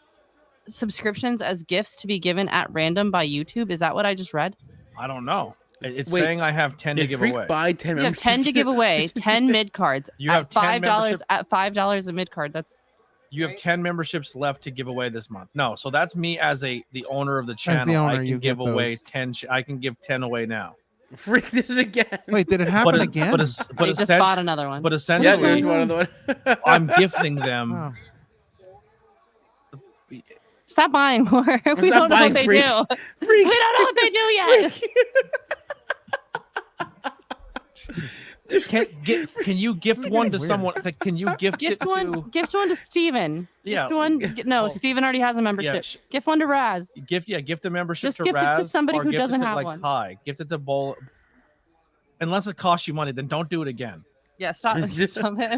Speaker 3: subscriptions as gifts to be given at random by YouTube? Is that what I just read?
Speaker 2: I don't know. It's
Speaker 10: Wait,
Speaker 2: saying I have 10 to
Speaker 10: Did
Speaker 2: give
Speaker 10: Freak
Speaker 2: away.
Speaker 10: buy 10
Speaker 3: You have 10 to give away. 10 mid-cards.
Speaker 2: You have
Speaker 3: at
Speaker 2: 10
Speaker 3: $5
Speaker 2: membership-
Speaker 3: at $5 a mid-card. That's
Speaker 2: You have 10 memberships left to give away this month. No, so that's me as the owner of the
Speaker 4: As
Speaker 2: channel.
Speaker 4: the owner,
Speaker 2: I can
Speaker 4: you
Speaker 2: give
Speaker 4: get
Speaker 2: away
Speaker 4: those.
Speaker 2: 10. I can give 10 away now.
Speaker 10: Freak did it again.
Speaker 4: Wait, did it happen
Speaker 2: But
Speaker 4: again?
Speaker 2: But
Speaker 3: they just bought another one.
Speaker 2: But
Speaker 10: Yeah,
Speaker 2: essentially,
Speaker 10: there's one other one.
Speaker 2: I'm gifting them.
Speaker 4: Oh.
Speaker 3: Stop buying more. We
Speaker 10: Stop
Speaker 3: don't know
Speaker 10: buying,
Speaker 3: what they
Speaker 10: Freak.
Speaker 3: do.
Speaker 10: Freak.
Speaker 3: We don't know what they do yet.
Speaker 2: Can you gift one to
Speaker 4: weird.
Speaker 2: someone? Like, can you gift
Speaker 3: Gift
Speaker 2: it
Speaker 3: one.
Speaker 2: to?
Speaker 3: Gift one to Steven.
Speaker 2: Yeah.
Speaker 3: Gift one. No,
Speaker 2: Well,
Speaker 3: Steven already has a membership.
Speaker 2: sh-
Speaker 3: Gift one to Raz.
Speaker 2: Gift a membership
Speaker 3: Just
Speaker 2: to
Speaker 3: gift it to
Speaker 2: Raz.
Speaker 3: somebody
Speaker 2: or
Speaker 3: who
Speaker 2: gift it
Speaker 3: doesn't
Speaker 2: to,
Speaker 3: have
Speaker 2: like,
Speaker 3: one.
Speaker 2: Kai. Gift it to Bowl. Unless it costs you money, then don't do it again.
Speaker 3: Yeah, stop it.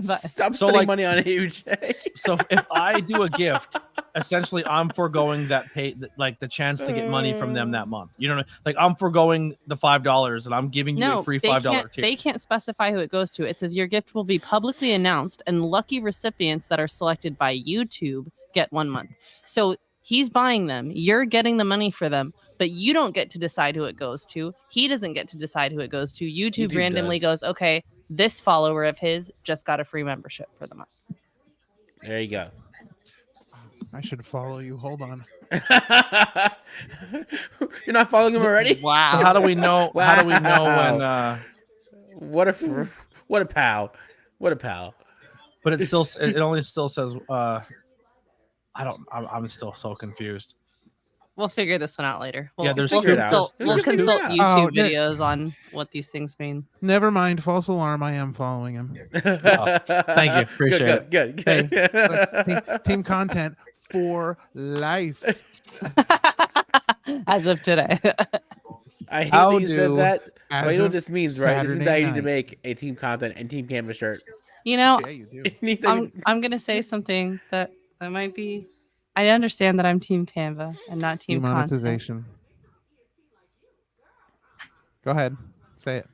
Speaker 3: But
Speaker 10: Stop
Speaker 2: So,
Speaker 10: spending
Speaker 2: like-
Speaker 10: money on ABJ.
Speaker 2: So if I do a gift, essentially I'm foregoing the chance to get money from them that month. You know, like I'm foregoing the $5 and I'm giving you
Speaker 3: no,
Speaker 2: a free
Speaker 3: they
Speaker 2: $5
Speaker 3: can't.
Speaker 2: tier.
Speaker 3: They can't specify who it goes to. It says your gift will be publicly announced, and lucky recipients that are selected by YouTube get 1 month. So he's buying them. You're getting the money for them, but you don't get to decide who it goes to. He doesn't get to decide who it goes to. YouTube randomly
Speaker 10: does.
Speaker 3: goes, okay, this follower of his just got a free membership for the month.
Speaker 10: There you go.
Speaker 4: I should follow you. Hold on.
Speaker 10: You're not following him already?
Speaker 2: So how do we know? How do we know when?
Speaker 10: What a pal. What a pal.
Speaker 2: But it still it only still says I'm still so confused.
Speaker 3: We'll figure this one out later.
Speaker 2: Yeah, there's
Speaker 3: we'll
Speaker 2: two-
Speaker 3: consult,
Speaker 10: there's
Speaker 3: we'll
Speaker 10: two-
Speaker 3: consult
Speaker 10: Oh,
Speaker 3: YouTube
Speaker 4: yeah.
Speaker 3: videos on what these things mean.
Speaker 4: Never mind. False alarm. I am following him.
Speaker 2: Thank you. Appreciate it.
Speaker 10: Good.
Speaker 4: Hey, look, team content for life.
Speaker 3: As of today.
Speaker 10: I hate
Speaker 2: How
Speaker 10: that you
Speaker 2: do-
Speaker 10: said that.
Speaker 4: as
Speaker 10: But you know what
Speaker 4: of
Speaker 10: this means, right? This means that
Speaker 4: Saturday
Speaker 10: you need to
Speaker 4: night.
Speaker 10: make a team content and team canvas shirt.
Speaker 3: You know,
Speaker 4: Yeah, you do.
Speaker 10: It needs to be-
Speaker 3: I'm gonna say something that might be. I understand that I'm Team Canva and not Team Content.
Speaker 4: Demonetization. Go ahead. Say it.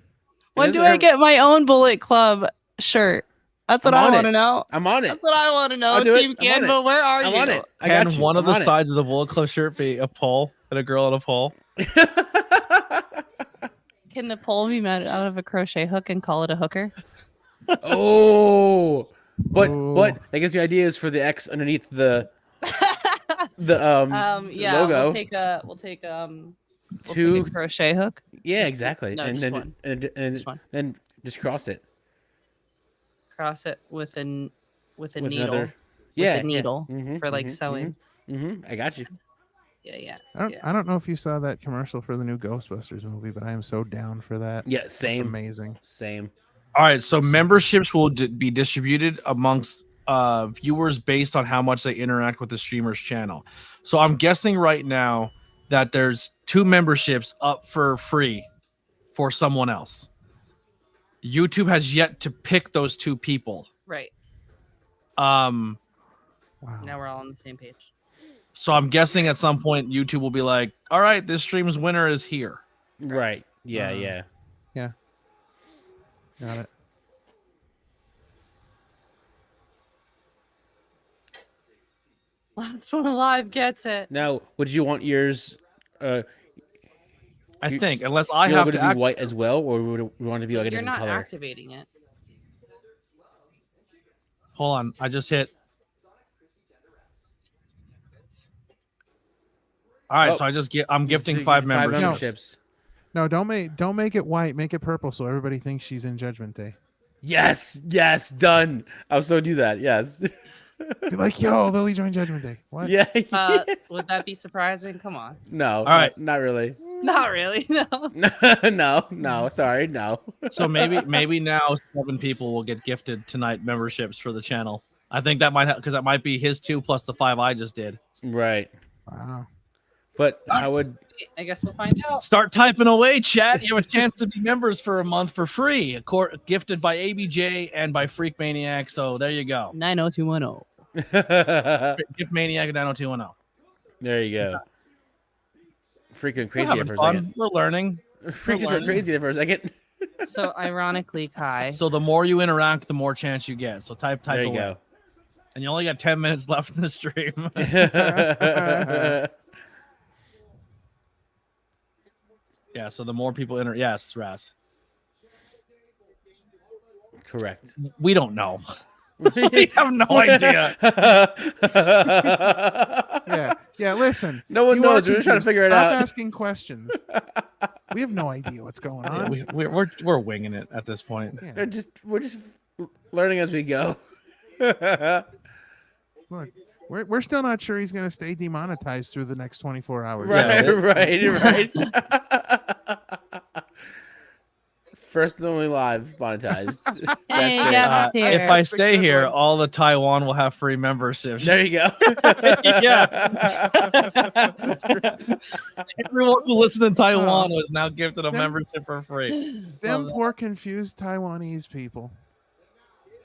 Speaker 3: When
Speaker 10: It
Speaker 3: do
Speaker 10: is
Speaker 3: I
Speaker 10: a-
Speaker 3: get my own Bullet Club shirt? That's what
Speaker 10: I'm
Speaker 3: I
Speaker 10: on
Speaker 3: want
Speaker 10: it.
Speaker 3: to know.
Speaker 10: I'm on it.
Speaker 3: That's what I want to know.
Speaker 10: I'll do it.
Speaker 3: Team
Speaker 10: I'm on
Speaker 3: Canva,
Speaker 10: it.
Speaker 3: where are
Speaker 10: I'm
Speaker 3: you?
Speaker 10: on it. I got
Speaker 2: And
Speaker 10: you.
Speaker 2: one of
Speaker 10: I'm
Speaker 2: the
Speaker 10: on it.
Speaker 2: sides of the Bullet Club shirt be a pole and a girl on a pole.
Speaker 3: Can the pole be made out of a crochet hook and call it a hooker?
Speaker 10: Oh, but
Speaker 4: Ooh.
Speaker 10: that gives you ideas for the X underneath the
Speaker 3: Yeah,
Speaker 10: logo.
Speaker 3: we'll take
Speaker 10: Two,
Speaker 3: a crochet hook.
Speaker 10: yeah, exactly,
Speaker 3: No,
Speaker 10: and
Speaker 3: just
Speaker 10: then
Speaker 3: one.
Speaker 10: and
Speaker 3: Just one.
Speaker 10: then just cross it
Speaker 3: Cross it with a needle.
Speaker 10: another,
Speaker 3: a needle
Speaker 10: Mhm,
Speaker 3: for like
Speaker 10: mhm,
Speaker 3: sewing.
Speaker 10: I got you.
Speaker 3: Yeah.
Speaker 4: I don't know if you saw that commercial for the new Ghostbusters movie, but I am so down for that.
Speaker 10: Yeah,
Speaker 4: It's
Speaker 10: same,
Speaker 4: amazing.
Speaker 10: same.
Speaker 2: All right, so memberships will be distributed amongst viewers based on how much they interact with the streamer's channel. So I'm guessing right now that there's 2 memberships up for free for someone else. YouTube has yet to pick those 2 people.
Speaker 3: Right.
Speaker 4: Wow.
Speaker 3: Now we're all on the same page.
Speaker 2: So I'm guessing at some point YouTube will be like, all right, this stream's winner is here.
Speaker 10: Right. Yeah.
Speaker 4: Yeah. Got it.
Speaker 3: Last one alive gets it.
Speaker 10: Now, would you want yours?
Speaker 2: I
Speaker 10: You-
Speaker 2: think, unless I
Speaker 10: you
Speaker 2: have
Speaker 10: want it
Speaker 2: to
Speaker 10: to be
Speaker 2: act-
Speaker 10: white as well, or would it want it to be like a
Speaker 3: You're
Speaker 10: different
Speaker 3: not
Speaker 10: color?
Speaker 3: activating it.
Speaker 2: Hold on, I just hit. All right,
Speaker 10: Oh.
Speaker 2: so I'm gifting
Speaker 10: You
Speaker 2: 5
Speaker 10: get
Speaker 2: memberships.
Speaker 4: No, don't make it white. Make it purple so everybody thinks she's in Judgment Day.
Speaker 10: Yes, done. I'll so do that. Yes.
Speaker 4: Be like, yo, Lily joined Judgment Day. What?
Speaker 10: Yeah.
Speaker 3: Would that be surprising? Come on.
Speaker 10: No. All
Speaker 2: right.
Speaker 10: Not really.
Speaker 3: Not really. No.
Speaker 10: No. Sorry. No.
Speaker 2: So maybe now 7 people will get gifted tonight memberships for the channel. I think that might because that might be his 2 plus the 5 I just did.
Speaker 10: Right.
Speaker 4: Wow.
Speaker 10: But I would.
Speaker 3: I guess we'll find out.
Speaker 2: Start typing away, chat. You have a chance to be members for a month for free. Gifted by ABJ and by Freak Maniac. So there you go.
Speaker 3: 90210.
Speaker 2: Gift Maniac 90210.
Speaker 10: There you go. Freaking
Speaker 2: We're
Speaker 10: crazy there
Speaker 2: having
Speaker 10: for a
Speaker 2: fun.
Speaker 10: second.
Speaker 2: We're learning.
Speaker 10: Freak just
Speaker 2: learning.
Speaker 10: went crazy there for a second.
Speaker 3: So ironically, Kai.
Speaker 2: So the more you interact, the more chance you get. So type
Speaker 10: There you
Speaker 2: away.
Speaker 10: go.
Speaker 2: And you only got 10 minutes left in the stream. Yeah, so the more people enter, yes, Raz.
Speaker 10: Correct.
Speaker 2: We don't know. We have no idea.
Speaker 4: Yeah. Listen.
Speaker 10: No one
Speaker 4: you
Speaker 10: knows.
Speaker 4: are
Speaker 10: We're just trying to
Speaker 4: confused.
Speaker 10: figure it
Speaker 4: Stop
Speaker 10: out.
Speaker 4: asking questions. We have no idea what's going on.
Speaker 2: We're winging it at this point.
Speaker 4: Yeah.
Speaker 10: We're just learning as we go.
Speaker 4: Look, we're still not sure he's going to stay demonetized through the next 24 hours.
Speaker 10: Right. First and only live monetized.
Speaker 3: Hey,
Speaker 10: That's it.
Speaker 3: Gav's here.
Speaker 2: If I
Speaker 4: That's a
Speaker 2: stay
Speaker 4: good
Speaker 2: here,
Speaker 4: one.
Speaker 2: all the Taiwan will have free memberships.
Speaker 10: There you go.
Speaker 2: Everyone who listened in Taiwan was now gifted a membership for free.
Speaker 4: Them poor confused Taiwanese people.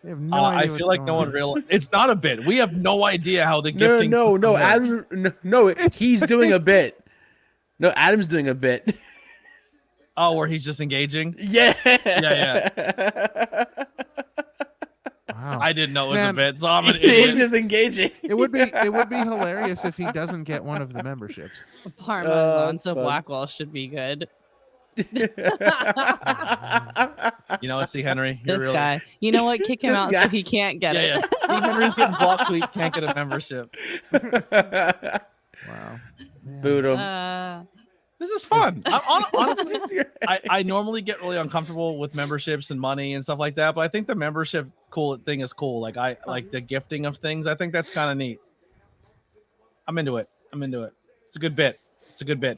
Speaker 4: They have no idea
Speaker 2: I
Speaker 4: what's
Speaker 2: feel like
Speaker 4: going
Speaker 2: no
Speaker 4: on.
Speaker 2: one realized. It's not a bit. We have no idea how the
Speaker 10: No,
Speaker 2: gifting.
Speaker 10: no.
Speaker 2: system works.
Speaker 10: Adam, he's doing a bit. No, Adam's doing a bit.
Speaker 2: Oh, where he's just engaging.
Speaker 10: Yeah.
Speaker 4: Wow.
Speaker 2: I didn't know it was
Speaker 4: Man,
Speaker 2: a bit, so I'm an
Speaker 10: He's
Speaker 2: idiot.
Speaker 10: just engaging.
Speaker 4: It would be hilarious if he doesn't get one of the memberships.
Speaker 3: Parma
Speaker 10: Oh,
Speaker 3: and
Speaker 10: that's
Speaker 3: Alonso
Speaker 10: fun.
Speaker 3: Blackwell should be good.
Speaker 2: You know what, C. Henry?
Speaker 3: This
Speaker 2: You're really...
Speaker 3: guy. You know what? Kick him
Speaker 10: This
Speaker 3: out
Speaker 10: guy.
Speaker 3: so he can't get
Speaker 2: Yeah,
Speaker 3: it.
Speaker 2: yeah. C. Henry's getting blocked, so he can't get a membership.
Speaker 4: Wow. Man.
Speaker 10: Boot him.
Speaker 2: This is fun. Honestly, I normally get really uncomfortable with memberships and money and stuff like that, but I think the membership thing is cool. Like I like the gifting of things. I think that's kind of neat. I'm into it. It's a good bit.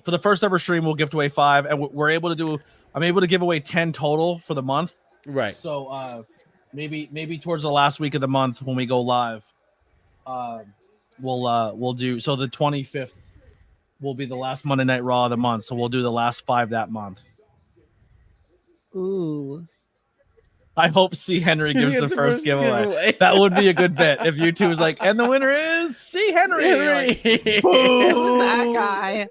Speaker 2: For the first ever stream, we'll gift away 5, and I'm able to give away 10 total for the month.
Speaker 10: Right.
Speaker 2: So maybe towards the last week of the month when we go live, we'll do. So the 25th will be the last Monday Night Raw of the month. So we'll do the last 5 that month.
Speaker 3: Ooh.
Speaker 2: I hope C. Henry gives the first giveaway. That would be a good bet if YouTube was like, and the winner is C. Henry. You're like,
Speaker 3: Who's that guy?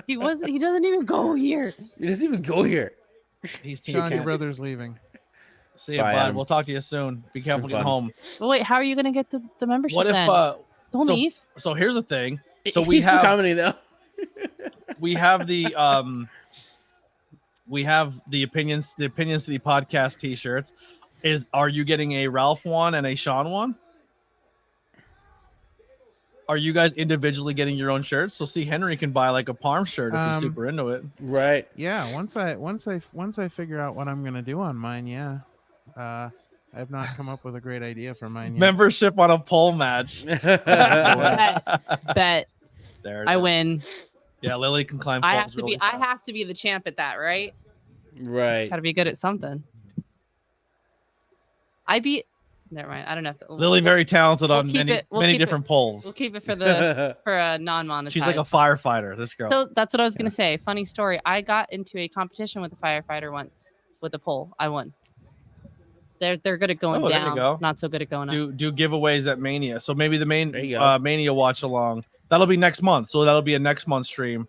Speaker 3: He doesn't even go here.
Speaker 10: He doesn't even go here.
Speaker 2: He's Team
Speaker 4: Sean, your
Speaker 2: Canada.
Speaker 4: brother's leaving.
Speaker 2: See you,
Speaker 10: Bye,
Speaker 2: bud.
Speaker 10: Adam.
Speaker 2: We'll talk to you soon. Be careful getting
Speaker 10: fun.
Speaker 2: home.
Speaker 3: But wait, how are you gonna get the membership
Speaker 2: What if
Speaker 3: then? Don't
Speaker 2: so-
Speaker 3: leave.
Speaker 2: so here's the thing. So we
Speaker 10: He's still
Speaker 2: have
Speaker 10: commenting though.
Speaker 2: we have the opinions to the podcast t-shirts. Are you getting a Ralph one and a Sean one? Are you guys individually getting your own shirts? So see, Henry can buy like a Parm shirt if he's super into it.
Speaker 10: Right.
Speaker 4: Yeah, once I figure out what I'm gonna do on mine, yeah. I have not come up with a great idea for mine yet.
Speaker 2: Membership on a pole match.
Speaker 3: Bet.
Speaker 2: There it
Speaker 3: I
Speaker 2: is.
Speaker 3: win.
Speaker 2: Yeah, Lily can climb.
Speaker 3: I
Speaker 2: poles
Speaker 3: have to
Speaker 2: really
Speaker 3: be. I
Speaker 2: fast.
Speaker 3: have to be the champ at that, right?
Speaker 10: Right.
Speaker 3: Got to be good at something. I beat. Never mind. I don't have to.
Speaker 2: Lily very talented
Speaker 3: we'll
Speaker 2: on
Speaker 3: keep
Speaker 2: many
Speaker 3: it- we'll
Speaker 2: many
Speaker 3: keep it-
Speaker 2: different polls.
Speaker 3: We'll keep it for the for a non-monetized.
Speaker 2: She's like a firefighter. This girl.
Speaker 3: So that's what I was gonna say. Funny story. I got into a competition with a firefighter once with a pole. I won. They're good at going
Speaker 2: Oh, there you
Speaker 3: down.
Speaker 2: go.
Speaker 3: Not so good at going up.
Speaker 2: do giveaways at Mania. So maybe the
Speaker 10: There you go.
Speaker 2: Mania watch along. That'll be next month. So that'll be a next month stream.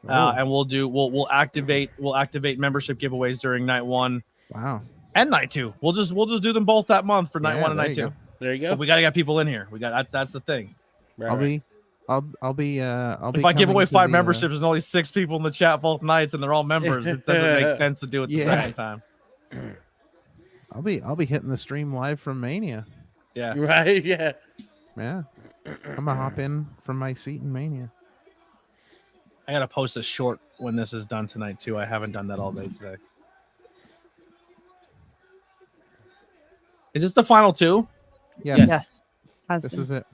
Speaker 2: And we'll activate membership giveaways during night 1
Speaker 4: Wow.
Speaker 2: and night 2. We'll just do them both that month for night
Speaker 4: Yeah,
Speaker 2: 1 and
Speaker 4: there
Speaker 2: night
Speaker 4: you
Speaker 2: 2.
Speaker 4: go.
Speaker 10: There you go.
Speaker 2: But we gotta get people in here. That's the thing.
Speaker 10: Right,
Speaker 4: I'll
Speaker 10: right.
Speaker 4: be
Speaker 2: If I give
Speaker 4: coming
Speaker 2: away
Speaker 4: to
Speaker 2: 5
Speaker 4: the,
Speaker 2: memberships and only 6 people in the chat both nights and they're all members, it doesn't make sense to do it the
Speaker 4: Yeah.
Speaker 2: second time.
Speaker 4: I'll be hitting the stream live from Mania.
Speaker 2: Yeah.
Speaker 10: Right. Yeah.
Speaker 4: Yeah. I'm gonna hop in from my seat in Mania.
Speaker 2: I gotta post a short when this is done tonight too. I haven't done that all day today. Is this the final 2?
Speaker 4: Yes.
Speaker 3: Yes. Has
Speaker 4: This
Speaker 3: been.
Speaker 4: is it.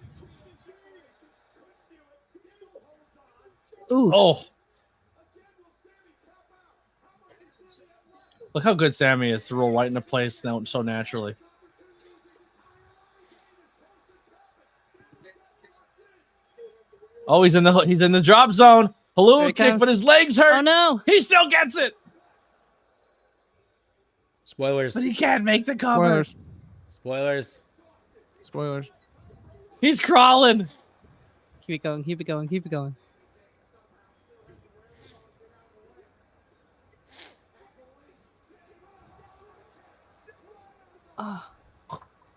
Speaker 3: Ooh.
Speaker 2: Oh. Look how good Sammy is to roll right into place now so naturally. Oh, he's in the drop zone.
Speaker 3: Here
Speaker 2: Hello
Speaker 3: he
Speaker 2: kick,
Speaker 3: comes.
Speaker 2: but his legs hurt.
Speaker 3: Oh no.
Speaker 2: He still gets it,
Speaker 10: Spoilers.
Speaker 2: but he can't make the cover.
Speaker 4: Spoilers.
Speaker 10: Spoilers.
Speaker 4: Spoilers.
Speaker 2: He's crawling.
Speaker 3: Keep it going. Keep it going. Keep it going. Oh,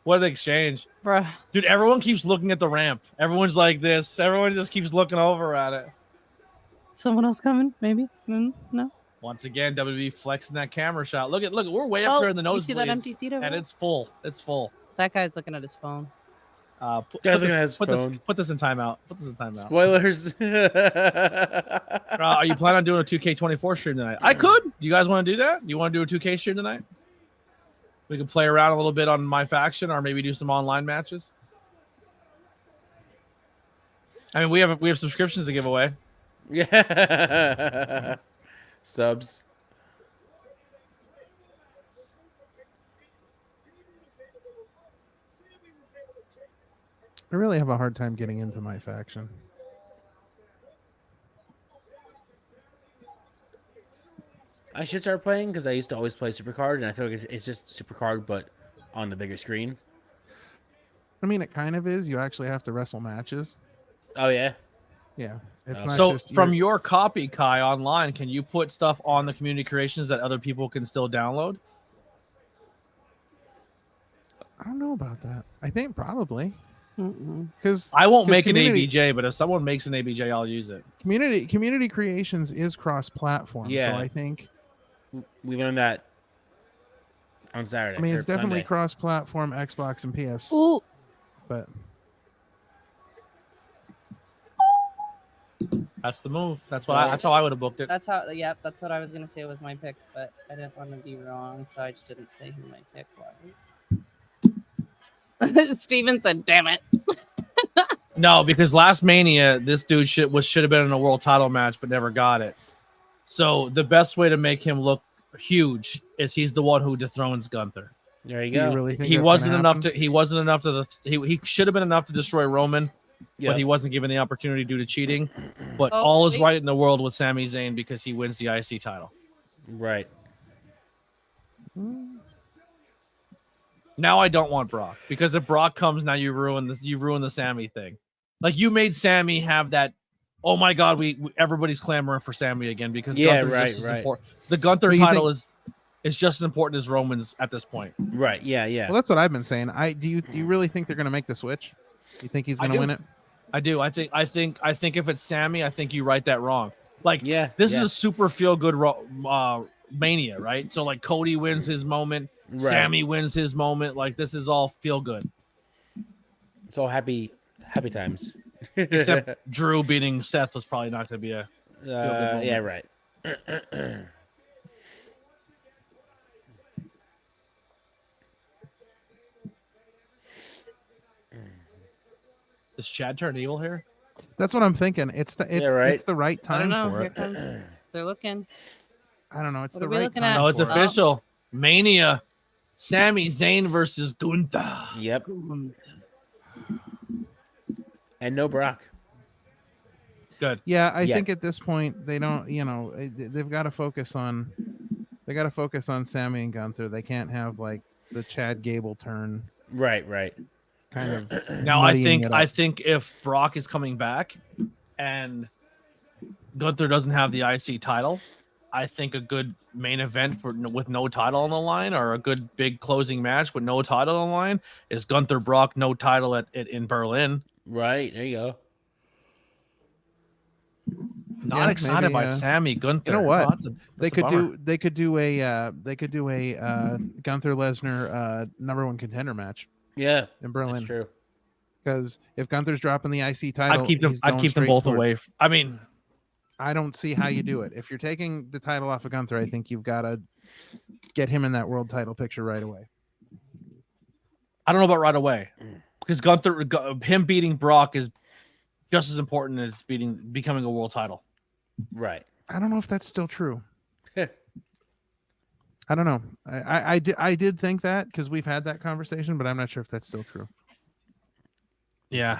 Speaker 2: What an exchange.
Speaker 3: bruh.
Speaker 2: Dude, everyone keeps looking at the ramp. Everyone's like this. Everyone just keeps looking over at it.
Speaker 3: Someone else coming? Maybe? No.
Speaker 2: Once again, WWE flexing that camera shot. Look, we're way up
Speaker 3: Oh,
Speaker 2: there in the
Speaker 3: you see that
Speaker 2: nosebleeds,
Speaker 3: empty seat over
Speaker 2: and
Speaker 3: there?
Speaker 2: it's full. It's full.
Speaker 3: That guy's looking at his phone.
Speaker 10: Guy's looking at his
Speaker 2: put
Speaker 10: phone.
Speaker 2: Put this in timeout. Put this in timeout.
Speaker 10: Spoilers.
Speaker 2: Are you planning on doing a 2K24 stream tonight? I could. Do you guys want to do that? Do you want to do a 2K stream tonight? We could play around a little bit on my faction, or maybe do some online matches. I mean, we have subscriptions to give away.
Speaker 10: Yeah. Subs.
Speaker 4: I really have a hard time getting into my faction.
Speaker 10: I should start playing because I used to always play Supercard, and I feel like it's just Supercard, but on the bigger screen.
Speaker 4: I mean, it kind of is. You actually have to wrestle matches.
Speaker 10: Oh yeah.
Speaker 4: Yeah. It's
Speaker 10: Oh.
Speaker 4: not
Speaker 2: So
Speaker 4: just
Speaker 2: from your copy, Kai, online, can you put stuff on the community creations that other people can still download?
Speaker 4: I don't know about that. I think probably
Speaker 3: Mm-mm.
Speaker 4: because
Speaker 2: I won't make
Speaker 4: community-
Speaker 2: an ABJ, but if someone makes an ABJ, I'll use it.
Speaker 4: community creations is cross-platform.
Speaker 10: Yeah.
Speaker 4: So I think
Speaker 10: We learned that on Saturday.
Speaker 4: I mean
Speaker 10: or
Speaker 4: it's definitely
Speaker 10: Sunday.
Speaker 4: cross-platform Xbox and PS.
Speaker 3: Ooh.
Speaker 4: But
Speaker 2: That's the move. That's how I would have booked it.
Speaker 3: That's how. Yep. That's what I was gonna say was my pick, but I didn't want to be wrong, so I just didn't say who my pick was. Steven said, "Damn it."
Speaker 2: No, because last Mania, this dude should have been in a world title match, but never got it. So the best way to make him look huge is he's the one who dethrones Gunther.
Speaker 10: There you
Speaker 4: do you
Speaker 10: go.
Speaker 4: really think
Speaker 2: He
Speaker 4: that's
Speaker 2: wasn't
Speaker 4: gonna
Speaker 2: enough
Speaker 4: happen?
Speaker 2: to. He wasn't enough to the. He should have been enough to destroy Roman,
Speaker 10: Yeah.
Speaker 2: but he wasn't given the opportunity due to cheating. But
Speaker 3: Oh,
Speaker 2: all is
Speaker 3: wait.
Speaker 2: right in the world with Sami Zayn because he wins the IC title.
Speaker 10: Right.
Speaker 2: Now I don't want Brock because if Brock comes, now you ruin the Sammy thing. Like you made Sammy have that. Oh my God, everybody's clamoring for Sammy again because
Speaker 10: Yeah,
Speaker 2: Gunther's
Speaker 10: right,
Speaker 2: just as
Speaker 10: right.
Speaker 2: important. The Gunther
Speaker 4: But you
Speaker 2: title is just as important as Roman's at this point.
Speaker 10: Right. Yeah. Yeah.
Speaker 4: Well, that's what I've been saying. Do you really think they're going to make the switch? You think he's
Speaker 2: I
Speaker 4: going to
Speaker 2: do.
Speaker 4: win it?
Speaker 2: I do. I think if it's Sammy, I think you write that wrong. Like
Speaker 10: Yeah.
Speaker 2: this
Speaker 10: yeah.
Speaker 2: is a super feel good Mania, right? So like Cody wins his moment,
Speaker 10: Right.
Speaker 2: Sammy wins his moment. Like this is all feel good.
Speaker 10: It's all happy times.
Speaker 2: Except Drew beating Seth was probably not going to be a.
Speaker 10: Yeah. Right.
Speaker 2: Is Chad turn evil here?
Speaker 4: That's what I'm thinking. It's the right
Speaker 3: I don't
Speaker 4: time
Speaker 3: know.
Speaker 4: for
Speaker 3: Here
Speaker 4: it.
Speaker 3: comes. They're looking.
Speaker 4: I don't know. It's
Speaker 3: What
Speaker 4: the
Speaker 3: are we
Speaker 4: right
Speaker 3: looking
Speaker 4: time.
Speaker 3: at?
Speaker 2: No, it's
Speaker 4: for it.
Speaker 2: official. Mania. Sami Zayn versus Gunther.
Speaker 10: Yep. And no Brock.
Speaker 2: Good.
Speaker 4: Yeah, I
Speaker 10: Yet.
Speaker 4: think at this point they don't. They've got to focus on. They got to focus on Sammy and Gunther. They can't have like the Chad Gable turn.
Speaker 10: Right.
Speaker 4: Kind of.
Speaker 2: Now I
Speaker 4: muddying it up.
Speaker 2: think if Brock is coming back and Gunther doesn't have the IC title, I think a good main event with no title on the line, or a good big closing match with no title on the line, is Gunther Brock no title in Berlin.
Speaker 10: Right. There you go.
Speaker 2: Not
Speaker 4: Yeah,
Speaker 2: excited
Speaker 4: maybe,
Speaker 2: by Sammy Gunther.
Speaker 4: You know what?
Speaker 2: Oh, that's
Speaker 4: They
Speaker 2: a
Speaker 4: could
Speaker 2: bummer.
Speaker 4: do a Gunther Lesnar #1 contender match
Speaker 10: Yeah.
Speaker 4: in Berlin.
Speaker 10: That's true.
Speaker 4: Because if Gunther's dropping the IC title,
Speaker 2: I'd keep them.
Speaker 4: he's
Speaker 2: I'd
Speaker 4: going
Speaker 2: keep them
Speaker 4: straight
Speaker 2: both
Speaker 4: towards-
Speaker 2: away. I mean,
Speaker 4: I don't see how you do it. If you're taking the title off of Gunther, I think you've got to get him in that world title picture right away.
Speaker 2: I don't know about right away, because him beating Brock is just as important as becoming a world title.
Speaker 10: Right.
Speaker 4: I don't know if that's still true. I don't know. I did think that because we've had that conversation, but I'm not sure if that's still true.
Speaker 2: Yeah,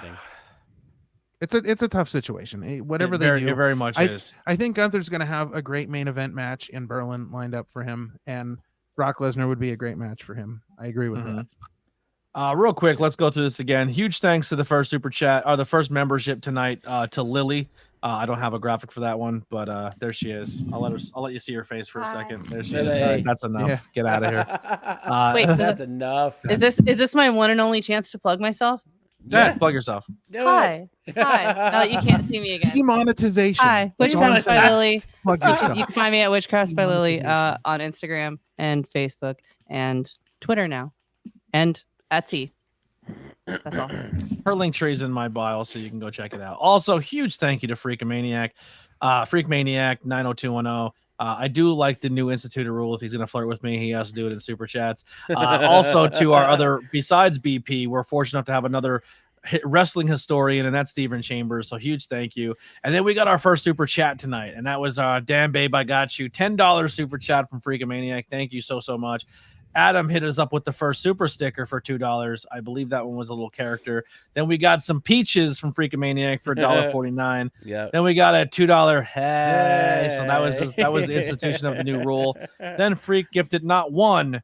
Speaker 4: It's a tough situation. Whatever
Speaker 2: it
Speaker 4: they do,
Speaker 2: very much is.
Speaker 4: I think Gunther's going to have a great main event match in Berlin lined up for him, and Brock Lesnar would be a great match for him. I agree with that.
Speaker 2: Real quick, let's go through this again. Huge thanks to the first super chat or the first membership tonight to Lily. I don't have a graphic for that one, but there she is. I'll let you see her face for a second. There she is. All right, that's enough.
Speaker 4: Yeah.
Speaker 2: Get out of here.
Speaker 3: Wait,
Speaker 10: That's enough.
Speaker 3: Is this my one and only chance to plug myself?
Speaker 2: Yeah, plug yourself.
Speaker 10: Do it.
Speaker 3: Hi. Now that you can't see me again.
Speaker 4: Demonetization.
Speaker 3: Hi,
Speaker 4: That's all I'm
Speaker 3: Witchcraft by
Speaker 4: saying.
Speaker 3: Lily.
Speaker 4: Plug yourself.
Speaker 3: You can find me at Witchcraft by Lily
Speaker 4: Monetization.
Speaker 3: on Instagram and Facebook and Twitter now, and Etsy. That's all.
Speaker 2: Her link tree is in my bio, so you can go check it out. Also, huge thank you to Freakomaniac, Freakmaniac 90210. I do like the new instituted rule. If he's going to flirt with me, he has to do it in super chats. Also, to our other, besides BP, we're fortunate enough to have another wrestling historian, and that's Steven Chambers. So huge thank you. And then we got our first super chat tonight, and that was Damn Babe, I Got You. $10 super chat from Freakomaniac. Thank you so much. Adam hit us up with the first super sticker for $2. I believe that one was a little character. Then we got some peaches from Freakomaniac for $1.49.
Speaker 10: Yeah.
Speaker 2: Then we got a $2 hey. So that was the institution of the new rule. Then Freak gifted not one,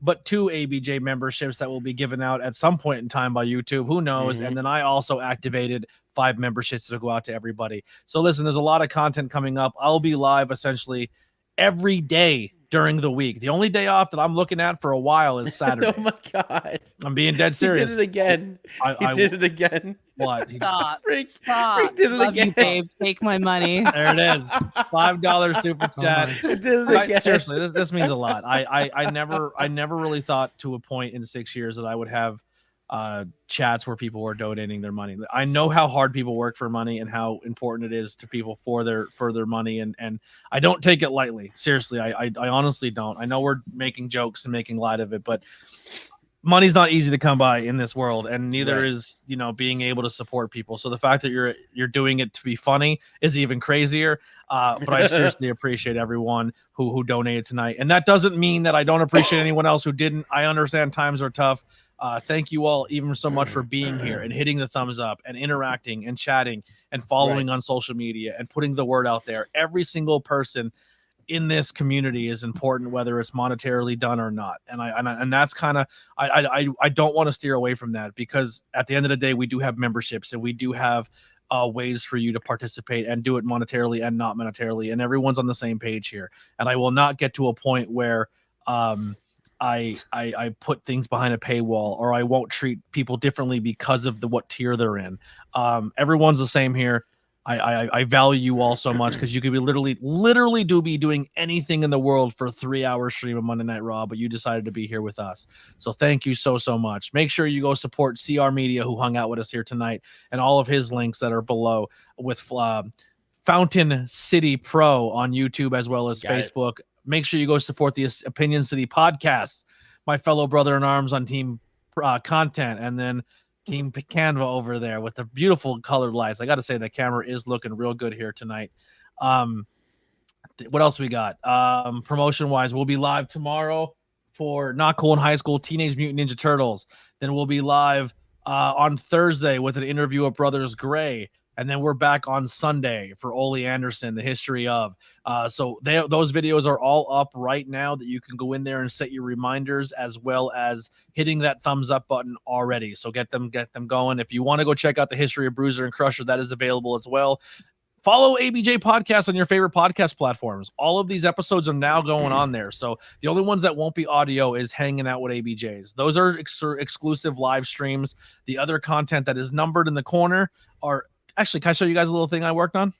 Speaker 2: but 2 ABJ memberships that will be given out at some point in time by YouTube. Who knows? And then I also activated 5 memberships to go out to everybody. So listen, there's a lot of content coming up. I'll be live essentially every day during the week. The only day off that I'm looking at for a while is Saturday.
Speaker 10: Oh my god.
Speaker 2: I'm being dead serious.
Speaker 10: He did it again. He did it again.
Speaker 2: What?
Speaker 3: Stop.
Speaker 10: Freak.
Speaker 3: Stop.
Speaker 10: Freak did it
Speaker 3: Love
Speaker 10: again.
Speaker 3: you, babe. Take my money.
Speaker 2: There it is. $5 super chat.
Speaker 10: He did it again.
Speaker 2: Seriously, this means a lot. I never really thought to a point in 6 years that I would have chats where people were donating their money. I know how hard people work for money and how important it is to people for their money, and I don't take it lightly. Seriously, I honestly don't. I know we're making jokes and making light of it, but money's not easy to come by in this world, and neither is being able to support people. So the fact that you're doing it to be funny is even crazier. But I seriously appreciate everyone who donated tonight, and that doesn't mean that I don't appreciate anyone else who didn't. I understand times are tough. Thank you all even so much for being here and hitting the thumbs up and interacting and chatting and following on social media and putting the word out there. Every single person in this community is important, whether it's monetarily done or not. And that's kind of, I don't want to steer away from that, because at the end of the day, we do have memberships and we do have ways for you to participate and do it monetarily and not monetarily. And everyone's on the same page here. And I will not get to a point where, I put things behind a paywall, or I won't treat people differently because of what tier they're in. Everyone's the same here. I value you all so much, because you could be literally be doing anything in the world for a 3-hour stream of Monday Night Raw, but you decided to be here with us. So thank you so much. Make sure you go support CR Media, who hung out with us here tonight, and all of his links that are below, with Fountain City Pro on YouTube as well as Facebook. Make sure you go support the Opinion City podcast, my fellow brother in arms on Team Content, and then Team Canva over there with the beautiful colored lights. I got to say, the camera is looking real good here tonight. What else we got? Promotion wise, we'll be live tomorrow for Not Cool in High School, Teenage Mutant Ninja Turtles. Then we'll be live on Thursday with an interview of Brothers Gray. And then we're back on Sunday for Ole Anderson, the history of. So those videos are all up right now that you can go in there and set your reminders, as well as hitting that thumbs up button already. So get them going. If you want to go check out the history of Bruiser and Crusher, that is available as well. Follow ABJ Podcast on your favorite podcast platforms. All of these episodes are now going on there. So the only ones that won't be audio is Hanging Out with ABJs. Those are exclusive live streams. The other content that is numbered in the corner are... Actually, can I show you guys a little thing I worked on?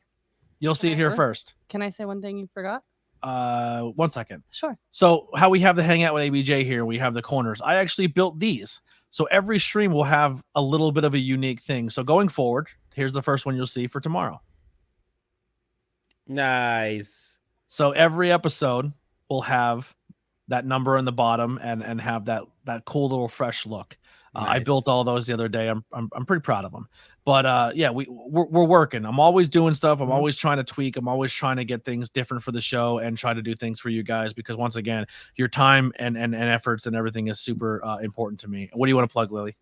Speaker 2: You'll see it here first.
Speaker 3: Can I say one thing you forgot?
Speaker 2: 1 second.
Speaker 3: Sure.
Speaker 2: So how we have the Hangout with ABJ here, we have the corners. I actually built these. So every stream will have a little bit of a unique thing. So going forward, here's the first one you'll see for tomorrow.
Speaker 10: Nice.
Speaker 2: So every episode will have that number in the bottom and have that cool little fresh look. I built all those the other day. I'm pretty proud of them. But yeah, we're working. I'm always doing stuff. I'm always trying to tweak. I'm always trying to get things different for the show and try to do things for you guys, because once again, your time and efforts and everything is super important to me. What do you want to plug, Lily?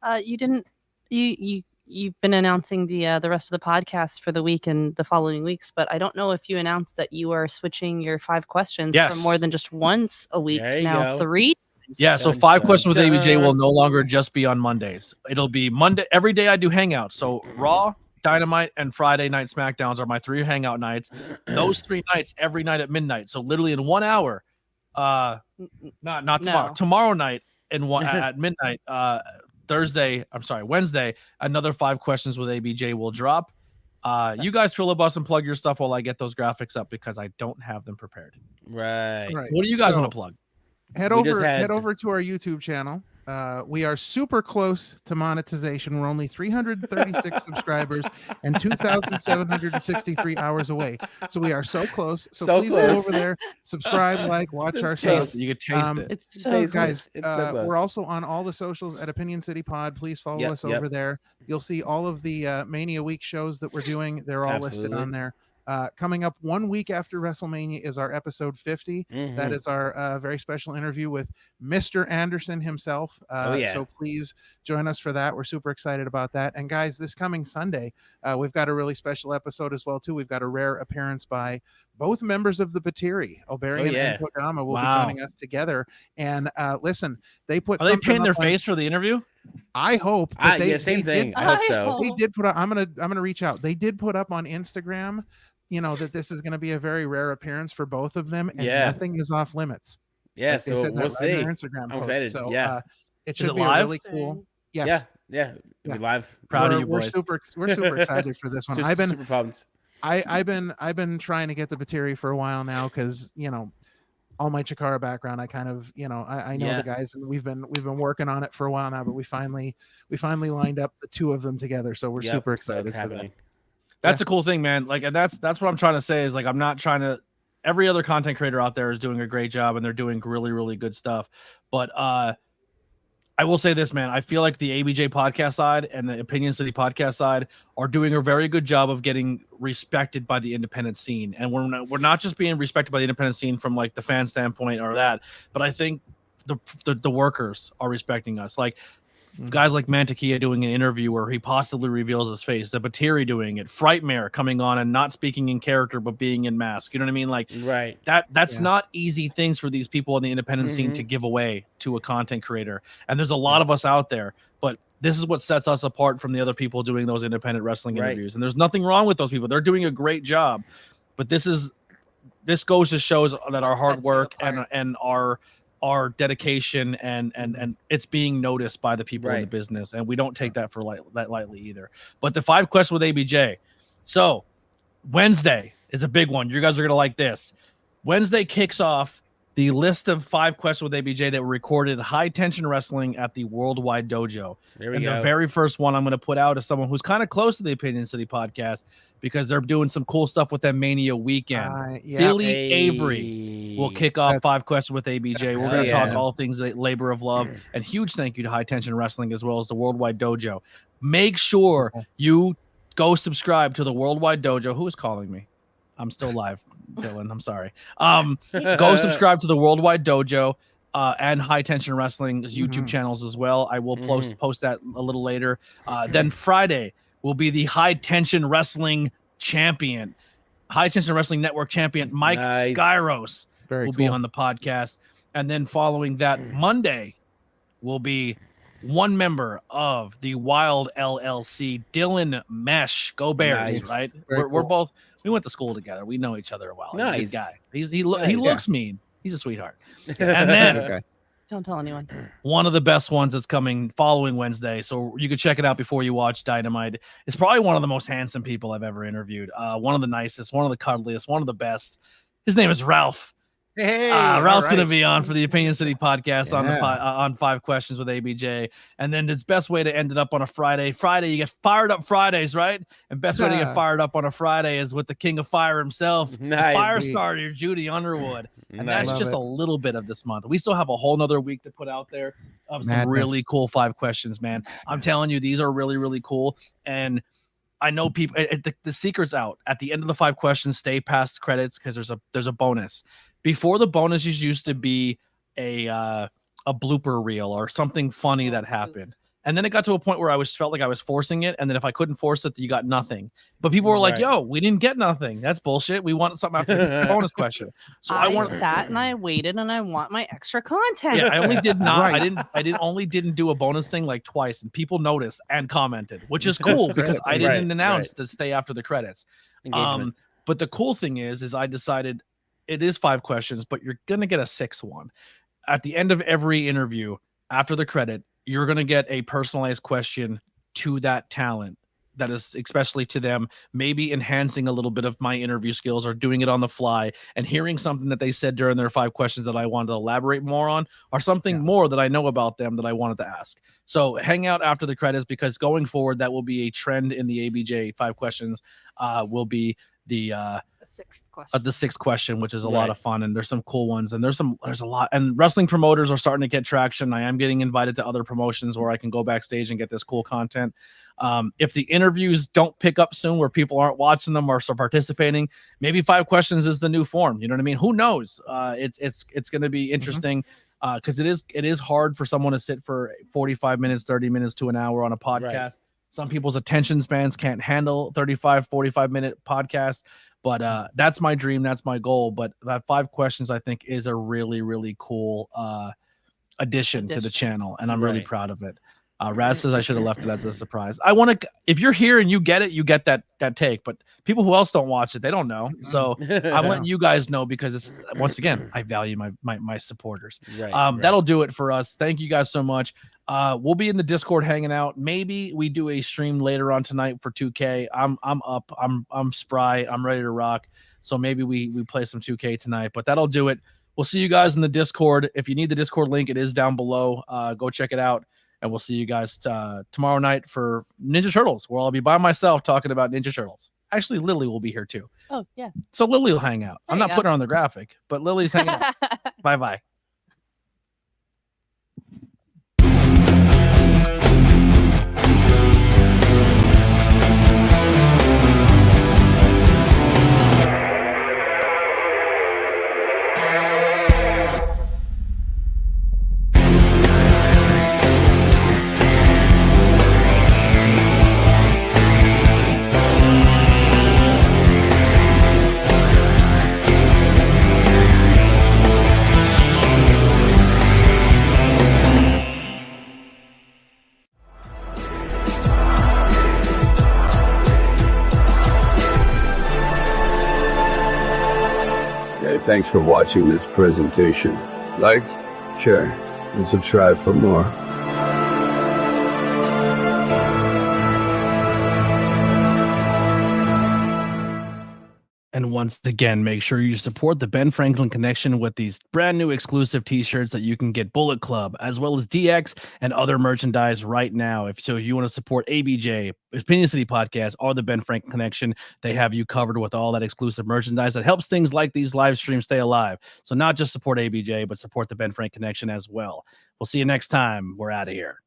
Speaker 3: You've been announcing the rest of the podcast for the week and the following weeks, but I don't know if you announced that you are switching your 5 questions from more than just once a week to now 3.
Speaker 2: Yeah, so 5 questions with ABJ will no longer just be on Mondays. It'll be Monday. Every day I do Hangouts. So Raw, Dynamite, and Friday Night SmackDowns are my 3 Hangout nights. Those 3 nights every night at midnight. So literally in 1 hour. Not tomorrow.
Speaker 3: No.
Speaker 2: Tomorrow night at midnight. Wednesday, another 5 questions with ABJ will drop. You guys filibuster and plug your stuff while I get those graphics up, because I don't have them prepared.
Speaker 10: Right.
Speaker 2: What do you guys want to plug?
Speaker 4: Head over to our YouTube channel. We are super close to monetization. We're only 336 subscribers and 2,763 hours away. So we are so close. So please go over there, subscribe, like, watch our stuff.
Speaker 2: You can taste it.
Speaker 3: It's so
Speaker 4: guys,
Speaker 10: It's so close.
Speaker 4: we're also on all the socials at Opinion City Pod. Please follow us over there. You'll see all of the Mania Week shows that we're doing. They're all listed on there. Coming up 1 week after WrestleMania is our episode 50. That is our very special interview with Mr. Anderson himself. So please join us for that. We're super excited about that. And guys, this coming Sunday, we've got a really special episode as well too. We've got a rare appearance by both members of the Batiri, Oberian and Kodama, will be joining us together. And listen, they put.
Speaker 2: Are they painting their face for the interview?
Speaker 4: I hope.
Speaker 10: Same thing. I hope so.
Speaker 4: They did put up. I'm gonna reach out. They did put up on Instagram, that this is going to be a very rare appearance for both of them, and nothing is off limits.
Speaker 10: Yeah,
Speaker 4: like
Speaker 10: so we'll see.
Speaker 4: Instagram
Speaker 10: I'm
Speaker 4: post.
Speaker 10: excited.
Speaker 4: So, it
Speaker 2: Is
Speaker 4: should
Speaker 2: it
Speaker 4: be
Speaker 2: live?
Speaker 4: really cool. Yes.
Speaker 10: Yeah. It'll be live.
Speaker 2: Proud of you boys.
Speaker 4: We're super excited for this one.
Speaker 10: Super pumped.
Speaker 4: I've been trying to get the Batiri for a while now, because all my Chikara background, I kind of I know the guys, and we've been working on it for a while now, but we finally lined up the 2 of them together, so we're super excited for that.
Speaker 2: That's a cool thing, man. Like, and that's what I'm trying to say is, like, I'm not trying to. Every other content creator out there is doing a great job, and they're doing really, really good stuff. But I will say this, man. I feel like the ABJ podcast side and the Opinion City podcast side are doing a very good job of getting respected by the independent scene. And we're not just being respected by the independent scene from like the fan standpoint or that, but I think the workers are respecting us. Like, guys like Mantequilla doing an interview where he possibly reveals his face, the Batiri doing it, Frightmare coming on and not speaking in character but being in mask. You know what I mean? Like,
Speaker 10: right.
Speaker 2: That's not easy things for these people in the independent scene to give away to a content creator. And there's a lot of us out there, but this is what sets us apart from the other people doing those independent wrestling interviews. And there's nothing wrong with those people. They're doing a great job. But this goes to shows that our hard work and our dedication and it's being noticed by the people in the business, and we don't take that for lightly either. But the 5 questions with ABJ. So Wednesday is a big one. You guys are gonna like this. Wednesday kicks off the list of 5 questions with ABJ that were recorded High Tension Wrestling at the Worldwide Dojo. The very first one I'm going to put out is someone who's kind of close to the Opinion City podcast, because they're doing some cool stuff with that Mania weekend. Billy Avery will kick off 5 questions with ABJ. We're going to talk all things labor of love. And huge thank you to High Tension Wrestling as well as the Worldwide Dojo. Make sure you go subscribe to the Worldwide Dojo. Who is calling me? I'm still live, Dylan. I'm sorry. Go subscribe to the Worldwide Dojo. and High Tension Wrestling's YouTube channels as well. I will post that a little later. Then Friday will be the High Tension Wrestling champion, High Tension Wrestling Network champion Mike Skyros will be on the podcast. And then following that, Monday will be one member of the Wild LLC, Dylan Mesh. Go Bears, right? We're both, we went to school together. We know each other a while. He's a good guy. He looks mean. He's a sweetheart. And then
Speaker 3: don't tell anyone.
Speaker 2: One of the best ones that's coming following Wednesday, so you can check it out before you watch Dynamite. It's probably one of the most handsome people I've ever interviewed. One of the nicest, one of the cuddliest, one of the best. His name is Ralph.
Speaker 4: Hey,
Speaker 2: Ralph's going to be on for the Opinion City podcast on the on 5 Questions with ABJ, and then it's best way to end it up on a Friday. Friday, you get fired up Fridays, right? And best way to get fired up on a Friday is with the King of Fire himself, the fire starter, Judy Underwood, and that's just a little bit of this month. We still have a whole nother week to put out there of some really cool 5 questions, man. I'm telling you, these are really, really cool, and I know people. The secret's out at the end of the 5 questions. Stay past the credits because there's a bonus. Before, the bonuses used to be a blooper reel or something funny that happened, and then it got to a point where I felt like I was forcing it, and then if I couldn't force it, you got nothing. But people were like, "Yo, we didn't get nothing. That's bullshit. We want something after the bonus question." So I
Speaker 3: sat and I waited, and I want my extra content.
Speaker 2: Yeah, I only did not. I didn't do a bonus thing like twice, and people noticed and commented, which is cool because I didn't announce to stay after the credits. But the cool thing is I decided. It is 5 questions, but you're going to get a 6th one. At the end of every interview, after the credit, you're going to get a personalized question to that talent that is especially to them, maybe enhancing a little bit of my interview skills or doing it on the fly and hearing something that they said during their 5 questions that I wanted to elaborate more on or something more that I know about them that I wanted to ask. So hang out after the credits because going forward, that will be a trend in the ABJ 5 questions will be the
Speaker 3: 6th question.
Speaker 2: The 6th question, which is a lot of fun, and there's some cool ones, and there's a lot. And wrestling promoters are starting to get traction. I am getting invited to other promotions where I can go backstage and get this cool content. If the interviews don't pick up soon, where people aren't watching them or participating, maybe 5 questions is the new form. You know what I mean? Who knows? It's going to be interesting. Because it is hard for someone to sit for 45 minutes, 30 minutes to an hour on a podcast. Right. Some people's attention spans can't handle 35, 45-minute podcasts. But that's my dream. That's my goal. But that 5 questions, I think, is a really, really cool addition to the channel. And I'm really proud of it. Raz says I should have left it as a surprise. I want to, if you're here and you get it, you get that take. But people who else don't watch it, they don't know. So I'm letting you guys know because it's, once again, I value my supporters. That'll do it for us. Thank you guys so much. We'll be in the Discord hanging out. Maybe we do a stream later on tonight for 2K. I'm up. I'm spry. I'm ready to rock. So maybe we play some 2K tonight. But that'll do it. We'll see you guys in the Discord. If you need the Discord link, it is down below. Go check it out. And we'll see you guys tomorrow night for Ninja Turtles, where I'll be by myself talking about Ninja Turtles. Actually, Lily will be here too.
Speaker 3: Oh, yeah.
Speaker 2: So Lily will hang out. I'm not putting her on the graphic, but Lily's hanging out. Bye-bye.
Speaker 11: Thanks for watching this presentation. Like, share, and subscribe for more.
Speaker 2: And once again, make sure you support the Ben Franklin Connection with these brand new exclusive t-shirts that you can get Bullet Club, as well as DX and other merchandise right now. If you want to support ABJ, Opinion City Podcast, or the Ben Franklin Connection, they have you covered with all that exclusive merchandise that helps things like these live streams stay alive. So not just support ABJ, but support the Ben Franklin Connection as well. We'll see you next time. We're out of here.